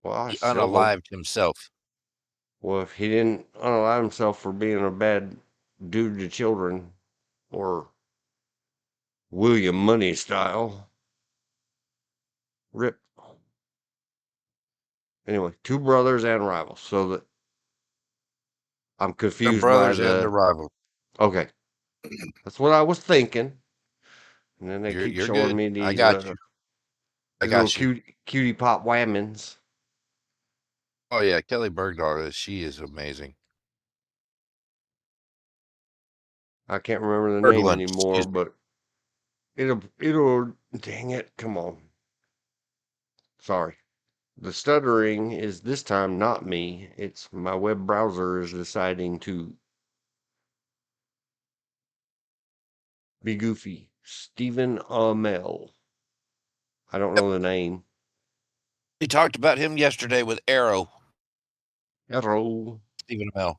A: Well, I
B: He
A: still hope.
B: unalived himself.
A: Well, if he didn't unalive himself for being a bad dude to children, or William Money style, Rip. Anyway, 2 brothers and rivals. So that I'm
B: The
A: confused by
B: brothers and the rival.
A: Okay, that's what I was thinking. And then they keep
B: You're
A: showing
B: good.
A: me these,
B: I got you. I
A: these little
B: got you.
A: cutie pop whammons.
B: Oh yeah, Kelly Bergdahl. She is amazing.
A: I can't remember the name
B: Berglund,
A: anymore,
B: excuse me.
A: but it'll dang it, come on. Sorry. The stuttering is this time not me. It's my web browser is deciding to be goofy. Stephen Amell. I don't know the name.
B: We talked about him yesterday with Arrow.
A: Hello.
B: Stephen Amell.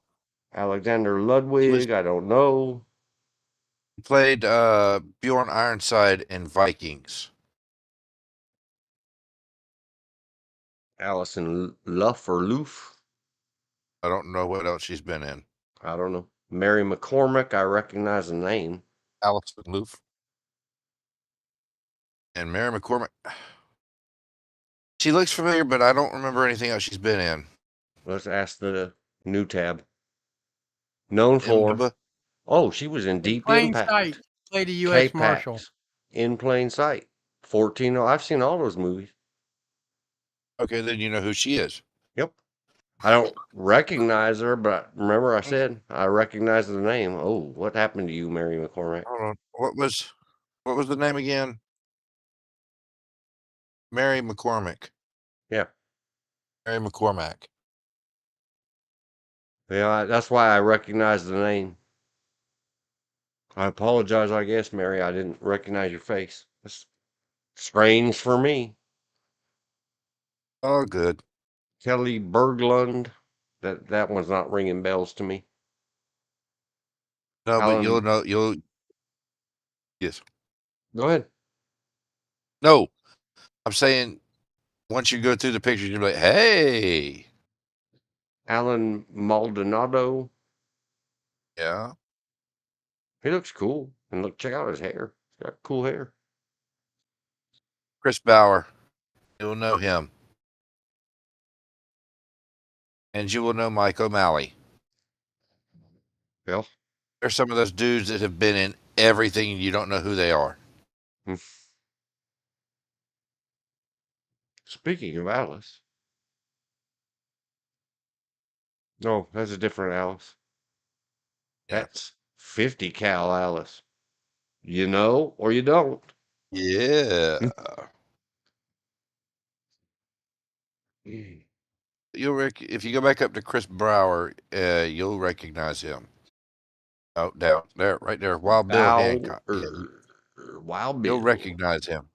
A: Alexander
B: He
A: Ludwig, I don't know.
B: played Bjorn Ironside in Vikings.
A: Allison Luff or Loof.
B: I don't know what else she's been in.
A: I don't know. Mary McCormick, I recognize the name.
B: Allison Loof. And Mary McCormick. She looks familiar, but I don't remember anything else she's been in.
A: Let's ask the new tab. Known for.
B: Imdb.
A: Oh, she was in Deep
C: Plain
A: Impact.
C: Sight, played a U.S. Marshal.
A: K-Pax. In Plain Sight. 14. Oh, I've seen all those movies.
B: Okay, then you know who she is.
A: Yep. I don't recognize her, but remember I said I recognize the name. Oh, what happened to you, Mary McCormick?
B: Hold on. What was the name again? Mary McCormick.
A: Yeah.
B: Mary McCormack.
A: Yeah, that's why I recognize the name. I apologize, I guess, Mary. I didn't recognize your face. That's strange for me.
B: Oh, good.
A: Kelly Berglund. That one's not ringing bells to me.
B: No, but
A: Alan,
B: you'll know. Yes.
A: go ahead.
B: No, I'm saying once you go through the pictures, you're like, hey.
A: Alan Maldonado.
B: Yeah.
A: He looks cool. And look, check out his hair. He's got cool hair.
B: Chris Bauer. You'll know him. And you will know Mike O'Malley.
A: Well,
B: There's some of those dudes that have been in everything and you don't know who they are.
A: speaking of Alice. No, that's a different Alice.
B: Yeah.
A: That's 50 cal Alice. You know or you don't.
B: Yeah.
A: Mm.
B: If you go back up to Chris Brower, you'll recognize him. Oh, down there, right there, Wild Bill Hancock. Yeah,
A: Wild Bill.
B: you'll recognize him.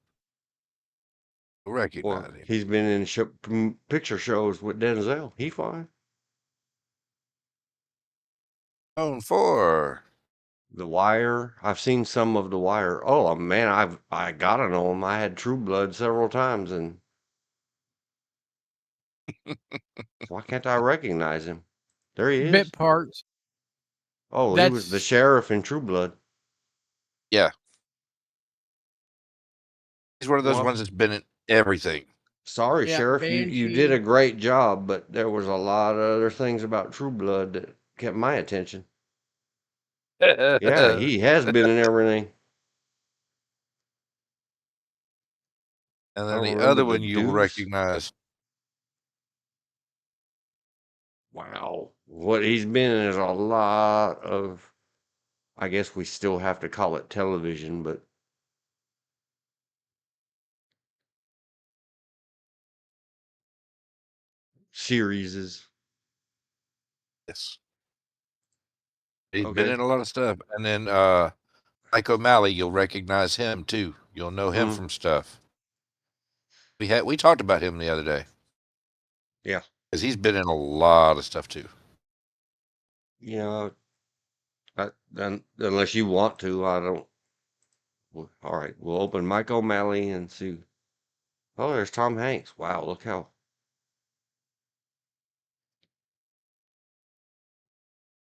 B: You'll
A: Well,
B: recognize him.
A: he's been in picture shows with Denzel. He fine.
B: Known for
A: The Wire. I've seen some of The Wire. Oh man, I gotta know him. I had True Blood several times, and why can't I recognize him? There he is.
C: Bit parts.
A: Oh, he was the
C: That's
A: sheriff in True Blood.
B: yeah. He's one of those
A: Well,
B: ones that's been in everything.
A: sorry,
C: yeah,
A: Sheriff, you did a
C: Banshee.
A: great job, but there was a lot of other things about True Blood that kept my attention. Yeah, he has been in everything.
B: And
A: I
B: then
A: don't
B: the
A: remember
B: other
A: the
B: one you'll
A: Deuce.
B: recognize.
A: Wow, what he's been in is a lot of. I guess we still have to call it television, but series.
B: Yes. He's been
A: Okay.
B: in a lot of stuff. And then Mike O'Malley, you'll recognize him too. You'll know him from stuff. We talked about him the other day.
A: Yeah.
B: Because he's been in a lot of stuff too.
A: Yeah. Unless you want to, I don't. All right, we'll open Mike O'Malley and see. Oh, there's Tom Hanks. Wow, look how.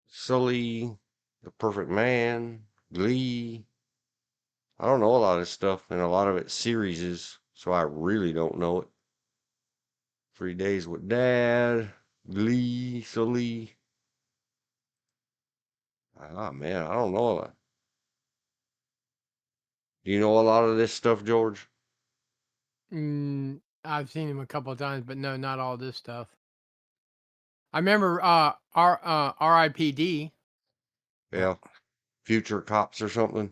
A: Sully, The Perfect Man, Glee. I don't know a lot of stuff, and a lot of it's series, so I really don't know it. 3 Days with Dad, Glee, Sully. Ah, man, I don't know a lot. Do you know a lot of this stuff, George?
C: I've seen him a couple of times, but no, not all this stuff. I remember R.I.P.D.
A: Yeah. Future Cops or something?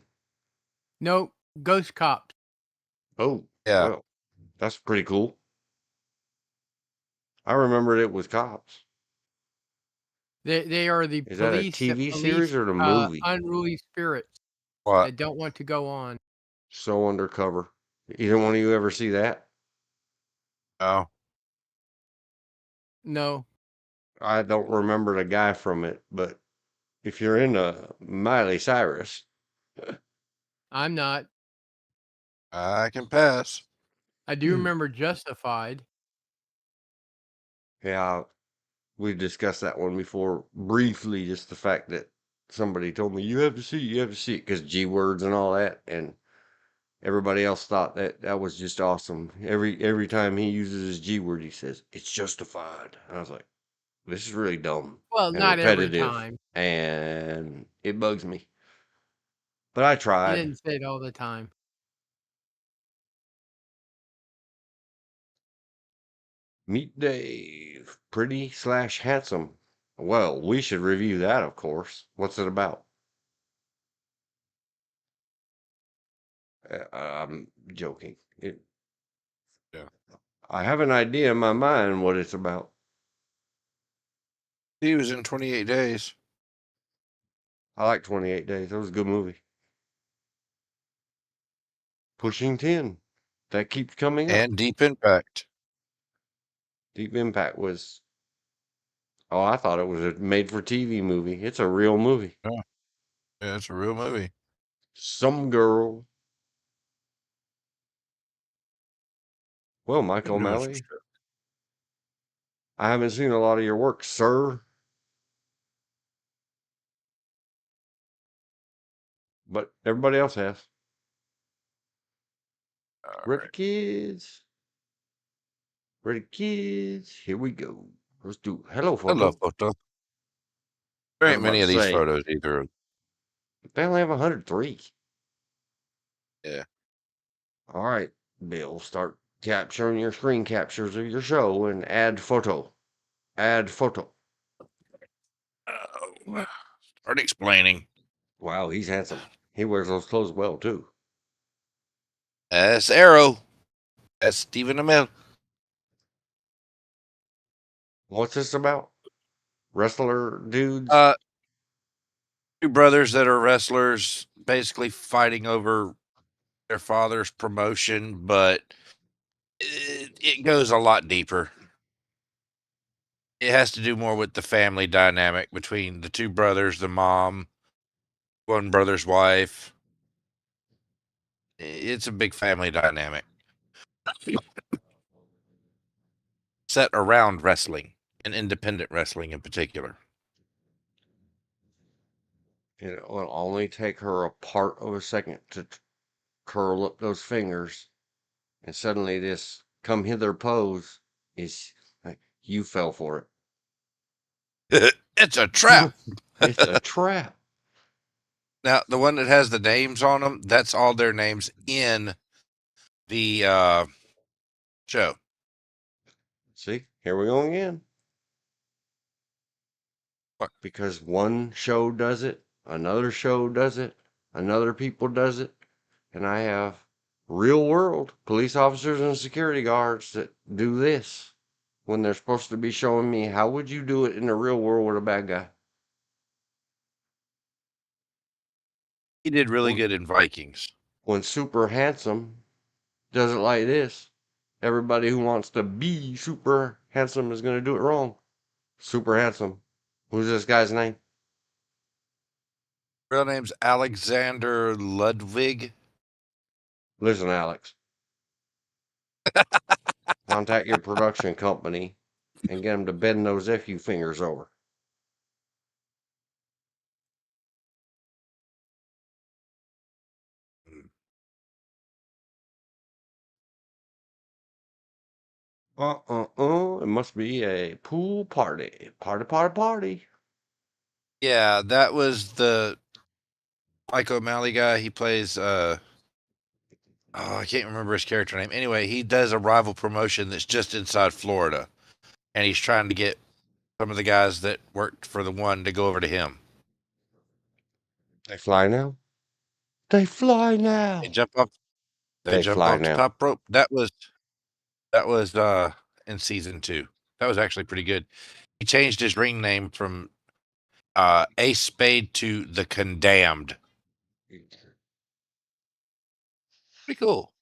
C: No, Ghost Cops.
A: Oh,
B: Yeah.
A: well, that's pretty cool. I remembered it was cops.
C: They are the
A: Is that a
C: police that
A: TV
C: police
A: series or the movie?
C: unruly spirits
B: What?
C: that don't want to go on.
A: So Undercover. Either one of you ever see that?
B: No.
C: No,
A: I don't remember the guy from it, but if you're into Miley Cyrus,
C: I'm not.
B: I can pass.
C: I do remember Justified.
A: yeah, we discussed that one before briefly. Just the fact that somebody told me you have to see it because G words and all that, and everybody else thought that that was just awesome. Every time he uses his G word, he says it's justified. And I was like, this is really dumb
C: Well,
A: and
C: not every
A: repetitive,
C: time.
A: and it bugs me. But I
C: He
A: tried.
C: didn't say it all the time.
A: Meet Dave, pretty/handsome. Well, we should review that, of course. What's it about? I'm joking.
B: Yeah.
A: I have an idea in my mind what it's about.
B: He was in 28 Days.
A: I like 28 Days. That was a good movie. Pushing 10. That keeps coming up.
B: And Deep Impact.
A: Deep Impact was. Oh, I thought it was a made-for-TV movie. It's a real movie.
B: Oh. Yeah, it's a real movie.
A: Some girl. Well, Michael
B: Who knows?
A: O'Malley, I haven't seen a lot of your work, sir. But everybody else has.
B: All
A: Ready,
B: right.
A: kids? Ready, kids? Here we go. Let's do hello,
B: I love
A: photo.
B: photo. There
A: I
B: ain't
A: was about
B: many
A: to
B: of these
A: say,
B: photos either.
A: they only have 103.
B: Yeah.
A: All right, Bill, start capturing your screen captures of your show and add photo. Add photo.
B: Oh, start explaining.
A: Wow, he's handsome. He wears those clothes well, too.
B: That's Arrow. That's Stephen Amell.
A: What's this about? Wrestler dudes?
B: Two brothers that are wrestlers basically fighting over their father's promotion, but it goes a lot deeper. It has to do more with the family dynamic between the two brothers, the mom, one brother's wife. It's a big family dynamic set around wrestling and independent wrestling in particular.
A: It will only take her a part of a second to curl up those fingers, and suddenly this come hither pose is like, you fell for it.
B: It's a trap.
A: It's a trap.
B: Now, the one that has the names on them, that's all their names in the show.
A: See, here we go again.
B: What?
A: Because one show does it, another show does it, another people does it, and I have real world police officers and security guards that do this when they're supposed to be showing me how would you do it in the real world with a bad guy.
B: He did really good in Vikings.
A: When super handsome does it like this, everybody who wants to be super handsome is going to do it wrong. Super handsome. Who's this guy's name?
B: Real name's Alexander Ludwig.
A: Listen, Alex. Contact your production company and get them to bend those FU fingers over. It must be a pool party. Party.
B: Yeah, that was the Mike O'Malley guy. He plays I can't remember his character name. Anyway, he does a rival promotion that's just inside Florida, and he's trying to get some of the guys that worked for the one to go over to him.
A: They fly now. They fly now.
B: They jump off. They
A: They
B: jump
A: fly
B: off the
A: now.
B: top rope. That was in season 2. That was actually pretty good. He changed his ring name from Ace Spade to the Condemned. Pretty cool.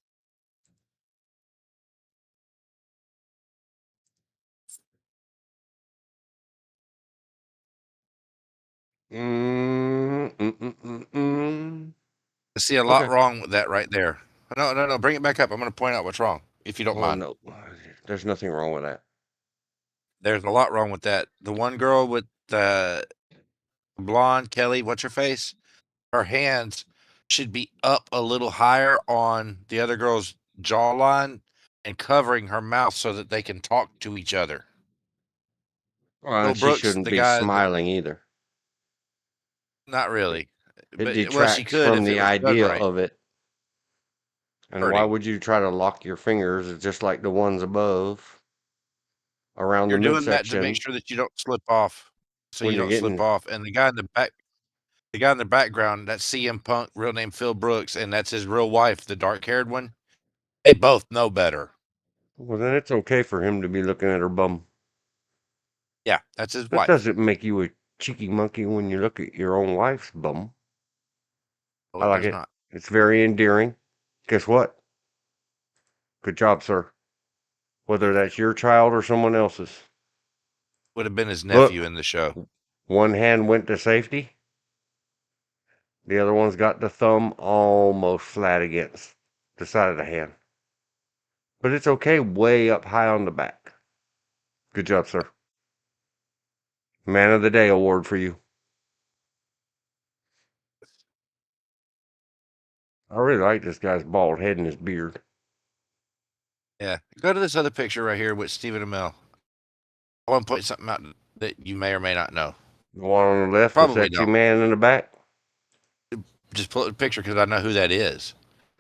B: I see a lot
A: Okay.
B: wrong with that right there. No. Bring it back up. I'm going to point out what's wrong, if you don't
A: Oh
B: mind.
A: no, there's nothing wrong with that.
B: There's a lot wrong with that. The one girl with the blonde, Kelly, what's her face? Her hands should be up a little higher on the other girl's jawline and covering her mouth so that they can talk to each other.
A: Well,
B: Phil
A: and she
B: Brooks,
A: shouldn't
B: the
A: be
B: guy,
A: smiling either.
B: not really.
A: It
B: But, she
A: detracts
B: could
A: from
B: if it
A: the
B: was done
A: idea
B: right.
A: of it. And why
B: Pretty.
A: would you try to lock your fingers just like the ones above around
B: You're
A: the
B: doing that to make
A: midsection
B: sure that you don't slip off. So
A: when
B: you
A: you're
B: don't slip
A: getting?
B: off. And the guy in the background, that's CM Punk, real name Phil Brooks, and that's his real wife, the dark-haired one. They both know better.
A: Well, then it's okay for him to be looking at her bum.
B: Yeah, that's his
A: That
B: wife.
A: doesn't make you a cheeky monkey when you look at your own wife's bum.
B: Oh,
A: I
B: it
A: like
B: does
A: it.
B: not.
A: It's very endearing. Guess what? Good job, sir. Whether that's your child or someone else's.
B: Would have been his
A: Look,
B: nephew in the show.
A: one hand went to safety. The other one's got the thumb almost flat against the side of the hand. But it's okay way up high on the back. Good job, sir. Man of the Day award for you. I really like this guy's bald head and his beard.
B: Yeah. Go to this other picture right here with Stephen Amell. I want to point something out that you may or may not know.
A: The one on the left, the
B: Probably
A: sexy
B: don't.
A: man in the back.
B: Just pull up the picture because I know who that is.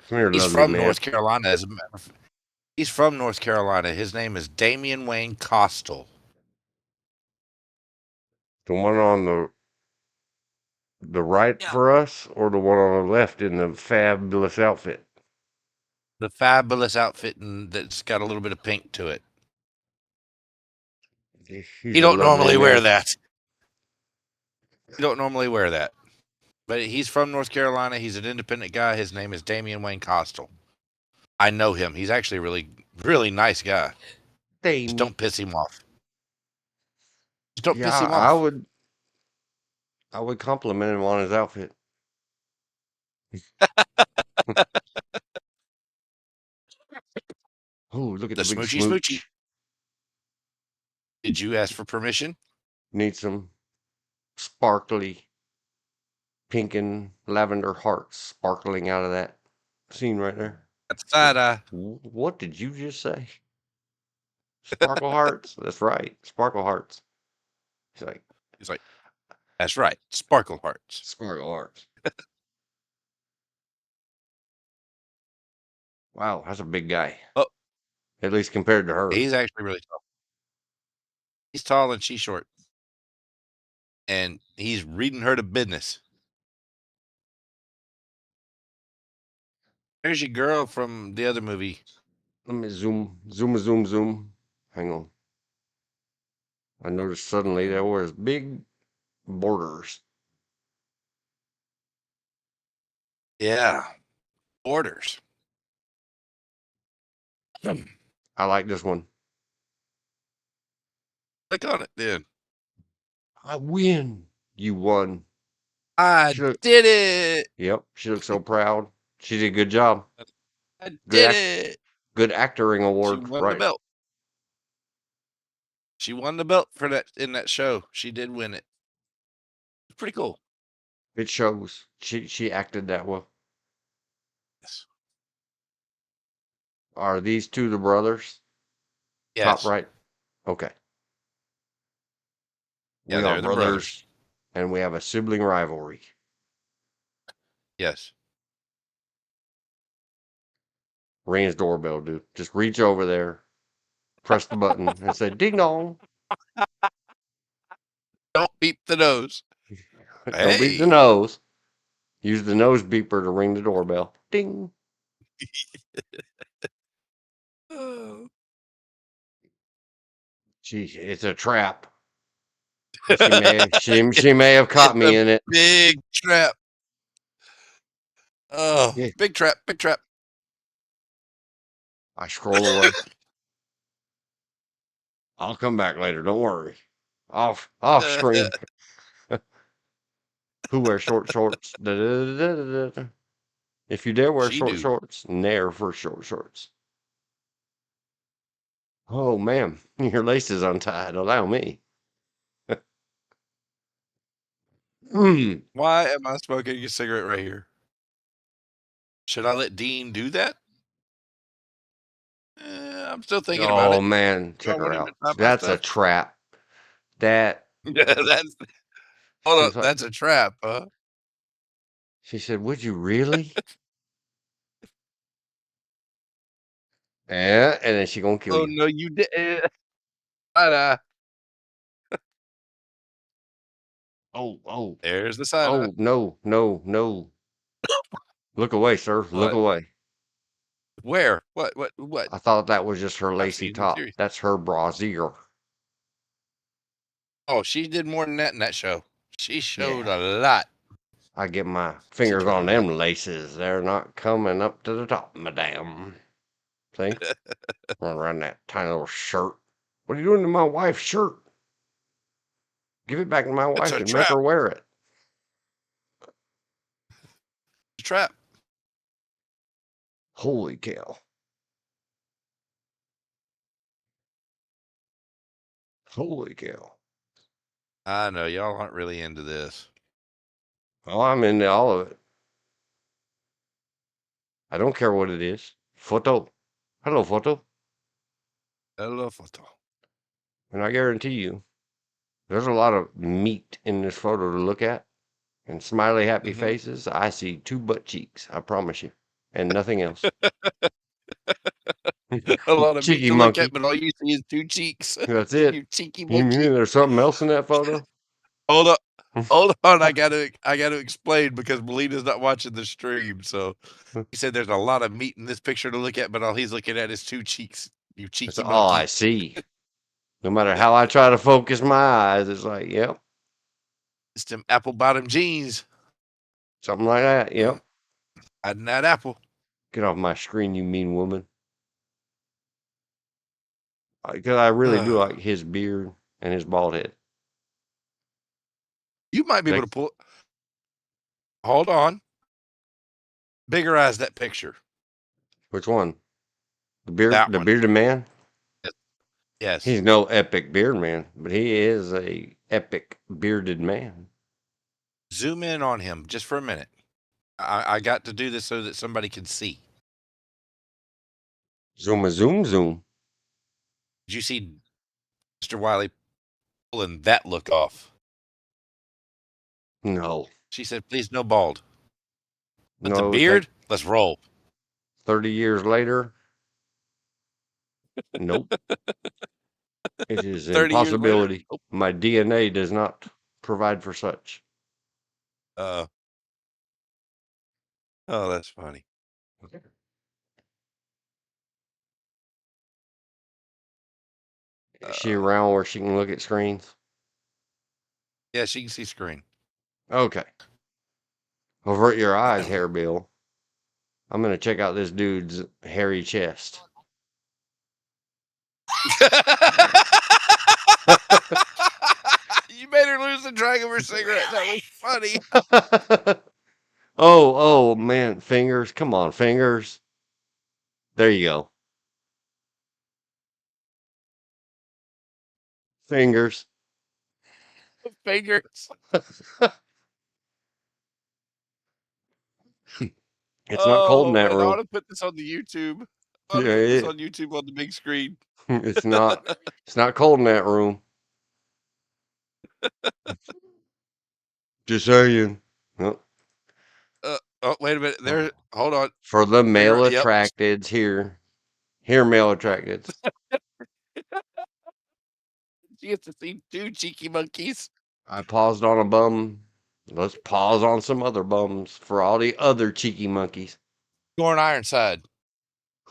A: Come here,
B: He's
A: lovely
B: from
A: man.
B: North Carolina. As a matter of fact. He's from North Carolina. His name is Damian Wayne Costal.
A: The one on the right
D: Yeah.
A: for us, or the one on the left in the fabulous outfit?
B: The fabulous outfit that's got a little bit of pink to it.
A: He's
B: You
A: a
B: don't
A: lovely
B: normally wear
A: man.
B: that. You don't normally wear that. But he's from North Carolina. He's an independent guy. His name is Damian Wayne Costal. I know him. He's actually a really, really nice guy. Just don't piss him off. Just don't piss
A: Yeah,
B: him off.
A: I would compliment him on his outfit. Oh, look at
B: The
A: the big
B: smoochy
A: smooch.
B: smoochy. Did you ask for permission?
A: Need some sparkly pink and lavender hearts sparkling out of that scene right there.
B: That's side-eye.
A: What did you just say? Sparkle hearts? That's right. Sparkle hearts. He's like,
B: He's like, that's right. Sparkle hearts.
A: sparkle hearts. Wow, that's a big guy.
B: Oh,
A: At least compared to her.
B: he's actually really tall. He's tall and she's short. And he's reading her to business. There's your girl from the other movie.
A: Let me zoom. Hang on. I noticed suddenly there was big borders.
B: Yeah. Orders.
A: I like this one.
B: Click on it then.
A: I win. You won.
B: I did it.
A: Yep. She looks so proud. She did a good job.
B: I did it.
A: Good actoring
B: She
A: award.
B: won
A: Right.
B: the belt. She won the belt for that in that show. She did win it. It's pretty cool.
A: It shows. She acted that well.
B: Yes.
A: Are these two the brothers?
B: Yes.
A: Top right. Okay.
B: Yeah,
A: We
B: they're
A: are
B: the
A: brothers, and we have a sibling rivalry.
B: Yes.
A: Ring his doorbell, dude. Just reach over there, press the button, and say ding dong.
B: Don't beep the nose.
A: Don't beat the
B: Hey.
A: nose. Use the nose beeper to ring the doorbell. Ding. Gee, it's a trap. She may have caught me in it.
B: Big trap. Oh,
A: Yeah.
B: big trap, big trap.
A: I scroll away. I'll come back later. Don't worry. Off screen. Who wears short shorts? Da, da, da, da, da. If you dare wear
B: She
A: short
B: do.
A: shorts, nair for short shorts. Oh, ma'am, your lace is untied. Allow me.
B: Why am I smoking a cigarette right here? Should I let Dean do that? I'm still thinking about
A: Oh,
B: it.
A: man,
B: Do I
A: check her
B: want him to
A: out.
B: try my
A: That's a
B: stuff?
A: trap. That
B: That's
A: she
B: hold
A: was
B: up.
A: like,
B: That's a trap, huh?
A: she said, "Would you really?" Yeah, and then she gonna kill
B: Oh
A: you.
B: no, you did. Oh,
A: Oh,
B: there's the side.
A: no. Look away, sir. Look
B: What?
A: away.
B: Where? What?
A: I thought that was just her
B: I've
A: lacy
B: seen the
A: top.
B: series.
A: That's her brassiere.
B: Oh, she did more than that in that show. She showed
A: Yeah.
B: a lot.
A: I get my
B: She
A: fingers on
B: turned up.
A: them laces. They're not coming up to the top, madame. See? Run around that tiny little shirt. What are you doing to my wife's shirt? Give it back to my
B: It's
A: wife
B: a
A: and make
B: trap.
A: her wear it.
B: It's a trap.
A: Holy cow. Holy cow.
B: I know y'all aren't really into this.
A: Oh, I'm into all of it. I don't care what it is. Photo. Hello, photo.
B: Hello, photo.
A: And I guarantee you, there's a lot of meat in this photo to look at. And smiley, happy faces. I see 2 butt cheeks. I promise you. And nothing else.
B: A lot of meat
A: Cheeky
B: to look at,
A: monkey.
B: but all you see is 2 cheeks.
A: That's it.
B: You cheeky
A: You
B: monkey.
A: mean there's something else in that photo?
B: Hold up. Hold on, I gotta explain because Melina's not watching the stream. So he said there's a lot of meat in this picture to look at, but all he's looking at is 2 cheeks. You
A: That's
B: cheeky
A: all I
B: monkey.
A: see. No matter how I try to focus my eyes, it's like, yep,
B: It's them apple bottom jeans.
A: something like that. Yep.
B: Hiding that apple.
A: Get off my screen, you mean woman. Because I really do like his beard and his bald head.
B: You might be able to pull. Hold on. Bigger eyes that picture.
A: Which one? The
B: That one.
A: bearded man?
B: Yes.
A: He's no epic beard man, but he is a epic bearded man.
B: Zoom in on him just for a minute. I got to do this so that somebody can see.
A: Zoom.
B: Did you see Mr. Wiley pulling that look off?
A: No.
B: She said, please, no bald. But the
A: No,
B: beard, let's roll.
A: 30 years later, nope. It is an
B: 30 years later.
A: impossibility.
B: Nope.
A: My DNA does not provide for such.
B: Oh, that's funny.
A: Is she around where she can look at screens?
B: Yeah, she can see screen.
A: Okay. Avert your eyes, Hair Bill. I'm going to check out this dude's hairy chest.
B: You made her lose the drag of her cigarette. That was funny.
A: Oh, man. Fingers. Come on, fingers. There you go. Fingers.
B: Fingers.
A: It's not cold in that
B: man, I
A: room.
B: want to put this on the YouTube. I
A: Yeah,
B: want to put this on YouTube on the big screen.
A: It's not cold in that room. Just saying. Oh,
B: Oh, wait a minute. There. Hold on.
A: for the male
B: Yep.
A: attracteds here. Here, male attracteds.
B: She gets to see 2 cheeky monkeys.
A: I paused on a bum Let's pause on some other bums for all the other cheeky monkeys.
B: Bjorn Ironside.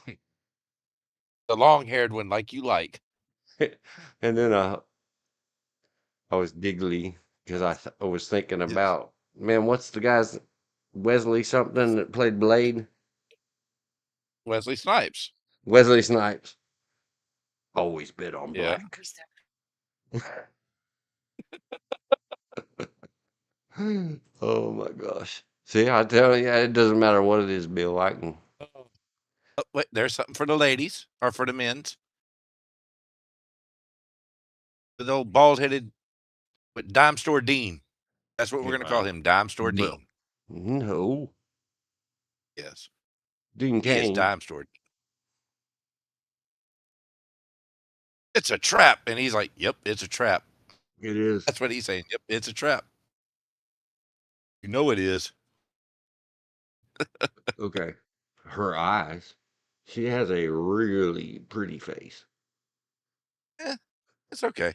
B: The long-haired one like you like.
A: And then I was giggly because I was thinking about, man, what's the guy's Wesley something that played Blade?
B: Wesley Snipes.
A: Wesley Snipes. Always bit on
B: Yeah.
A: black. Oh my gosh. See, I tell you, it doesn't matter what it is, Bill. I can.
B: Oh, wait, there's something for the ladies or for the men's. The old bald-headed dime store Dean. That's what we're going to call him, dime store Dean.
A: No.
B: Yes.
A: Dean
B: He is
A: Cain.
B: dime store. It's a trap. And he's like, yep, it's a trap.
A: It is.
B: That's what he's saying. Yep, it's a trap. You know it is.
A: Okay. Her eyes. She has a really pretty face.
B: Yeah, it's okay.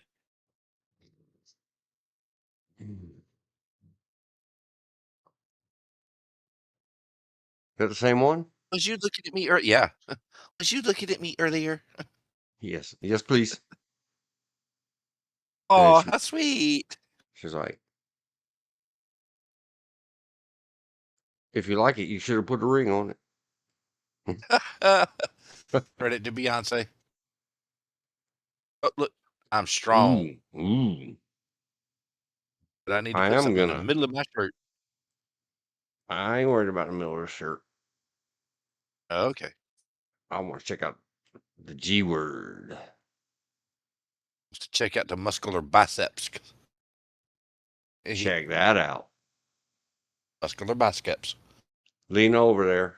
A: Is that the same one?
B: Was you looking at me earlier? Yeah. Was you looking at me earlier?
A: Yes. Yes, please.
B: Oh,
A: she-
B: how sweet.
A: She's like, if you like it, you should have put a ring on it.
B: Credit to Beyonce. Oh, look, I'm strong.
A: Ooh.
B: But I need to
A: I
B: put
A: am
B: something in
A: gonna.
B: the middle of my shirt.
A: I ain't worried about the middle of the shirt.
B: Okay.
A: I want to check out the G word.
B: Just to check out the muscular biceps.
A: Check that out.
B: Muscular biceps.
A: Lean over there,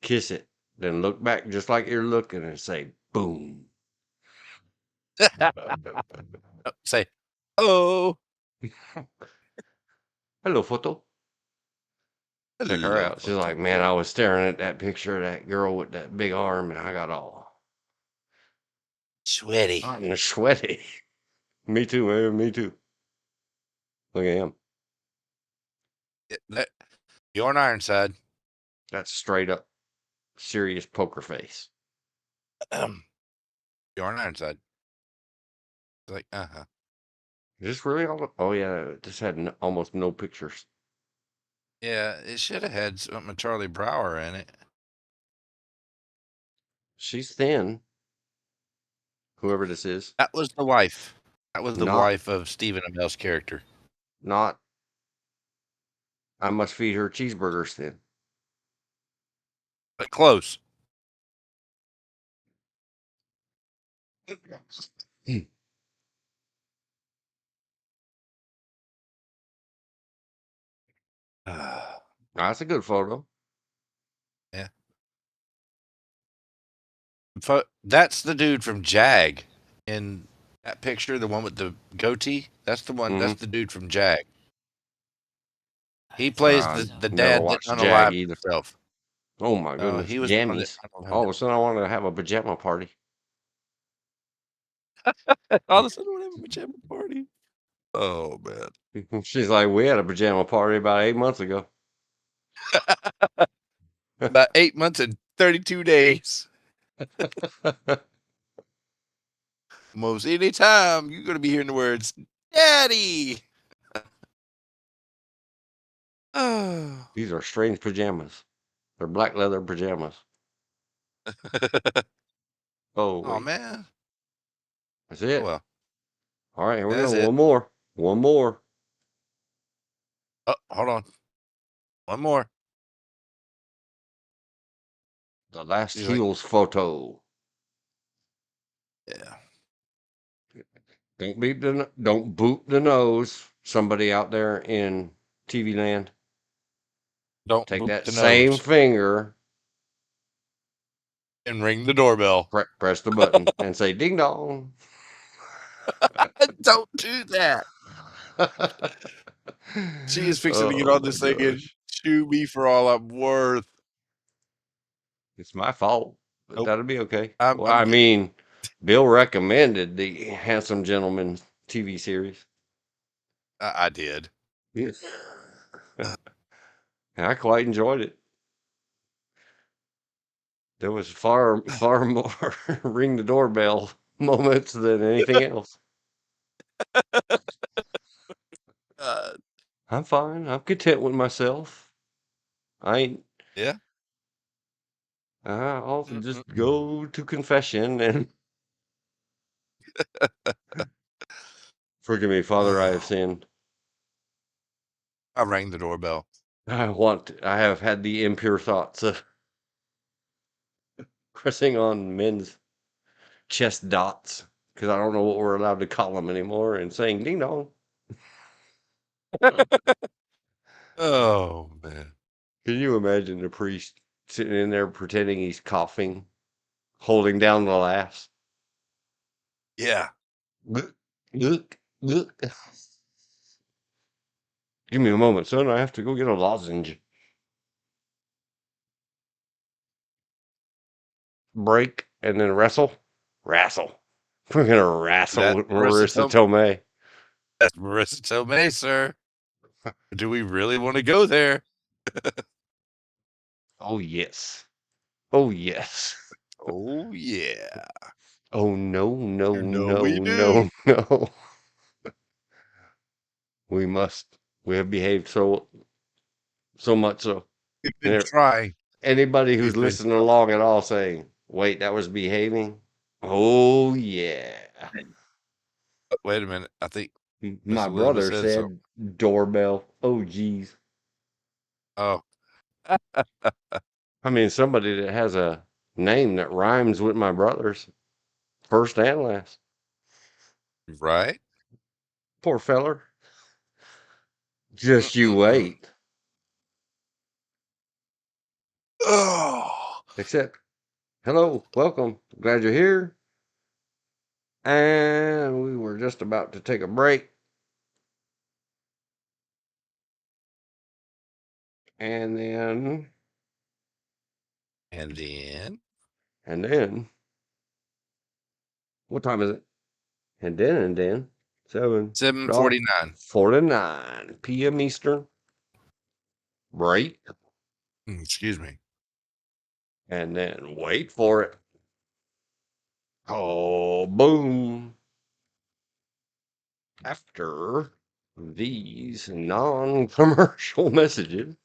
A: kiss it, then look back just like you're looking and say, boom.
B: Say, oh.
A: Hello, photo. Check her out. She's like, man, I was staring at that picture of that girl with that big arm and I got all
B: sweaty.
A: hot and sweaty. Me too, man. Me too. Look at him.
B: You're on Ironside.
A: That's straight up serious poker face.
B: You're on Ironside. Like, uh-huh.
A: Is this really all? Oh, yeah. This had almost no pictures.
B: Yeah, it should have had something Charlie Brower in it.
A: She's thin. Whoever this is.
B: That was the wife. That was the wife of Stephen Amell's character.
A: Not. I must feed her cheeseburgers thin.
B: But close.
A: That's a good photo.
B: Yeah. That's the dude from Jag in that picture, the one with the goatee. That's the one. That's the dude from Jag. He plays the dad that unalived himself.
A: Oh my goodness.
B: He was
A: jammies. All of a sudden I wanted to have a pajama party.
B: All of a sudden I want to have a pajama party. Oh man.
A: She's like, we had a pajama party about 8 months ago.
B: About 8 months and 32 days. Most any time you're going to be hearing the words, Daddy. Oh.
A: These are strange pajamas. They're black leather pajamas. Oh
B: man.
A: That's it.
B: Oh, well.
A: All right, here we go. One more. One more.
B: Oh, hold on. One more.
A: The last heels photo.
B: Yeah.
A: Don't boot the nose. Somebody out there in TV land.
B: Don't
A: take
B: boot
A: that
B: the
A: same
B: nose.
A: finger
B: and ring the doorbell.
A: Press the button and say ding dong.
B: Don't do that. She is fixing to get on this thing and chew me for all I'm worth.
A: It's my fault. But
B: Nope.
A: That'll be okay.
B: I'm
A: I mean, Bill recommended the Handsome Gentleman TV series.
B: I did.
A: Yes. And I quite enjoyed it. There was far more ring the doorbell moments than anything else. I'm fine. I'm content with myself. I ain't.
B: Yeah.
A: I'll just go to confession and forgive me, Father, I have sinned.
B: I rang the doorbell.
A: I have had the impure thoughts of pressing on men's chest dots because I don't know what we're allowed to call them anymore and saying ding dong.
B: Oh, man.
A: Can you imagine the priest sitting in there pretending he's coughing, holding down the laughs?
B: Yeah.
A: Look, look, look. Give me a moment, son. I have to go get a lozenge. Break and then wrestle. Wrestle. We're gonna wrestle
B: That's
A: with
B: Marissa
A: Marissa Tomei.
B: That's Marissa Tomei, sir. Do we really want to go there?
A: Oh yes. Oh yes.
B: Oh, yeah.
A: Oh no, no,
B: You know we
A: no,
B: do.
A: no, no. We must. We have behaved so much so.
B: We've been
A: And
B: trying.
A: anybody who's
B: We've been
A: listening along at all saying, wait, that was behaving? Oh yeah.
B: Wait a minute. I think Miss
A: My
B: Elizabeth
A: brother
B: said so.
A: said doorbell. Oh geez.
B: Oh,
A: I mean somebody that has a name that rhymes with my brother's first and last.
B: right?
A: Poor feller. Just you wait.
B: Oh,
A: Except, hello, welcome. Glad you're here. And we were just about to take a break. And then,
B: and then
A: what time is it? And then,
B: 7:49.
A: 7:49 p.m. Eastern. Break.
B: Excuse me.
A: And then wait for it. Oh, boom. After these non-commercial messages,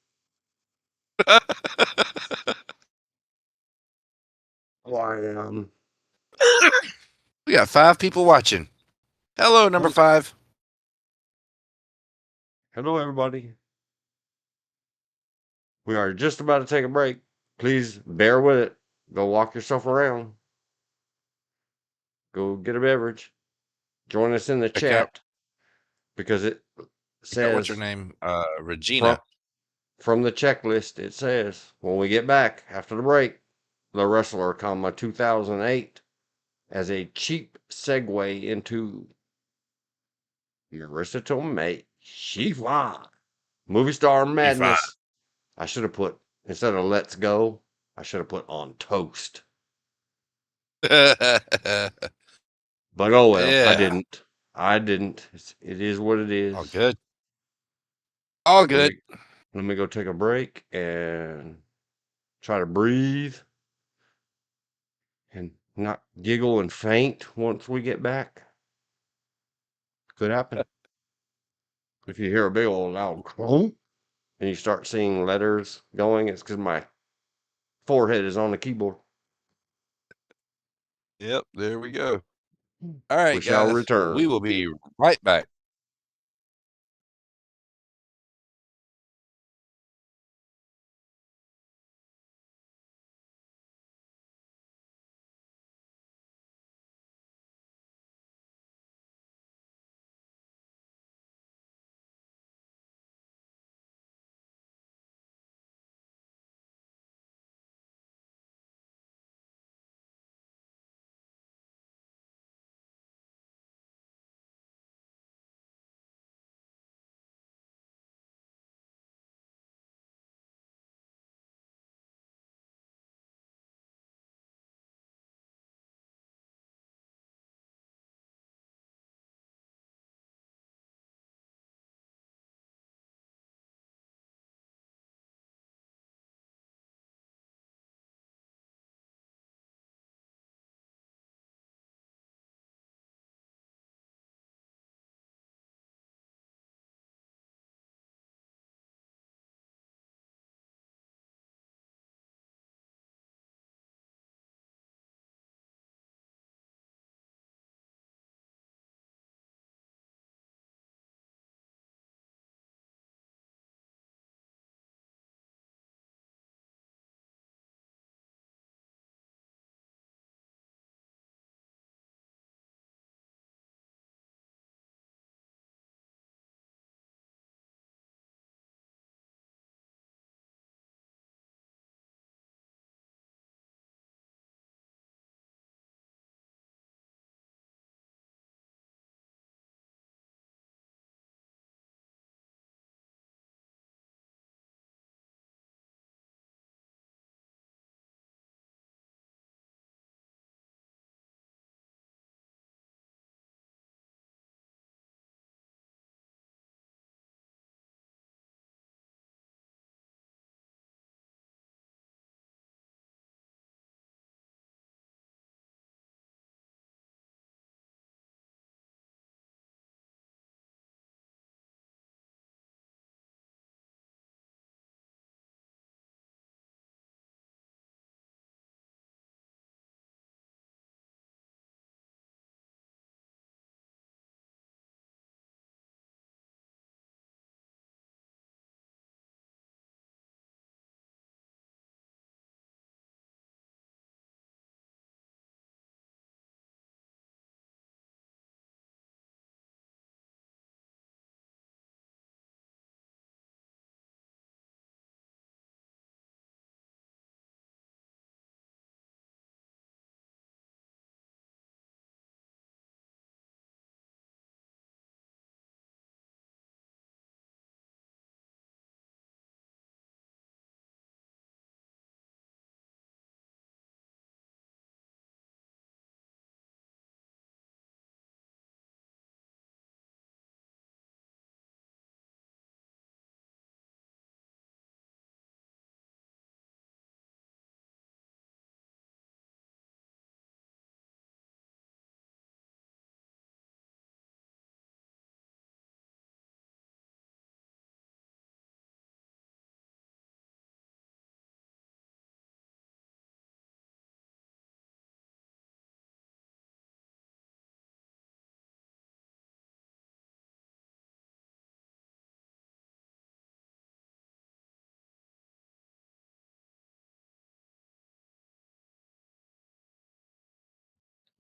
A: why,
B: We got 5 people watching. Hello, number 5.
A: hello, everybody. We are just about to take a break. Please bear with it. Go walk yourself around. Go get a beverage. Join us in the
B: Check out.
A: chat because it
B: What's her
A: says
B: name? Regina.
A: from the checklist, it says when we get back after the break, the wrestler, 2008, as a cheap segue into Marissa Tomei. She fine. Movie star
B: Be fine.
A: madness. I should have put, instead of let's go, I should have put on toast. But oh well, I
B: Yeah.
A: didn't. I didn't. It is what it is.
B: All good. All good.
A: Let me go take a break and try to breathe and not giggle and faint once we get back. Could happen. If you hear a big old loud clunk and you start seeing letters going, it's because my forehead is on the keyboard.
B: Yep, there we go. All right,
A: We shall
B: guys.
A: return.
B: We will be right back.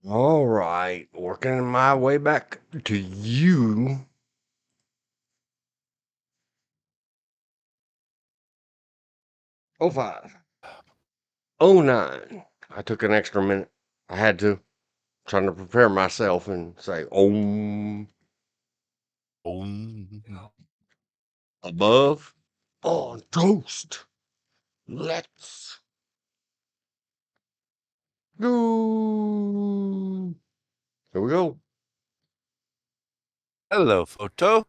A: All right, working my way back to you. Oh 05. 09. I took an extra minute. I had to. Trying to prepare myself and say Om above on toast. Let's go. Here we go.
B: Hello, photo.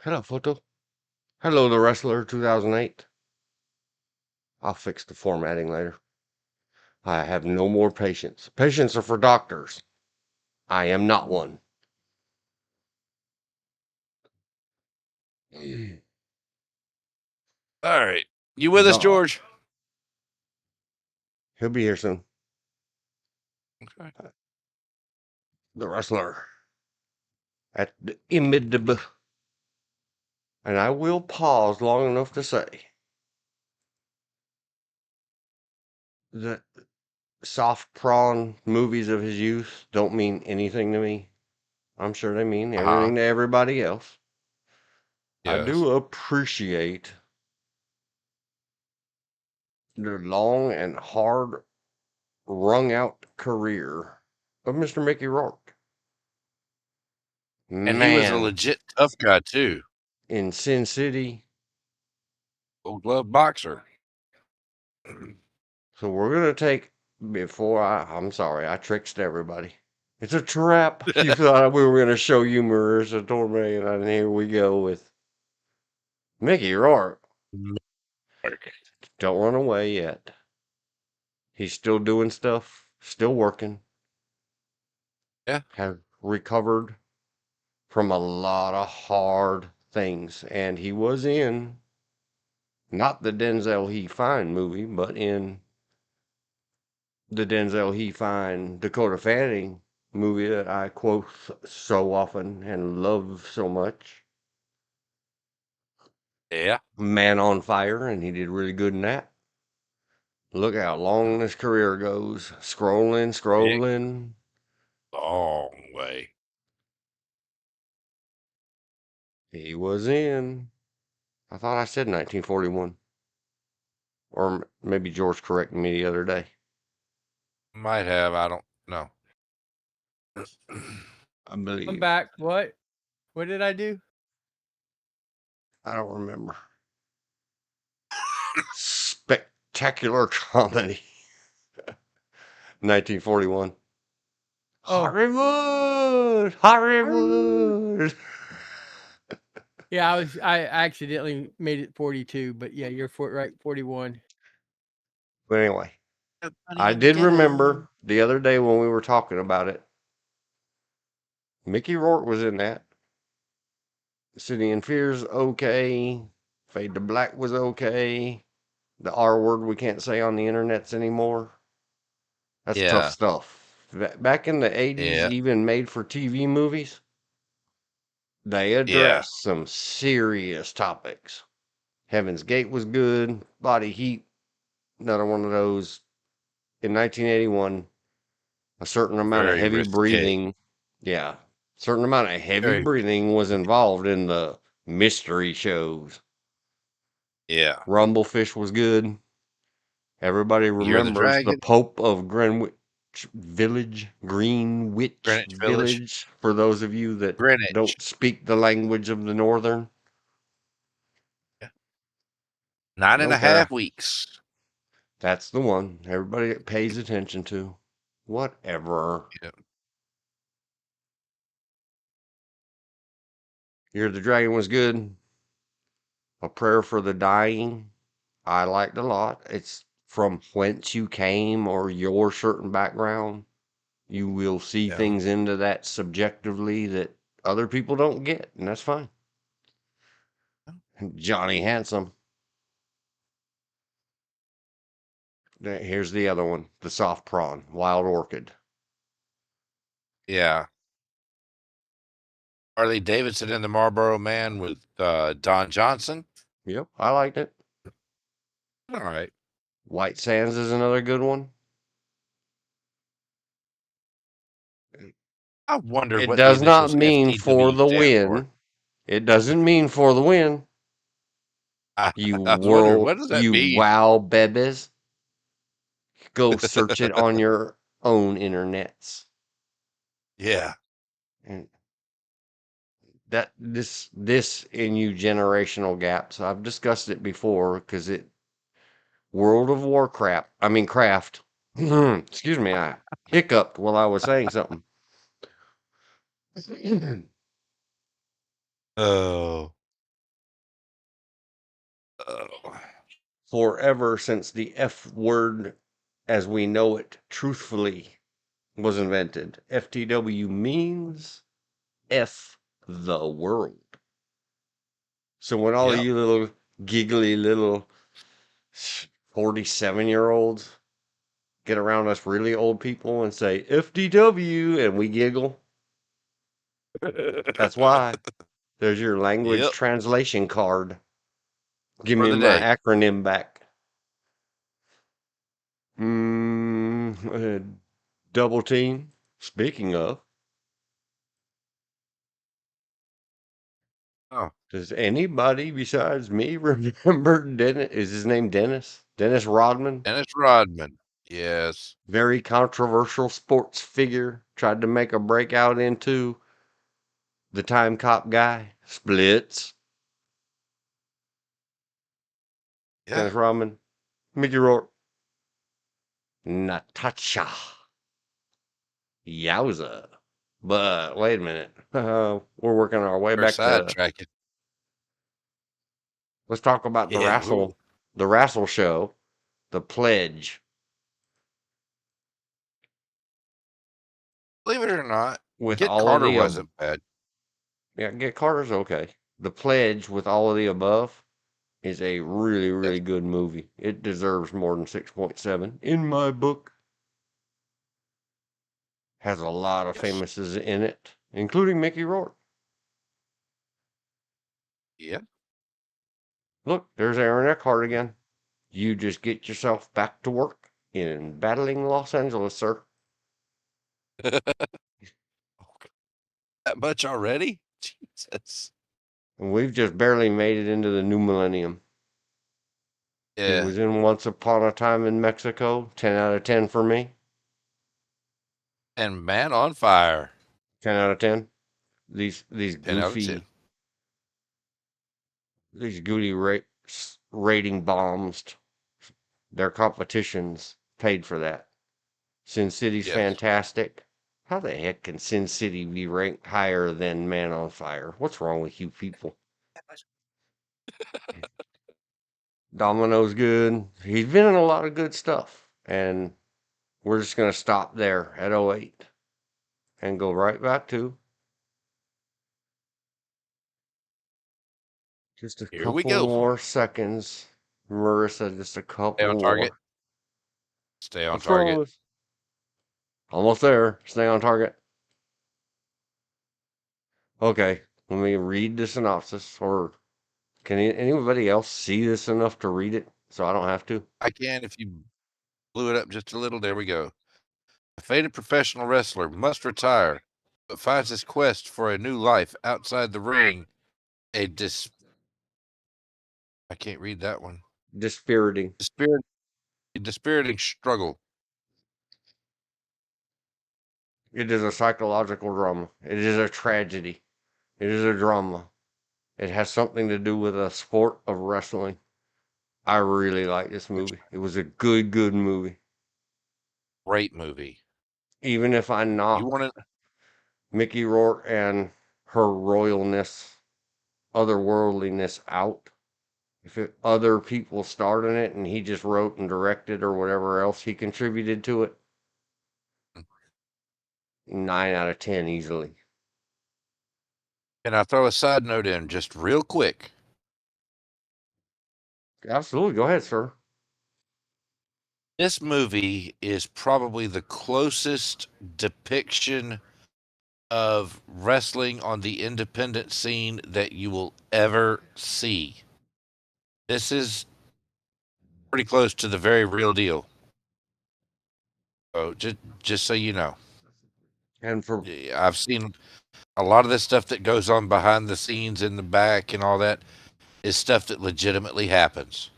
A: Hello, photo. Hello, the wrestler 2008. I'll fix the formatting later. I have no more patience. Patience are for doctors. I am not one.
B: All right. You with us,
A: Dog.
B: George?
A: He'll be here soon.
B: Okay.
A: The wrestler at the imid. And I will pause long enough to say that soft prawn movies of his youth don't mean anything to me. I'm sure they mean everything to everybody else. I
B: Yes.
A: do appreciate the long and hard wrung out career of Mr. Mickey Rourke.
B: And he was a
A: Man,
B: legit tough guy, too.
A: in Sin City.
B: Gold glove boxer.
A: So we're going to take, I'm sorry, I tricked everybody. It's a trap. You thought we were going to show you Marissa Tomei, and here we go with Mickey Rourke. Don't run away yet. He's still doing stuff, still working.
B: Yeah.
A: Have recovered from a lot of hard things. And he was in not the Denzel He Fine movie, but in the Denzel He Fine Dakota Fanning movie that I quote so often and love so much.
B: Yeah.
A: Man on Fire, and he did really good in that. Look how long this career goes. Scrolling.
B: Long way.
A: He was in, I thought I said 1941. Or maybe George corrected me the other day.
B: Might have. I don't know.
A: I believe.
C: I'm back. What? What did I do?
A: I don't remember. Spectacular comedy. 1941.
C: Oh.
A: Hollywood.
C: Yeah, I accidentally made it 42, but yeah, you're right, 41.
A: But anyway, I did remember the other day when we were talking about it. Mickey Rourke was in that. City in Fear's okay. Fade to Black was okay. The R word we can't say on the internets anymore. That's tough
B: Yeah.
A: stuff. Back in the 80s,
B: Yeah.
A: even made for TV movies, they addressed some serious topics. Heaven's Gate was good. Body Heat, another one of those. In 1981, a certain amount of
B: Very
A: heavy
B: risque.
A: breathing. Yeah. Certain amount of heavy
B: Very
A: breathing was involved in the mystery shows.
B: Yeah.
A: Rumblefish was good. Everybody
B: Year of the
A: remembers the
B: Dragon.
A: Pope of Greenwich Village, Greenwich
B: Greenwich Village.
A: Village, for those of you that
B: Greenwich.
A: don't speak the language of the Northern.
B: Yeah. 9.5
A: Don't care.
B: weeks.
A: That's the one everybody pays attention to. Whatever.
B: Yeah.
A: Year of the Dragon was good. A Prayer for the Dying, I liked a lot. It's from whence you came or your certain background. You will see
B: Yeah.
A: things into that subjectively that other people don't get, and that's fine. Johnny Handsome. Here's the other one, the soft prawn, Wild Orchid.
B: Yeah. Harley Davidson and the Marlboro Man with Don Johnson.
A: Yep, I liked it.
B: All right.
A: White Sands is another good one.
B: I wondered
A: It
B: what the
A: does not
B: initials
A: mean for
B: FTW
A: the
B: stand for.
A: win. It doesn't mean for the win. You
B: I was wondering, what does that
A: you
B: mean?
A: wow bebes. Go search it on your own internets.
B: Yeah.
A: And that this in you generational gaps. I've discussed it before because it World of Warcraft. I mean craft. Excuse me, I hiccuped while I was saying something.
B: Oh. Oh.
A: Forever since the F word as we know it truthfully was invented. FTW means F the world. So when all of
B: Yep.
A: you little giggly little 47-year-olds get around us really old people and say FDW and we giggle, that's why. There's your language
B: Yep.
A: translation card. Give
B: For
A: me
B: the
A: my
B: day.
A: acronym back. Double team. Speaking of,
B: Oh.
A: does anybody besides me remember Dennis? Is his name Dennis? Dennis Rodman?
B: Dennis Rodman. Yes.
A: Very controversial sports figure. Tried to make a breakout into the time cop guy. Splits.
B: Yeah.
A: Dennis Rodman. Mickey Rourke. Natasha. Yowza. But wait a minute. We're working our way
B: We're
A: back to.
B: sidetracking.
A: Let's talk about
B: Yeah.
A: the Rassle show, the pledge.
B: Believe it or not,
A: With
B: Get
A: all of
B: Carter
A: the
B: wasn't bad.
A: yeah, Get Carter's okay. The pledge with all of the above is a really
B: Yes.
A: really good movie. It deserves more than 6.7 in my book. Has a lot of
B: Yes.
A: famouses in it, including Mickey Rourke.
B: Yeah.
A: Look, there's Aaron Eckhart again. You just get yourself back to work in battling Los Angeles, sir.
B: That much already? Jesus.
A: And we've just barely made it into the new millennium. He
B: Yeah.
A: was in Once Upon a Time in Mexico. 10 out of 10 for me.
B: And Man on Fire.
A: 10 out of 10. These
B: 10 out of 10.
A: goofy rating bombs. Their competitions paid for that. Sin City's
B: Yes.
A: fantastic. How the heck can Sin City be ranked higher than Man on Fire? What's wrong with you people? Domino's good. He's been in a lot of good stuff. And we're just going to stop there at 08 and go right back to just a
B: Here we
A: couple
B: go.
A: more seconds. Marissa, just a
B: Stay
A: couple
B: on target.
A: more.
B: Stay on
A: What's wrong
B: target.
A: with? Almost there. Stay on target. Okay, let me read the synopsis. Or can anybody else see this enough to read it so I don't have to?
B: I can if you blew it up just a little. There we go. A faded professional wrestler must retire, but finds his quest for a new life outside the ring a I can't read that one.
A: Dispiriting.
B: Dispiriting struggle.
A: It is a psychological drama. It is a tragedy. It is a drama. It has something to do with a sport of wrestling. I really like this movie. It was a good movie.
B: Great movie.
A: Even if I
B: You
A: knock
B: want to?
A: Mickey Rourke and her royalness, otherworldliness out, if other people starred in it and he just wrote and directed or whatever else he contributed to it, 9 out of 10 easily.
B: Can I throw a side note in just real quick?
A: Absolutely. Go ahead, sir.
B: This movie is probably the closest depiction of wrestling on the independent scene that you will ever see. This is pretty close to the very real deal. Oh, just so you know.
A: And for
B: Yeah, I've seen a lot of this stuff that goes on behind the scenes in the back and all that is stuff that legitimately happens.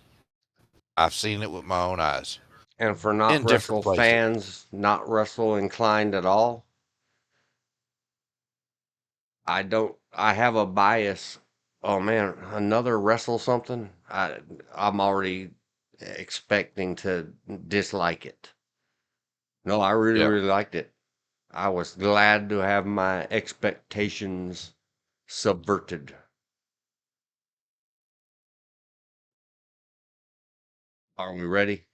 B: I've seen it with my own eyes
A: not
B: in different
A: wrestle
B: places.
A: fans, not wrestle inclined at all, I have a bias. Oh man, another wrestle something. I'm already expecting to dislike it. No, I really,
B: Yeah.
A: really liked it. I was glad to have my expectations subverted. Are we ready?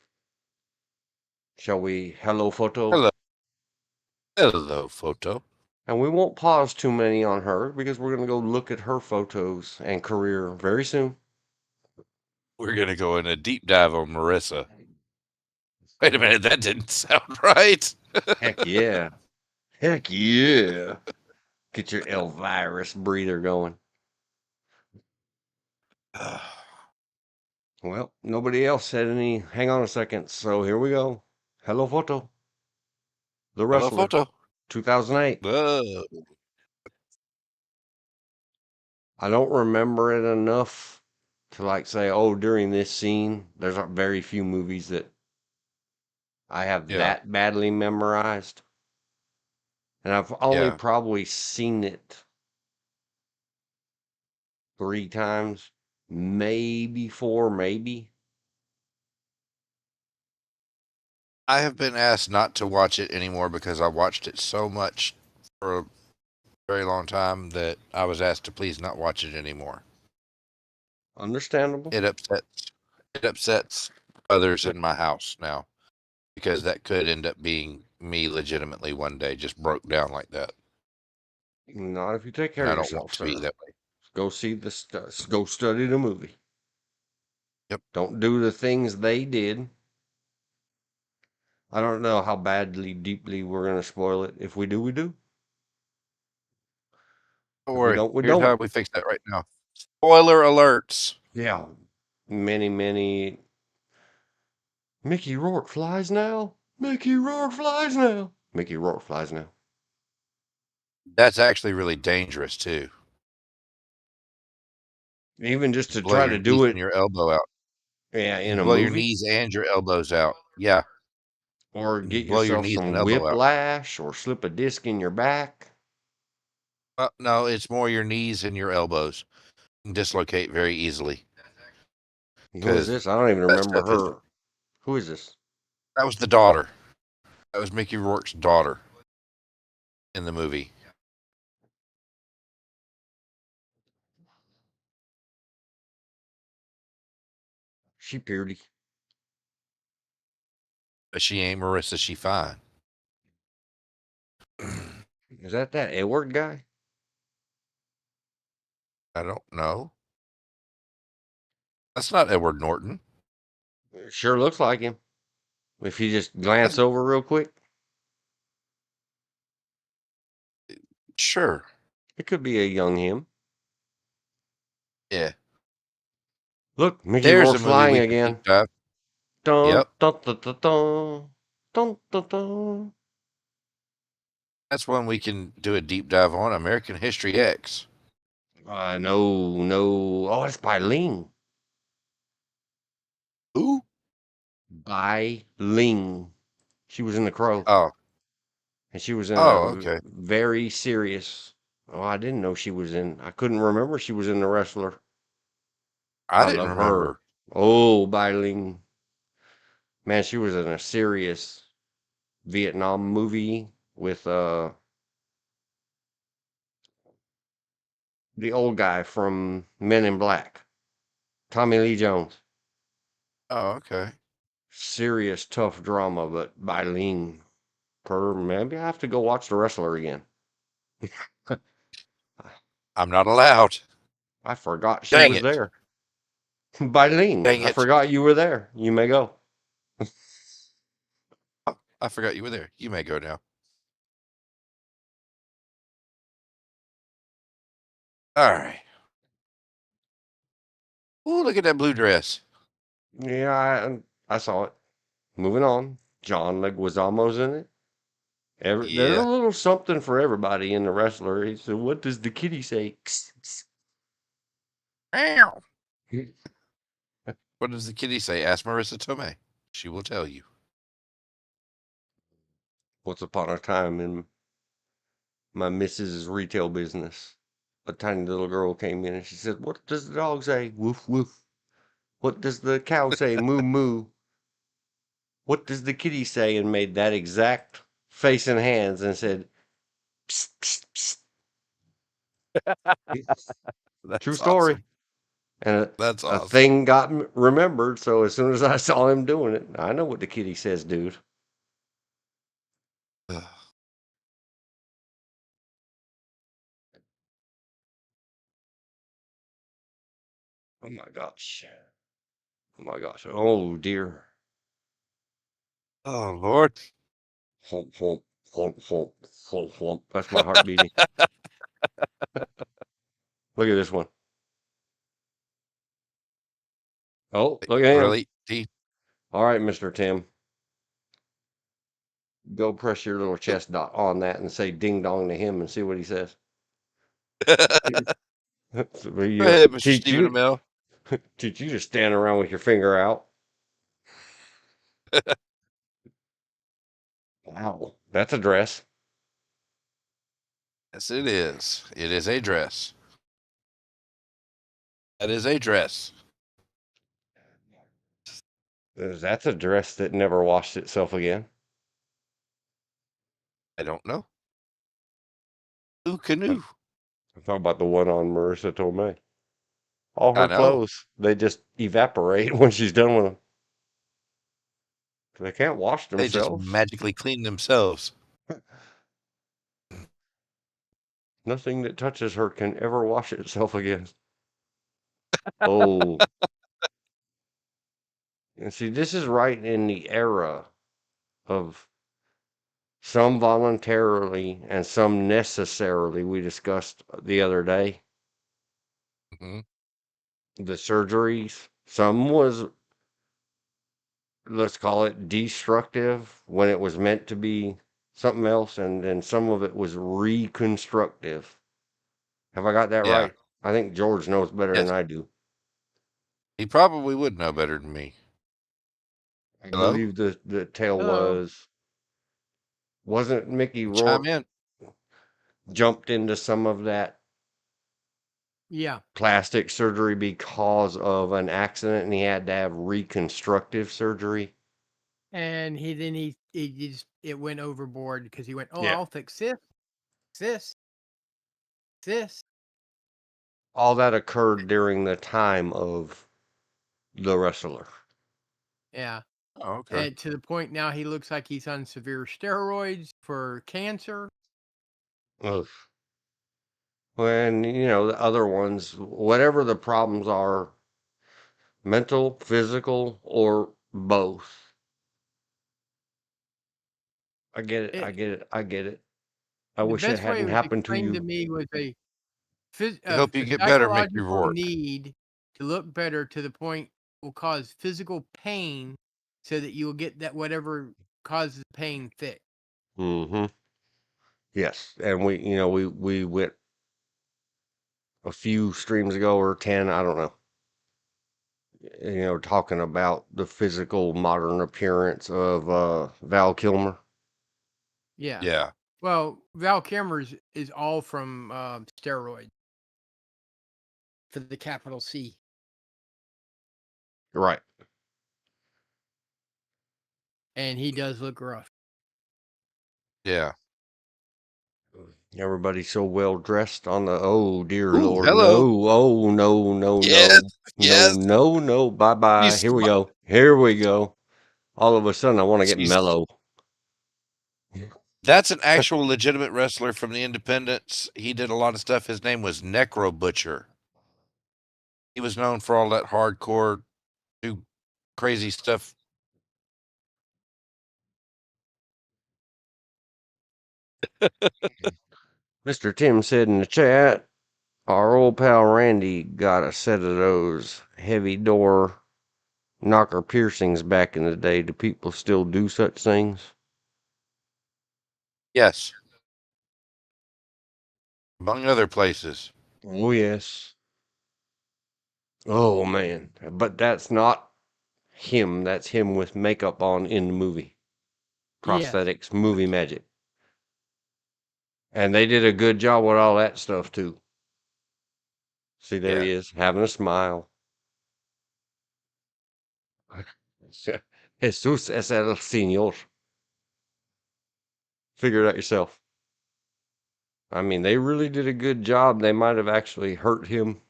A: Shall we hello photo?
B: Hello. Hello, photo.
A: And we won't pause too many on her because we're going to go look at her photos and career very soon.
B: We're going to go in a deep dive on Marissa. Wait a minute, that didn't sound right.
A: Heck yeah. Heck yeah. Get your Elvirus breather going. Well, nobody else said any. Hang on a second. So here we go. Hello photo. The
B: Hello,
A: Wrestler,
B: photo.
A: 2008.
B: Whoa.
A: I don't remember it enough to like say, oh, during this scene, there's very few movies that I have
B: Yeah.
A: that badly memorized. And I've only
B: Yeah.
A: probably seen it 3 times, maybe 4, maybe.
B: I have been asked not to watch it anymore because I watched it so much for a very long time that I was asked to please not watch it anymore.
A: Understandable.
B: It upsets others in my house now because that could end up being me legitimately one day just broke down like that.
A: Not if you take care
B: And
A: of
B: I don't want
A: yourself,
B: to be
A: sir.
B: that way.
A: Go see the go study the movie.
B: Yep.
A: Don't do the things they did. I don't know how badly, deeply we're gonna spoil it. If we do, we do.
B: Don't
A: If we
B: worry.
A: don't, we
B: Here's how
A: don't.
B: we fix that right now. Spoiler alerts.
A: Yeah. Many. Mickey Rourke flies now. Mickey Rourke flies now. Mickey Rourke flies now.
B: That's actually really dangerous too.
A: Even just to
B: Blow
A: try
B: your
A: to
B: knees
A: do
B: and
A: it,
B: your elbow out.
A: yeah, in a
B: Blow your
A: movie,
B: knees and your elbows out. Yeah.
A: or get
B: Blow your
A: yourself
B: knees and
A: some
B: elbow out.
A: whiplash, or slip a disc in your back.
B: No, it's more your knees and your elbows. Dislocate very easily
A: Who is
B: because
A: this? I don't even
B: that
A: remember
B: stuff is.
A: her. Who is this?
B: That was the daughter. That was Mickey Rourke's daughter in the movie.
A: She pretty.
B: But she ain't Marissa. She fine.
A: Is that Edward guy?
B: I don't know. That's not Edward Norton.
A: Sure looks like him. If you just glance
B: That's,
A: over real quick,
B: sure.
A: it could be a young him.
B: Yeah.
A: Look, Mickey
B: There's
A: Rourke
B: a movie
A: flying
B: we could deep
A: again.
B: dive.
A: Dun
B: Yep.
A: dun dun dun dun dun dun dun.
B: That's one we can do a deep dive on. American History X.
A: No. Oh, it's by Ling.
B: Who?
A: By Ling. She was in The Crow,
B: Oh.
A: and she was in a
B: Oh, okay.
A: very serious. Oh, I didn't know she was in. I couldn't remember she was in The Wrestler.
B: I
A: I
B: didn't
A: love her.
B: remember.
A: Oh, Bai Ling. Man, she was in a serious Vietnam movie with the old guy from Men in Black, Tommy Lee Jones.
B: Oh, okay.
A: Serious tough drama, but Bai Ling. Maybe I have to go watch The Wrestler again.
B: I'm not allowed.
A: I forgot she
B: Dang
A: was
B: it.
A: there. Bai Ling,
B: Dang
A: I
B: it.
A: forgot you were there. You may go.
B: Oh, I forgot you were there. You may go now. All right. Ooh, look at that blue dress.
A: Yeah, I saw it. Moving on. John Leguizamo's in it. There's a
B: Yeah.
A: little something for everybody in the wrestler. He said, "What does the kitty say?"
B: Meow. What does the kitty say? Ask Marissa Tomei. She will tell you.
A: Once upon a time in my missus's retail business, a tiny little girl came in and she said, "What does the dog say?" Woof woof. What does the cow say? Moo moo. What does the kitty say? And made that exact face and hands and said, "Psst, psst, psst." True
B: That's
A: story.
B: awesome.
A: And
B: That's
A: a
B: awesome.
A: thing got remembered. So as soon as I saw him doing it, I know what the kitty says, dude.
B: Ugh.
A: Oh my gosh. Oh my gosh. Oh dear.
B: Oh, Lord.
A: Flump, flump, flump, flump, flump, flump. That's my heart beating. Look at this one. Oh, look at him.
B: Really? Deep.
A: All right, Mr. Tim. Go press your little chest dot on that and say ding dong to him and see what he says. So
B: Go ahead, Mr.
A: teach
B: Stephen
A: you
B: Amell.
A: teach you to stand around with your finger out. Wow, that's a dress.
B: Yes, it is. It is a dress. That is a dress.
A: That's a dress that never washed itself again.
B: I don't know. Who canoe?
A: I'm talking about the one on Marissa Tomei. All
B: I
A: her
B: know.
A: clothes, they just evaporate when she's done with them. They can't wash
B: They just
A: themselves.
B: magically clean themselves.
A: Nothing that touches her can ever wash itself again. Oh, and see, this is right in the era of some voluntarily and some necessarily, we discussed the other day.
B: Hmm.
A: The surgeries, some was, let's call it destructive when it was meant to be something else, and then some of it was reconstructive. Have I got that
B: Yeah.
A: right? I think George knows better than
B: Yes.
A: I do.
B: He probably would know better than me.
A: I
B: Hello?
A: believe the tale
C: Hello.
A: wasn't Mickey
B: Chime
A: Rourke
B: in.
A: jumped into some of that
C: Yeah.
A: plastic surgery because of an accident and he had to have reconstructive surgery?
C: And he just it went overboard because he went, oh,
A: Yeah.
C: I'll fix this, this.
A: All that occurred during the time of the wrestler.
C: Yeah.
B: Oh, okay.
C: And to the point now he looks like he's on severe steroids for cancer.
A: Ugh. When, the other ones, whatever the problems are, mental, physical, or both. I get it. I
C: It,
A: get it. I get it. I
C: the
A: wish it
C: best way it
A: hadn't
C: was
A: happened to
C: explained to
A: you.
C: me was
B: We hope you
C: a
B: get better, Mickey
C: psychological
B: Rourke.
C: need to look better to the point will cause physical pain so that you will get that whatever causes pain fixed.
A: Mm-hmm. Yes. And we went a few streams ago or 10, I don't know, talking about the physical modern appearance of Val Kilmer.
C: Yeah.
B: Yeah.
C: Well, Val Kilmer's is all from steroids for the capital C,
A: Right.
C: and he does look rough.
B: Yeah.
A: Everybody's so well dressed on the, oh dear
B: Ooh,
A: Lord,
B: hello.
A: no, oh no, no,
B: Yes.
A: no, no,
B: Yes.
A: no, no, bye bye.
B: He's
A: Here we go. Here we go. All of a sudden, I want to get
B: she's
A: mellow.
B: That's an actual legitimate wrestler from the independents. He did a lot of stuff. His name was Necro Butcher. He was known for all that hardcore, do crazy stuff.
A: Mr. Tim said in the chat, our old pal Randy got a set of those heavy door knocker piercings back in the day. Do people still do such things?
B: Yes. Among other places.
A: Oh, yes. Oh, man. But that's not him. That's him with makeup on in the movie.
C: Yes.
A: Prosthetics, movie magic. And they did a good job with all that stuff, too. See, there he is, having a smile. Jesus es el Señor. Figure it out yourself. I mean, they really did a good job. They might have actually hurt him.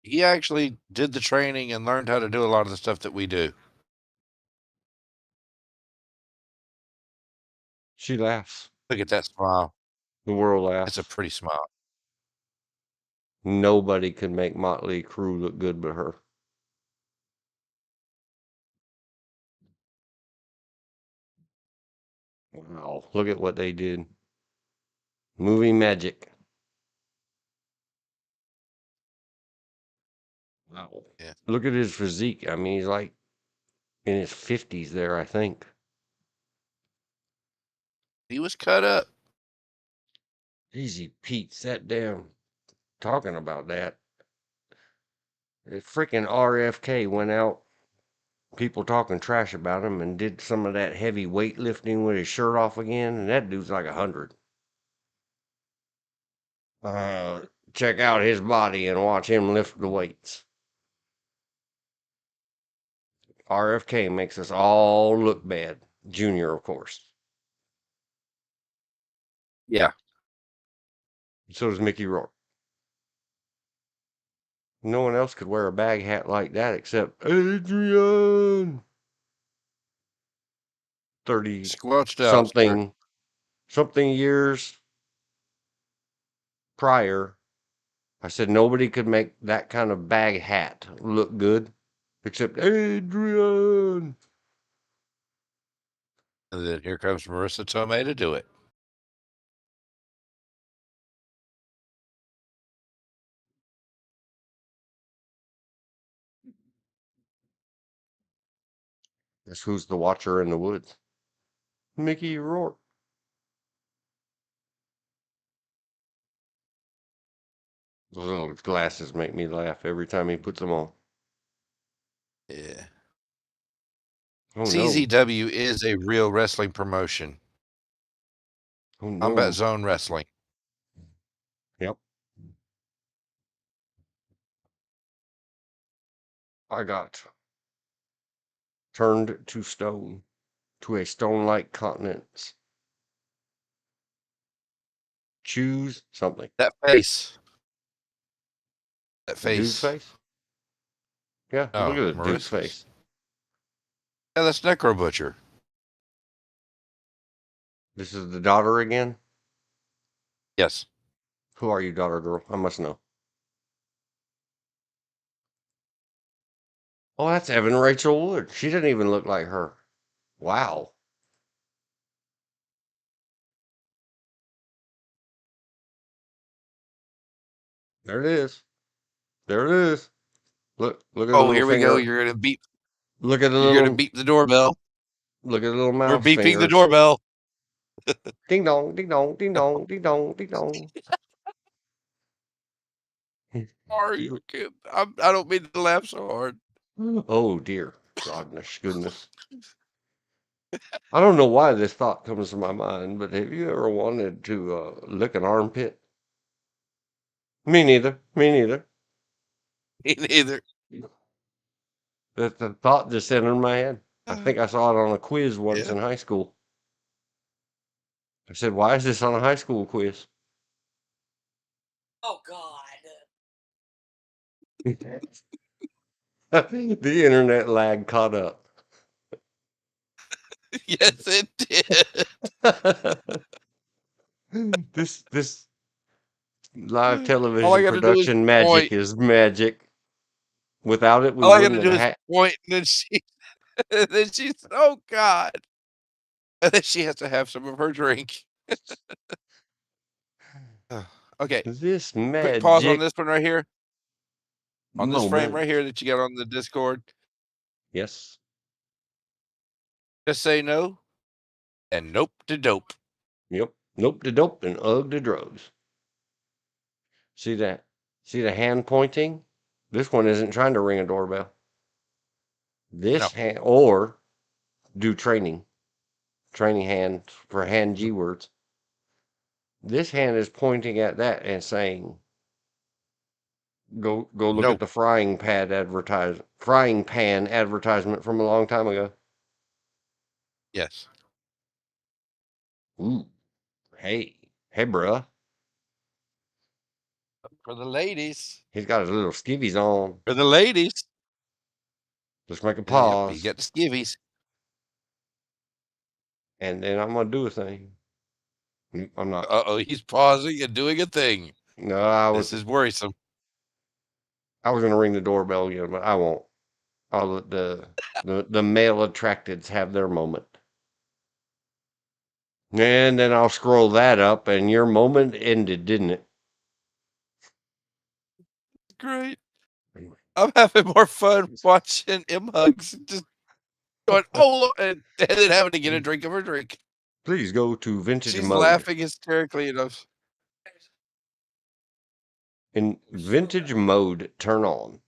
B: He actually did the training and learned how to do a lot of the stuff that we do.
A: She laughs.
B: Look at that smile.
A: The world laughs.
B: It's a pretty smile.
A: Nobody could make Motley Crue look good but her. Wow, look at what they did. Movie magic. Wow.
B: Yeah.
A: Look at his physique. I mean, he's like in his 50s there, I think.
B: He was cut up.
A: Easy Pete sat down talking about that. The freaking RFK went out, people talking trash about him, and did some of that heavy weightlifting with his shirt off again, and that dude's like 100. Check out his body and watch him lift the weights. RFK makes us all look bad. Junior, of course.
B: Yeah.
A: So does Mickey Rourke. No one else could wear a bag hat like that except Adrian. 30
B: Squelched out, sir.
A: something years prior, I said nobody could make that kind of bag hat look good except Adrian.
B: And then here comes Marissa Tomei to do it.
A: Guess who's the watcher in the woods? Mickey Rourke. Those little glasses make me laugh every time he puts them on.
B: Yeah.
A: Oh no.
B: CZW is a real wrestling promotion.
A: Oh no.
B: Combat Zone Wrestling.
A: Yep. I got turned to stone, to a stone-like countenance. Choose something.
B: That face. That
A: The dude's
B: face.
A: face? Yeah,
B: Oh,
A: look at the dude's
B: Marissa's.
A: face.
B: Yeah, that's Necro Butcher.
A: This is the daughter again?
B: Yes.
A: Who are you, daughter girl? I must know. Oh, that's Evan Rachel Wood. She didn't even look like her. Wow. There it is. There it is. Look at the
B: Oh,
A: little
B: here we
A: finger.
B: go. You're gonna beep.
A: Look at the
B: You're
A: little.
B: gonna beep the doorbell.
A: Look at the little
B: We're
A: mouse
B: beeping
A: fingers.
B: the doorbell.
A: Ding dong, ding dong, ding dong, ding dong, ding dong.
B: Are you kidding? I don't mean to laugh so hard.
A: Oh dear, goodness. I don't know why this thought comes to my mind, but have you ever wanted to lick an armpit? Me neither. Me neither.
B: Me neither.
A: The thought just entered my head. I think I saw it on a quiz once in high school. I said, "Why is this on a high school quiz?"
D: Oh God.
A: The internet lag caught up.
B: Yes, it did.
A: This live television
B: All I gotta do is
A: production magic
B: point.
A: is magic. Without it, we
B: All I
A: wouldn't
B: gotta do
A: have
B: is
A: had.
B: point, and then she's, oh God. And then she has to have some of her drink. Okay,
A: This
B: quick pause on
A: magic
B: this one right here. On this frame
A: moment.
B: right here that you got on the Discord.
A: Yes.
B: Just say no. And nope to dope.
A: Yep. Nope to dope and ugh to drugs. See that? See the hand pointing? This one isn't trying to ring a doorbell. This
B: No.
A: hand, or do training hand for hand G words. This hand is pointing at that and saying, "Go look
B: No.
A: at the frying pan advertisement from a long time ago."
B: Yes.
A: Ooh, hey, bruh.
B: For the ladies.
A: He's got his little skivvies on.
B: For the ladies.
A: Let's make a
B: Yep,
A: pause,
B: he's got the skivvies.
A: and then I'm gonna do a thing. I'm not.
B: Uh-oh, he's pausing and doing a thing.
A: No,
B: This is worrisome.
A: I was gonna ring the doorbell again, but I won't. I'll let the male attracteds have their moment. And then I'll scroll that up, and your moment ended, didn't it?
B: Great. I'm having more fun watching M Hugs just going, oh, and then having to get a drink of her drink.
A: Please go to vintage
B: She's
A: mode.
B: laughing hysterically enough.
A: In vintage mode, turn on.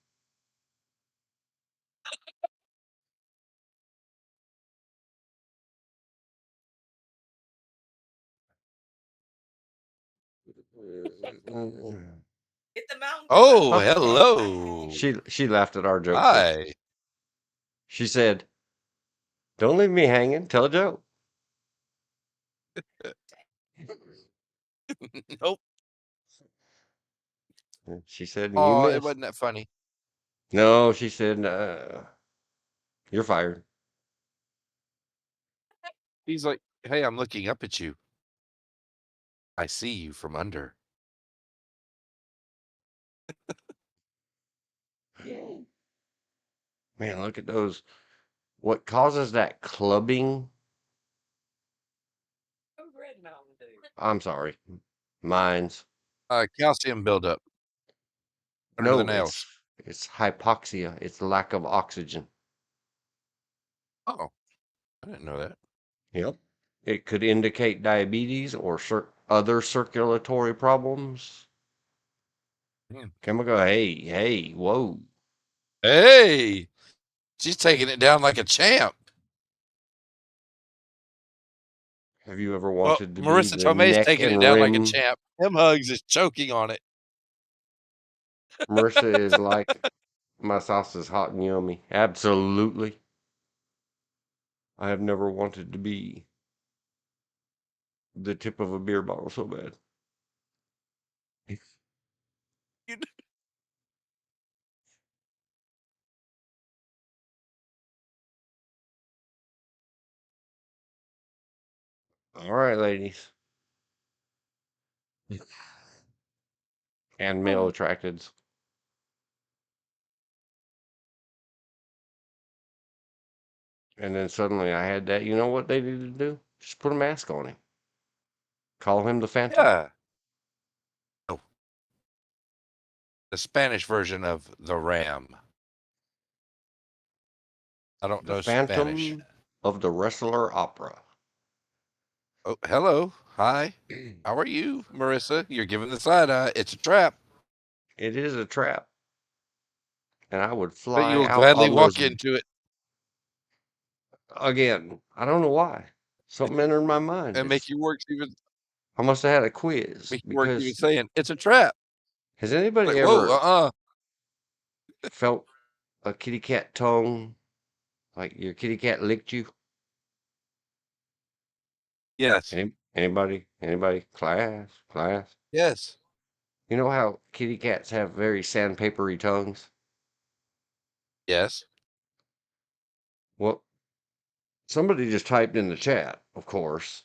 D: Get the mountain.
B: Oh, hello.
A: She laughed at our joke.
B: Hi.
A: She said, "Don't leave me hanging. Tell a joke."
B: Nope.
A: She said, "You
B: Oh, it
A: missed."
B: wasn't that funny.
A: No, she said, "You're fired."
B: He's like, hey, I'm looking up at you. I see you from under.
A: Man, look at those. What causes that clubbing?
D: Red Mountain Dew.
A: I'm sorry. Mines.
B: Calcium buildup under the
A: No,
B: nails.
A: it's hypoxia. It's lack of oxygen.
B: Oh, I didn't know that.
A: Yep. It could indicate diabetes or other circulatory problems.
B: Man.
A: Chemical. Hey, whoa.
B: Hey, she's taking it down like a champ.
A: Have you ever
B: Well,
A: wanted to be
B: Marissa
A: the
B: Tomei's
A: neck
B: taking it
A: and
B: down like a
A: rim?
B: champ. M Hugs is choking on it.
A: Marissa is like, my sauce is hot and yummy. Absolutely. I have never wanted to be the tip of a beer bottle so bad. All right, ladies. And male attracteds. And then suddenly I had that. You know what they needed to do? Just put a mask on him. Call him the Phantom.
B: Yeah. Oh. The Spanish version of the Ram. I don't
A: The
B: know
A: Phantom
B: Spanish.
A: of the Wrestler Opera.
B: Oh, hello. Hi. How are you, Marissa? You're giving the side eye. It's a trap.
A: It is a trap. And I would
B: But
A: fly
B: you will
A: out
B: gladly
A: on
B: walk
A: those
B: into it
A: again. I don't know why. Something entered my mind.
B: and make you work even
A: I must have had a quiz
B: even
A: because
B: saying it's a trap.
A: has anybody
B: Like, whoa,
A: ever felt a kitty cat tongue, like your kitty cat licked you?
B: Yes.
A: Anybody? Class.
B: Yes.
A: You know how kitty cats have very sandpapery tongues?
B: Yes.
A: Well, somebody just typed in the chat, of course,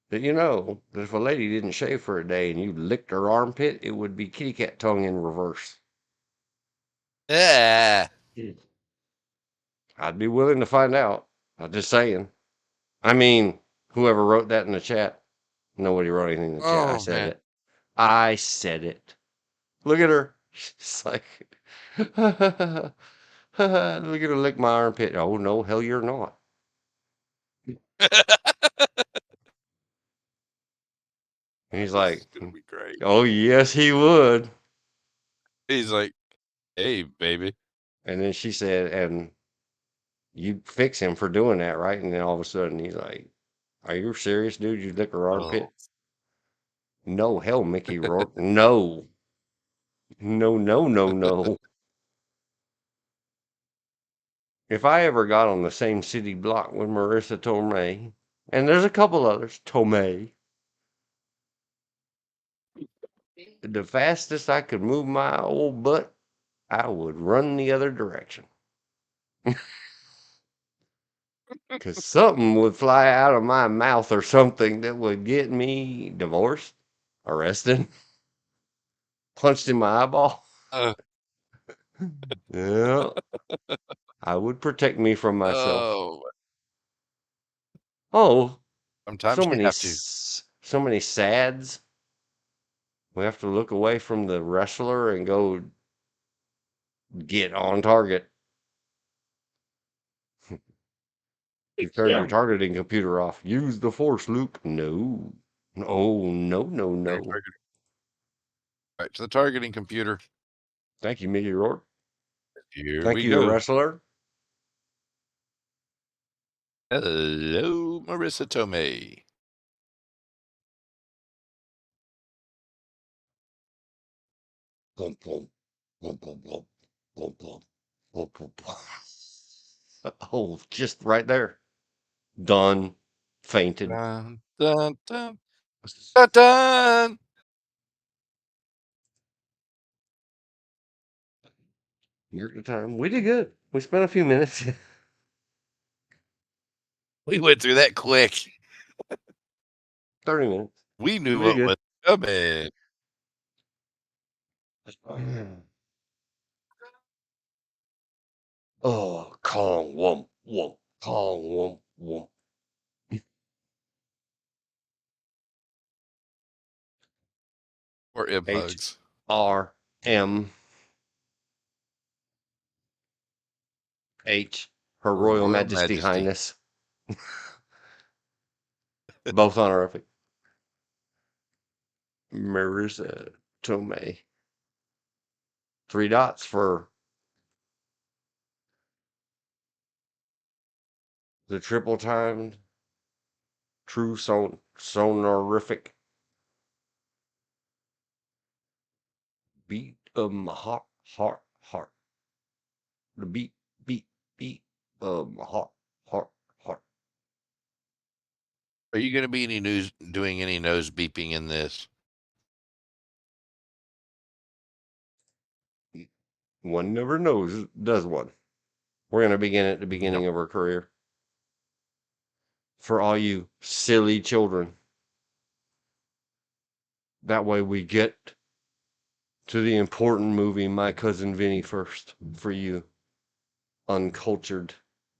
A: that you know that if a lady didn't shave for a day and you licked her armpit, it would be kitty cat tongue in reverse.
B: Yeah.
A: I'd be willing to find out. I'm just saying. I mean, whoever wrote that in the chat, nobody wrote anything in the chat. I
B: Oh,
A: said
B: man.
A: it. I said it. Look at her. She's like, look at her lick my armpit. Oh, no, hell, you're not. And he's
B: This
A: like,
B: is gonna be great.
A: oh, yes, he would.
B: He's like, hey, baby.
A: And then she said, and you fix him for doing that, right? And then all of a sudden he's like, are you serious, dude? You lick her
B: Oh.
A: armpit? No, hell, Mickey Rourke. No. No, no, no, no. If I ever got on the same city block with Marissa Tomei, and there's a couple others, Tomei, the fastest I could move my old butt, I would run the other direction. Because something would fly out of my mouth or something that would get me divorced, arrested, punched in my eyeball.
B: Uh,
A: Yeah. I would protect me from myself.
B: oh,
A: Oh,
B: sometimes you have to.
A: so many sads. We have to look away from the wrestler and go get on target. You turned your targeting computer off. Use the force, Luke. No. No, no, no, no.
B: Right to the targeting computer.
A: Thank you, Mickey Rourke.
B: Here
A: Thank
B: we
A: you,
B: go.
A: wrestler.
B: Hello, Marissa Tomei.
A: Plump, plump, plump, plump, plump, plump, plump, plump, plump, plump. Oh, just right there. Done. Fainted.
B: Dun, dun, dun, dun, dun.
A: You're at the time. We did good. We spent a few minutes.
B: We went through that quick.
A: 30 minutes.
B: We knew
A: We
B: what
A: did
B: was coming.
A: good. Oh, Kong, wump, wump, Kong, wump, wump.
B: Or M
A: H
B: hugs.
A: R M H, Her Royal Majesty Highness. Both honorific. Marissa Tomei. 3 dots for the triple timed true sonorific beat of my heart, heart, heart. The beat, beat, beat of my heart, heart, heart.
B: Are you going to be doing any nose beeping in this?
A: One never knows, does one? We're going to begin at the beginning of her career. For all you silly children. That way we get to the important movie, My Cousin Vinny, first for you uncultured,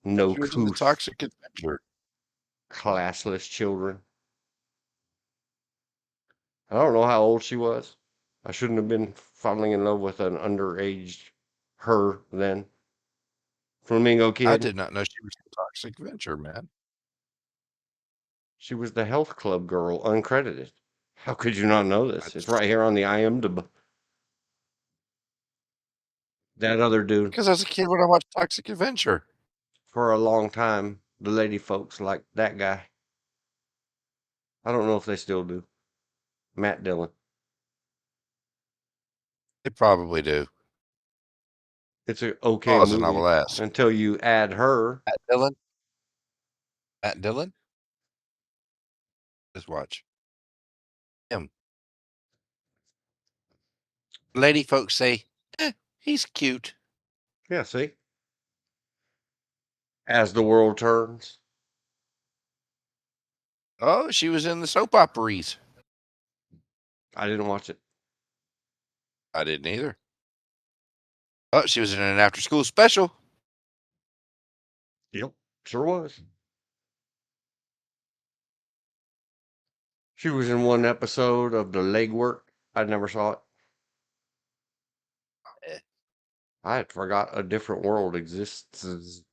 A: no
B: She was in the
A: couth,
B: Toxic Adventure.
A: classless children. I don't know how old she was. I shouldn't have been falling in love with an underage her then. Flamingo Kid.
B: I did not know she was in the Toxic Adventure, man.
A: She was the health club girl, uncredited. How could you not know this? It's right here on the IMDb. That other dude.
B: Because I was a kid when I watched Toxic Adventure.
A: For a long time, the lady folks liked that guy. I don't know if they still do. Matt Dillon.
B: They probably do.
A: It's an okay
B: Pause and I
A: movie
B: will ask.
A: until you add her.
B: Matt Dillon? Matt Dillon? Just watch. Him. Lady folks say, he's cute.
A: Yeah, see? As the World Turns.
B: Oh, she was in the soap operas.
A: I didn't watch it.
B: I didn't either. Oh, she was in an after-school special.
A: Yep, sure was. She was in one episode of The Legwork. I never saw it. I had forgot a different world exists.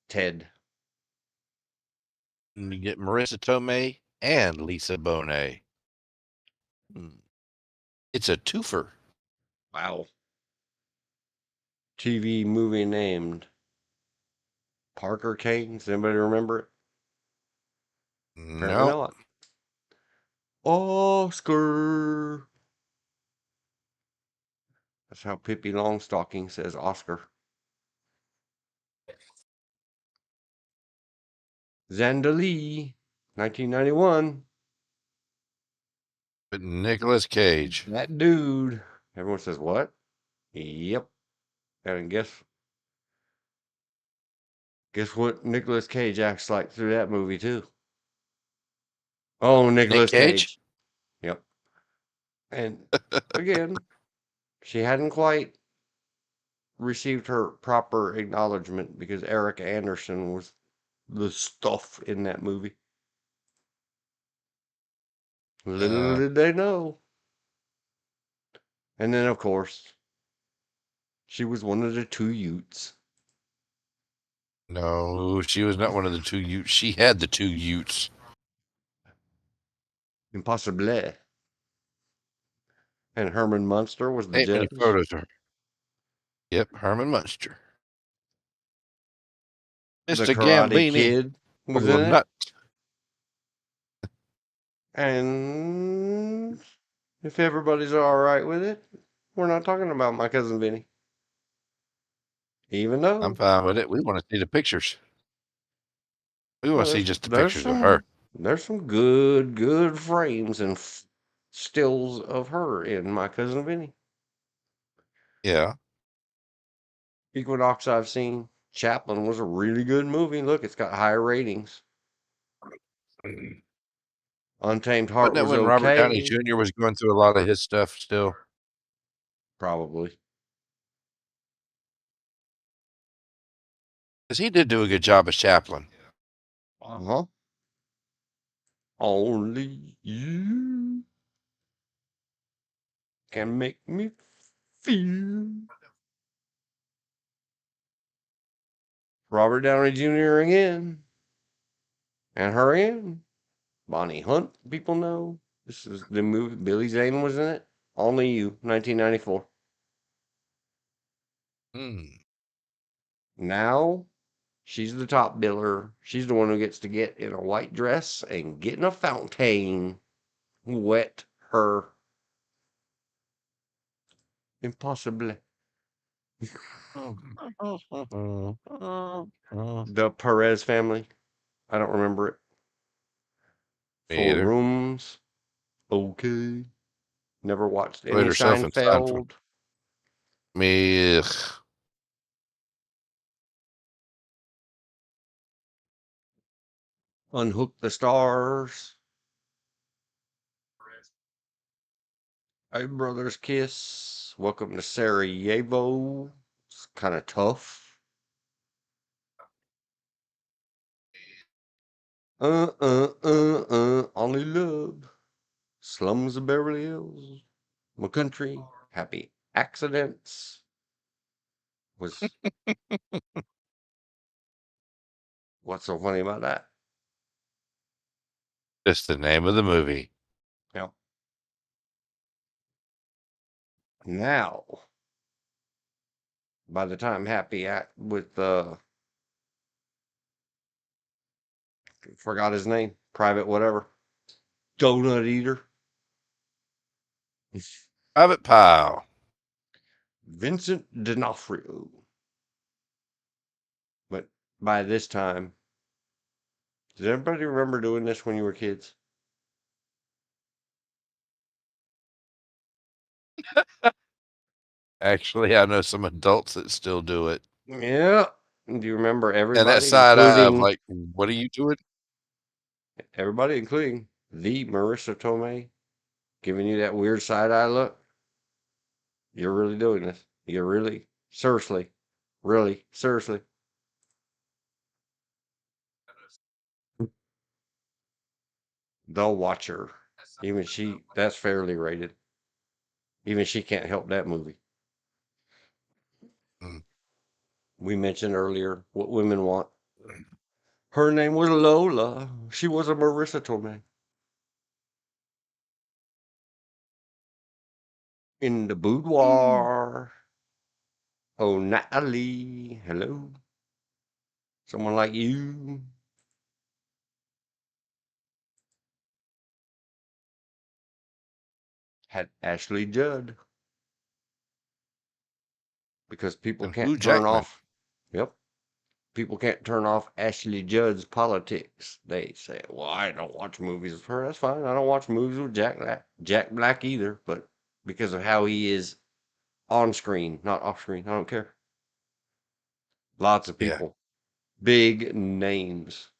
A: Ted.
B: And you get Marissa Tomei and Lisa Bonet. It's a twofer.
A: Wow. TV movie named Parker Kane. Does anybody remember it? Apparently
B: No.
A: not. Oscar. That's how Pippi Longstocking says Oscar. Zandalee, 1991.
B: But Nicolas Cage.
A: That dude. Everyone says, what? Yep. And guess what Nicolas Cage acts like through that movie, too? Oh, Nicolas Cage. Yep. And again, she hadn't quite received her proper acknowledgement because Eric Anderson was the stuff in that movie. Little did they know. And then, of course, she was one of the two Utes.
B: No, she was not one of the two Utes. She had the two Utes.
A: Impossible. And Herman Munster was the
B: Ain't many
A: judge.
B: photos of her. Yep, Herman Munster.
A: The
B: Mr.
A: Karate
B: Gambini
A: Kid was
B: was a
A: in it.
B: nut.
A: And if everybody's all right with it, we're not talking about my cousin Vinny. Even though
B: I'm fine with it. We want to see the pictures. We want to see just the pictures of her.
A: There's some good frames and stills of her in My Cousin Vinny.
B: Yeah.
A: Equinox I've seen. Chaplin was a really good movie. Look, it's got higher ratings. Untamed Heart
B: Wasn't that
A: was
B: when
A: okay.
B: Robert Downey Jr. was going through a lot of his stuff still?
A: Probably.
B: Because he did do a good job as Chaplin.
A: Uh-huh. Only you can make me feel. Robert Downey Jr. again. And her again. Bonnie Hunt, people know. This is the movie. Billy Zane was in it. Only You, 1994. Now, she's the top biller. She's the one who gets to get in a white dress and get in a fountain. Wet her. Impossible. The Perez family. I don't remember it.
B: Me
A: 4
B: either.
A: Rooms. Okay. Never watched any
B: Played herself in
A: Seinfeld.
B: Me.
A: Unhook the Stars. A Brother's Kiss. Welcome to Sarajevo. It's kind of tough. Only Love. Slums of Beverly Hills. My Country. Happy Accidents. Was what's so funny about that?
B: Just the name of the movie.
A: Yep. Now, by the time Happy Act with forgot his name, Private whatever, Donut Eater,
B: Private Pile.
A: Vincent D'Onofrio. But by this time, does everybody remember doing this when you were kids?
B: Actually, I know some adults that still do it.
A: Yeah. Do you remember everybody?
B: And that side eye of
A: including
B: like, what are you doing?
A: everybody, including the Marissa Tomei, giving you that weird side eye look? You're really doing this. You're really, seriously, seriously. The Watcher. Even she, that's fairly rated. Even she can't help that movie.
B: Mm.
A: We mentioned earlier What Women Want. Her name was Lola. She was a Marissa Tomei. in the boudoir. Oh, Natalie, hello. Someone like you. Had Ashley Judd. Because people
B: And
A: can't
B: Hugh
A: turn
B: Jackman.
A: off. Yep. People can't turn off Ashley Judd's politics. They say, well, I don't watch movies with her. That's fine. I don't watch movies with Jack Black either. But because of how he is on screen, not off screen, I don't care. Lots of
B: Yeah.
A: people. Big names.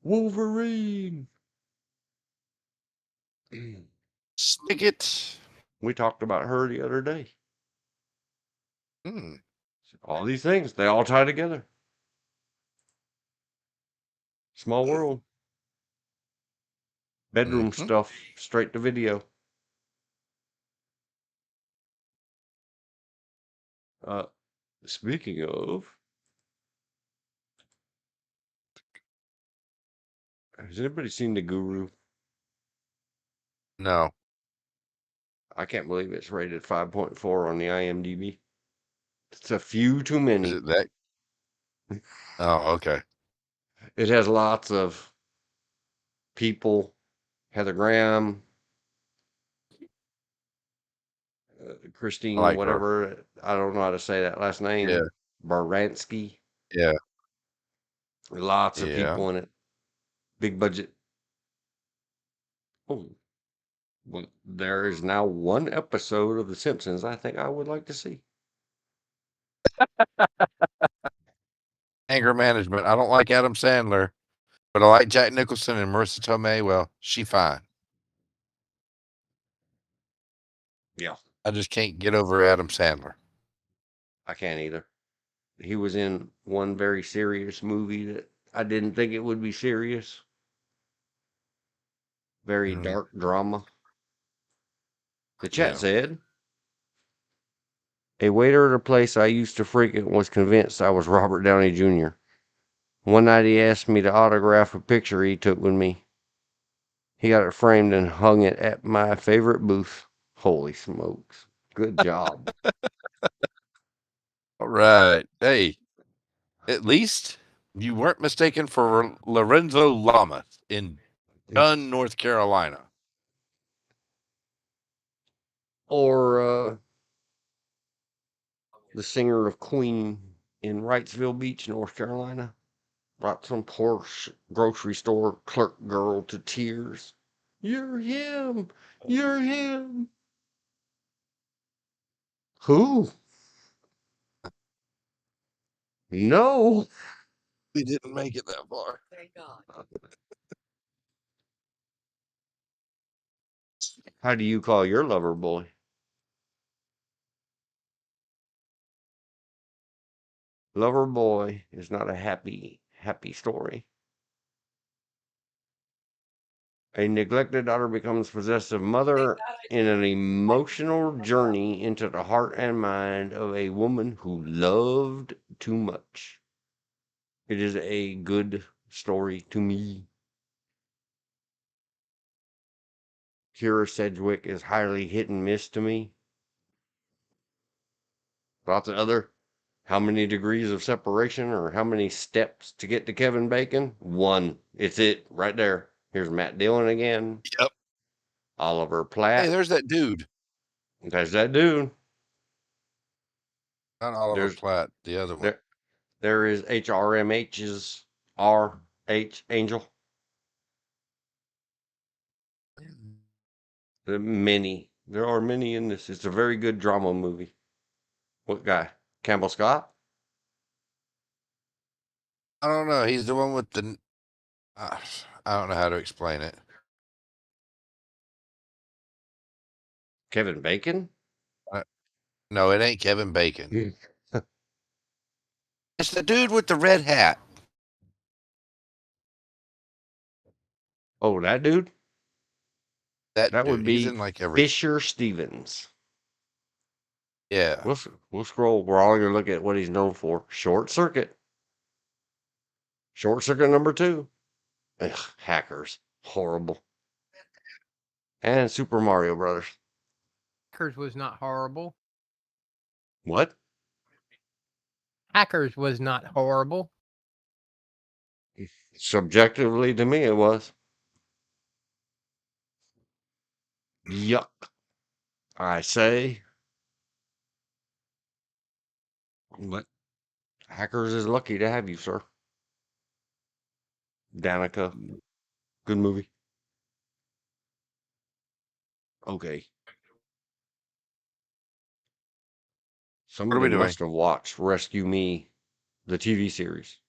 A: Wolverine.
B: Spigot.
A: We talked about her the other day.
B: Hmm.
A: All these things, they all tie together. Small world. Bedroom
B: Mm-hmm.
A: stuff, straight to video. Speaking of, has anybody seen The Guru?
B: No.
A: I can't believe it's rated 5.4 on the IMDb. It's a few too
B: Is
A: many.
B: it that? Oh, okay.
A: It has lots of people. Heather Graham,
B: I
A: Christine,
B: like her.
A: whatever. I don't know how to say that last
B: Yeah.
A: name. Baranski.
B: Yeah.
A: Lots of
B: Yeah.
A: people in it. Big budget. Oh, well, there is now one episode of The Simpsons I think I would like to see.
B: Anger management. I don't like Adam Sandler, but I like Jack Nicholson and Marissa Tomei. Well, she fine.
A: Yeah,
B: I just can't get over Adam Sandler.
A: I can't either. He was in one very serious movie that I didn't think it would be serious. Very
B: Mm,
A: dark drama. The chat
B: yeah.
A: said, a waiter at a place I used to frequent was convinced I was Robert Downey Jr. One night he asked me to autograph a picture he took with me. He got it framed and hung it at my favorite booth. Holy smokes. Good job.
B: All right. Hey, at least you weren't mistaken for Lorenzo Lamas in Dunn, North Carolina.
A: Or the singer of Queen in Wrightsville Beach, North Carolina. Brought some poor grocery store clerk girl to tears. You're him. You're him. Who? No.
B: We didn't make it that far.
D: Thank God.
A: How do you call your lover boy? Lover boy is not a happy story. A neglected daughter becomes possessive mother in an emotional journey into the heart and mind of a woman who loved too much. It is a good story to me. Kira Sedgwick is highly hit and miss to me. Lots of other. How many degrees of separation or how many steps to get to Kevin Bacon? One. It's it right there. Here's Matt Dillon again.
B: Yep.
A: Oliver
B: Hey,
A: Platt.
B: there's that dude.
A: There's that dude.
B: Not Oliver
A: There's
B: Platt, the other one.
A: there is HRMH's RH Angel. There are many in this. It's a very good drama movie. What guy? Campbell Scott?
B: I don't know. He's the one with the. I don't know how to explain it.
A: Kevin Bacon?
B: No, it ain't Kevin Bacon. It's the dude with the red hat.
A: Oh, that dude?
B: That
A: That would
B: dude. He's
A: be
B: in like every.
A: Fisher Stevens.
B: Yeah.
A: We'll scroll. We're all gonna look at what he's known for. Short Circuit. Short Circuit number 2. Ugh, Hackers. Horrible. And Super Mario Brothers.
C: Hackers was not horrible.
A: What?
C: Hackers was not horrible.
A: Subjectively, to me, it was. Yuck. I say. But Hackers is lucky to have you, sir. Danica. Good movie. Okay.
B: What are we
A: Somebody
B: doing?
A: must have watched Rescue Me, the TV series.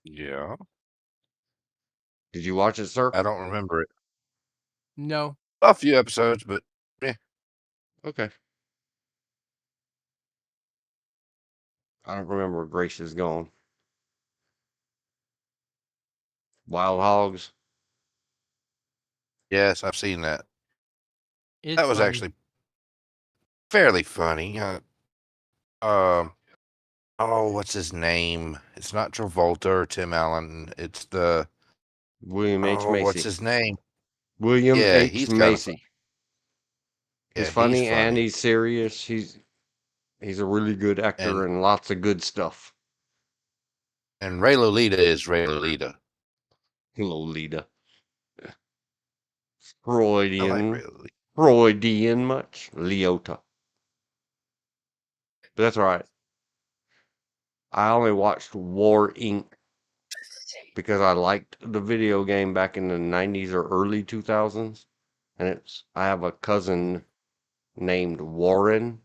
B: Yeah.
A: Did you watch it, sir?
B: I don't remember it.
C: No.
B: A few episodes, but yeah.
A: Okay. I don't remember where Grace is gone. Wild Hogs.
B: Yes, I've seen that.
C: It's
B: That was
C: funny.
B: actually fairly funny. Oh, what's his name? It's not Travolta or Tim Allen. It's the
A: William H.
B: what's
A: Macy.
B: his name?
A: William
B: Yeah,
A: H.
B: he's kind of
A: Macy.
B: yeah,
A: He's funny,
B: he's
A: and
B: funny.
A: he's serious. He's a really good actor and lots of good stuff.
B: And Ray Lolita is Ray Lolita.
A: Lolita.
B: I like
A: Freudian.
B: Ray Lolita.
A: Freudian much. Leota. But that's all right. I only watched War Inc. because I liked the video game back in the 90s or early 2000s. And I have a cousin named Warren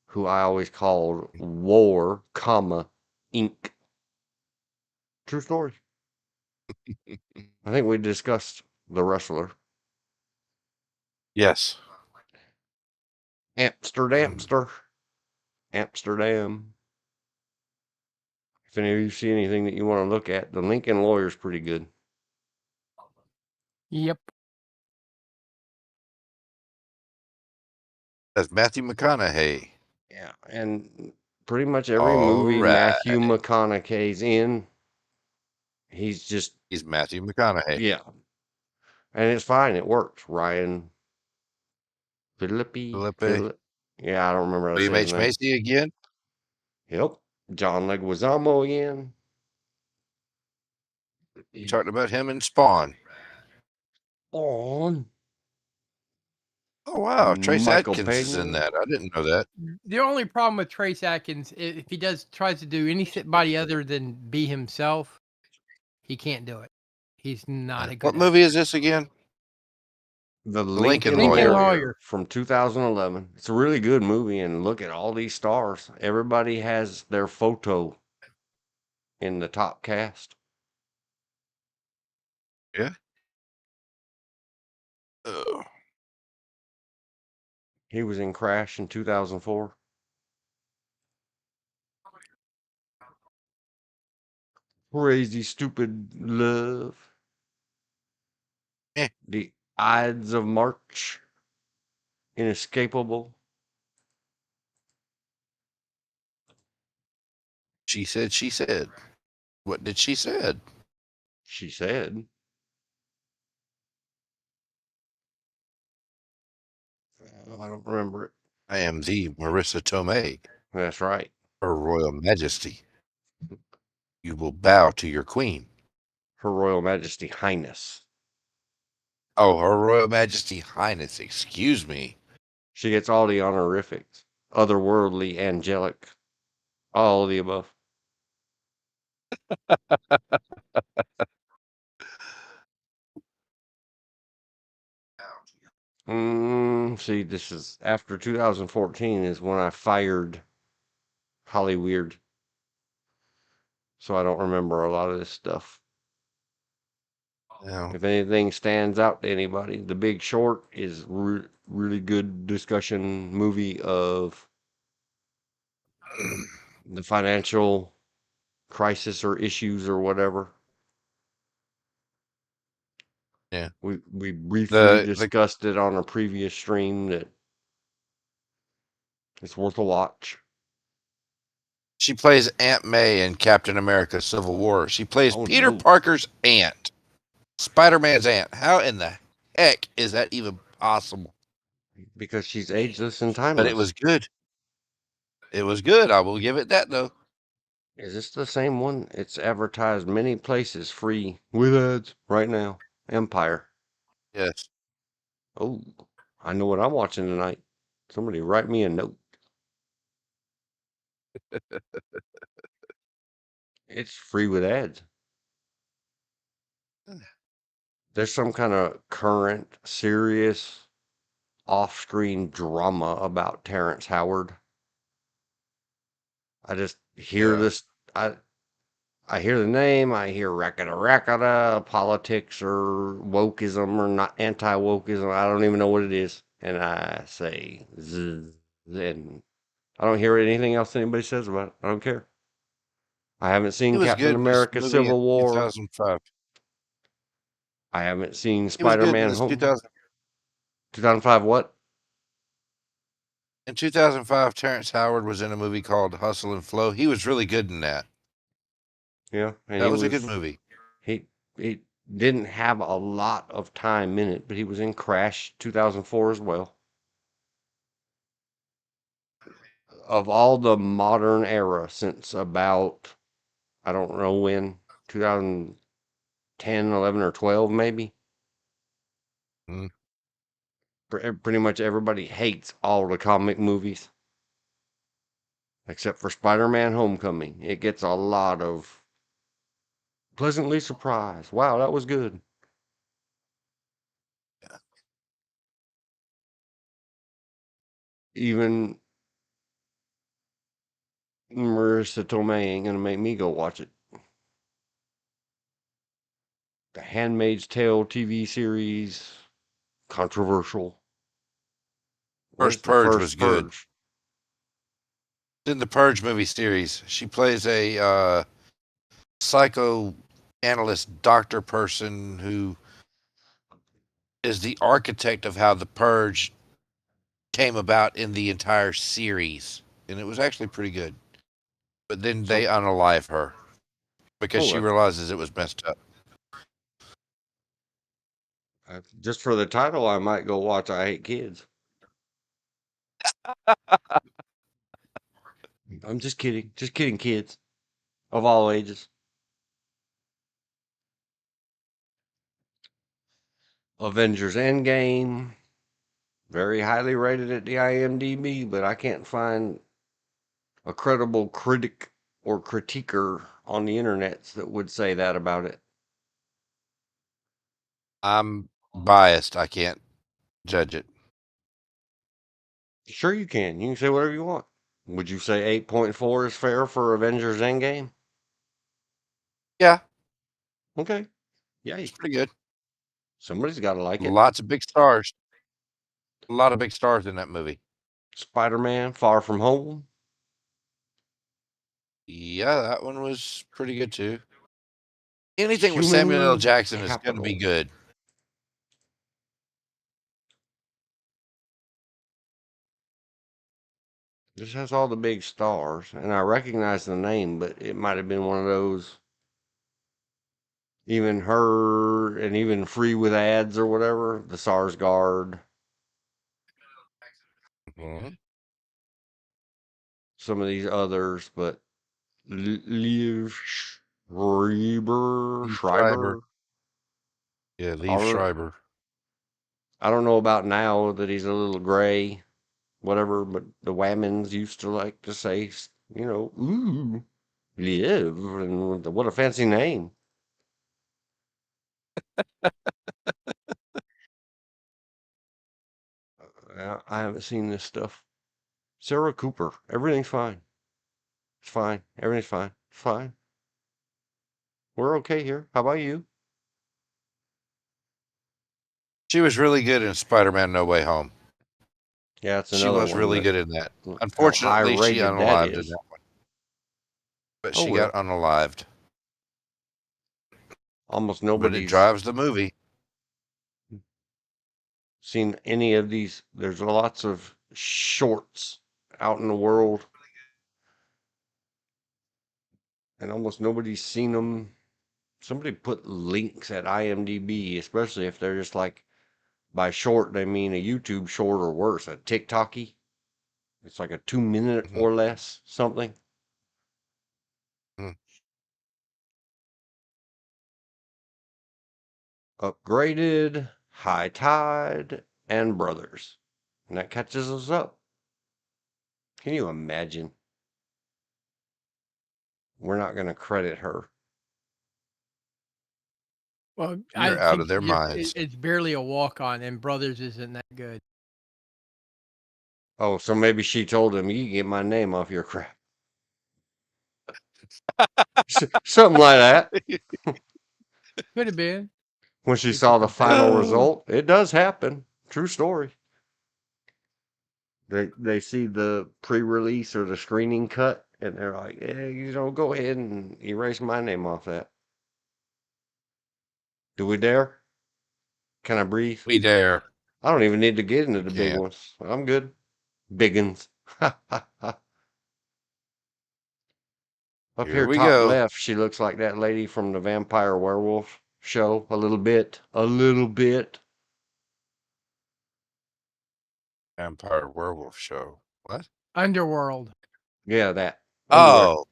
A: who I always called War, Inc. True story. I think we discussed the wrestler.
B: Yes.
A: Amsterdam. If any of you see anything that you want to look at, the Lincoln Lawyer's pretty good.
C: Yep.
B: That's Matthew McConaughey.
A: Yeah, and pretty much every
B: All
A: movie
B: right.
A: Matthew McConaughey's in, he's
B: Matthew McConaughey.
A: yeah. And it's fine, it works. Ryan Phillippe. Yeah, I don't remember how to say
B: William
A: his
B: H.
A: name.
B: Macy again.
A: Yep. John Leguizamo again.
B: You talked about him in Spawn.
A: On.
B: Oh wow, Trace
A: Michael
B: Adkins is in
A: Pena.
B: that. I didn't know that.
C: The only problem with Trace Adkins, if he tries to do anybody other than be himself, he can't do it. He's not a good
B: What movie is this again?
A: The
B: Lincoln
A: Lincoln
B: Lawyer.
A: Lawyer from 2011. It's a really good movie, and look at all these stars. Everybody has their photo in the top cast.
B: Yeah. Oh.
A: He was in Crash in 2004. Crazy Stupid Love.
B: Eh.
A: The Ides of March. Inescapable.
B: She said. What did she said?
A: She said. I don't remember it.
B: I am the Marissa Tomei,
A: That's right.
B: Her Royal Majesty. You will bow to your queen.
A: Her Royal Majesty Highness.
B: Oh, Her Royal Majesty Highness, excuse me.
A: She gets all the honorifics. Otherworldly, angelic. All of the above. See, this is after 2014 is when I fired Hollyweird. So I don't remember a lot of this stuff.
B: No.
A: If anything stands out to anybody, The Big Short is really good discussion movie of the financial crisis or issues or whatever.
B: Yeah.
A: We briefly discussed it on a previous stream that it's worth a watch.
B: She plays Aunt May in Captain America Civil War. She plays Peter Parker's aunt. Spider-Man's aunt. How in the heck is that even possible?
A: because she's ageless and
B: But
A: timeless.
B: it was good. It was good. I will give it that, though.
A: Is this the same one? It's advertised many places free with ads right now. Empire.
B: Yes.
A: Oh, I know what I'm watching tonight. Somebody write me a note. It's free with ads. There's some kind of current, serious, off-screen drama about Terrence Howard. I just hear
B: Yeah.
A: this. I hear the name. I hear racketa, politics or wokeism or not anti-wokeism. I don't even know what it is. And I say, zzz, and I don't hear anything else anybody says about it. I don't care. I haven't
B: It
A: seen
B: was
A: Captain
B: good in this
A: America
B: movie in
A: Civil War.
B: 2005.
A: I haven't seen
B: It was good in
A: Spider-Man
B: this
A: Home. 2005 what?
B: In 2005, Terrence Howard was in a movie called Hustle and Flow. He was really good in that.
A: Yeah, and
B: That was a good movie.
A: he didn't have a lot of time in it, but he was in Crash 2004 as well. Of all the modern era since about I don't know when 2010, 11 or 12 maybe.
B: Mm.
A: Pretty much everybody hates all the comic movies except for Spider-Man Homecoming. It gets a lot of pleasantly surprised. Wow, that was good. Even Marissa Tomei ain't gonna make me go watch it. The Handmaid's Tale TV series, controversial. Where's
B: First
A: the
B: Purge was
A: first
B: good.
A: Purge?
B: In the Purge movie series, she plays a psychoanalyst doctor person who is the architect of how the Purge came about in the entire series. And it was actually pretty good. But then they unalive her because she realizes it was messed up.
A: Just for the title, I might go watch I Hate Kids. I'm just kidding. Just kidding, kids of all ages. Avengers Endgame, very highly rated at the IMDb, but I can't find a credible critic or critiquer on the internet that would say that about it.
B: I'm biased. I can't judge it.
A: Sure, you can. You can say whatever you want. Would you say 8.4 is fair for Avengers Endgame?
B: Yeah.
A: Okay. Yeah,
B: it's pretty good.
A: Somebody's got to like it.
B: Lots of big stars. A lot of big stars in that movie.
A: Spider-Man Far From Home.
B: Yeah, that one was pretty good too. Anything with Samuel L. Jackson is going to be good.
A: This has all the big stars, and I recognize the name, but it might have been one of those. Even her, and even free with ads or whatever. The SARS guard.
B: Mm-hmm.
A: Some of these others, but Liev Schreiber.
B: Yeah, Liev Schreiber.
A: I don't know about now that he's a little gray, whatever, but the Whammons used to like to say, ooh, Liev, and what a fancy name. I haven't seen this stuff. Sarah Cooper, everything's fine. It's fine. Everything's fine. It's fine. We're okay here. How about you?
B: She was really good in Spider-Man No Way Home.
A: Yeah, it's
B: She
A: another
B: was
A: one.
B: really good in that.
A: How
B: Unfortunately, she
A: high-rated that
B: unalived in
A: is.
B: that one. But
A: Oh,
B: she
A: well.
B: got unalived.
A: Almost
B: But it
A: nobody's
B: drives the movie.
A: seen any of these. There's lots of shorts out in the world, and almost nobody's seen them. Somebody put links at IMDb, especially if they're just like By short, they mean a YouTube short or worse, a TikToky. It's like a 2-minute
B: Mhm.
A: or less something.
B: Mm.
A: Upgraded, High Tide, and Brothers. And that catches us up. Can you imagine? We're not going to credit her.
C: Well, I
B: They're out of
C: think
B: their minds.
C: it's barely a walk on, and Brothers isn't that good.
A: Oh, so maybe she told him, you can get my name off your crap. Something like that.
C: Could have been.
A: When she
C: If
A: saw
C: you
A: the
C: can say
A: final
C: that.
A: result, it does happen. True story. They see the pre-release or the screening cut, and they're like, "Yeah, go ahead and erase my name off that." Do we dare? Can I breathe?
B: We dare.
A: I don't even need to get into
B: We
A: the big
B: can.
A: ones. I'm good. Biggins. Up
B: Here
A: here,
B: we
A: top
B: go.
A: left, she looks like that lady from the Vampire Werewolf show. A little bit. A little bit.
B: Vampire Werewolf Show. What?
C: Underworld.
A: Yeah, that. Underwear.
B: Oh,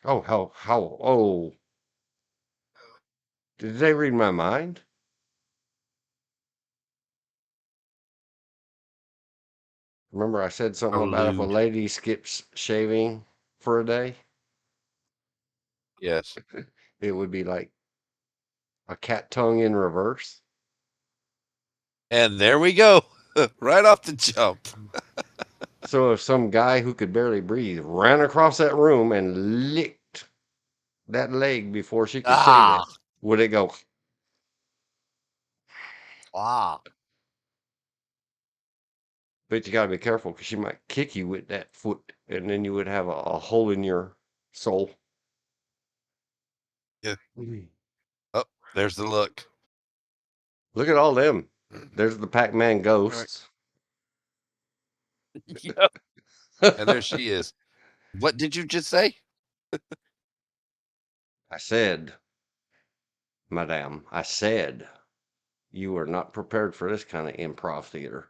A: Oh, how, oh. Did they read my mind? Remember I said something
B: a
A: about if a
B: lewd.
A: lady skips shaving for a day,
B: Yes.
A: it would be like a cat tongue in reverse.
B: And there we go. Right off the jump.
A: So if some guy who could barely breathe ran across that room and licked that leg before she could say that, would it go?
B: Ah.
A: But you got to be careful because she might kick you with that foot, and then you would have a hole in your soul.
B: Yeah. Oh, there's the look.
A: Look at all them. There's the Pac-Man ghosts.
B: Yep. And there she is. What did you just say?
A: I said, Madame, I said, you are not prepared for this kind of improv theater.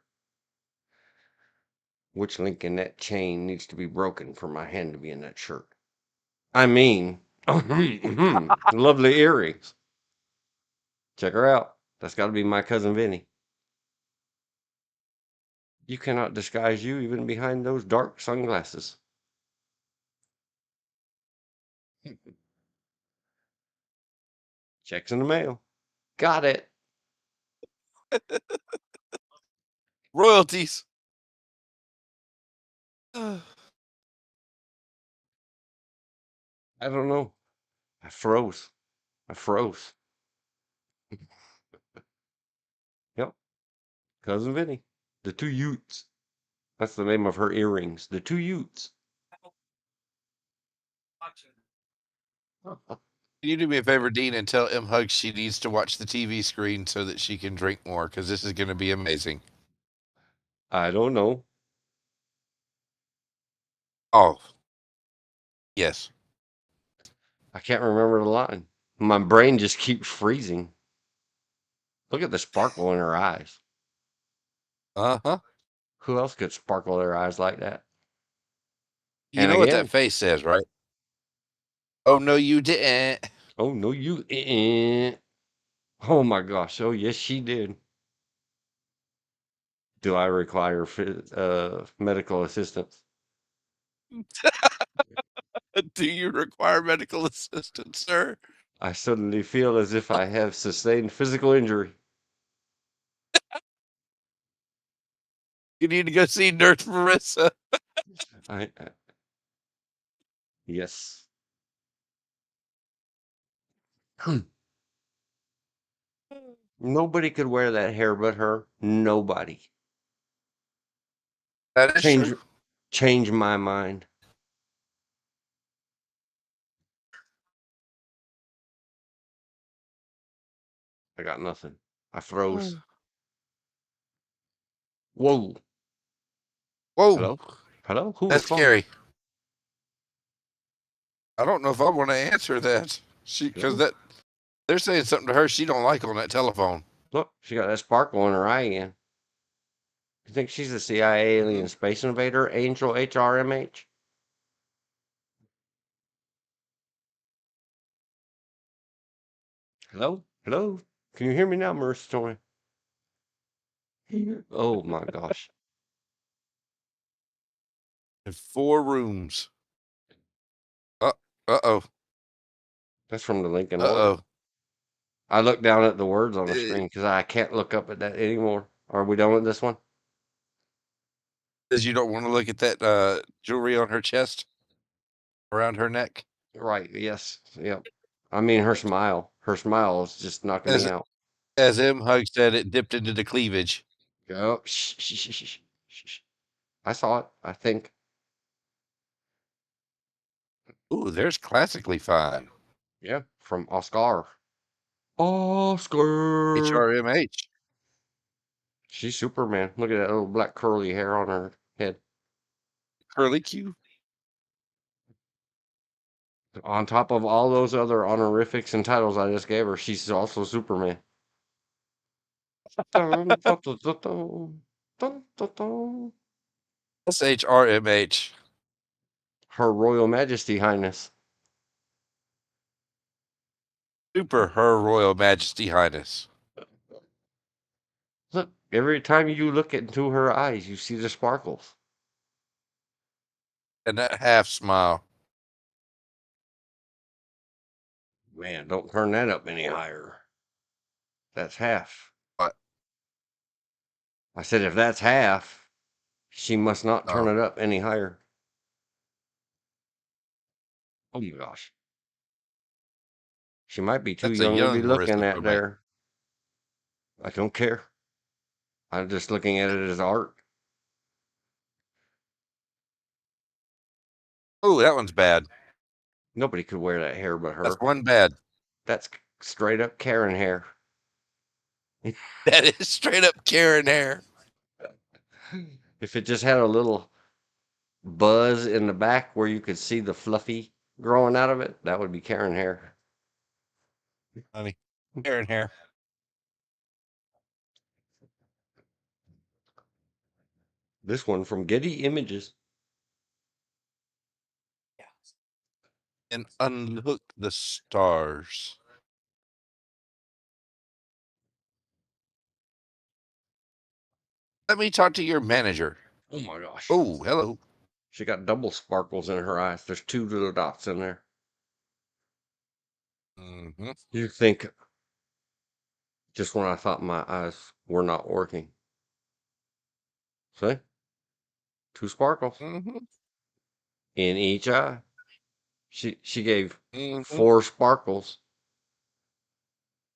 A: Which link in that chain needs to be broken for my hand to be in that shirt? I mean, lovely earrings. Check her out. That's got to be my cousin Vinny. You cannot disguise you even behind those dark sunglasses. Checks in the mail. Got it.
B: Royalties.
A: I don't know. I froze. I froze. Yep. Cousin Vinny. The two Utes. That's the name of her earrings. The two Utes.
B: Can you do me a favor, Dean, and tell M Hugs she needs to watch the TV screen so that she can drink more, because this is going to be amazing.
A: I don't know.
B: Oh, yes.
A: I can't remember the line. My brain just keeps freezing. Look at the sparkle in her eyes.
B: Uh-huh.
A: Who else could sparkle their eyes like that?
B: You
A: And
B: know what that
A: again,
B: face says, right? Oh, no, you didn't.
A: oh no, you. Oh my gosh. Oh yes, she did. Do I require medical assistance?
B: Do you require medical assistance, sir?
A: I suddenly feel as if I have sustained physical injury.
B: You need to go see Nurse Marissa.
A: I yes. Nobody could wear that hair but her. Nobody.
B: That is
A: Change
B: true.
A: change my mind. I got nothing. I froze. Whoa.
B: Whoa,
A: Hello? Hello? Who was
B: that's
A: calling?
B: scary. I don't know if I want to answer that. Because
A: Hello?
B: They're saying something to her she don't like on that telephone.
A: Look, she got that sparkle in her eye again. You think she's a CIA alien space invader, Angel HRMH? Hello? Hello? Can you hear me now, Marissa Torrey? Oh my gosh.
B: In 4 rooms. Uh-oh.
A: That's from the Lincoln Lawyer.
B: Uh-oh.
A: I look down at the words on the screen because I can't look up at that anymore. Are we done with this one?
B: Says you don't want to look at that jewelry on her chest? Around her neck?
A: Right, yes. Yep. I mean, her smile. Her smile is just knocking me out.
B: As M. Hug said, it dipped into the cleavage.
A: Go. Shh, shh, shh, shh, shh. I saw it, I think.
B: Ooh, there's Classically Fine.
A: Yeah, from Oscar. Oscar.
B: HRMH.
A: She's Superman. Look at that little black curly hair on her head.
B: Curly Q.
A: On top of all those other honorifics and titles I just gave her, she's also Superman. Dun, dun, dun, dun, dun, dun, dun, dun.
B: SHRMH.
A: Her Royal Majesty Highness.
B: Super Her Royal Majesty Highness.
A: Look, every time you look into her eyes, you see the sparkles.
B: And that half smile.
A: Man, don't turn that up any higher. That's half.
B: What?
A: I said, if that's half, she must not turn it up any higher. Oh my gosh. She might be too
B: That's a
A: young to be
B: young
A: looking
B: Marissa
A: at
B: Tomei.
A: there. I don't care. I'm just looking at it as art.
B: Oh, that one's bad.
A: Nobody could wear that hair but her.
B: That's one bad.
A: That's straight up Karen hair.
B: That is straight up Karen hair.
A: If it just had a little buzz in the back where you could see the fluffy growing out of it, that would be Karen hair.
B: Honey. Karen hair.
A: This one from Getty Images.
B: And unhook the stars. Let me talk to your manager.
A: Oh my gosh.
B: Oh, hello.
A: She got double sparkles in her eyes. There's 2 little dots in there.
B: Mm-hmm.
A: You think just when I thought my eyes were not working. See? 2 sparkles
B: Mm-hmm.
A: in each eye. She gave
B: Mm-hmm.
A: 4 sparkles.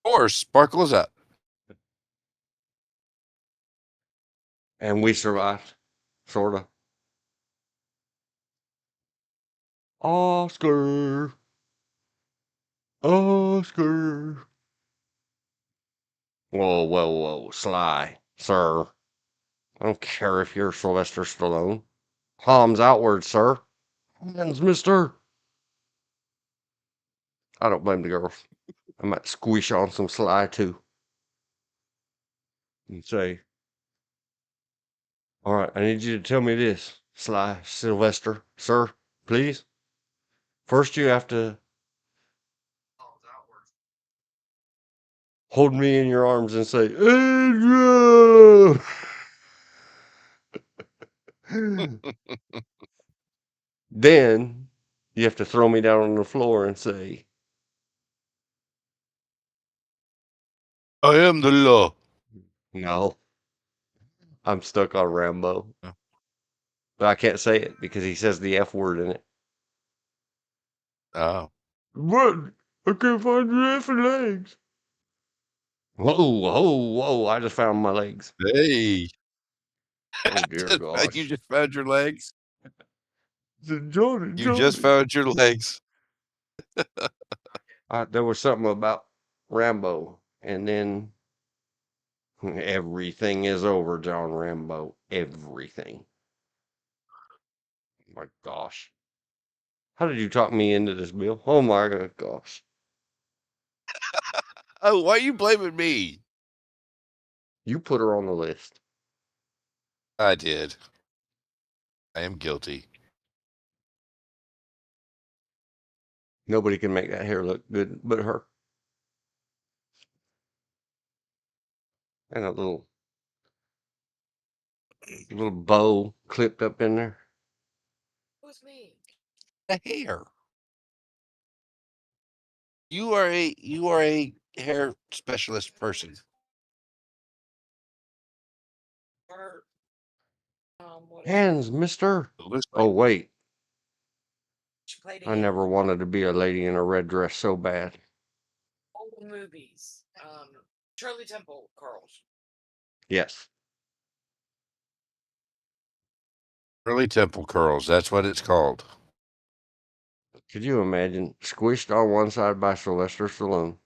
B: 4 sparkles up.
A: And we survived. Sorta. Oscar. Oscar. Whoa, whoa, whoa. Sly, sir. I don't care if you're Sylvester Stallone. Palms outward, sir. Hands, mister. I don't blame the girls. I might squish on some Sly, too. And say, all right, I need you to tell me this, Sly Sylvester, sir, please. First, you have to hold me in your arms and say, Adrian! Then you have to throw me down on the floor and say,
B: I am the law.
A: no, I'm stuck on Rambo. But I can't say it because he says the F word in it.
B: Oh.
A: What? I can't find your effing legs. Whoa, whoa, whoa. I just found my legs.
B: Hey.
A: Oh, dear gosh.
B: You just found your legs?
A: Johnny,
B: You just found your legs.
A: There was something about Rambo, and then everything is over, John Rambo. Everything. Oh my gosh. How did you talk me into this, Bill? Oh my gosh.
B: Oh, why are you blaming me?
A: You put her on the list.
B: I did. I am guilty.
A: Nobody can make that hair look good but her. And a little bow clipped up in there.
D: Who's me?
B: The hair. You are a hair specialist person.
D: Or what
A: Hands, mister.
B: Looks
A: Oh,
B: like
A: wait.
D: she played
A: I
D: in
A: never wanted to be a lady in a red dress so bad.
D: old movies. Shirley Temple curls.
A: Yes.
B: Shirley Temple curls. That's what it's called.
A: Could you imagine squished on one side by Sylvester Stallone?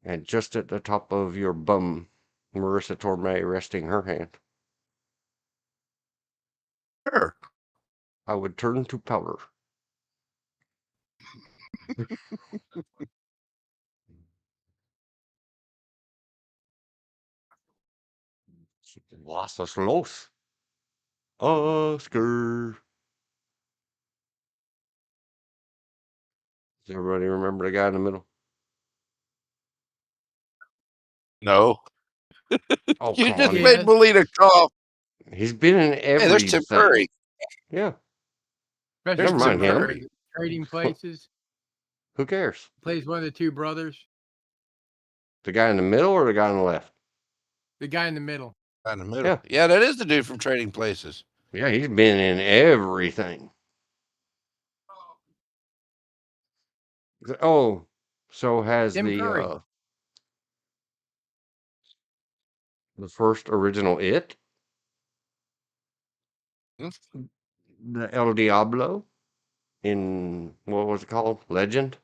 A: And just at the top of your bum, Marissa Tomei resting her hand.
B: Sure.
A: I would turn to powder. Los los. Oscar. Does everybody remember the guy in the middle?
B: No.
A: Oh,
B: You
A: come
B: just
A: on.
B: made Melina cough.
A: He's been in
B: Hey, there's Tim
A: everything.
B: Curry.
A: Yeah.
C: Especially
A: Never mind him.
C: Curry, Trading Places.
A: Who cares?
C: Plays one of the two brothers.
A: The guy in the middle or the guy on the left?
C: The guy in the middle.
B: In the middle.
A: Yeah.
B: Yeah, that is the dude from Trading Places.
A: Yeah, he's been in everything. Oh, so has
C: Tim Curry.
A: The first original It,
B: Hmm?
A: the El Diablo in what was it called? Legend.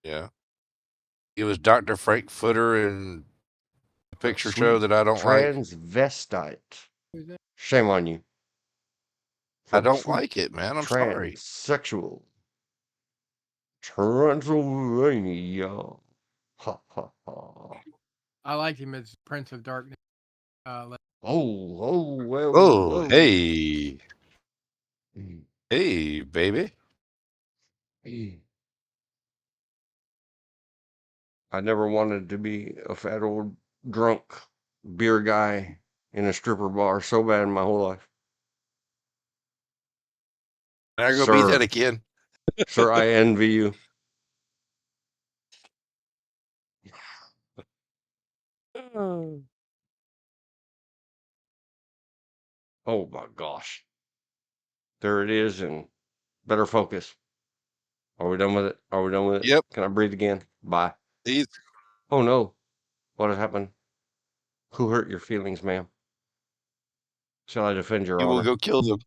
B: Yeah. It was Dr. Frank Footer in a picture show that I don't like.
A: Transvestite.
C: Who's that?
A: Shame on you.
B: I don't like it, man. I'm sorry.
A: Transsexual. Transylvania. Ha ha ha.
C: I liked him as Prince of Darkness.
A: Well,
B: Oh, hey.
A: Mm.
B: Hey, baby.
A: I never wanted to be a fat old drunk beer guy in a stripper bar so bad in my whole life.
B: Can I go be
A: Sir.
B: that again?
A: Sir, I envy you. Oh my gosh. There it is, and better focus. Are we done with it? Are we done with it?
B: Yep.
A: Can I breathe again? Bye.
B: He's,
A: Oh no. What has happened? Who hurt your feelings, ma'am? Shall I defend your
B: you
A: honor?
B: will go kill them.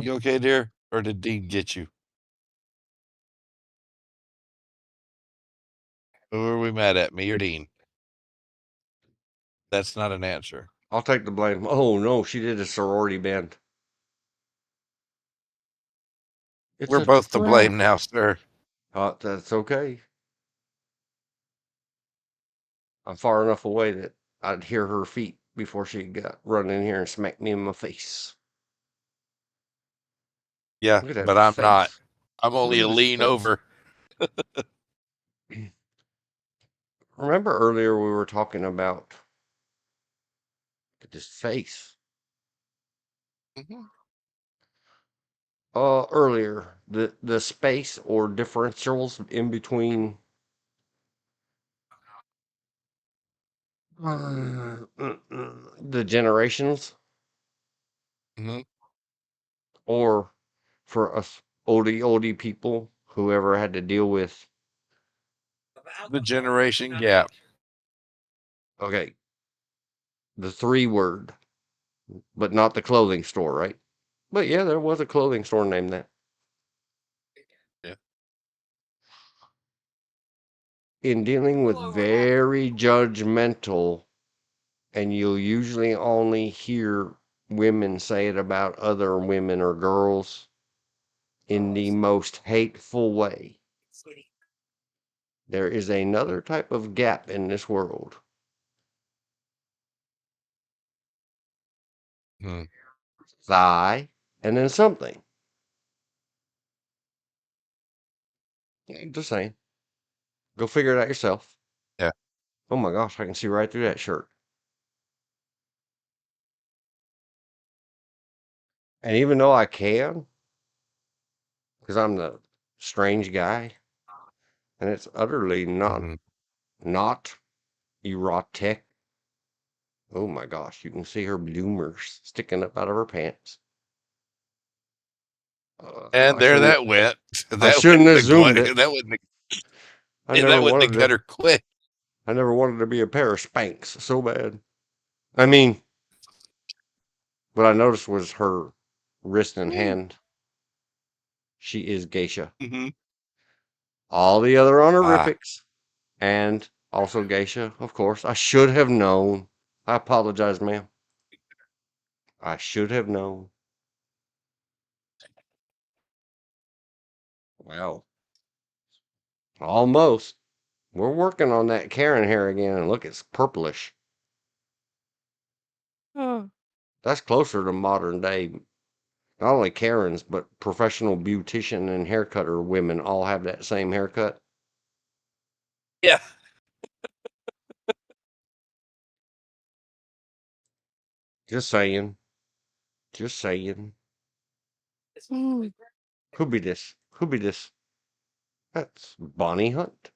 B: You okay, dear? Or did Dean get you? Who are we mad at, me or Dean? That's not an answer.
A: I'll take the blame. Oh no, she did a sorority band.
B: We're both to blame now, sir.
A: That's okay. I'm far enough away that I'd hear her feet before she got run in here and smacked me in my face.
B: Yeah,
A: Look at that
B: but I'm
A: face.
B: not. I'm only
A: Look
B: a
A: at his
B: lean
A: face.
B: over.
A: Remember earlier we were talking about this face.
B: Mhm.
A: Earlier the space or differentials in between the generations,
B: Mhm.
A: or for us oldie people, whoever had to deal with.
B: The generation gap.
A: Okay, the 3 word, but not the clothing store, right? But yeah, there was a clothing store named that.
B: Yeah.
A: In dealing with very judgmental, and you'll usually only hear women say it about other women or girls in the most hateful way. There is another type of gap in this world.
B: Hmm.
A: Thigh, and then something. Just saying. Go figure it out yourself.
B: Yeah.
A: Oh my gosh, I can see right through that shirt. And even though I can, because I'm the strange guy, and it's utterly
B: Mhm.
A: not erotic. Oh my gosh, you can see her bloomers sticking up out of her pants.
B: And
A: I
B: there
A: shouldn't.
B: that went.
A: I
B: That
A: shouldn't
B: wouldn't
A: have
B: have
A: zoomed
B: gone.
A: it.
B: That wouldn't.
A: I
B: That
A: never
B: wouldn't
A: wanted
B: have got
A: to.
B: her quick.
A: I never wanted to be a pair of Spanx so bad. I mean, what I noticed was her wrist and hand. She is geisha.
B: Mm-hmm.
A: All the other
B: Ah,
A: honorifics, and also geisha, of course. I should have known. I apologize, ma'am. I should have known. Well, almost. We're working on that Karen hair again, and look, it's purplish. That's closer to modern day. Not only Karens, but professional beautician and haircutter women all have that same haircut.
B: yeah.
A: Just saying. Just saying. Who be this? Who be this? That's Bonnie Hunt.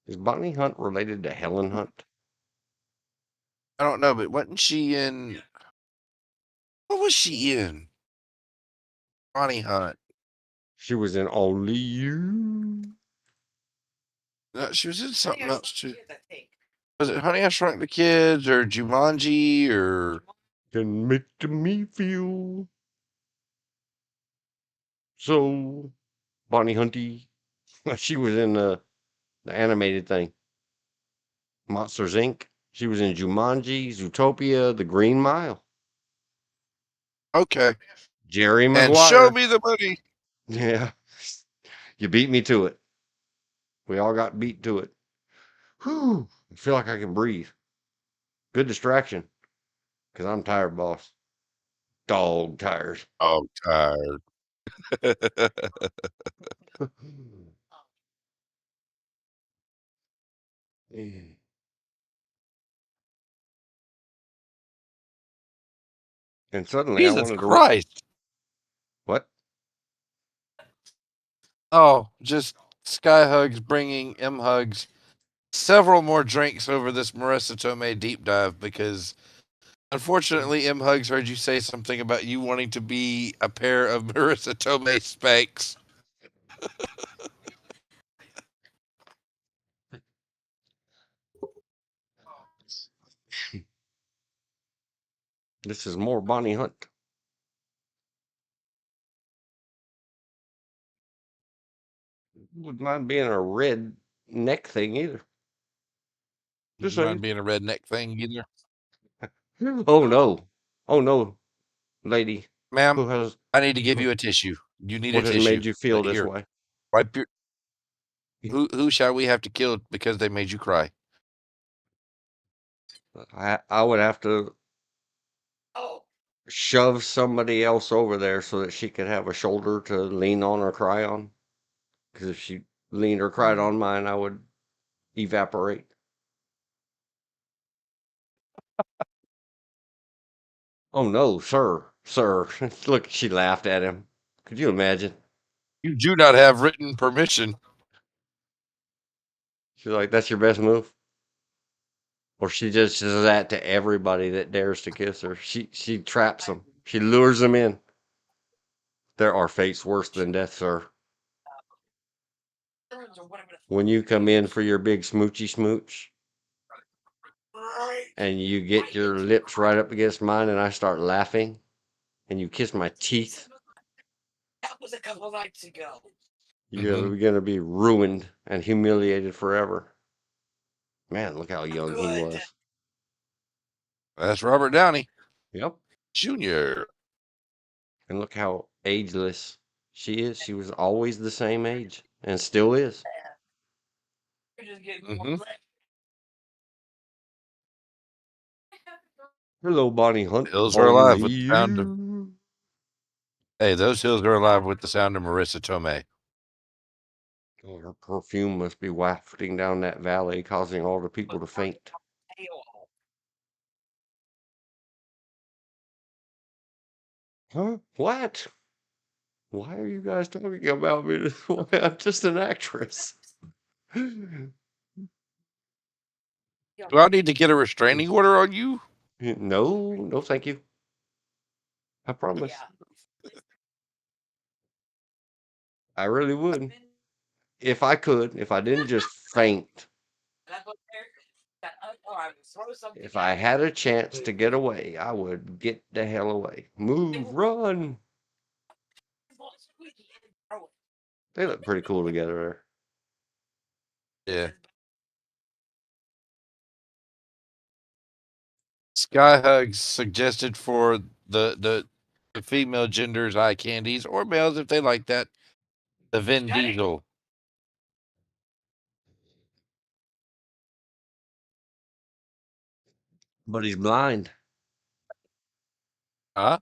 A: Is Bonnie Hunt related to Helen Hunt?
B: I don't know, but wasn't she in? What was she in? Bonnie Hunt.
A: She was in Only You.
B: No, she was in something else too.
D: I think.
B: Was it Honey I Shrunk the Kids or Jumanji or?
A: Can make me feel so Bonnie Hunty. She was in the animated thing. Monsters Inc. She was in Jumanji, Zootopia, The Green Mile.
B: Okay.
A: Jerry
B: And show
A: Maguire.
B: me the money.
A: Yeah. You beat me to it. We all got beat to it. Whew. I feel like I can breathe. Good distraction. Because I'm tired, boss. Dog tired.
B: Oh, tired.
A: And suddenly I
B: Jesus
A: wanted to.
B: Christ.
A: What?
B: Oh, just Sky Hugs bringing M Hugs several more drinks over this Marissa Tomei deep dive because unfortunately M Hugs heard you say something about you wanting to be a pair of Marissa Tomei Spanx.
A: This is more Bonnie Hunt. Wouldn't mind being a red neck thing either. Just
B: You mind
A: saying.
B: being a redneck thing either?
A: Oh no. Oh no, lady.
B: Ma'am,
A: Who has
B: I need to give you a tissue. You need a
A: what has
B: tissue.
A: made you feel this
B: Here,
A: way?
B: wipe your. Who shall we have to kill because they made you cry?
A: I would have to
D: Oh,
A: shove somebody else over there so that she could have a shoulder to lean on or cry on. Because if she leaned or cried on mine, I would evaporate. Oh no, sir, sir. Look, she laughed at him. Could you imagine?
B: You do not have written permission.
A: She's like, that's your best move? Or she just does that to everybody that dares to kiss her. She traps them. She lures them in. There are fates worse than death, sir. When you come in for your big smoochy smooch and you get your lips right up against mine and I start laughing and you kiss my teeth,
D: that was a couple nights ago.
A: you're going to be ruined and humiliated forever. Man, look how young he
D: Good.
A: was.
B: That's Robert Downey
A: Yep.
B: Jr.
A: And look how ageless she is. She was always the same age and still is.
D: getting
B: Mhm.
D: more bread.
A: Hello, Bonnie Hunt.
B: Hills are alive with the sound of. Hey, those hills are alive with the sound of Marissa Tomei.
A: Oh, her perfume must be wafting down that valley, causing all the people to faint. Huh? What? Why are you guys talking about me this way? I'm just an actress.
B: Do I need to get a restraining order on you?
A: No, no, thank you. I promise. I really would. If I could, if I didn't just faint. If I had a chance to get away, I would get the hell away. Move, run. They look pretty cool together.
B: Yeah. Sky Hugs suggested for the female genders eye candies, or males if they like that. The Vin Diesel.
A: But he's blind.
B: Huh?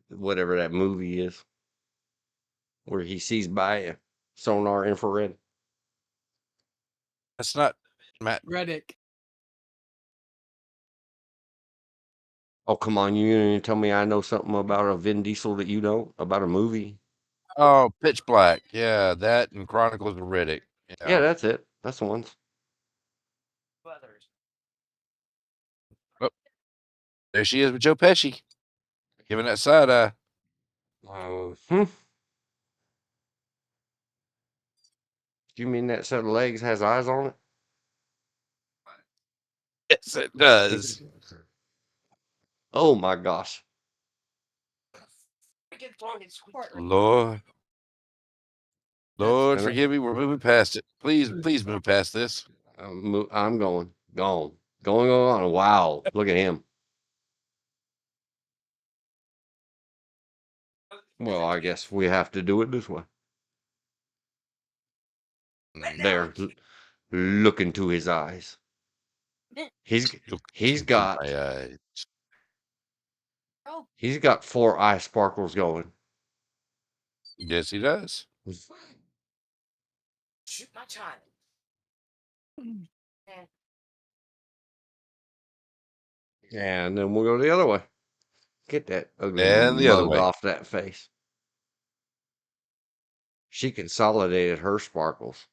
A: Whatever that movie is, where he sees by sonar infrared.
B: That's not Matt.
C: Reddick.
A: Oh, come on. You gonna tell me I know something about a Vin Diesel that you don't? About a movie?
B: Oh, Pitch Black. Yeah, that and Chronicles of Riddick.
A: Yeah, that's it. That's the ones.
B: Oh, there she is with Joe Pesci. Giving that side eye.
A: Do you mean that set of legs has eyes on it?
B: Yes, it does.
A: Oh my gosh.
B: Lord. Lord,
A: And
B: forgive me. We're moving past it. Please move past this.
A: I'm going. Going on. Wow. Look at him. Well, I guess we have to do it this way. There. Look into his eyes. He's got
B: My eyes.
A: he's got 4 eye sparkles going.
B: Yes, he does.
D: Shoot my child.
A: And then we'll go the other way. Get that ugly
B: And the other
A: mug
B: way.
A: off that face. She consolidated her sparkles.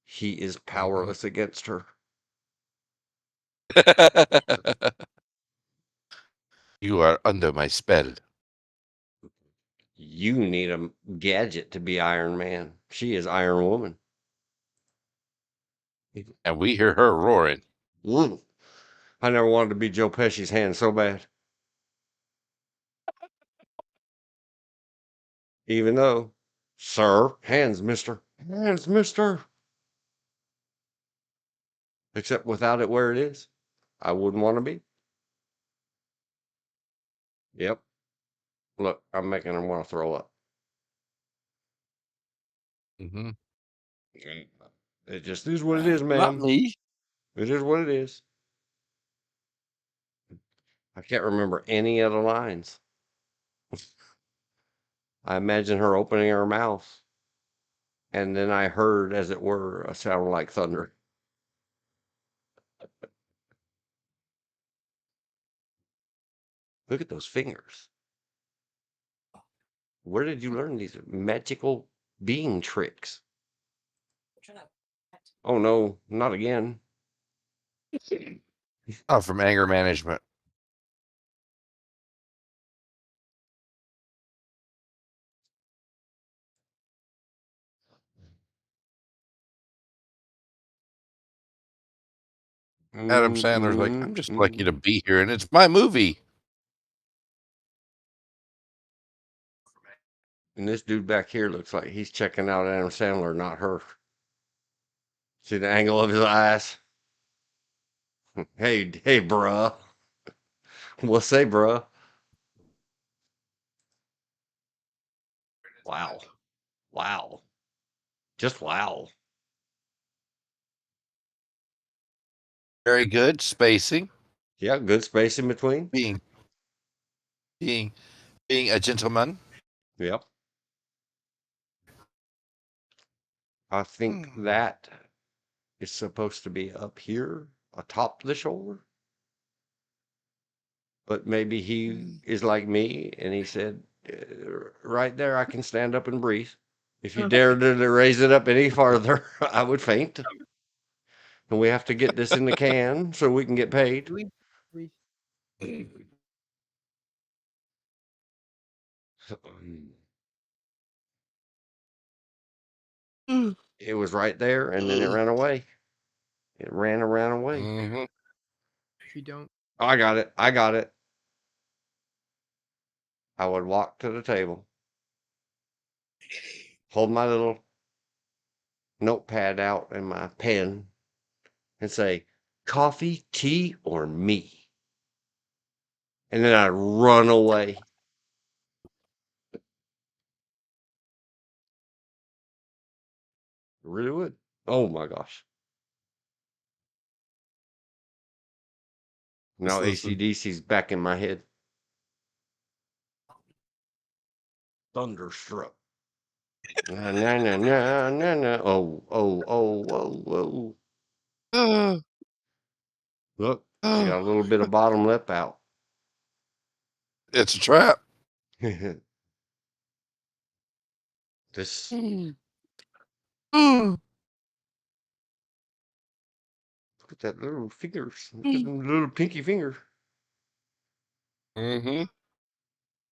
A: He is powerless against her.
B: You are under my spell.
A: You need a gadget to be Iron Man. She is Iron Woman.
B: And we hear her roaring.
A: I never wanted to be Joe Pesci's hand so bad. Even though, sir, hands, mister. Hands, mister. Except without it where it is, I wouldn't want to be. Yep. Look, I'm making her want to throw up.
B: Mm-hmm.
A: It just is what it is,
B: Not
A: ma'am.
B: me.
A: It is what it is. I can't remember any of the lines. I imagine her opening her mouth, and then I heard, as it were, a sound like thunder. Look at those fingers. Where did you learn these magical being tricks? Oh no, not again.
B: Oh, from anger management. Adam Sandler's like, I'm just lucky to be here, and it's my movie.
A: And this dude back here looks like he's checking out Adam Sandler, not her. See the angle of his eyes? Hey, bruh. We'll say, bruh. Wow. Wow. Just wow.
B: Very good spacing.
A: Yeah, good space in between.
B: Being a gentleman.
A: Yep. I think that is supposed to be up here atop the shoulder. But maybe he is like me and he said, right there, I can stand up and breathe. If you dared to raise it up any farther, I would faint. And we have to get this in the can so we can get paid. It was right there and then it ran away. It ran away.
B: Mm-hmm.
C: If you don't,
A: I got it. I got it. I would walk to the table, hold my little notepad out and my pen and say, coffee, tea, or me? And then I'd run away. Really would. Oh my gosh. Now AC/DC's back in my head. Thunderstruck. Na na na na na na. Oh, oh, oh, whoa, whoa. Look, I got a little bit of bottom lip out.
B: It's a trap.
A: This look at that little fingers. Look at them little pinky fingers.
B: Mm-hmm.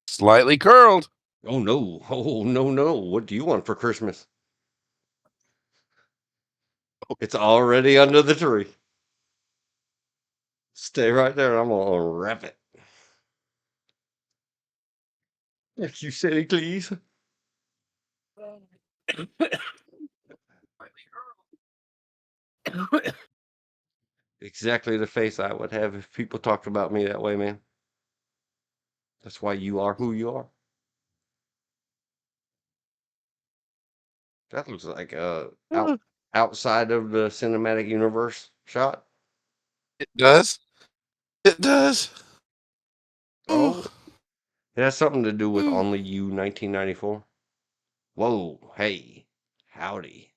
B: Slightly curled.
A: Oh no. Oh no, no. What do you want for Christmas? It's already under the tree. Stay right there. I'm gonna wrap it. Thank you, Santa Claus. Exactly the face I would have if people talked about me that way, man. That's why you are who you are. That looks like outside of the cinematic universe shot.
B: It does. It does.
A: Oh, it has something to do with Only You 1994. Whoa, hey, howdy.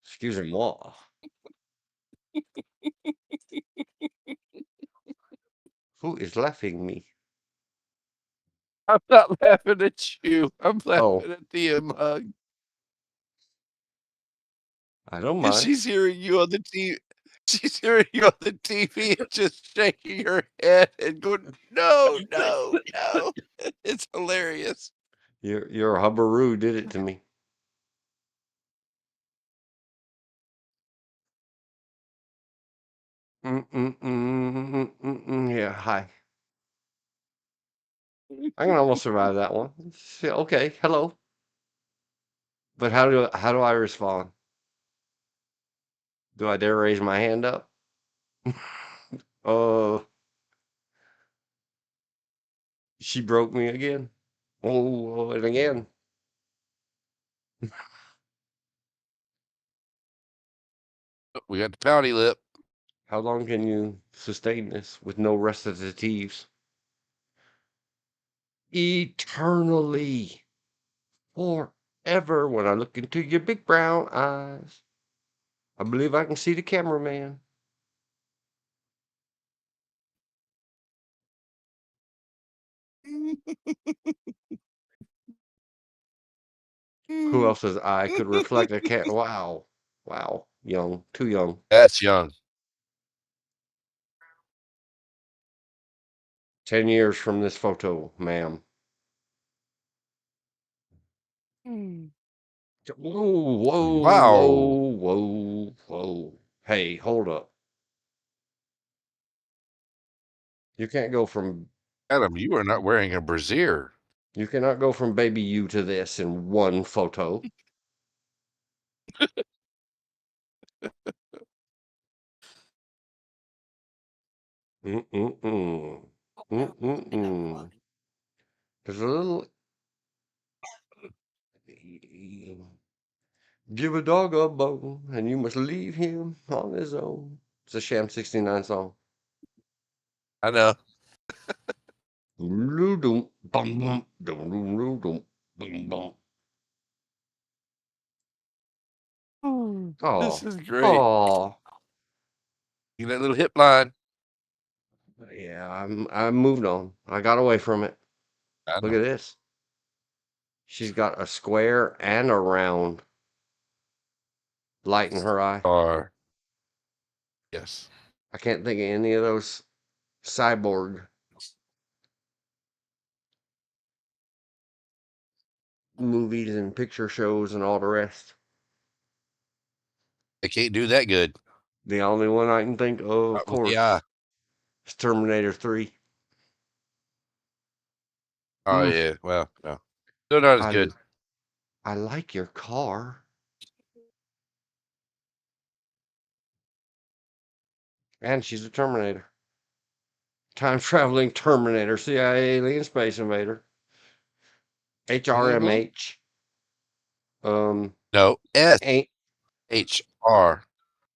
A: Excuse me, moi. Who is laughing me?
B: I'm not laughing at you. I'm
A: Oh,
B: laughing at the mug.
A: I don't
B: Because
A: mind.
B: she's hearing you on the TV. She's hearing you on the TV and just shaking her head and going, no, no, no. It's hilarious.
A: Your hubbaroo did it to me. Yeah, hi. I can almost survive that one. Okay, hello. But how do I respond? Do I dare raise my hand up? Oh, she broke me again. Oh, and again.
B: We got the pouty lip.
A: How long can you sustain this with no recitatives? Eternally. Forever. When I look into your big brown eyes, I believe I can see the cameraman. Who else's eye could reflect a cat? Wow. Wow. Young. Too young.
B: That's young.
A: 10 years from this photo, ma'am. Whoa, whoa,
B: Wow.
A: whoa, whoa, whoa. Hey, hold up. You can't go from
B: Adam, you are not wearing a brassiere.
A: you cannot go from baby you to this in one photo. Mm-mm-mm. Mm-mm-mm. There's a little give a dog a bone, and you must leave him on his own. It's a Sham 69 song.
B: I know.
A: Doo-doo-doo, bum, bum, doo-doo-doo-doo, bum, bum.
B: This
A: Oh,
B: is great.
A: oh,
B: You that little hip line.
A: yeah. I moved on. I got away from it.
B: I
A: Look
B: know.
A: at this. She's got a square and a round light in her eye.
B: Or yes.
A: I can't think of any of those cyborg movies and picture shows and all the rest.
B: They can't do that good.
A: The only one I can think of
B: Not with the
A: course,
B: eye.
A: is Terminator 3.
B: Oh
A: Mm,
B: yeah. Well, no. Still not as
A: I,
B: good.
A: I like your car. And she's a Terminator. Time traveling Terminator, CIA alien space invader,
B: Mm-hmm.
A: HRMH.
B: No.
A: Ain't. Oh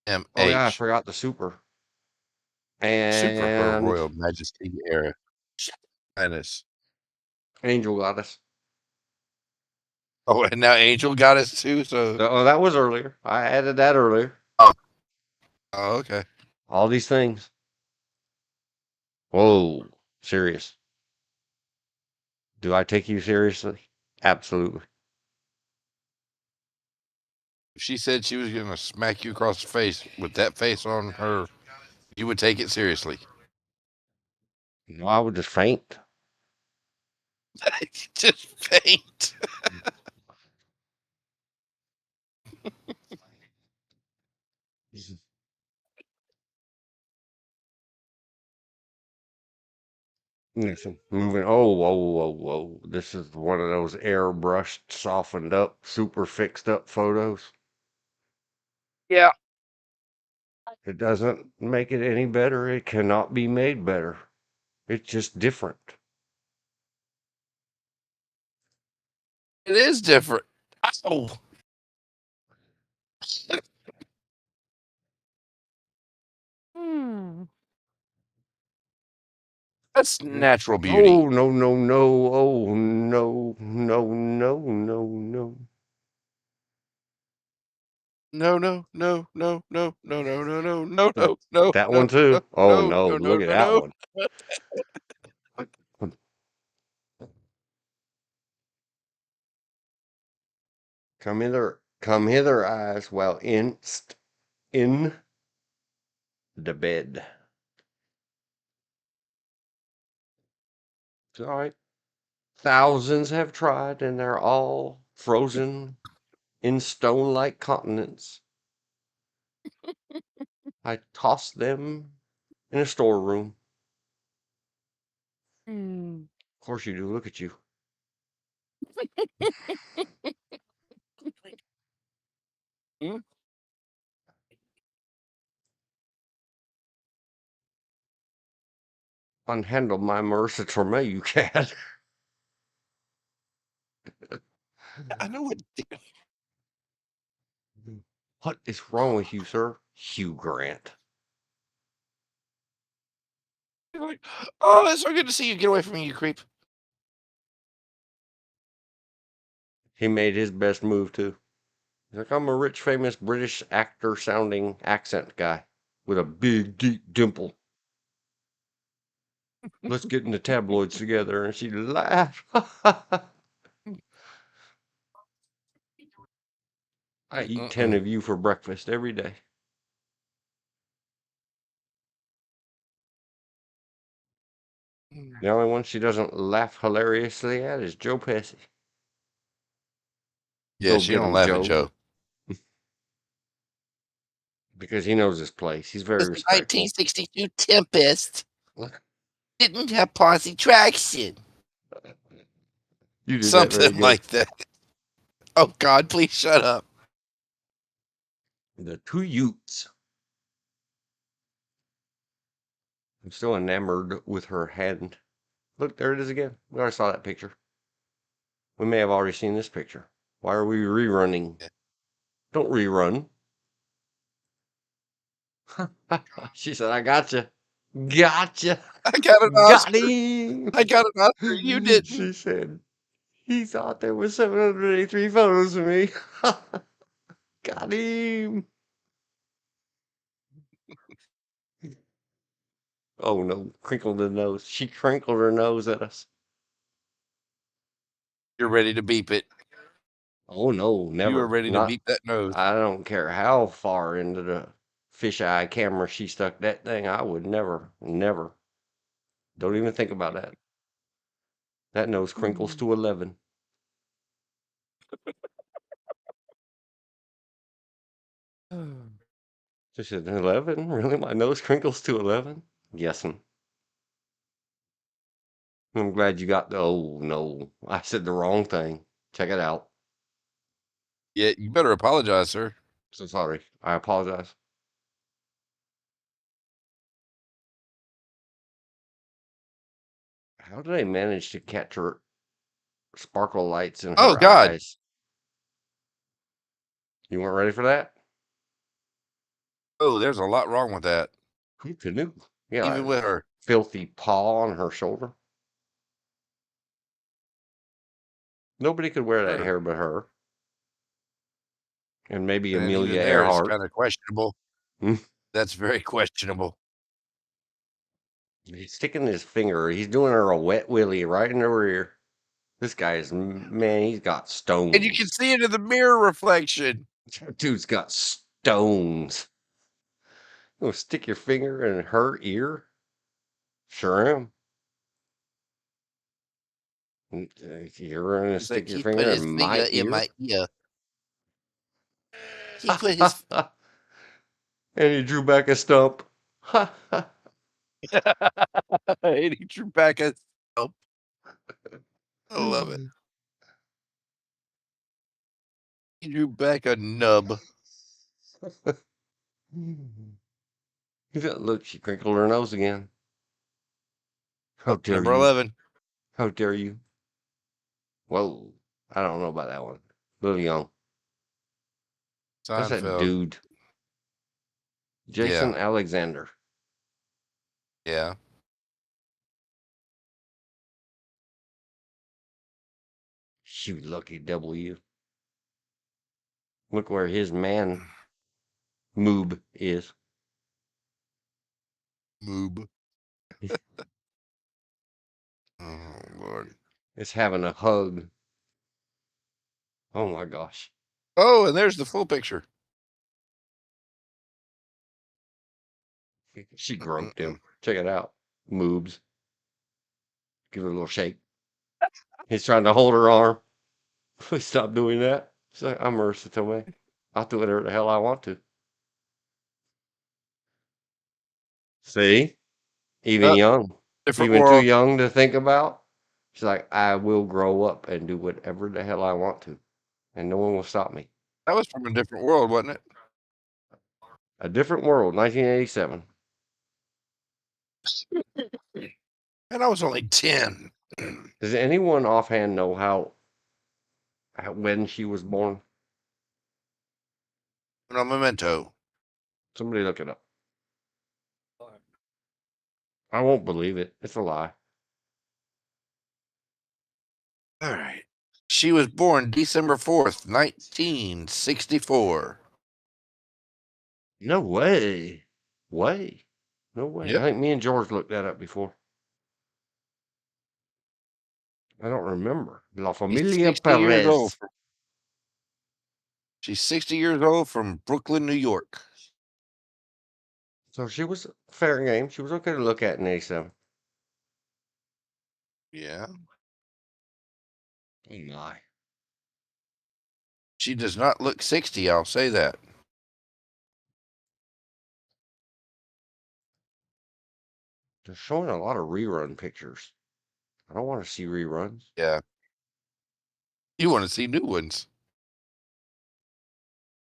A: yeah, I
B: SHRMH.
A: forgot the super.
B: Super Her
A: And
B: Royal Majesty Era. Highness.
A: Angel Goddess.
B: Oh, and now Angel got us too. So.
A: Oh, that was earlier. I added that earlier.
B: Oh. Oh, okay.
A: All these things. Whoa, serious. Do I take you seriously? Absolutely.
B: If she said she was gonna smack you across the face with that face on her, you would take it seriously.
A: No, I would just faint.
B: Just faint.
A: Listen, moving. Oh, whoa, whoa, whoa. This is one of those airbrushed, softened up, super fixed up photos.
B: Yeah.
A: It doesn't make it any better. It cannot be made better. It's just different.
B: It is different. Ow. That's natural beauty.
A: Oh, no, no, no. Oh, no, no, no, no, no.
B: No, no, no, no, no, no, no, no, no, no, no, no,
A: That
B: no,
A: one too. Oh,
B: no,
A: no.
B: no, no,
A: Look at
B: no,
A: that
B: no.
A: one. Come hither, eyes, while in the bed. It's all right. Thousands have tried, and they're all frozen in stone-like continents. I tossed them in a storeroom. Of course you do. Look at you.
B: Hmm?
A: Unhandle my merciful you cat.
B: I know what.
A: What is wrong with you, sir? Hugh Grant.
B: Like, oh, it's so good to see you. Get away from me, you creep.
A: He made his best move too. He's like, I'm a rich, famous British actor sounding accent guy with a big, deep dimple. Let's get in the tabloids together. And she laughed. I eat 10 of you for breakfast every day. The only one she doesn't laugh hilariously at is Joe Pesci.
B: Yeah,
A: Go
B: she
A: get
B: don't
A: him,
B: laugh at
A: Joe.
B: Joe.
A: Because he knows his place. He's very
B: The
A: respectful.
B: 1962 Tempest didn't have posi traction.
A: You did that very
B: Something
A: good.
B: like that. Oh, God, please shut up.
A: The two Utes. I'm still enamored with her hand. Look, there it is again. We already saw that picture. We may have already seen this picture. Why are we rerunning? Don't rerun. She said, I gotcha. Gotcha.
B: I got an
A: Got
B: Oscar.
A: him.
B: I got an Oscar. You didn't.
A: She said, he thought there were 783 photos of me. Got him. Oh no, crinkled the nose. She crinkled her nose at us.
B: You're ready to beep it.
A: Oh no, never.
B: You are ready to
A: Not,
B: beep that nose.
A: I don't care how far into the fisheye camera she stuck that thing. I would never. Don't even think about that. That nose crinkles to 11. She said, 11? Really? My nose crinkles to 11? Yes'm. I'm glad you got the, oh no, I said the wrong thing. Check it out.
B: Yeah, you better apologize, sir.
A: So sorry. I apologize. How do they manage to catch her sparkle lights in her
B: Oh, God.
A: eyes? You weren't ready for that?
B: Oh, there's a lot wrong with that.
A: Who knew? Yeah,
B: Even with her.
A: filthy paw on her shoulder. Nobody could wear that
B: Her.
A: hair but her. And maybe
B: And
A: Amelia
B: even there is
A: Earhart.
B: kind of questionable.
A: Hmm.
B: That's very questionable.
A: He's sticking his finger. He's doing her a wet willy right in her ear. This guy is, man, he's got stones.
B: And you can see it in the mirror reflection.
A: Dude's got stones. You gonna stick your finger in her ear? Sure am. You're gonna
B: It's like
A: stick your
B: he
A: finger
B: put his
A: in
B: finger
A: my
B: in
A: ear?
B: my ear. He put his.
A: And he drew back a stump.
B: And he drew back a stump. I love it. He drew back a nub.
A: Look, she crinkled her nose again. How dare
B: Number
A: you?
B: 11.
A: How dare you? Whoa, I don't know about that one. A little young. That's that
B: Seinfeld.
A: dude. Jason Alexander.
B: Yeah.
A: You lucky W. Look where his man moob is.
B: Moob. Oh, Lord.
A: It's having a hug. Oh my gosh.
B: Oh, and there's the full picture.
A: She groped him. Check it out. Moobs. Give her a little shake. He's trying to hold her arm. Please stop doing that. She's like, I'm Marissa Tomei. I'll do whatever the hell I want to. See? Even young.
B: Different
A: Even too
B: world.
A: young to think about. She's like, I will grow up and do whatever the hell I want to. And no one will stop me.
B: That was from a different world, wasn't it?
A: A Different World, 1987.
B: And I was only 10.
A: Does anyone offhand know when she was born?
B: No, Memento.
A: Somebody look it up. I won't believe it. It's a lie.
B: All right. She was born December 4th, 1964.
A: No way. No way.
B: Yep.
A: I think me and George looked that up before. I don't remember. La Familia Perez.
B: She's 60 years old from Brooklyn, New York.
A: So she was fair game. She was okay to look at in 87.
B: Yeah.
A: Oh my.
B: She does not look 60, I'll say that.
A: They're showing a lot of rerun pictures. I don't want to see reruns.
B: Yeah. You want to see new ones.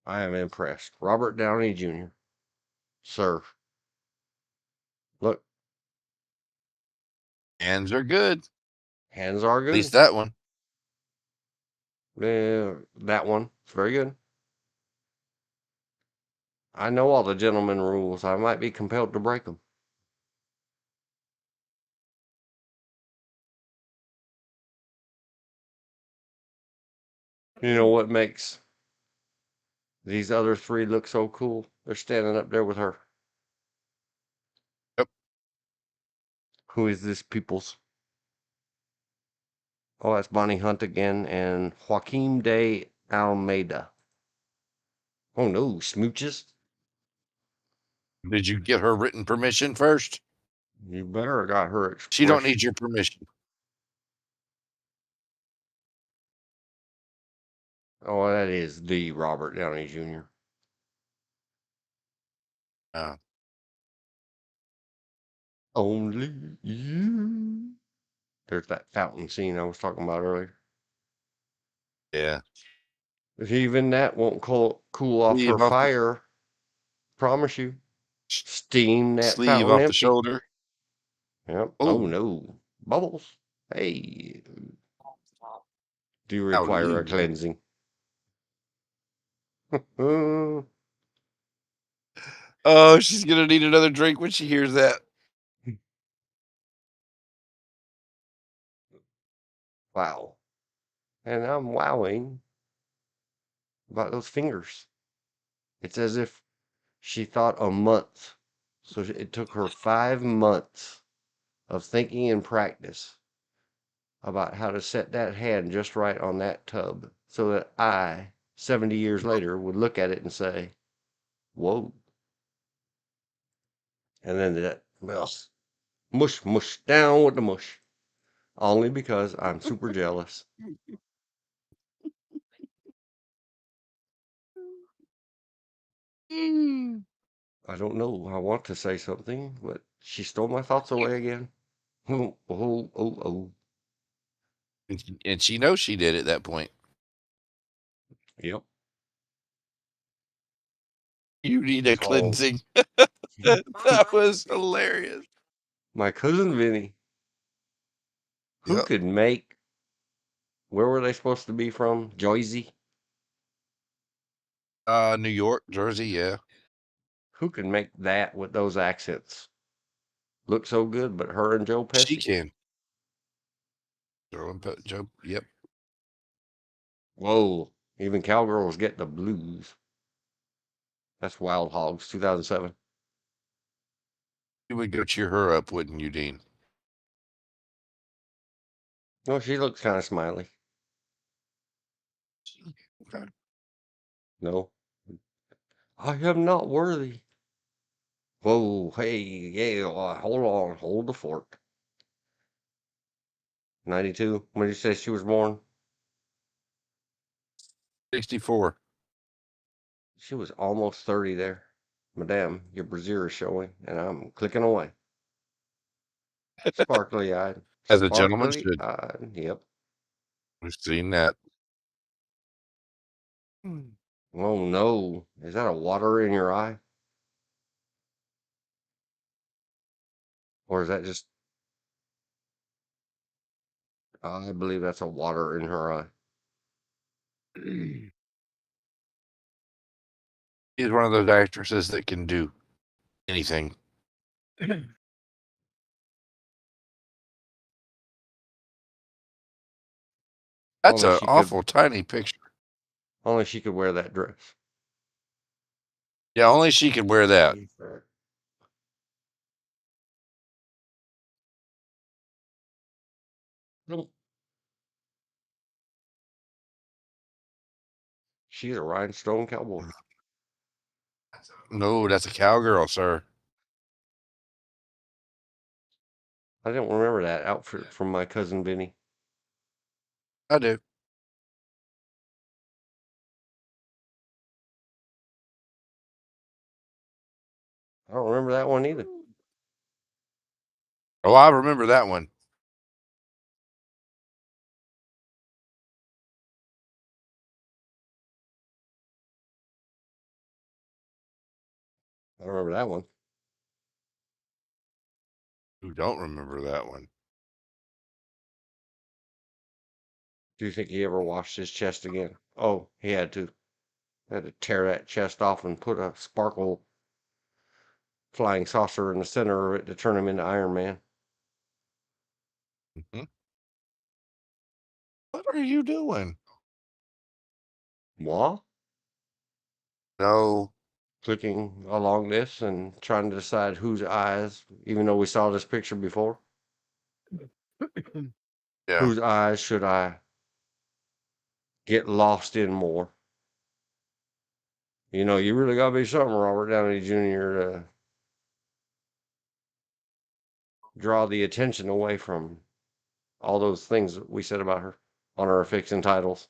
A: I am impressed. Robert Downey Jr. Sir. Look.
B: Hands are good.
A: Hands are good.
B: At least that one.
A: That one. It's very good. I know all the gentleman rules. I might be compelled to break them. You know what makes these other three look so cool? They're standing up there with her.
B: Yep.
A: Who is this, peoples? Oh, that's Bonnie Hunt again and Joaquim de Almeida. Oh no, smooches.
B: Did you get her written permission first?
A: You better have got her expression.
B: She don't need your permission.
A: Oh, that is the Robert Downey Jr. Only you. There's that fountain scene I was talking about earlier.
B: Yeah.
A: Even that won't cool off her
B: Sleeve off the-
A: fire. Promise you. Steam that
B: Sleeve
A: fountain
B: off the
A: empty.
B: shoulder.
A: Yep. Oh
B: Ooh.
A: no. Bubbles. Hey. Do you
B: How
A: require a
B: lewd.
A: cleansing?
B: Oh, she's gonna need another drink when she hears that.
A: Wow. And I'm wowing about those fingers. It's as if she thought a month. So it took her 5 months of thinking and practice about how to set that hand just right on that tub so that I, 70 years later, would look at it and say, whoa. And then that, well, mush, down with the mush. Only because I'm super jealous. I don't know. I want to say something, but she stole my thoughts away again. Oh.
B: And she knows she did at that point.
A: Yep.
B: You need a
A: It's all
B: cleansing. That was hilarious.
A: my cousin Vinny. Who
B: Yep.
A: could make, where were they supposed to be from? Jersey?
B: New York, Jersey, yeah.
A: Who can make that with those accents look so good but her and Joe
B: She
A: Pesci?
B: can. Joe, yep.
A: Whoa. Even Cowgirls Get the Blues. That's Wild Hogs, 2007.
B: You would go cheer her up, wouldn't you, Dean?
A: No, she looks kind of smiley.
B: Okay.
A: No. I am not worthy. Whoa, hey, yeah, hold the fork. 92. When did you say she was born?
B: 64.
A: She was almost 30 there. Madame, your brassiere is showing, and I'm clicking away. Sparkly eyed.
B: As a gentleman
A: Sparkly
B: should.
A: eyed. Yep.
B: We've seen that.
A: Oh no. Is that a water in your eye? Or is that just, I believe that's a water in her eye.
B: She's one of those actresses that can do anything. That's
A: Only
B: an
A: she
B: awful
A: could,
B: tiny picture.
A: only she could wear that dress.
B: Yeah, only she could wear that. She's a rhinestone cowboy. No, that's a cowgirl, sir.
A: I don't remember that outfit from my cousin Vinny.
B: I do.
A: I don't remember that one either.
B: Oh, I remember that one.
A: I remember that one.
B: Who don't remember that one?
A: Do you think he ever washed his chest again? Oh, he had to. Had to tear that chest off and put a sparkle flying saucer in the center of it to turn him into Iron Man.
B: What are you doing?
A: Moi?
B: No.
A: Clicking along this and trying to decide whose eyes, even though we saw this picture before,
B: Yeah.
A: whose eyes should I get lost in more? You know, you really got to be something, Robert Downey Jr., to draw the attention away from all those things that we said about her on our fiction titles.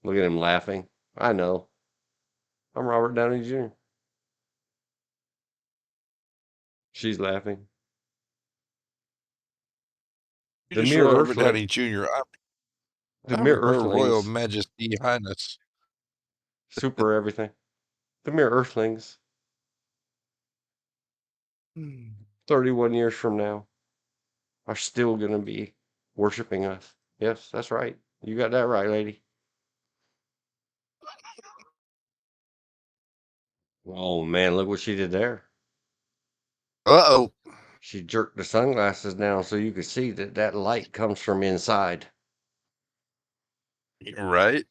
A: Look at him laughing. I know. I'm Robert Downey Jr. She's laughing.
B: You
A: The
B: just
A: mere
B: Robert
A: Earthling,
B: Downey Jr.
A: the
B: I'm
A: mere
B: Her Royal
A: Earthlings,
B: Majesty Highness.
A: super everything. The mere Earthlings, 31 years from now, are still going to be worshiping us. Yes, that's right. You got that right, lady. Oh, man, look what she did there.
B: Uh-oh.
A: She jerked the sunglasses down so you could see that that light comes from inside.
B: Right?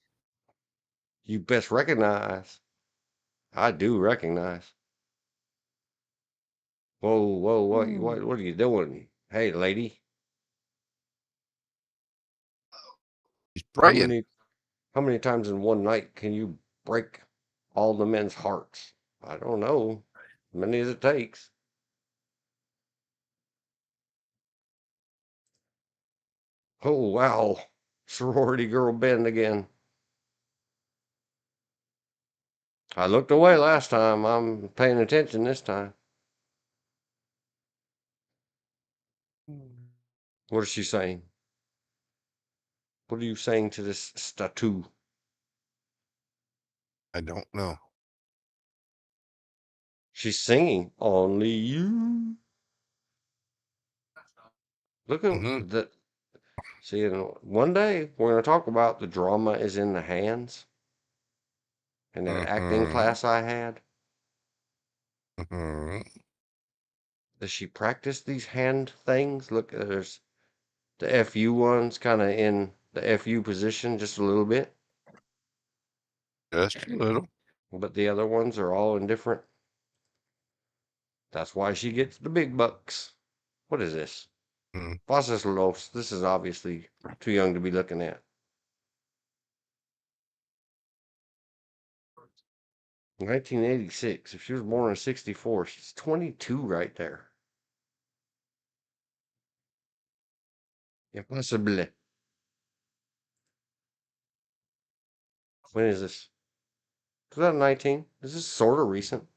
A: You best recognize. I do recognize. Whoa, whoa, what are you doing? Hey, lady.
B: He's
A: How
B: praying.
A: many times in one night can you break all the men's hearts? I don't know. Many as it takes. Oh, wow. Sorority girl bend again. I looked away last time. I'm paying attention this time. What is she saying? What are you saying to this statue?
B: I don't know.
A: She's singing. Only you. Look at that. See, one day we're going to talk about the drama is in the hands and that acting class I had. Does she practice these hand things? Look, there's the FU ones kind of in the FU position just a little bit,
B: Just a little.
A: but the other ones are all in different. That's why she gets the big bucks. What is this? Bosses Los. This is obviously too young to be looking at. 1986. If she was born in 64, she's 22 right there. Impossible. When is this? 2019. This is sort of recent.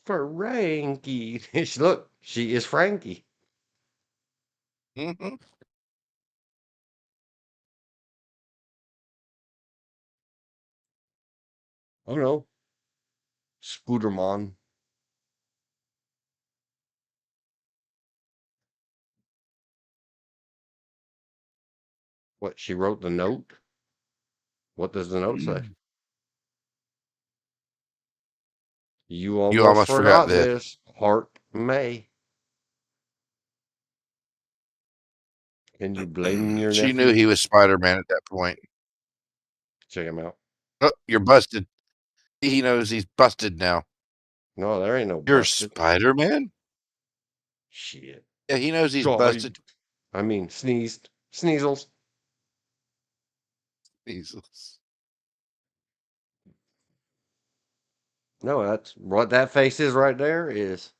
A: Frankie. Look, she is Frankie.
B: Mm-hmm.
A: Oh no. Spooderman. What, she wrote the note? What does the note say? You
B: You
A: almost
B: almost forgot
A: forgot
B: this.
A: this. Heart May. Can you blame your
B: She knew
A: nephew?
B: he was Spider-Man at that point.
A: Check him out.
B: Oh, you're busted. He knows he's busted now.
A: No, there ain't no
B: You're
A: busted.
B: Spider-Man?
A: Shit.
B: Yeah, he knows he's
A: God.
B: busted.
A: I mean, sneezed. Sneezels.
B: Jesus.
A: No, that's what that face is right there is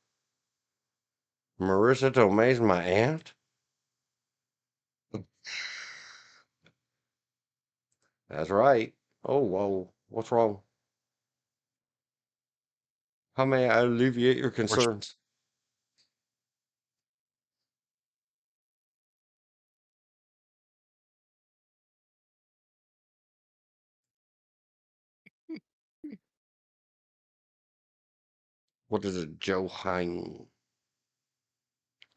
A: Marissa Tomei's my aunt. That's right. Oh, whoa. What's wrong? How may I alleviate your concerns? What is it, Joe Hein?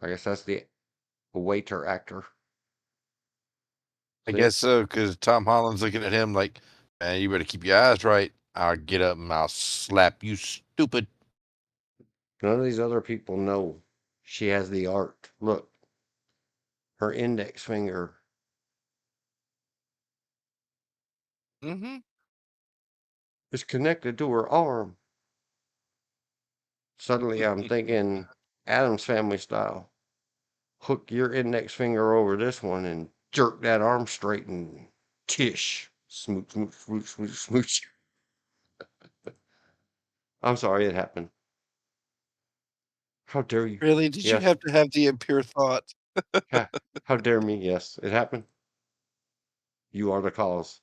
A: I guess that's the waiter actor.
B: I
A: See?
B: guess so, because Tom Holland's looking at him like, Man, you better keep your eyes right. I'll get up and I'll slap you, stupid.
A: None of these other people know she has the art. Look, her index finger.
B: Mm-hmm.
A: Is connected to her arm. Suddenly I'm thinking Adam's Family style. Hook your index finger over this one and jerk that arm straight and tish. Smooch, smooch, smooch, smooch, smooch. I'm sorry it happened. How dare you?
B: Really? Did you
A: Yes.
B: have to have the impure thought?
A: How dare me? Yes, it happened. You are the cause.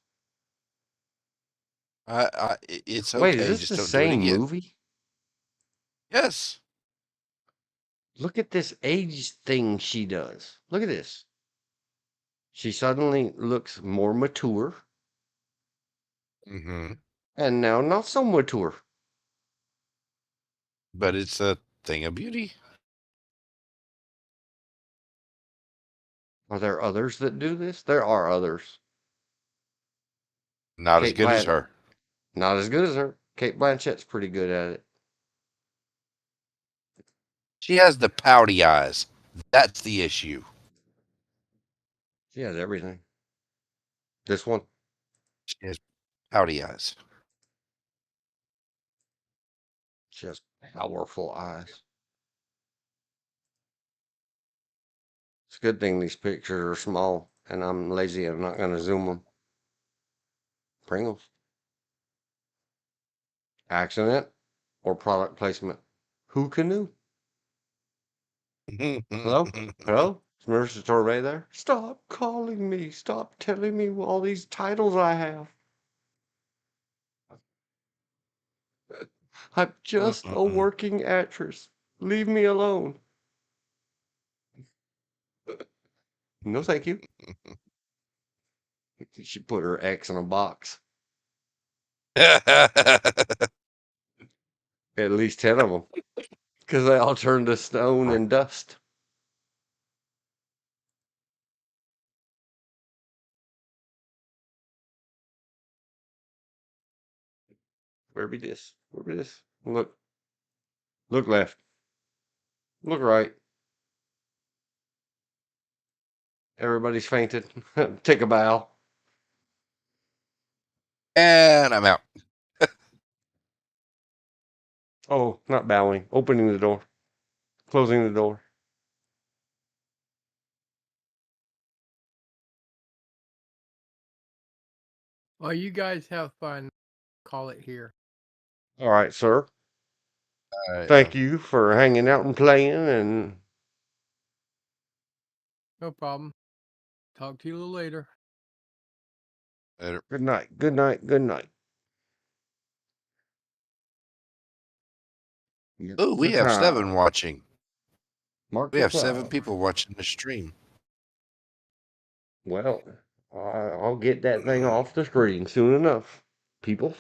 B: It's
A: Wait, is
B: okay.
A: this
B: Just
A: the
B: don't do it
A: same
B: again.
A: movie?
B: Yes.
A: Look at this age thing she does. Look at this. She suddenly looks more mature
B: Mm-hmm.
A: and now not so mature.
B: But it's a thing of beauty.
A: Are there others that do this? There are others.
B: Not as
A: Kate
B: good as
A: Blanchett,
B: her.
A: not as good as her. Kate Blanchett's pretty good at it.
B: She has the pouty eyes. That's the issue.
A: She has everything. This one,
B: She has pouty eyes.
A: she has powerful eyes. It's a good thing these pictures are small and I'm lazy. I'm not going to zoom them. Pringles. Accident or product placement. Who can know? Hello? Hello? Is Marissa Torre there? Stop calling me. Stop telling me all these titles I have. I'm just a working actress. Leave me alone. No, thank you. She put her X in a box. At least 10 of them. Because they all turned to stone and dust. Where be this? Where be this? Look. Look left. Look right. Everybody's fainted. Take a bow.
B: And I'm out.
A: Oh, not bowing. Opening the door. Closing the door.
C: Well, you guys have fun. Call it here.
A: All right, sir.
B: I,
A: Thank you for hanging out and playing. And
C: No problem. Talk to you a little later.
B: later.
A: good night. Good night. Good night.
B: Oh, we
A: The
B: have 7
A: time.
B: watching.
A: Mark
B: We
A: the
B: have 7
A: time.
B: people watching the stream.
A: Well, I'll get that thing off the screen soon enough. People.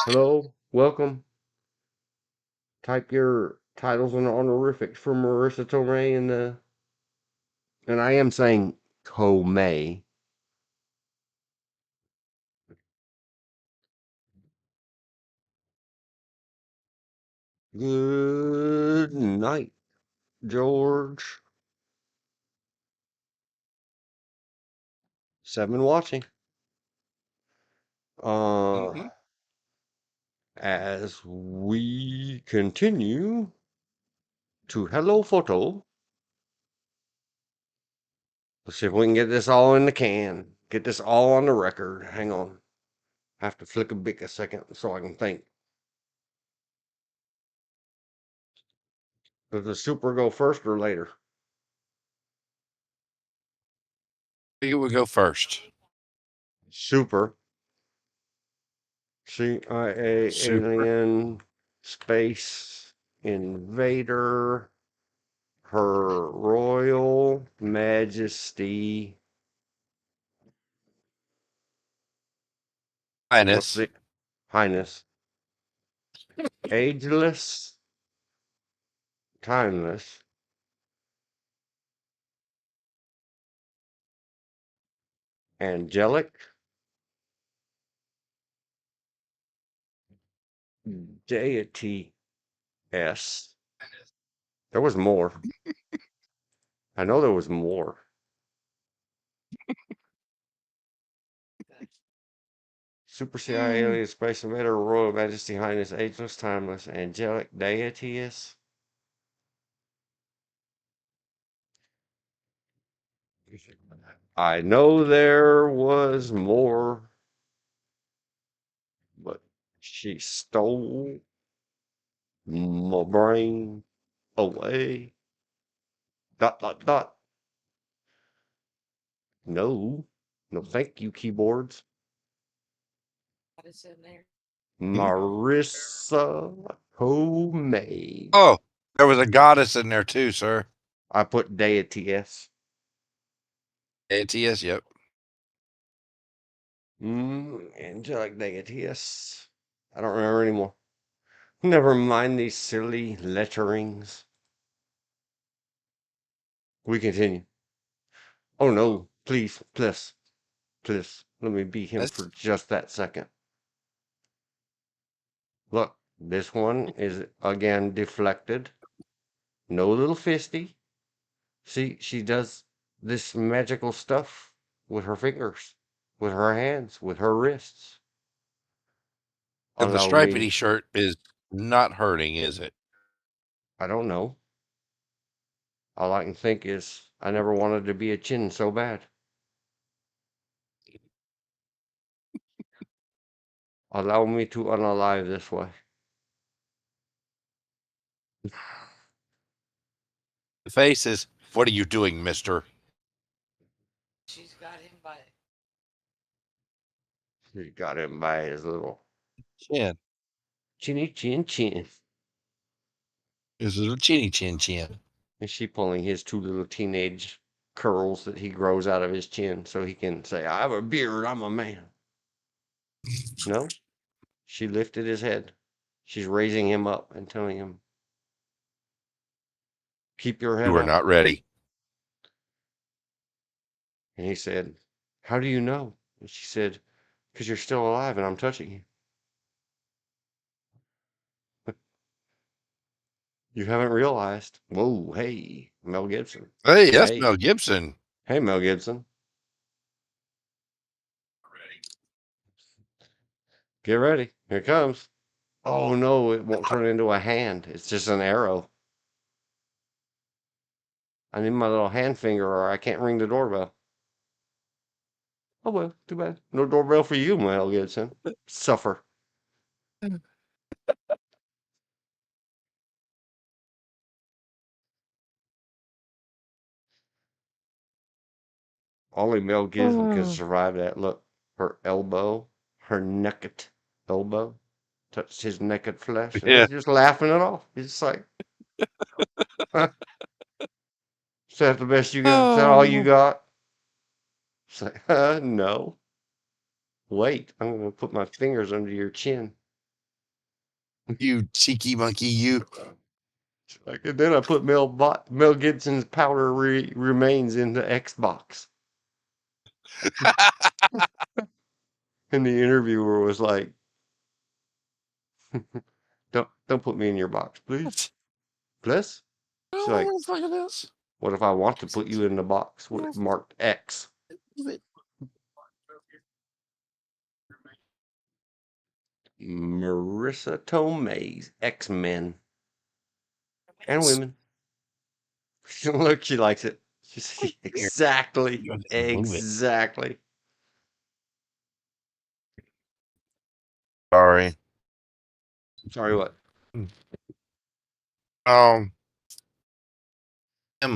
A: Hello. Welcome. Type your titles and honorifics for Marissa Tomei in the. And I am saying Tomei. Good night, George. 7 watching.
B: Mm-hmm.
A: As we continue to Hello Photo. Let's see if we can get this all in the can. Get this all on the record. Hang on. I have to flick a bic a second so I can think. Does the super go first or later?
B: I think it would go first.
A: Super. CIA
B: Super.
A: alien space invader. Her Royal Majesty. What's
B: Highness.
A: the Highness? Ageless, timeless, angelic, deity S. There was more. I know there was more. Super CIA alien space invader, royal majesty, highness, ageless, timeless, angelic deities. I know there was more, but she stole my brain away. Dot, dot, dot. No. No, thank you, keyboards.
D: What is in there?
A: Marissa Homemade.
B: Oh, there was a goddess in there too, sir.
A: I put deities.
B: ATS, yep.
A: Angelic deities. I don't remember anymore. Never mind these silly letterings. We continue. Oh no, please, please, please, let me be him for just that second. Look, this one is again deflected. No little fisty. See, she does this magical stuff with her fingers, with her hands, with her wrists.
B: And the
A: Allow
B: stripedy
A: me,
B: shirt is not hurting, is it?
A: I don't know. All I can think is I never wanted to be a chin so bad. Allow me to unalive this way.
B: The face is, what are you doing, mister?
D: She's got him by
A: He got him by his little
B: Chin.
A: chinny chin chin.
B: His little chinny chin chin.
A: And she pulling his two little teenage curls that he grows out of his chin so he can say, I have a beard, I'm a man. No, she lifted his head. She's raising him up and telling him, keep your head
B: You are
A: up.
B: not ready.
A: And he said, how do you know? And she said, because you're still alive and I'm touching you. You haven't realized. Whoa, hey, Mel Gibson.
B: Hey, that's
A: Hey,
B: Mel Gibson.
A: hey, Mel Gibson. Get ready. Here it comes. Oh no, it won't turn into a hand. It's just an arrow. I need my little hand finger or I can't ring the doorbell. Oh well, too bad. No doorbell for you, Mel Gibson. Suffer. Only Mel Gibson could survive that. Look, her elbow, her naked elbow, touched his naked flesh, and
B: Yeah.
A: he's just laughing it off. He's just like, huh, is that the best you got? Is that all you got? It's like, no. Wait, I'm going to put my fingers under your chin.
B: You cheeky monkey, you.
A: Like, and then I put Mel Gibson's powder remains in the Xbox. And the interviewer was like, don't put me in your box, please. Please? She's like,
B: Look at this.
A: what if I want to put you in the box with marked X? Marissa Tomei's X-Men and women. Look, she likes it. She's exactly.
B: Sorry.
A: Sorry, what?
B: Them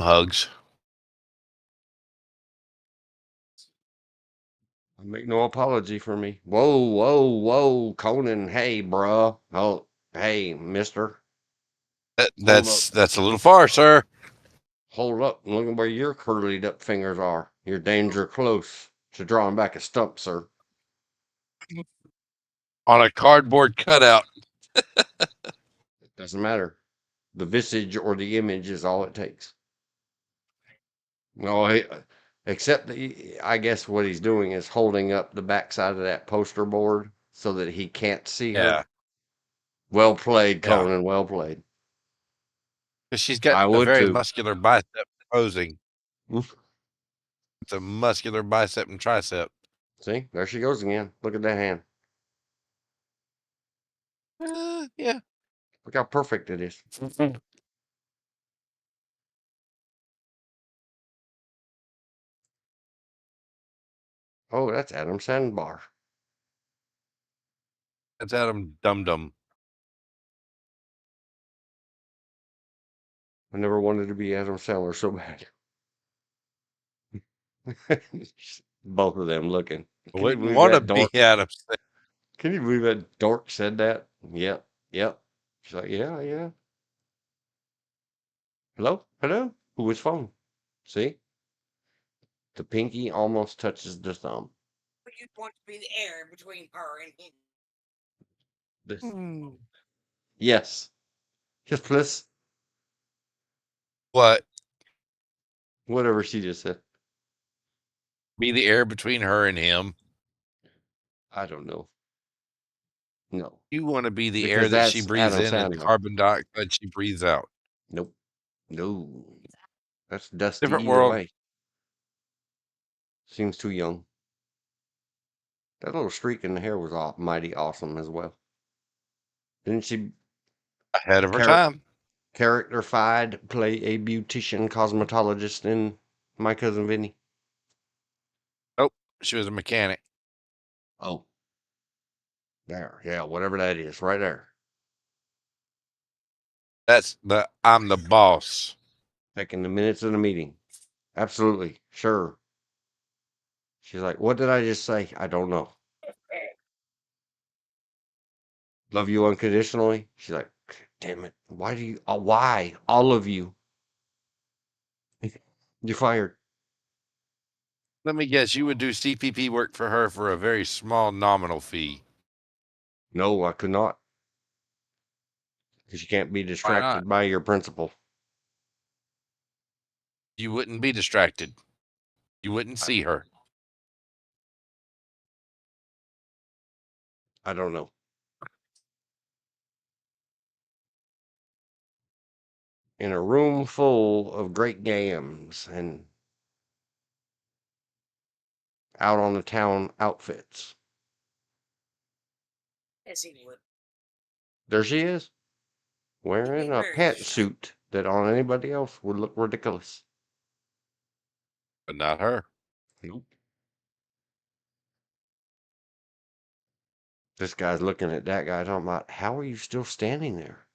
B: hugs.
A: I make no apology for me. Whoa, whoa, whoa, Conan. Hey, bruh. Oh, hey, mister.
B: That's a little far, sir.
A: Hold up and look at where your curlied up fingers are. You're danger close to drawing back a stump, sir.
B: On a cardboard cutout.
A: It doesn't matter. The visage or the image is all it takes. No, except that I guess what he's doing is holding up the backside of that poster board so that he can't see her.
B: Yeah.
A: Well played,
B: Yeah.
A: Conan. Well played.
B: Because she's got
A: I
B: a
A: would
B: very
A: too.
B: muscular bicep posing.
A: Mm.
B: It's a muscular bicep and tricep.
A: See, there she goes again. Look at that hand.
B: Yeah.
A: Look how perfect it is. Oh, that's Adam Sandbar.
B: That's Adam Dum Dum.
A: I never wanted to be Adam Sandler so bad. Both of them looking. Can you
B: Wouldn't
A: believe
B: want to
A: that
B: be
A: dork?
B: Adam.
A: Can you believe that dork said that? Yep, yep. She's like, yeah, yeah. Hello, hello. Who was phone? See, the pinky almost touches the thumb.
D: But you want to be the air between her and him.
A: This,
B: Hmm.
A: yes, yes, please.
B: What?
A: Whatever she just said.
B: Be the air between her and him.
A: I don't know. No,
B: You want to be the air
A: because
B: that she
A: that's
B: breathes
A: Adam
B: in and the
A: Sandler.
B: carbon dioxide she breathes out.
A: Nope, no. That's Dusty
B: Different
A: either
B: world.
A: way. Seems too young. That little streak in the hair was mighty awesome as well. Didn't she
B: Ahead of her time.
A: characterified play a beautician cosmetologist in My Cousin Vinny?
B: Nope. She was a mechanic.
A: Oh, there, yeah, whatever that is, right there.
B: That's the I'm the boss.
A: Taking the minutes of the meeting. Absolutely, sure. She's like, what did I just say? I don't know. Love you unconditionally. She's like, damn it. Why? All of you. You're fired.
B: Let me guess, you would do CPP work for her for a very small nominal fee.
A: No, I could not. Because you can't be
B: Why not?
A: distracted by your principal.
B: You wouldn't be distracted. You wouldn't see her.
A: I don't know. In a room full of great gams and out on the town outfits.
D: Yes, he would.
A: There she is, wearing a
D: very
A: pantsuit that on anybody else would look ridiculous.
B: But not her.
A: Nope. This guy's looking at that guy talking about, how are you still standing there?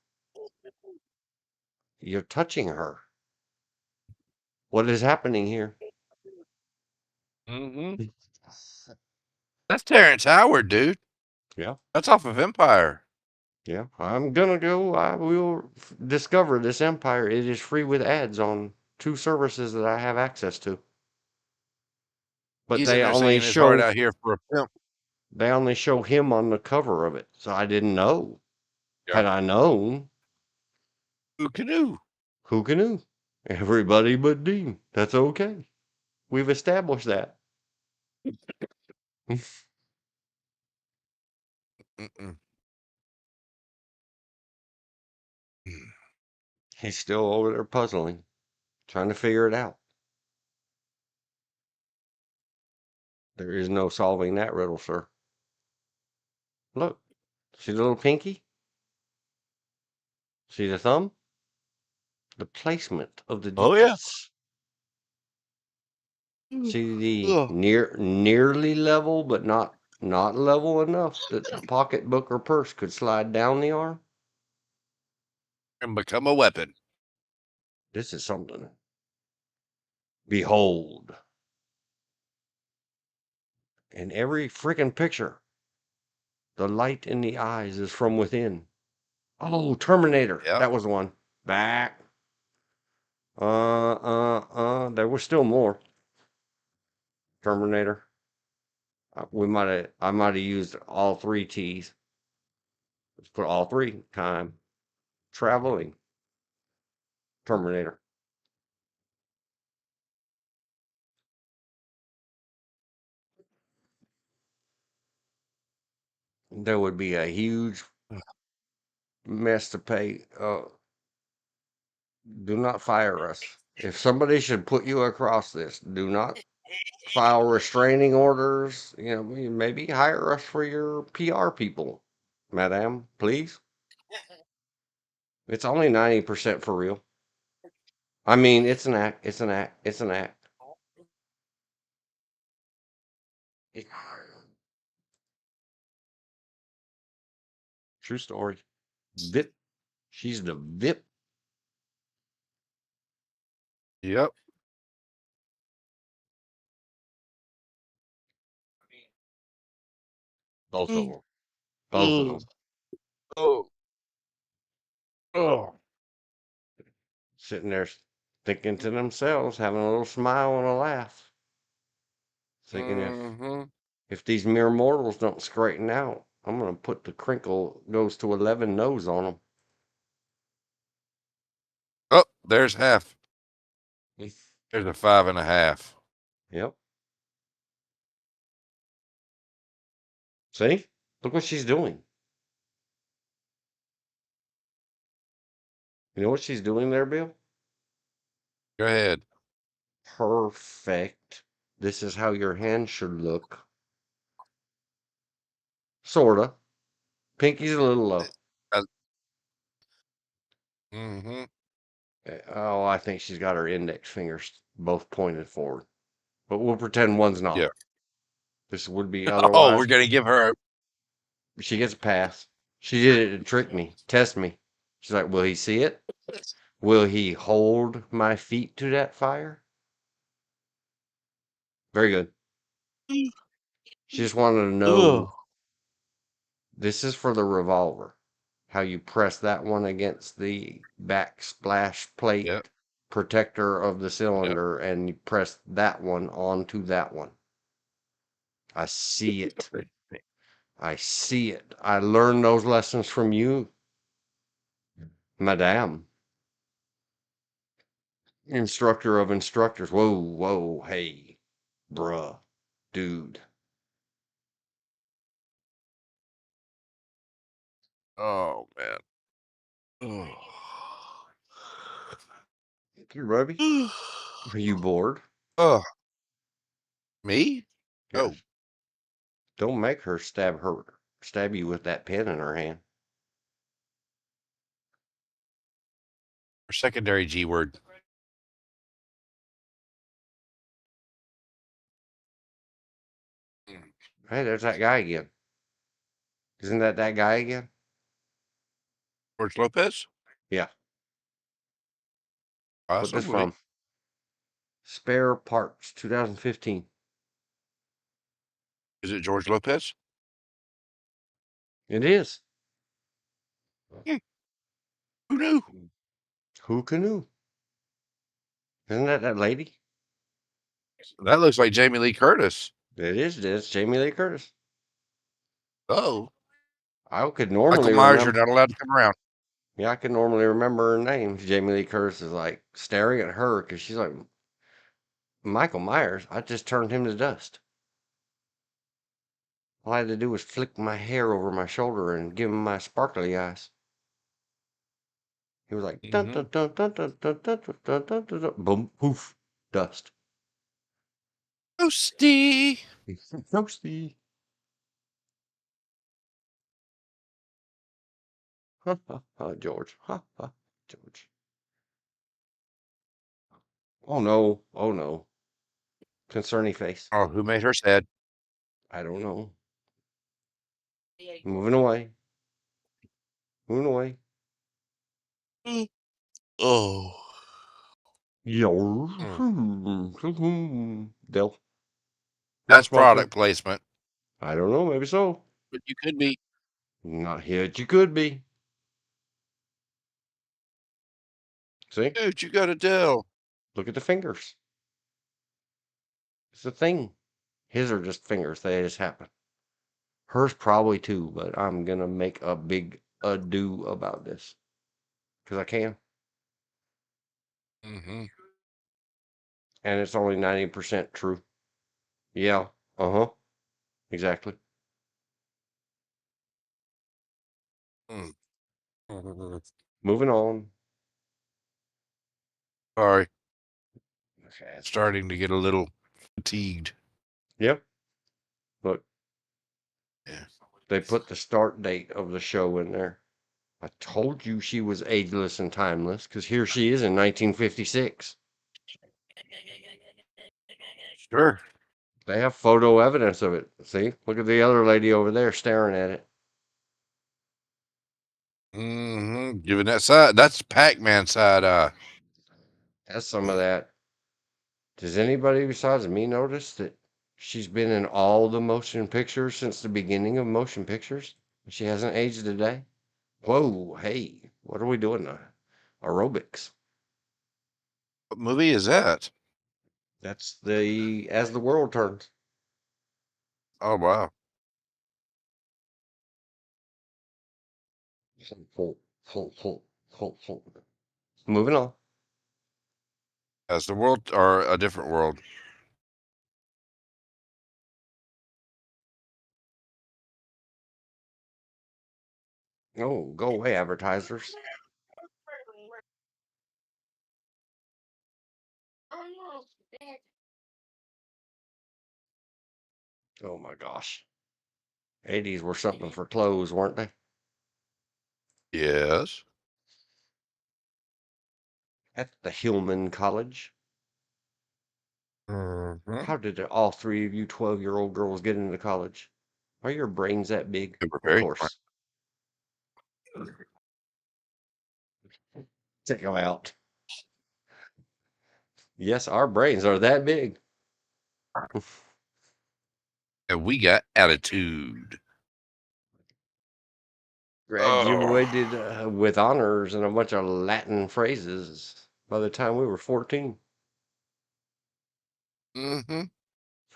A: You're touching her. What is happening here?
B: Mm-hmm. That's Terrence Howard, dude.
A: Yeah.
B: That's off of Empire.
A: Yeah. I'm gonna go. I will discover this empire. It is free with ads on 2 services that I have access to. But
B: He's in
A: they
B: there
A: only
B: singing his heart
A: show
B: out here for a pimp.
A: him on the cover of it. So I didn't know.
B: Yeah.
A: Had I known,
B: Who canoe?
A: who knew? Everybody but Dean. That's okay. We've established that.
B: Mm-mm.
A: He's still over there puzzling, trying to figure it out. There is no solving that riddle, sir. Look, see the little pinky? See the thumb? The placement of the
B: Oh, yeah.
A: digits. See the
B: Ugh.
A: nearly level, but not level enough that the pocketbook or purse could slide down the arm.
B: And become a weapon.
A: This is something. Behold. In every freaking picture, the light in the eyes is from within. Oh, Terminator.
B: Yeah.
A: That was the one. Back. There was still more. Terminator. I might have used all 3 T's. Let's put all 3. Time. Traveling. Terminator. There would be a huge mess to pay. Do not fire us. If somebody should put you across this, do not file restraining orders. You know, maybe hire us for your PR people, madam, please. It's only 90% for real. I mean, it's an act. It's an act. It's an act. True story. VIP. She's the VIP.
B: Yep.
A: Both of them. Both of them.
B: Oh. Oh.
A: Sitting there thinking to themselves, having a little smile and a laugh. Thinking if these mere mortals don't straighten out, I'm going to put the crinkle goes to 11 nose on them.
B: Oh, there's half. There's a 5.5.
A: Yep. See? Look what she's doing. You know what she's doing there, Bill?
B: Go ahead.
A: Perfect. This is how your hand should look. Sorta. Pinky's a little low. Oh, I think she's got her index fingers both pointed forward. But we'll pretend one's not.
B: Yeah.
A: This would be
B: Oh,
A: otherwise.
B: we're gonna give her.
A: She gets a pass. She did it to trick me, test me. She's like, will he see it? Will he hold my feet to that fire? Very good. She just wanted to know. This is for the revolver. How you press that one against the backsplash plate protector of the cylinder, and you press that one onto that one. I see it. I see it. I learned those lessons from you, madame. Instructor of instructors. Whoa, whoa, hey, bruh, dude.
B: Oh man. Oh.
A: You, Robbie? Are you bored?
B: Oh. Me?
A: Yes.
B: Oh.
A: Don't make her stab you with that pen in her hand.
B: Our secondary G word.
A: Hey, there's that guy again. Isn't that guy again?
B: George Lopez?
A: Yeah.
B: Possibly.
A: What this from? Spare Parts, 2015.
B: Is it George Lopez?
A: It is.
B: Who knew?
A: Who knew? Isn't that lady?
B: That looks like Jamie Lee Curtis.
A: It is. It's Jamie Lee Curtis.
B: Oh.
A: I could normally
B: Michael Myers,
A: remember.
B: you're not allowed to come around.
A: Yeah, I can normally remember her name. Jamie Lee Curtis is like staring at her because she's like, Michael Myers, I just turned him to dust. All I had to do was flick my hair over my shoulder and give him my sparkly eyes. He was like, dun dun dun dun dun dun dun dun dun dun dun, boom, poof, dust.
B: Toasty.
A: Toasty. Ha ha ha, George. Ha ha, George. Oh no. Oh no. Concerning face.
B: Oh, who made her sad?
A: I don't know. Moving away. Moving away.
B: Oh.
A: Yo. Dell.
B: That's product placement.
A: I don't know. Maybe so.
B: But you could be.
A: Not yet. You could be. See?
B: Dude, you got a Dell.
A: Look at the fingers. It's a thing. His are just fingers. They just happen. Hers probably too, but I'm going to make a big ado about this. Because I can.
B: Mm-hmm.
A: And it's only 90% true. Yeah. Uh-huh. Exactly. Moving on.
B: Sorry,
A: Okay.
B: starting to get a little fatigued.
A: Yep. Look,
B: Yeah.
A: they put the start date of the show in there. I told you she was ageless and timeless because here she is in 1956.
B: Sure.
A: They have photo evidence of it. See, look at the other lady over there staring at it.
B: Giving that side, that's Pac-Man side eye.
A: That's some of that. Does anybody besides me notice that she's been in all the motion pictures since the beginning of motion pictures? She hasn't aged a day. Whoa, hey, what are we doing now? Aerobics.
B: What movie is that?
A: That's the As the World Turns.
B: Oh, wow.
A: Moving on.
B: As the world or a different world?
A: Oh, go away, advertisers. Oh my gosh. 80s were something for clothes, weren't they?
B: Yes.
A: At the Hillman College. How did all three of you 12-year-old girls get into college? Are your brains that big?
B: They were
A: Of
B: very smart.
A: course. Take them out. Yes, our brains are that big.
B: And we got attitude.
A: Graduated with honors and a bunch of Latin phrases by the time we were 14.
B: Mm-hmm.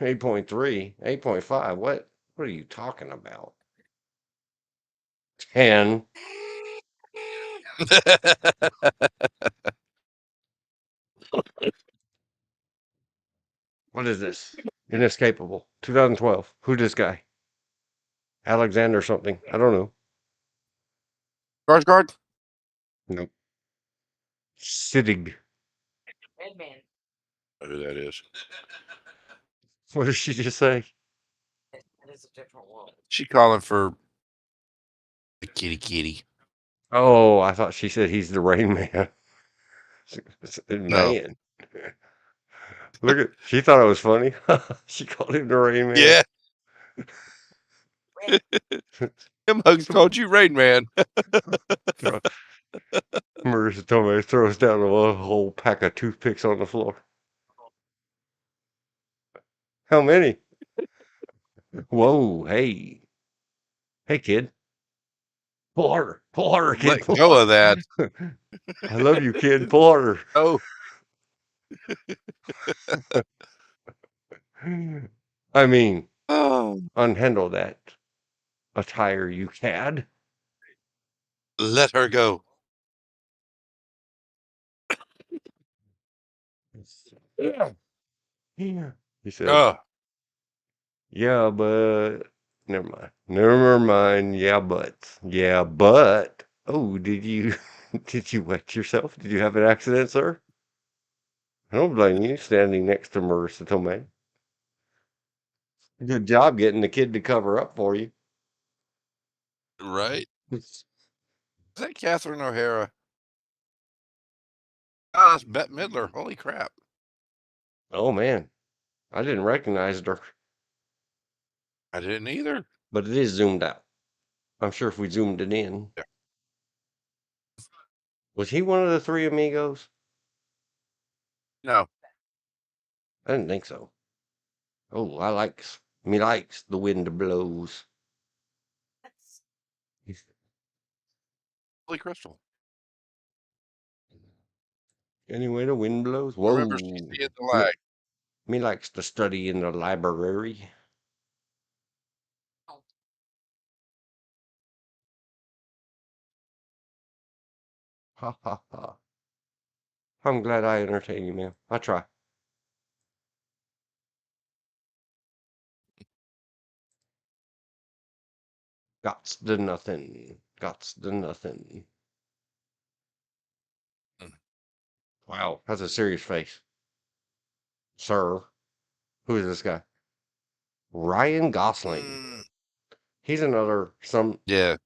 A: 8.3, 8.5. What are you talking about? 10. What is this? Inescapable. 2012. Who's this guy? Alexander something. I don't know.
B: Guard.
A: Nope. Sittig.
D: Redman.
B: Who that is?
A: What did she just say?
D: That is a different world.
B: She calling for the kitty.
A: Oh, I thought she said he's the Rain Man.
B: No.
A: Man. She thought it was funny. She called him the Rain Man.
B: Yeah. Them hugs called you Rain Man.
A: Marissa Tomei throws down a whole pack of toothpicks on the floor. How many? Whoa, hey. Hey, kid. Pull harder, kid.
B: Let go of that.
A: I love you, kid. Pull harder.
B: Oh,
A: I mean,
B: oh.
A: unhandle that attire, you cad.
B: Let her go.
A: Yeah. Yeah. He said,
B: Oh,
A: yeah, but never mind. Never mind. Yeah, but. Yeah, but. Oh, did you did you wet yourself? Did you have an accident, sir? I don't blame you standing next to Marissa Tomei. Good job getting the kid to cover up for you.
B: right. Is that Catherine O'Hara? Oh, that's Bette Midler. Holy crap.
A: Oh man, I didn't recognize her,
B: I didn't either.
A: but it is zoomed out. I'm sure if we zoomed it in,
B: Yeah.
A: was he one of the three amigos?
B: No.
A: I didn't think so. Oh, me likes the wind blows.
B: Holy crystal.
A: Anyway, the wind blows.
B: Remember,
A: Whoa,
B: she's seeing the
A: me,
B: light.
A: me likes to study in the library. Ha ha ha. I'm glad I entertain you, man. I try. Gots to nothing. Gots to nothing. Wow, that's a serious face. Sir, who is this guy? Ryan Gosling.
B: Mm,
A: He's another, some
B: yeah.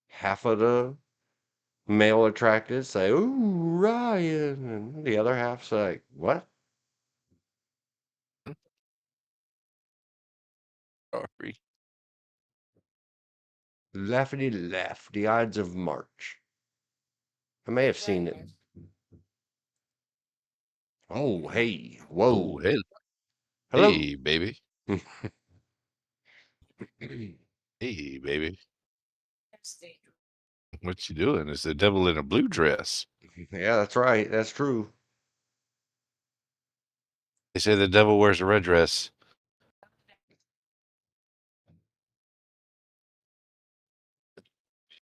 A: half of the male attracted say, ooh, Ryan. And the other half say, what?
B: Sorry.
A: Laughy laugh, the Ides of March. I may have seen it. Oh, hey,
B: Oh,
A: whoa.
B: hey,
A: Hello.
B: hey, baby. Hey, baby. What you doing? It's the devil in a blue dress.
A: Yeah, that's right. That's true.
B: They say the devil wears a red dress.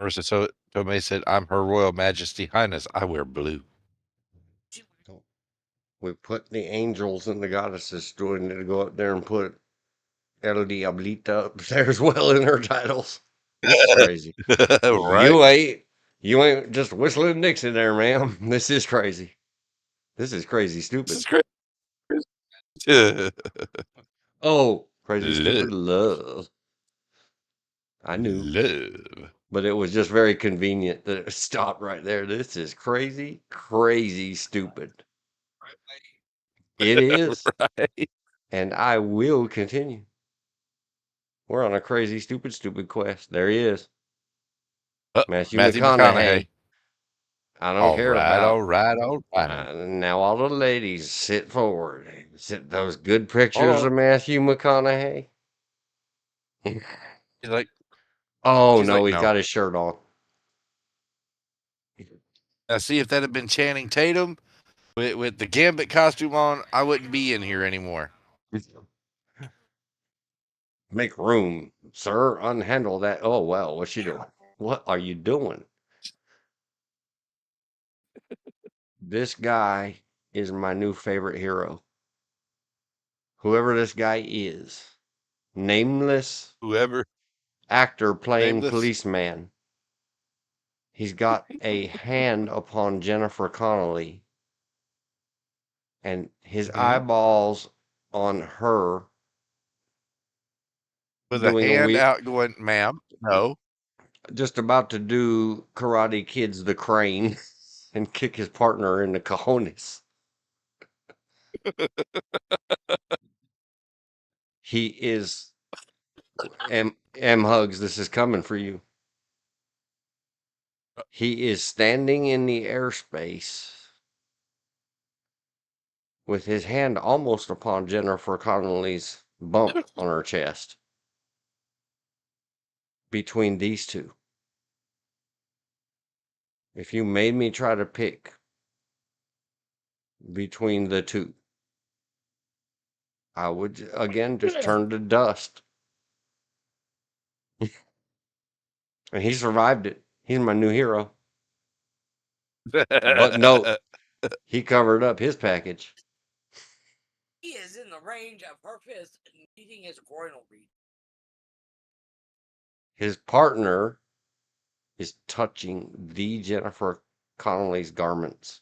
B: Marissa Tomei said, I'm Her Royal Majesty Highness. I wear blue.
A: We put the angels and the goddesses doing to go up there and put El Diablita up there as well in her titles. It's crazy.
B: Right?
A: You ain't just whistling Dixie there, ma'am. This is crazy. This is crazy
B: This
A: stupid.
B: is great.
A: Oh, crazy
B: Love.
A: stupid love. I knew,
B: Love.
A: but it was just very convenient that it stopped right there. This is crazy, crazy stupid. It is,
B: Right.
A: and I will continue. We're on a crazy, stupid quest. There he is. Matthew
B: Matthew
A: McConaughey.
B: McConaughey.
A: I don't
B: All
A: care
B: right,
A: about.
B: all right, all right.
A: Now all the ladies sit forward. Sit those good
B: Hold
A: pictures
B: on.
A: of Matthew McConaughey.
B: She's like,
A: Oh
B: she's
A: no,
B: like,
A: he's
B: no.
A: got his shirt on.
B: Now, see, if that had been Channing Tatum with the Gambit costume on, I wouldn't be in here anymore.
A: Make room, sir. Unhandle that. Oh well, what's she doing? What are you doing? This guy is my new favorite hero. Whoever this guy is, nameless
B: Whoever,
A: actor playing
B: nameless.
A: policeman. He's got a hand upon Jennifer Connelly and his
B: Mhm.
A: eyeballs on her
B: With a
A: doing a
B: hand
A: week,
B: out going, ma'am, no.
A: just about to do Karate Kid's The Crane and kick his partner in the cojones. He is M Hugs, this is coming for you. He is standing in the airspace with his hand almost upon Jennifer Connelly's bump on her chest. Between these two. If you made me try to pick between the two, I would again just turn to dust. And he survived it. He's my new hero. But note, he covered up his package.
D: He is in the range of her fist meeting his groinal region.
A: His partner is touching the Jennifer Connelly's garments.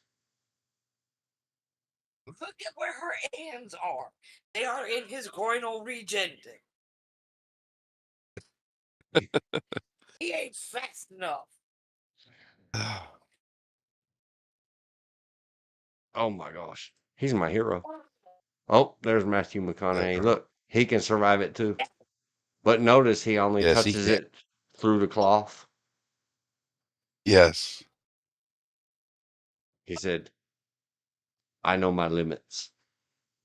D: Look at where her hands are. They are in his groinal region. He ain't fast enough.
A: Oh my gosh. He's my hero. Oh, there's Matthew McConaughey. Look, he can survive it too. But notice he only
B: Yes, he
A: touches
B: can.
A: it through the cloth.
B: Yes.
A: He said, I know my limits.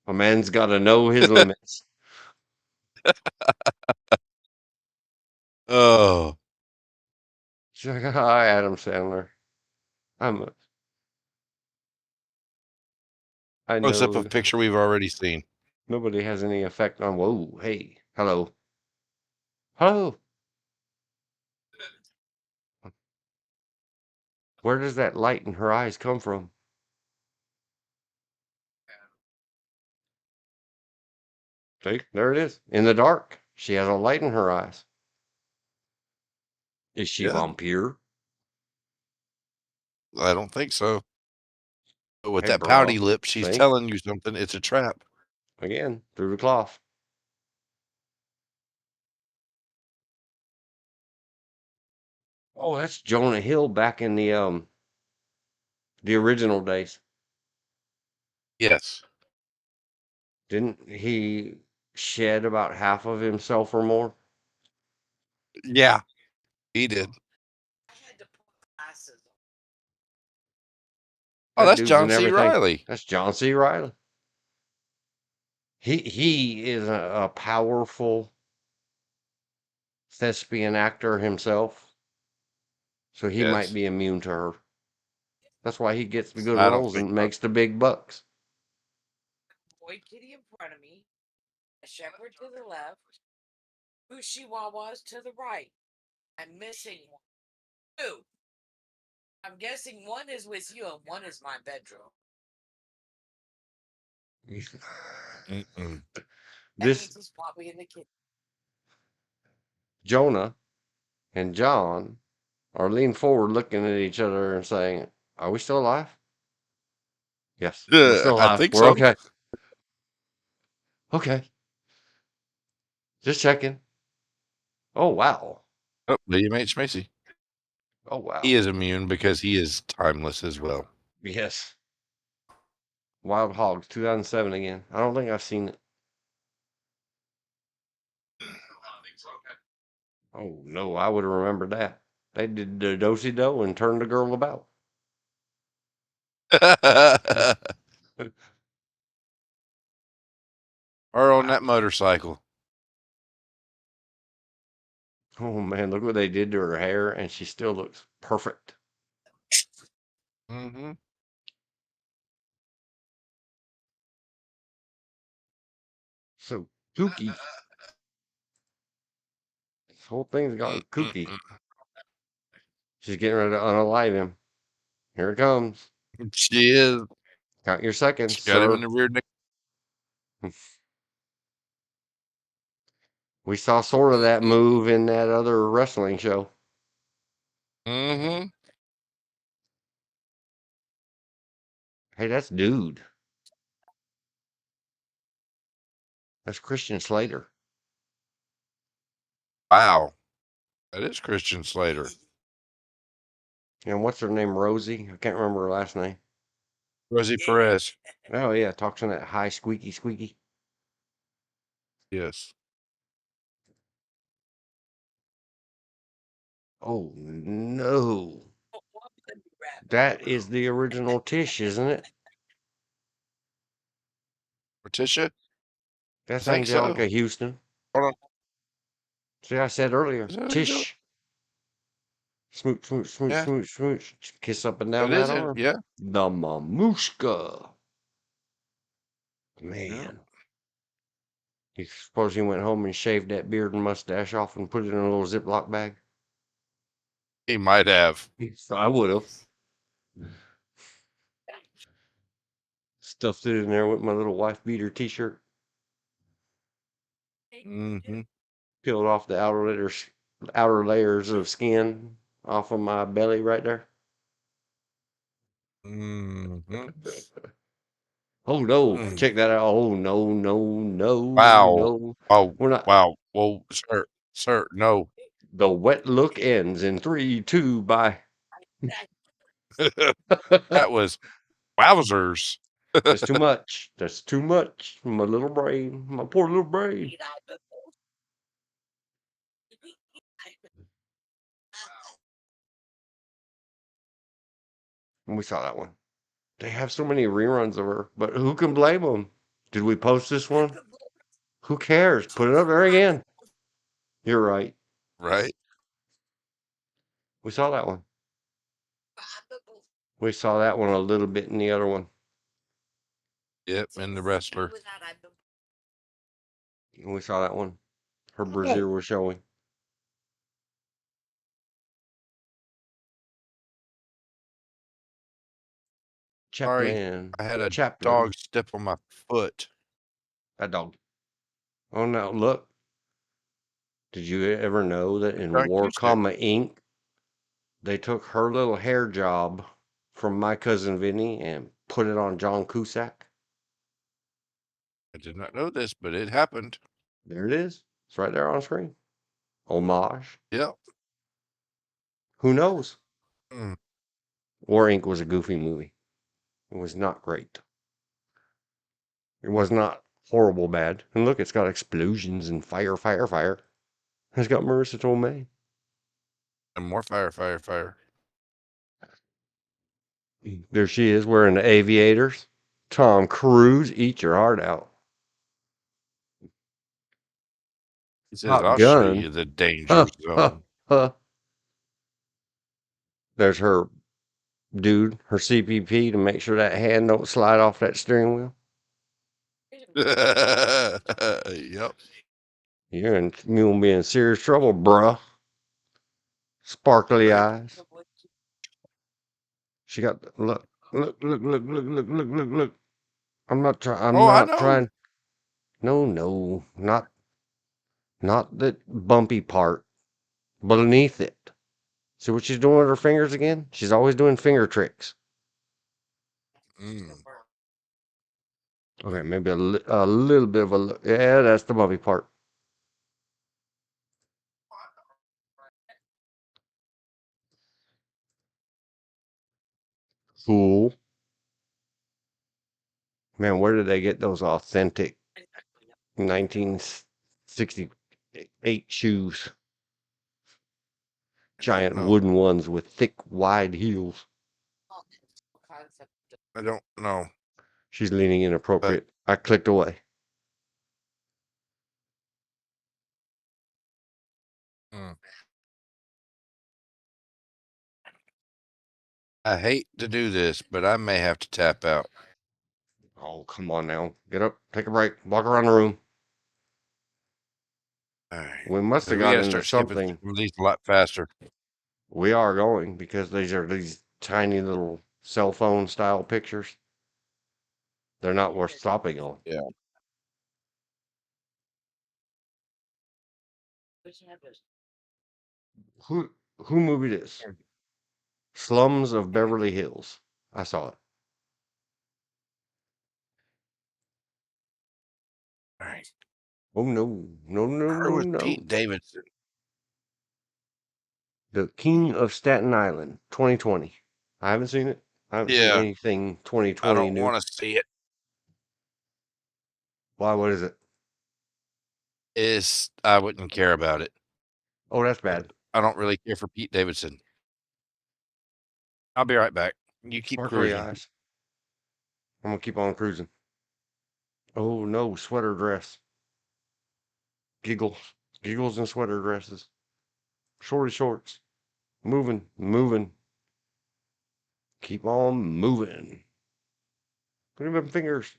A: A man's got to know his limits.
B: Oh.
A: She's like, hi, Adam Sandler. I
B: Close up of
A: know
B: a picture we've already seen.
A: nobody has any effect on, whoa, hey, hello. Hello. Where does that light in her eyes come from? See, there it is. In the dark. She has a light in her eyes. Is she
B: Yeah.
A: vampire?
B: I don't think so. But with
A: Hey,
B: that pouty
A: bro.
B: lip, she's
A: See?
B: telling you something. It's a trap.
A: Again, through the cloth. Oh, that's Jonah Hill back in the original days.
B: Yes.
A: Didn't he shed about half of himself or more?
B: Yeah, he did.
D: I had to put glasses on.
B: Oh,
A: That
B: that's
A: dude's
B: John
A: in
B: C.
A: everything.
B: Riley.
A: That's John C. Riley. He is a powerful thespian actor himself, so he might
B: Yes.
A: be immune to her. That's why he gets the good
B: I don't
A: roles
B: think
A: and
B: so.
A: makes the big bucks.
D: Boy kitty in front of me, a shepherd to the left, two chihuahuas to the right. I'm missing one. Two. I'm guessing one is with you and one is my bedroom.
B: Mm-mm.
D: That
A: This
D: means he's probably in the kitchen.
A: Jonah and John are leaning forward looking at each other and saying, "Are we still alive?" Yes, we're still
B: I
A: alive.
B: think
A: We're
B: so.
A: okay. Okay. Just checking. Oh, wow.
B: Oh, William H. Macy.
A: Oh, wow.
B: He is immune because he is timeless as well.
A: Yes. Wild Hogs, 2007 again. I don't think I've seen it. Oh, no, I would have remembered that. They did the do-si-do and turned the girl about.
B: Or on
A: Wow.
B: that motorcycle.
A: Oh, man, look what they did to her hair, and she still looks perfect.
B: Mm-hmm.
A: So kooky. This whole thing's gotten kooky. She's getting ready to unalive him. Here it comes.
B: She is.
A: Count your seconds,
B: She got him in
A: sir.
B: the rear neck.
A: We saw sort of that move in that other wrestling show.
B: Mm-hmm.
A: Hey, that's Dude. That's Christian Slater.
B: Wow. That is Christian Slater.
A: And what's her name? Rosie? I can't remember her last name.
B: Rosie Perez.
A: Oh, yeah, talks in that high squeaky squeaky.
B: Yes.
A: Oh, no.
D: What would be wrapped?
A: That is the original Tish, isn't it?
B: Morticia?
A: That's
B: I think so.
A: Angelica Houston.
B: Hold on.
A: See, I said earlier,
B: Is that Angelica?
A: Tish. Smooch, smooch, smooch,
B: Yeah.
A: smooch, smooch. Kiss up and down
B: That is
A: that
B: it.
A: arm.
B: Yeah.
A: The Mamushka.
B: Yeah.
A: Man. You suppose he went home and shaved that beard and mustache off and put it in a little Ziploc bag?
B: He might have.
A: So I would have. Stuffed it in there with my little wife beater t-shirt.
B: Mm-hmm.
A: Peeled off the outer layers of skin off of my belly right there.
B: Mm-hmm.
A: Oh no,
B: Mm.
A: check that out. Oh no, no, no,
B: Wow.
A: no.
B: Oh,
A: We're not.
B: wow. Whoa, sir, no.
A: The wet look ends in 3, 2, bye.
B: That was wowzers.
A: That's too much. That's too much. My little brain. My poor little brain. And we saw that one. They have so many reruns of her, but who can blame them? Did we post this one? Who cares? Put it up there again. You're right.
B: Right?
A: We saw that one. We saw that one a little bit in the other one.
B: Yep, and the wrestler.
A: We saw that one. Her brassiere was showing.
B: Sorry,
A: Chaplin.
B: I had a
A: Chaplin.
B: dog step on my foot.
A: That dog. Oh no, look. Did you ever know that in
B: Trying
A: War,
B: to stick.
A: Inc., they took her little hair job from My Cousin Vinny and put it on John Cusack.
B: I did not know this, but it happened.
A: There it is. It's right there on screen. Homage.
B: Yep.
A: Who knows?
B: Mm.
A: War Inc. was a goofy movie. It was not great. It was not horrible bad. And look, it's got explosions and fire, fire, fire. It's got Marissa Tomei.
B: And more fire, fire, fire.
A: There she is wearing the aviators. Tom Cruise, eat your heart out.
B: He says,
A: Top
B: I'll show
A: Gun.
B: you the danger
A: Huh,
B: zone.
A: huh. There's her dude, her CPP, to make sure that hand don't slide off that steering wheel.
B: Yep.
A: You'll be in serious trouble, bruh. Sparkly eyes. She got look. I'm not trying. I'm
B: Oh, I
A: not
B: know.
A: trying. No, not the bumpy part. Beneath it. See what she's doing with her fingers again? She's always doing finger tricks.
B: Mm.
A: Okay, maybe a little bit of a yeah. That's the bumpy part. Cool. Man, where did they get those authentic 1968 shoes? Giant
B: know.
A: wooden ones with thick, wide heels.
B: I don't know.
A: She's leaning inappropriate. I clicked away.
B: Mm. I hate to do this, but I may have to tap out.
A: Oh, come on now. Get up, take a break, walk around the room.
B: All right.
A: We must have
B: We
A: got
B: got to
A: into
B: start skipping
A: something.
B: some of these a lot faster.
A: We are going because these are these tiny little cell phone style pictures. They're not worth stopping on.
B: Yeah.
A: Who movie this? Slums of Beverly Hills. I saw it.
B: All right.
A: Oh
B: Her was
A: no.
B: Pete Davidson.
A: The King of Staten Island, 2020. I haven't seen it. I haven't seen
B: Yeah.
A: anything
B: I
A: 2020
B: don't
A: new.
B: want to see it.
A: Why? What is it?
B: I wouldn't care about it.
A: Oh, that's bad.
B: I don't really care for Pete Davidson. I'll be right back. You keep
A: Sparkly
B: cruising.
A: eyes. I'm gonna keep on cruising. Oh no, sweater dress. Giggles and sweater dresses. Shorty shorts. Moving. Keep on moving. Look at them fingers.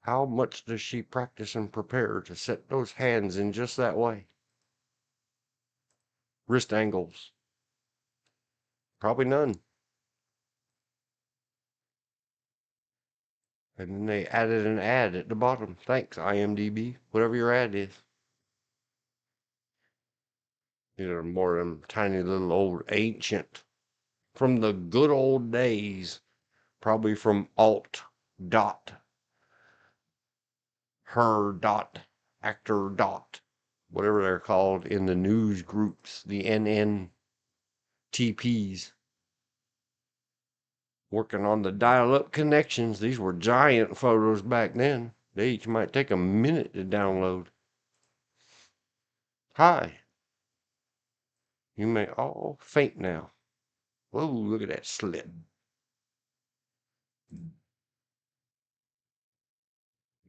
A: How much does she practice and prepare to set those hands in just that way? Wrist angles. Probably none. And then they added an ad at the bottom. Thanks, IMDb, whatever your ad is. These are more of them tiny little old ancient. From the good old days. Probably from alt dot. Her dot. Actor dot. Whatever they're called in the news groups. The NNTPs. Working on the dial-up connections. These were giant photos back then. They each might take a minute to download. Hi. You may all faint now. Whoa, look at that slip.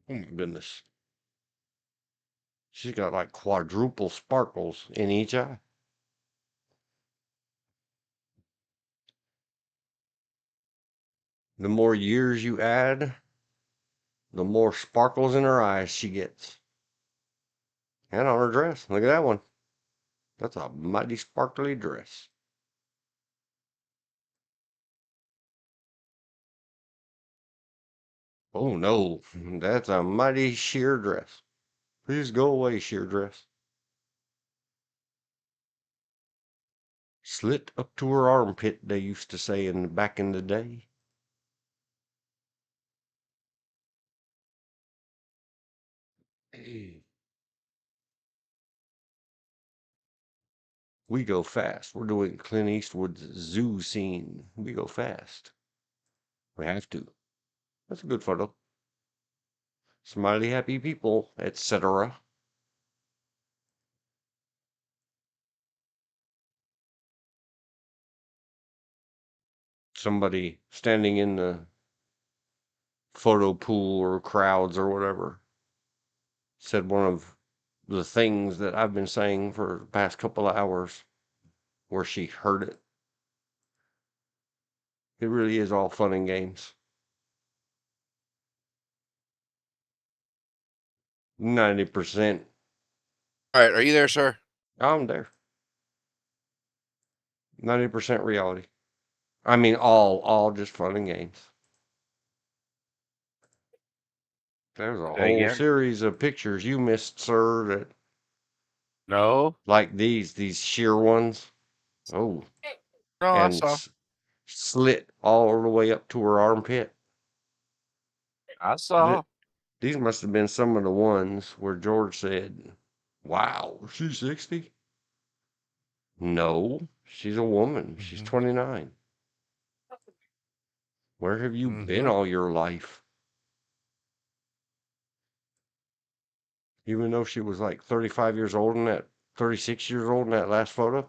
A: Oh my goodness. She's got like quadruple sparkles in each eye. The more years you add, the more sparkles in her eyes she gets. And on her dress. Look at that one. That's a mighty sparkly dress. Oh no, that's a mighty sheer dress. Please go away, sheer dress. Slit up to her armpit, they used to say back in the day. We go fast. We're doing Clint Eastwood's zoo scene. We go fast. We have to. That's a good photo. Smiley happy people, etc. Somebody standing in the photo pool or crowds or whatever said one of the things that I've been saying for the past couple of hours where she heard it. It really is all fun and games. 90%.
B: All right, are you there, sir?
A: I'm there. 90% reality. I mean, all just fun and games. There's a
B: Say
A: whole
B: again?
A: series of pictures you missed, sir, that
B: No.
A: like these sheer ones. Oh,
B: No, I
A: and
B: saw.
A: slit all the way up to her armpit.
B: I saw.
A: These must have been some of the ones where George said, "Wow, she's 60?" No, she's a woman. She's
B: Mm-hmm.
A: 29. Where have you been all your life? Even though she was like 35 years old in that, 36 years old in that last photo.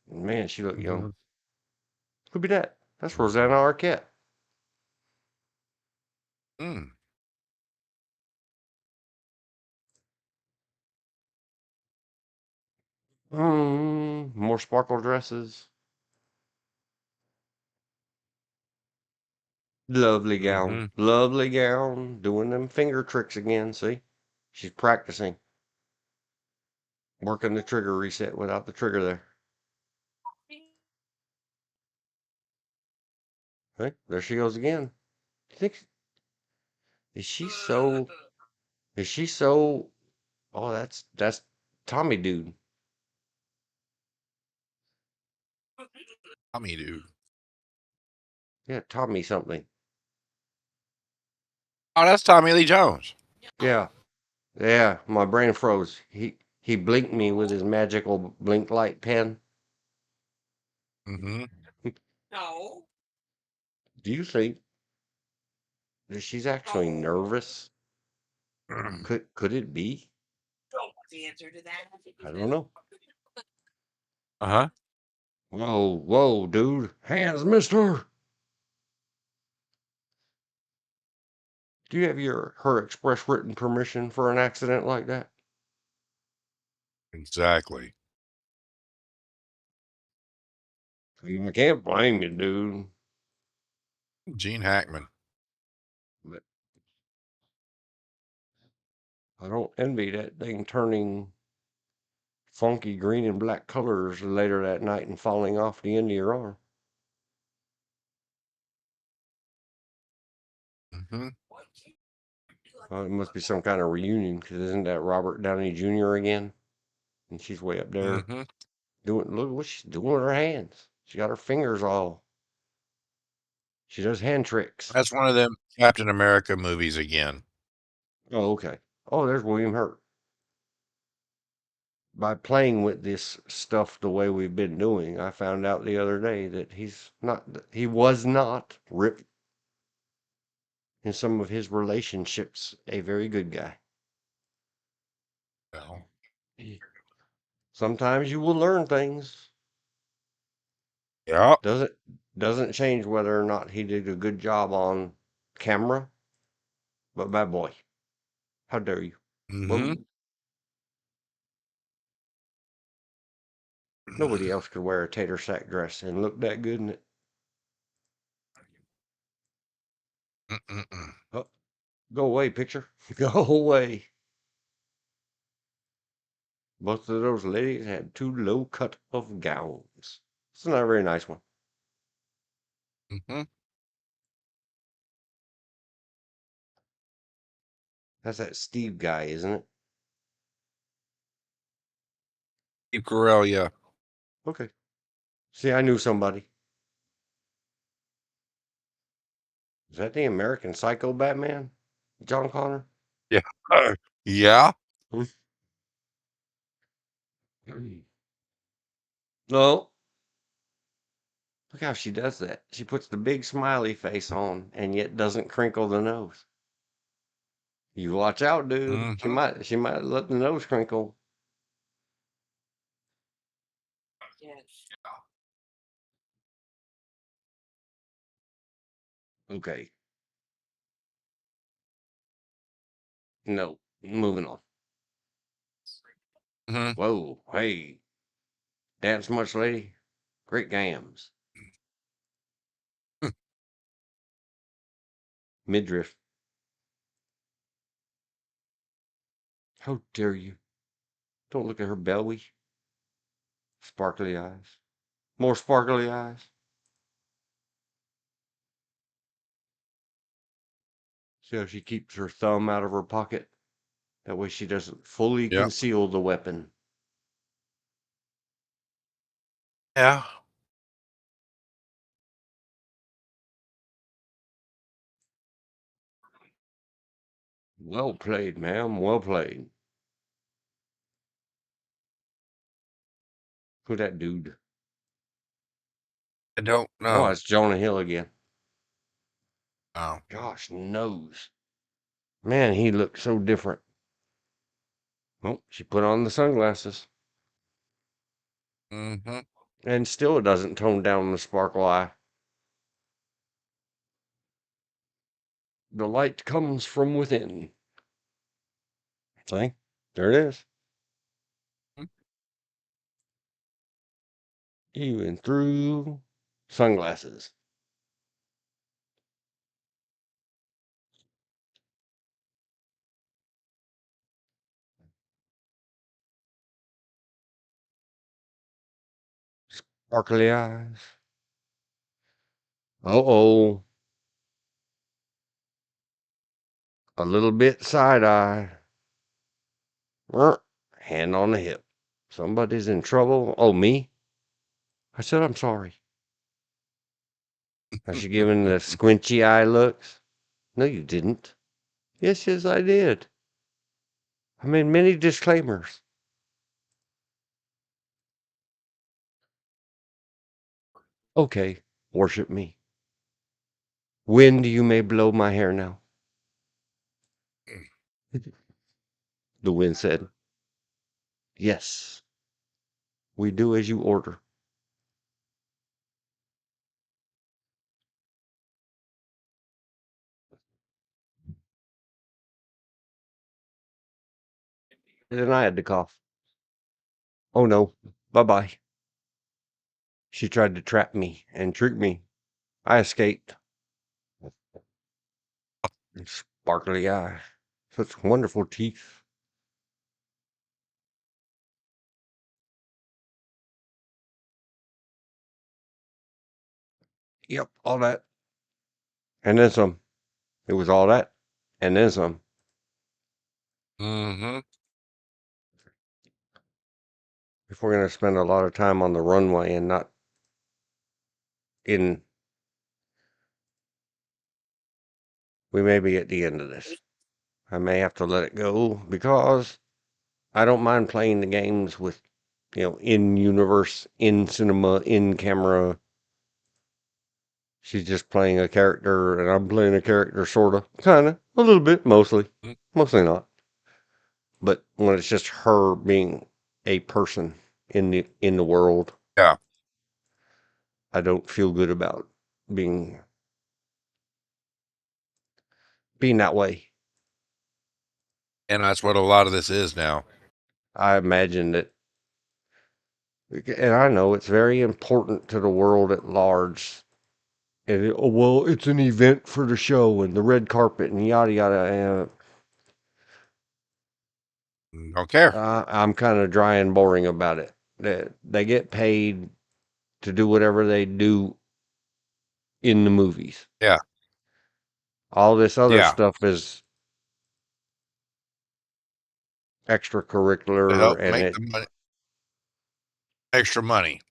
A: Man, she looked young. Who be that? That's Rosanna Arquette.
B: Mm.
A: More sparkle dresses. Lovely gown. Lovely gown. Doing them finger tricks again, see? She's practicing. Working the trigger reset without the trigger there. Hey, there she goes again. Do you think is she so is she so oh that's Tommy dude.
B: Tommy, dude.
A: Yeah, Tommy something.
B: Oh, that's Tommy Lee Jones.
A: Yeah. Yeah, my brain froze. He blinked me with his magical blink light pen.
B: Mm-hmm.
D: No.
A: Do you think that she's actually nervous? Could it be?
D: The answer to that.
A: I don't know.
B: Uh-huh.
A: Whoa, dude. Hands, mister. Do you have her express written permission for an accident like that?
B: Exactly.
A: I can't blame you, dude.
B: Gene Hackman.
A: But I don't envy that thing turning funky green and black colors later that night and falling off the end of your arm.
B: Mm-hmm.
A: It must be some kind of reunion, because isn't that Robert Downey Jr. again? And she's way up there
B: Mm-hmm.
A: look what she's doing with her hands. She got her fingers all, she does hand tricks.
B: That's one of them Captain America movies again.
A: Oh, okay. Oh, there's William Hurt. By playing with this stuff the way we've been doing, I found out the other day that he was not Rip in some of his relationships a very good guy.
B: Well,
A: Sometimes you will learn things.
B: yeah.
A: Doesn't change whether or not he did a good job on camera, but my boy, how dare you?
B: Mm-hmm.
A: Whoa. Nobody else could wear a tater sack dress and look that good in it.
B: Mm-mm-mm.
A: Oh, go away, picture. Go away. Both of those ladies had too low cut of gowns. It's not a very nice one.
B: Mm-hmm.
A: That's that Steve guy, isn't it?
B: Steve Carell, yeah.
A: Okay. See, I knew somebody. Is that the American Psycho Batman? John Connor?
B: Yeah. Yeah.
A: No. Look how she does that. She puts the big smiley face on and yet doesn't crinkle the nose. You watch out, dude. She might let the nose crinkle.
D: Yes.
A: Okay. No. Moving on. Whoa. Hey. Dance much, lady? Great gams. Midriff. How dare you? Don't look at her belly. Sparkly eyes. More sparkly eyes. See how she keeps her thumb out of her pocket? That way she doesn't fully
B: Yep.
A: conceal the weapon.
B: Yeah.
A: Well played, ma'am. Well played. Who that dude?
B: I don't
A: Oh,
B: know.
A: it's Jonah Hill again.
B: Oh.
A: Gosh, nose. Man, he looked so different. Oh, she put on the sunglasses. And still it doesn't tone down the sparkle eye. The light comes from within. See? There it is. Even through sunglasses. Sparkly eyes. Uh-oh. A little bit side eye. Hand on the hip. Somebody's in trouble. Oh, me? I said I'm sorry. Is she giving the squinchy eye looks? No, you didn't. Yes, yes, I did. I made many disclaimers. Okay, worship me. Wind, you may blow my hair now. The wind said, yes, we do as you order. And then I had to cough. Oh no, bye-bye. She tried to trap me and trick me. I escaped. Sparkly eye. Such wonderful teeth. Yep, all that. And then some. It was all that. And then some. If we're going to spend a lot of time on the runway and not in, we may be at the end of this. I may have to let it go because I don't mind playing the games with, in universe, in cinema, in camera. She's just playing a character and I'm playing a character, sort of, kind of, a little bit, mostly not. But when it's just her being a person in the world,
B: Yeah.
A: I don't feel good about being that way.
B: And that's what a lot of this is now.
A: I imagine that, and I know it's very important to the world at large. And well, it's an event for the show and the red carpet and yada yada.
B: Don't care.
A: I'm kind of dry and boring about it. They get paid to do whatever they do in the movies.
B: Yeah.
A: All this other stuff is extracurricular
B: To help
A: and
B: make the money, extra money.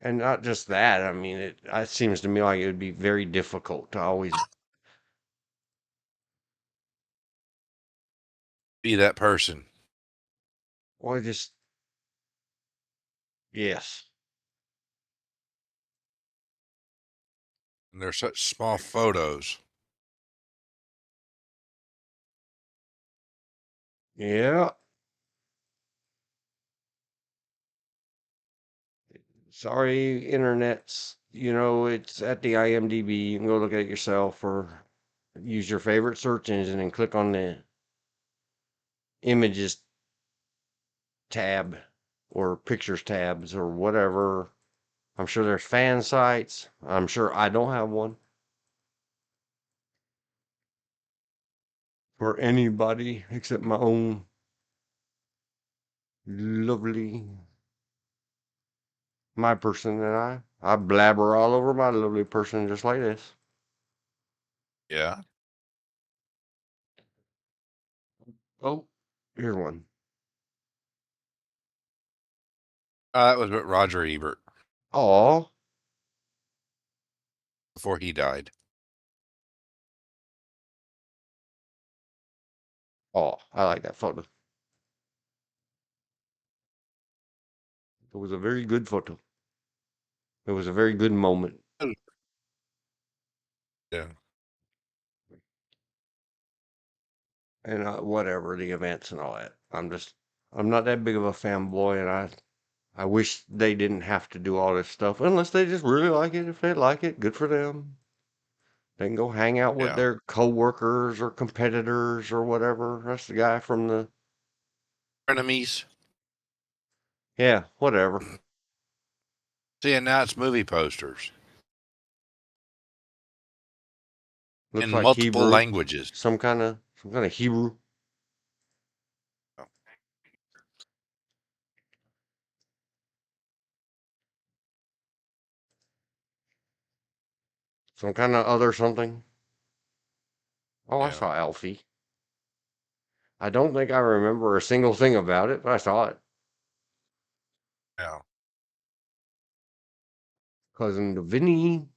A: And not just that, I mean, it seems to me like it would be very difficult to always
B: Be that person.
A: well, just yes.
B: And they're such small photos.
A: Yeah. Sorry, internets. You know, it's at the IMDb. You can go look at it yourself or use your favorite search engine and click on the images tab or pictures tabs or whatever. I'm sure there's fan sites. I'm sure I don't have one for anybody except my own lovely my person and I blabber all over my lovely person just like this.
B: Yeah.
A: Oh, here's one.
B: That was with Roger Ebert
A: Oh,
B: before he died.
A: oh, I like that photo. It was a very good photo. It was a very good moment.
B: Yeah.
A: And whatever the events and all that. I'm not that big of a fanboy, and I wish they didn't have to do all this stuff unless they just really like it. If they like it, good for them. They can go hang out with
B: Yeah.
A: their coworkers or competitors or whatever. That's the guy from the
B: Enemies.
A: yeah, whatever.
B: See, and now it's movie posters
A: Looks
B: in
A: like
B: multiple
A: Hebrew,
B: languages.
A: some kind of Hebrew. Some kind of other something. Oh, I
B: Yeah.
A: saw Alfie. I don't think I remember a single thing about it, but I saw it.
B: Yeah.
A: Cousin to Vinny.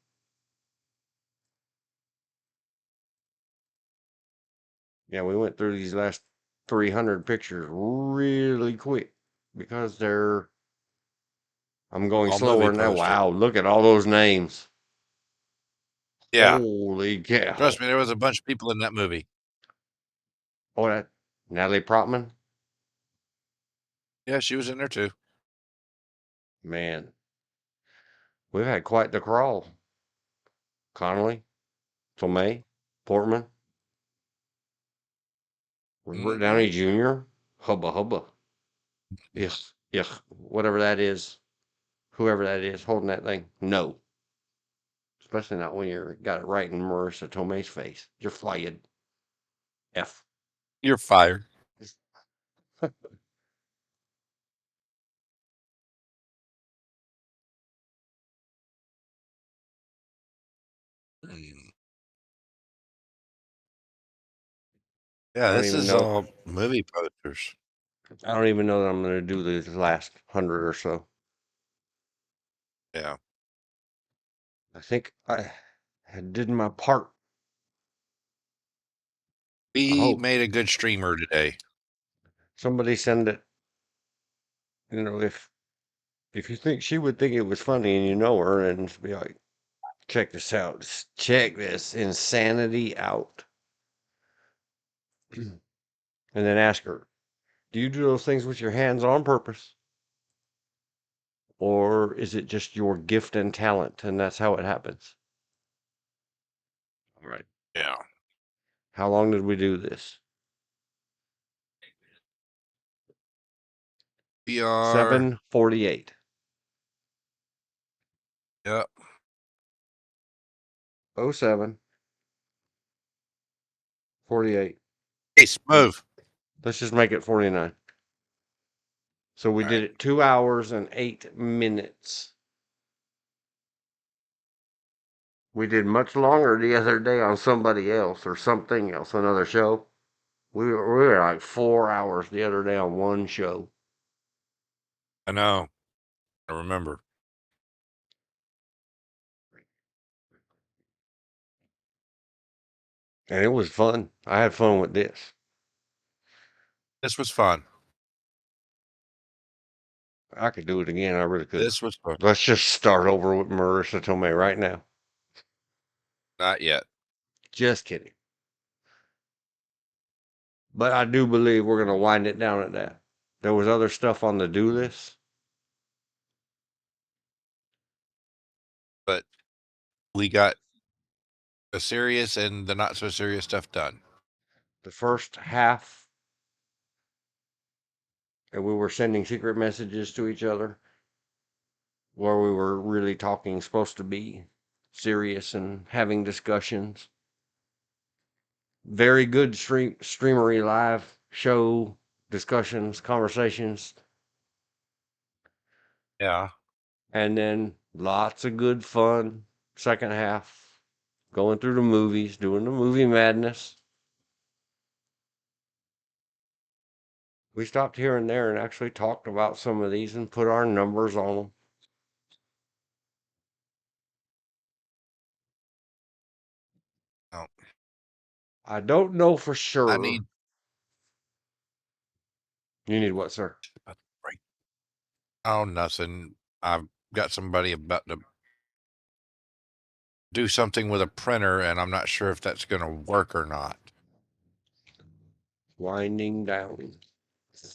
A: Yeah, we went through these last 300 pictures really quick because I'm going
B: All movie
A: slower now.
B: posters.
A: Wow, look at all those names.
B: Yeah.
A: Holy cow.
B: Trust me, there was a bunch of people in that movie.
A: Oh, that Natalie Portman.
B: Yeah, she was in there too.
A: Man, we've had quite the crawl. Connolly, Tomei, Portman, Robert Downey Jr., Hubba Hubba. Yes, yes, whatever that is, whoever that is holding that thing. No, especially not when you got it right in Marissa Tomei's face. You're fired. F.
B: You're fired. Mm.
A: I
B: Yeah,
A: don't
B: this
A: even
B: is
A: know.
B: all movie posters.
A: I don't even know that I'm going to do these last 100 or so.
B: Yeah.
A: I think I did my part. I
B: We
A: hope
B: made a good streamer today.
A: somebody send it. You know, if you think she would think it was funny and you know her, and just be like, check this out, check this insanity out, and then ask her, do you do those things with your hands on purpose, or is it just your gift and talent, and that's how it happens? All right.
B: Yeah.
A: How long did we do this?
B: We are.
A: 7:48.
B: Yep.
A: 07 48.
B: Hey, move.
A: Let's just make it 49. So we
B: All
A: did
B: right.
A: it 2 hours and 8 minutes. We did much longer the other day on somebody else or something else, another show. We were like 4 hours the other day on one show.
B: I know. I remember.
A: And it was fun. I had fun with this.
B: This was fun.
A: I could do it again. I really could.
B: This was fun.
A: Let's just start over with Marissa Tomei right now.
B: Not yet.
A: Just kidding. But I do believe we're going to wind it down at that. There was other stuff on the do list.
B: But we got the serious and the not so serious stuff done.
A: The first half, and we were sending secret messages to each other where we were really talking, supposed to be serious and having discussions. Very good streamery live show discussions, conversations.
B: Yeah.
A: And then lots of good fun second half, going through the movies, doing the movie madness. We stopped here and there and actually talked about some of these and put our numbers on them.
B: Oh,
A: I don't know for sure.
B: I need.
A: You need what, sir?
B: Oh, nothing. I've got somebody about to do something with a printer, and I'm not sure if that's going to work or not.
A: Winding down.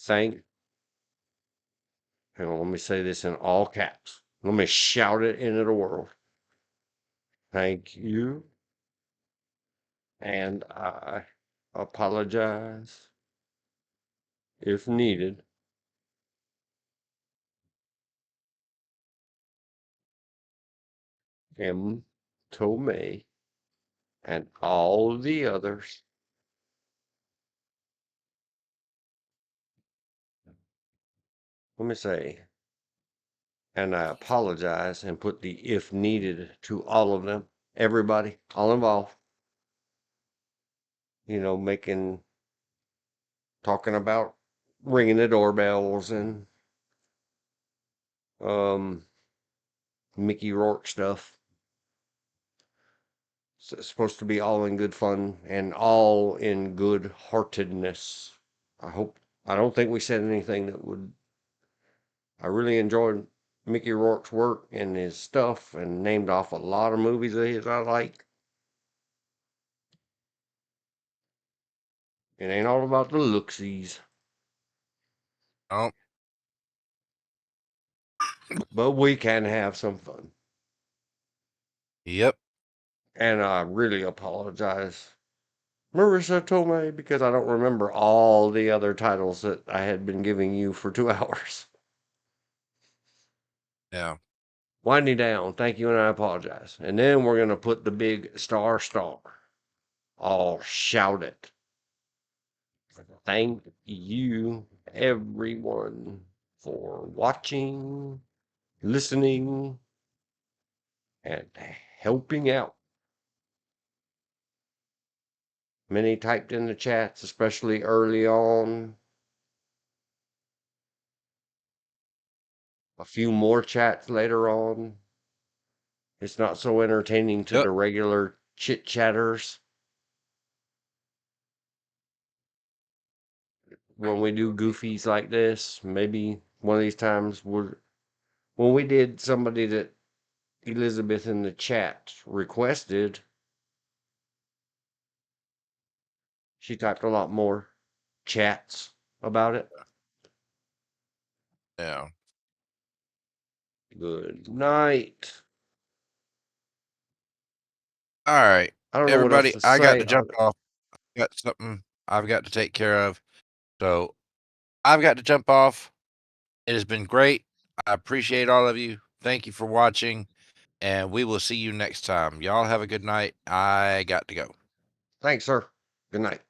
A: Hang on, let me say this in all caps. Let me shout it into the world. Thank you. And I apologize if needed. M. Tomei and all the others. Let me say, and I apologize and put the if needed to all of them, everybody, all involved. You know, talking about ringing the doorbells and Mickey Rourke stuff. So it's supposed to be all in good fun and all in good heartedness. I don't think we said anything that would. I really enjoyed Mickey Rourke's work and his stuff and named off a lot of movies of his I like. It ain't all about the looksies.
B: Oh,
A: But we can have some fun.
B: yep.
A: And I really apologize, Marissa Tomei, because I don't remember all the other titles that I had been giving you for 2 hours.
B: Yeah.
A: Winding down, thank you, and I apologize. And then we're going to put the big star. I'll shout it. Thank you, everyone, for watching, listening, and helping out. Many typed in the chats, especially early on. A few more chats later on. It's not so entertaining to the regular chit chatters. When we do goofies like this, maybe one of these times when we did somebody that Elizabeth in the chat requested, she typed a lot more chats about it.
B: Yeah.
A: Good night.
B: All right.
A: I don't know what
B: Everybody,
A: else to
B: I got
A: say.
B: to jump off. Got something I've got to take care of. So I've got to jump off. It has been great. I appreciate all of you. Thank you for watching. And we will see you next time. Y'all have a good night. I got to go.
A: Thanks, sir. Good night.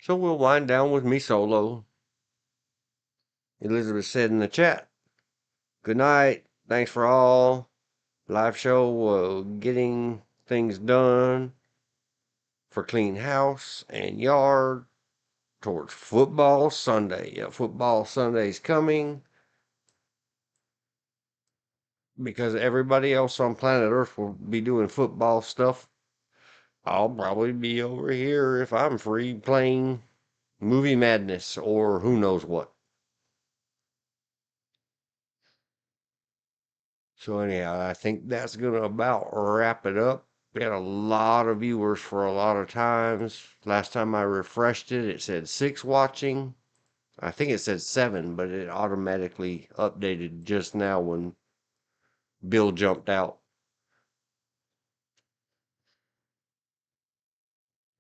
A: So we'll wind down with me solo. Elizabeth said in the chat, good night. Thanks for all. Live show getting things done for clean house and yard towards football Sunday. Yeah, football Sunday's coming. because everybody else on planet Earth will be doing football stuff. I'll probably be over here if I'm free playing Movie Madness or who knows what. So anyhow, I think that's gonna about wrap it up. We had a lot of viewers for a lot of times. Last time I refreshed it, it said 6 watching. I think it said 7, but it automatically updated just now when Bill jumped out.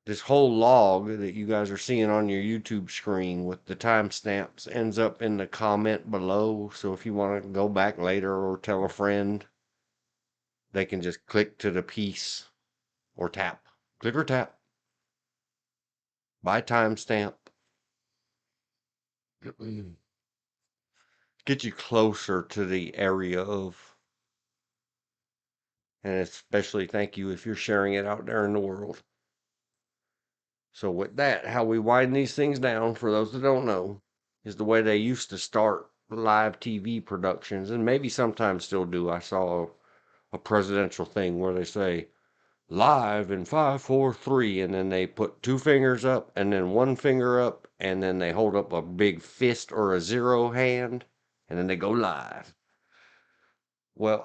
A: This whole log that you guys are seeing on your YouTube screen with the timestamps ends up in the comment below. So if you want to go back later or tell a friend, they can just click to the piece or tap. Click or tap. By timestamp. Get you closer to the area of, and especially thank you if you're sharing it out there in the world. So with that, how we wind these things down, for those that don't know, is the way they used to start live TV productions, and maybe sometimes still do. I saw a presidential thing where they say, live in 5, 4, 3, and then they put 2 fingers up, and then 1 finger up, and then they hold up a big fist or a 0 hand, and then they go live. Well,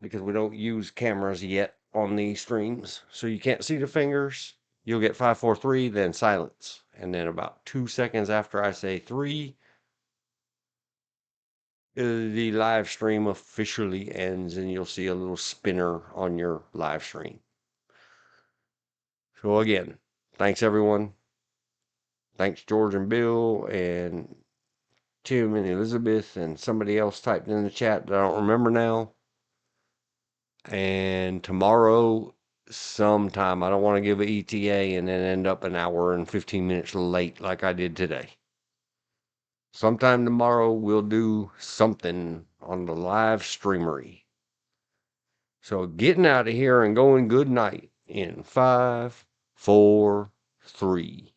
A: because we don't use cameras yet on these streams, so you can't see the fingers. You'll get 5, 4, 3, then silence. And then about 2 seconds after I say 3, the live stream officially ends and you'll see a little spinner on your live stream. So again, thanks everyone. Thanks George and Bill and Tim and Elizabeth and somebody else typed in the chat that I don't remember now. And tomorrow sometime, I don't want to give an ETA and then end up an hour and 15 minutes late like I did today. Sometime tomorrow we'll do something on the live streamery. So getting out of here and going good night in 5, 4, 3.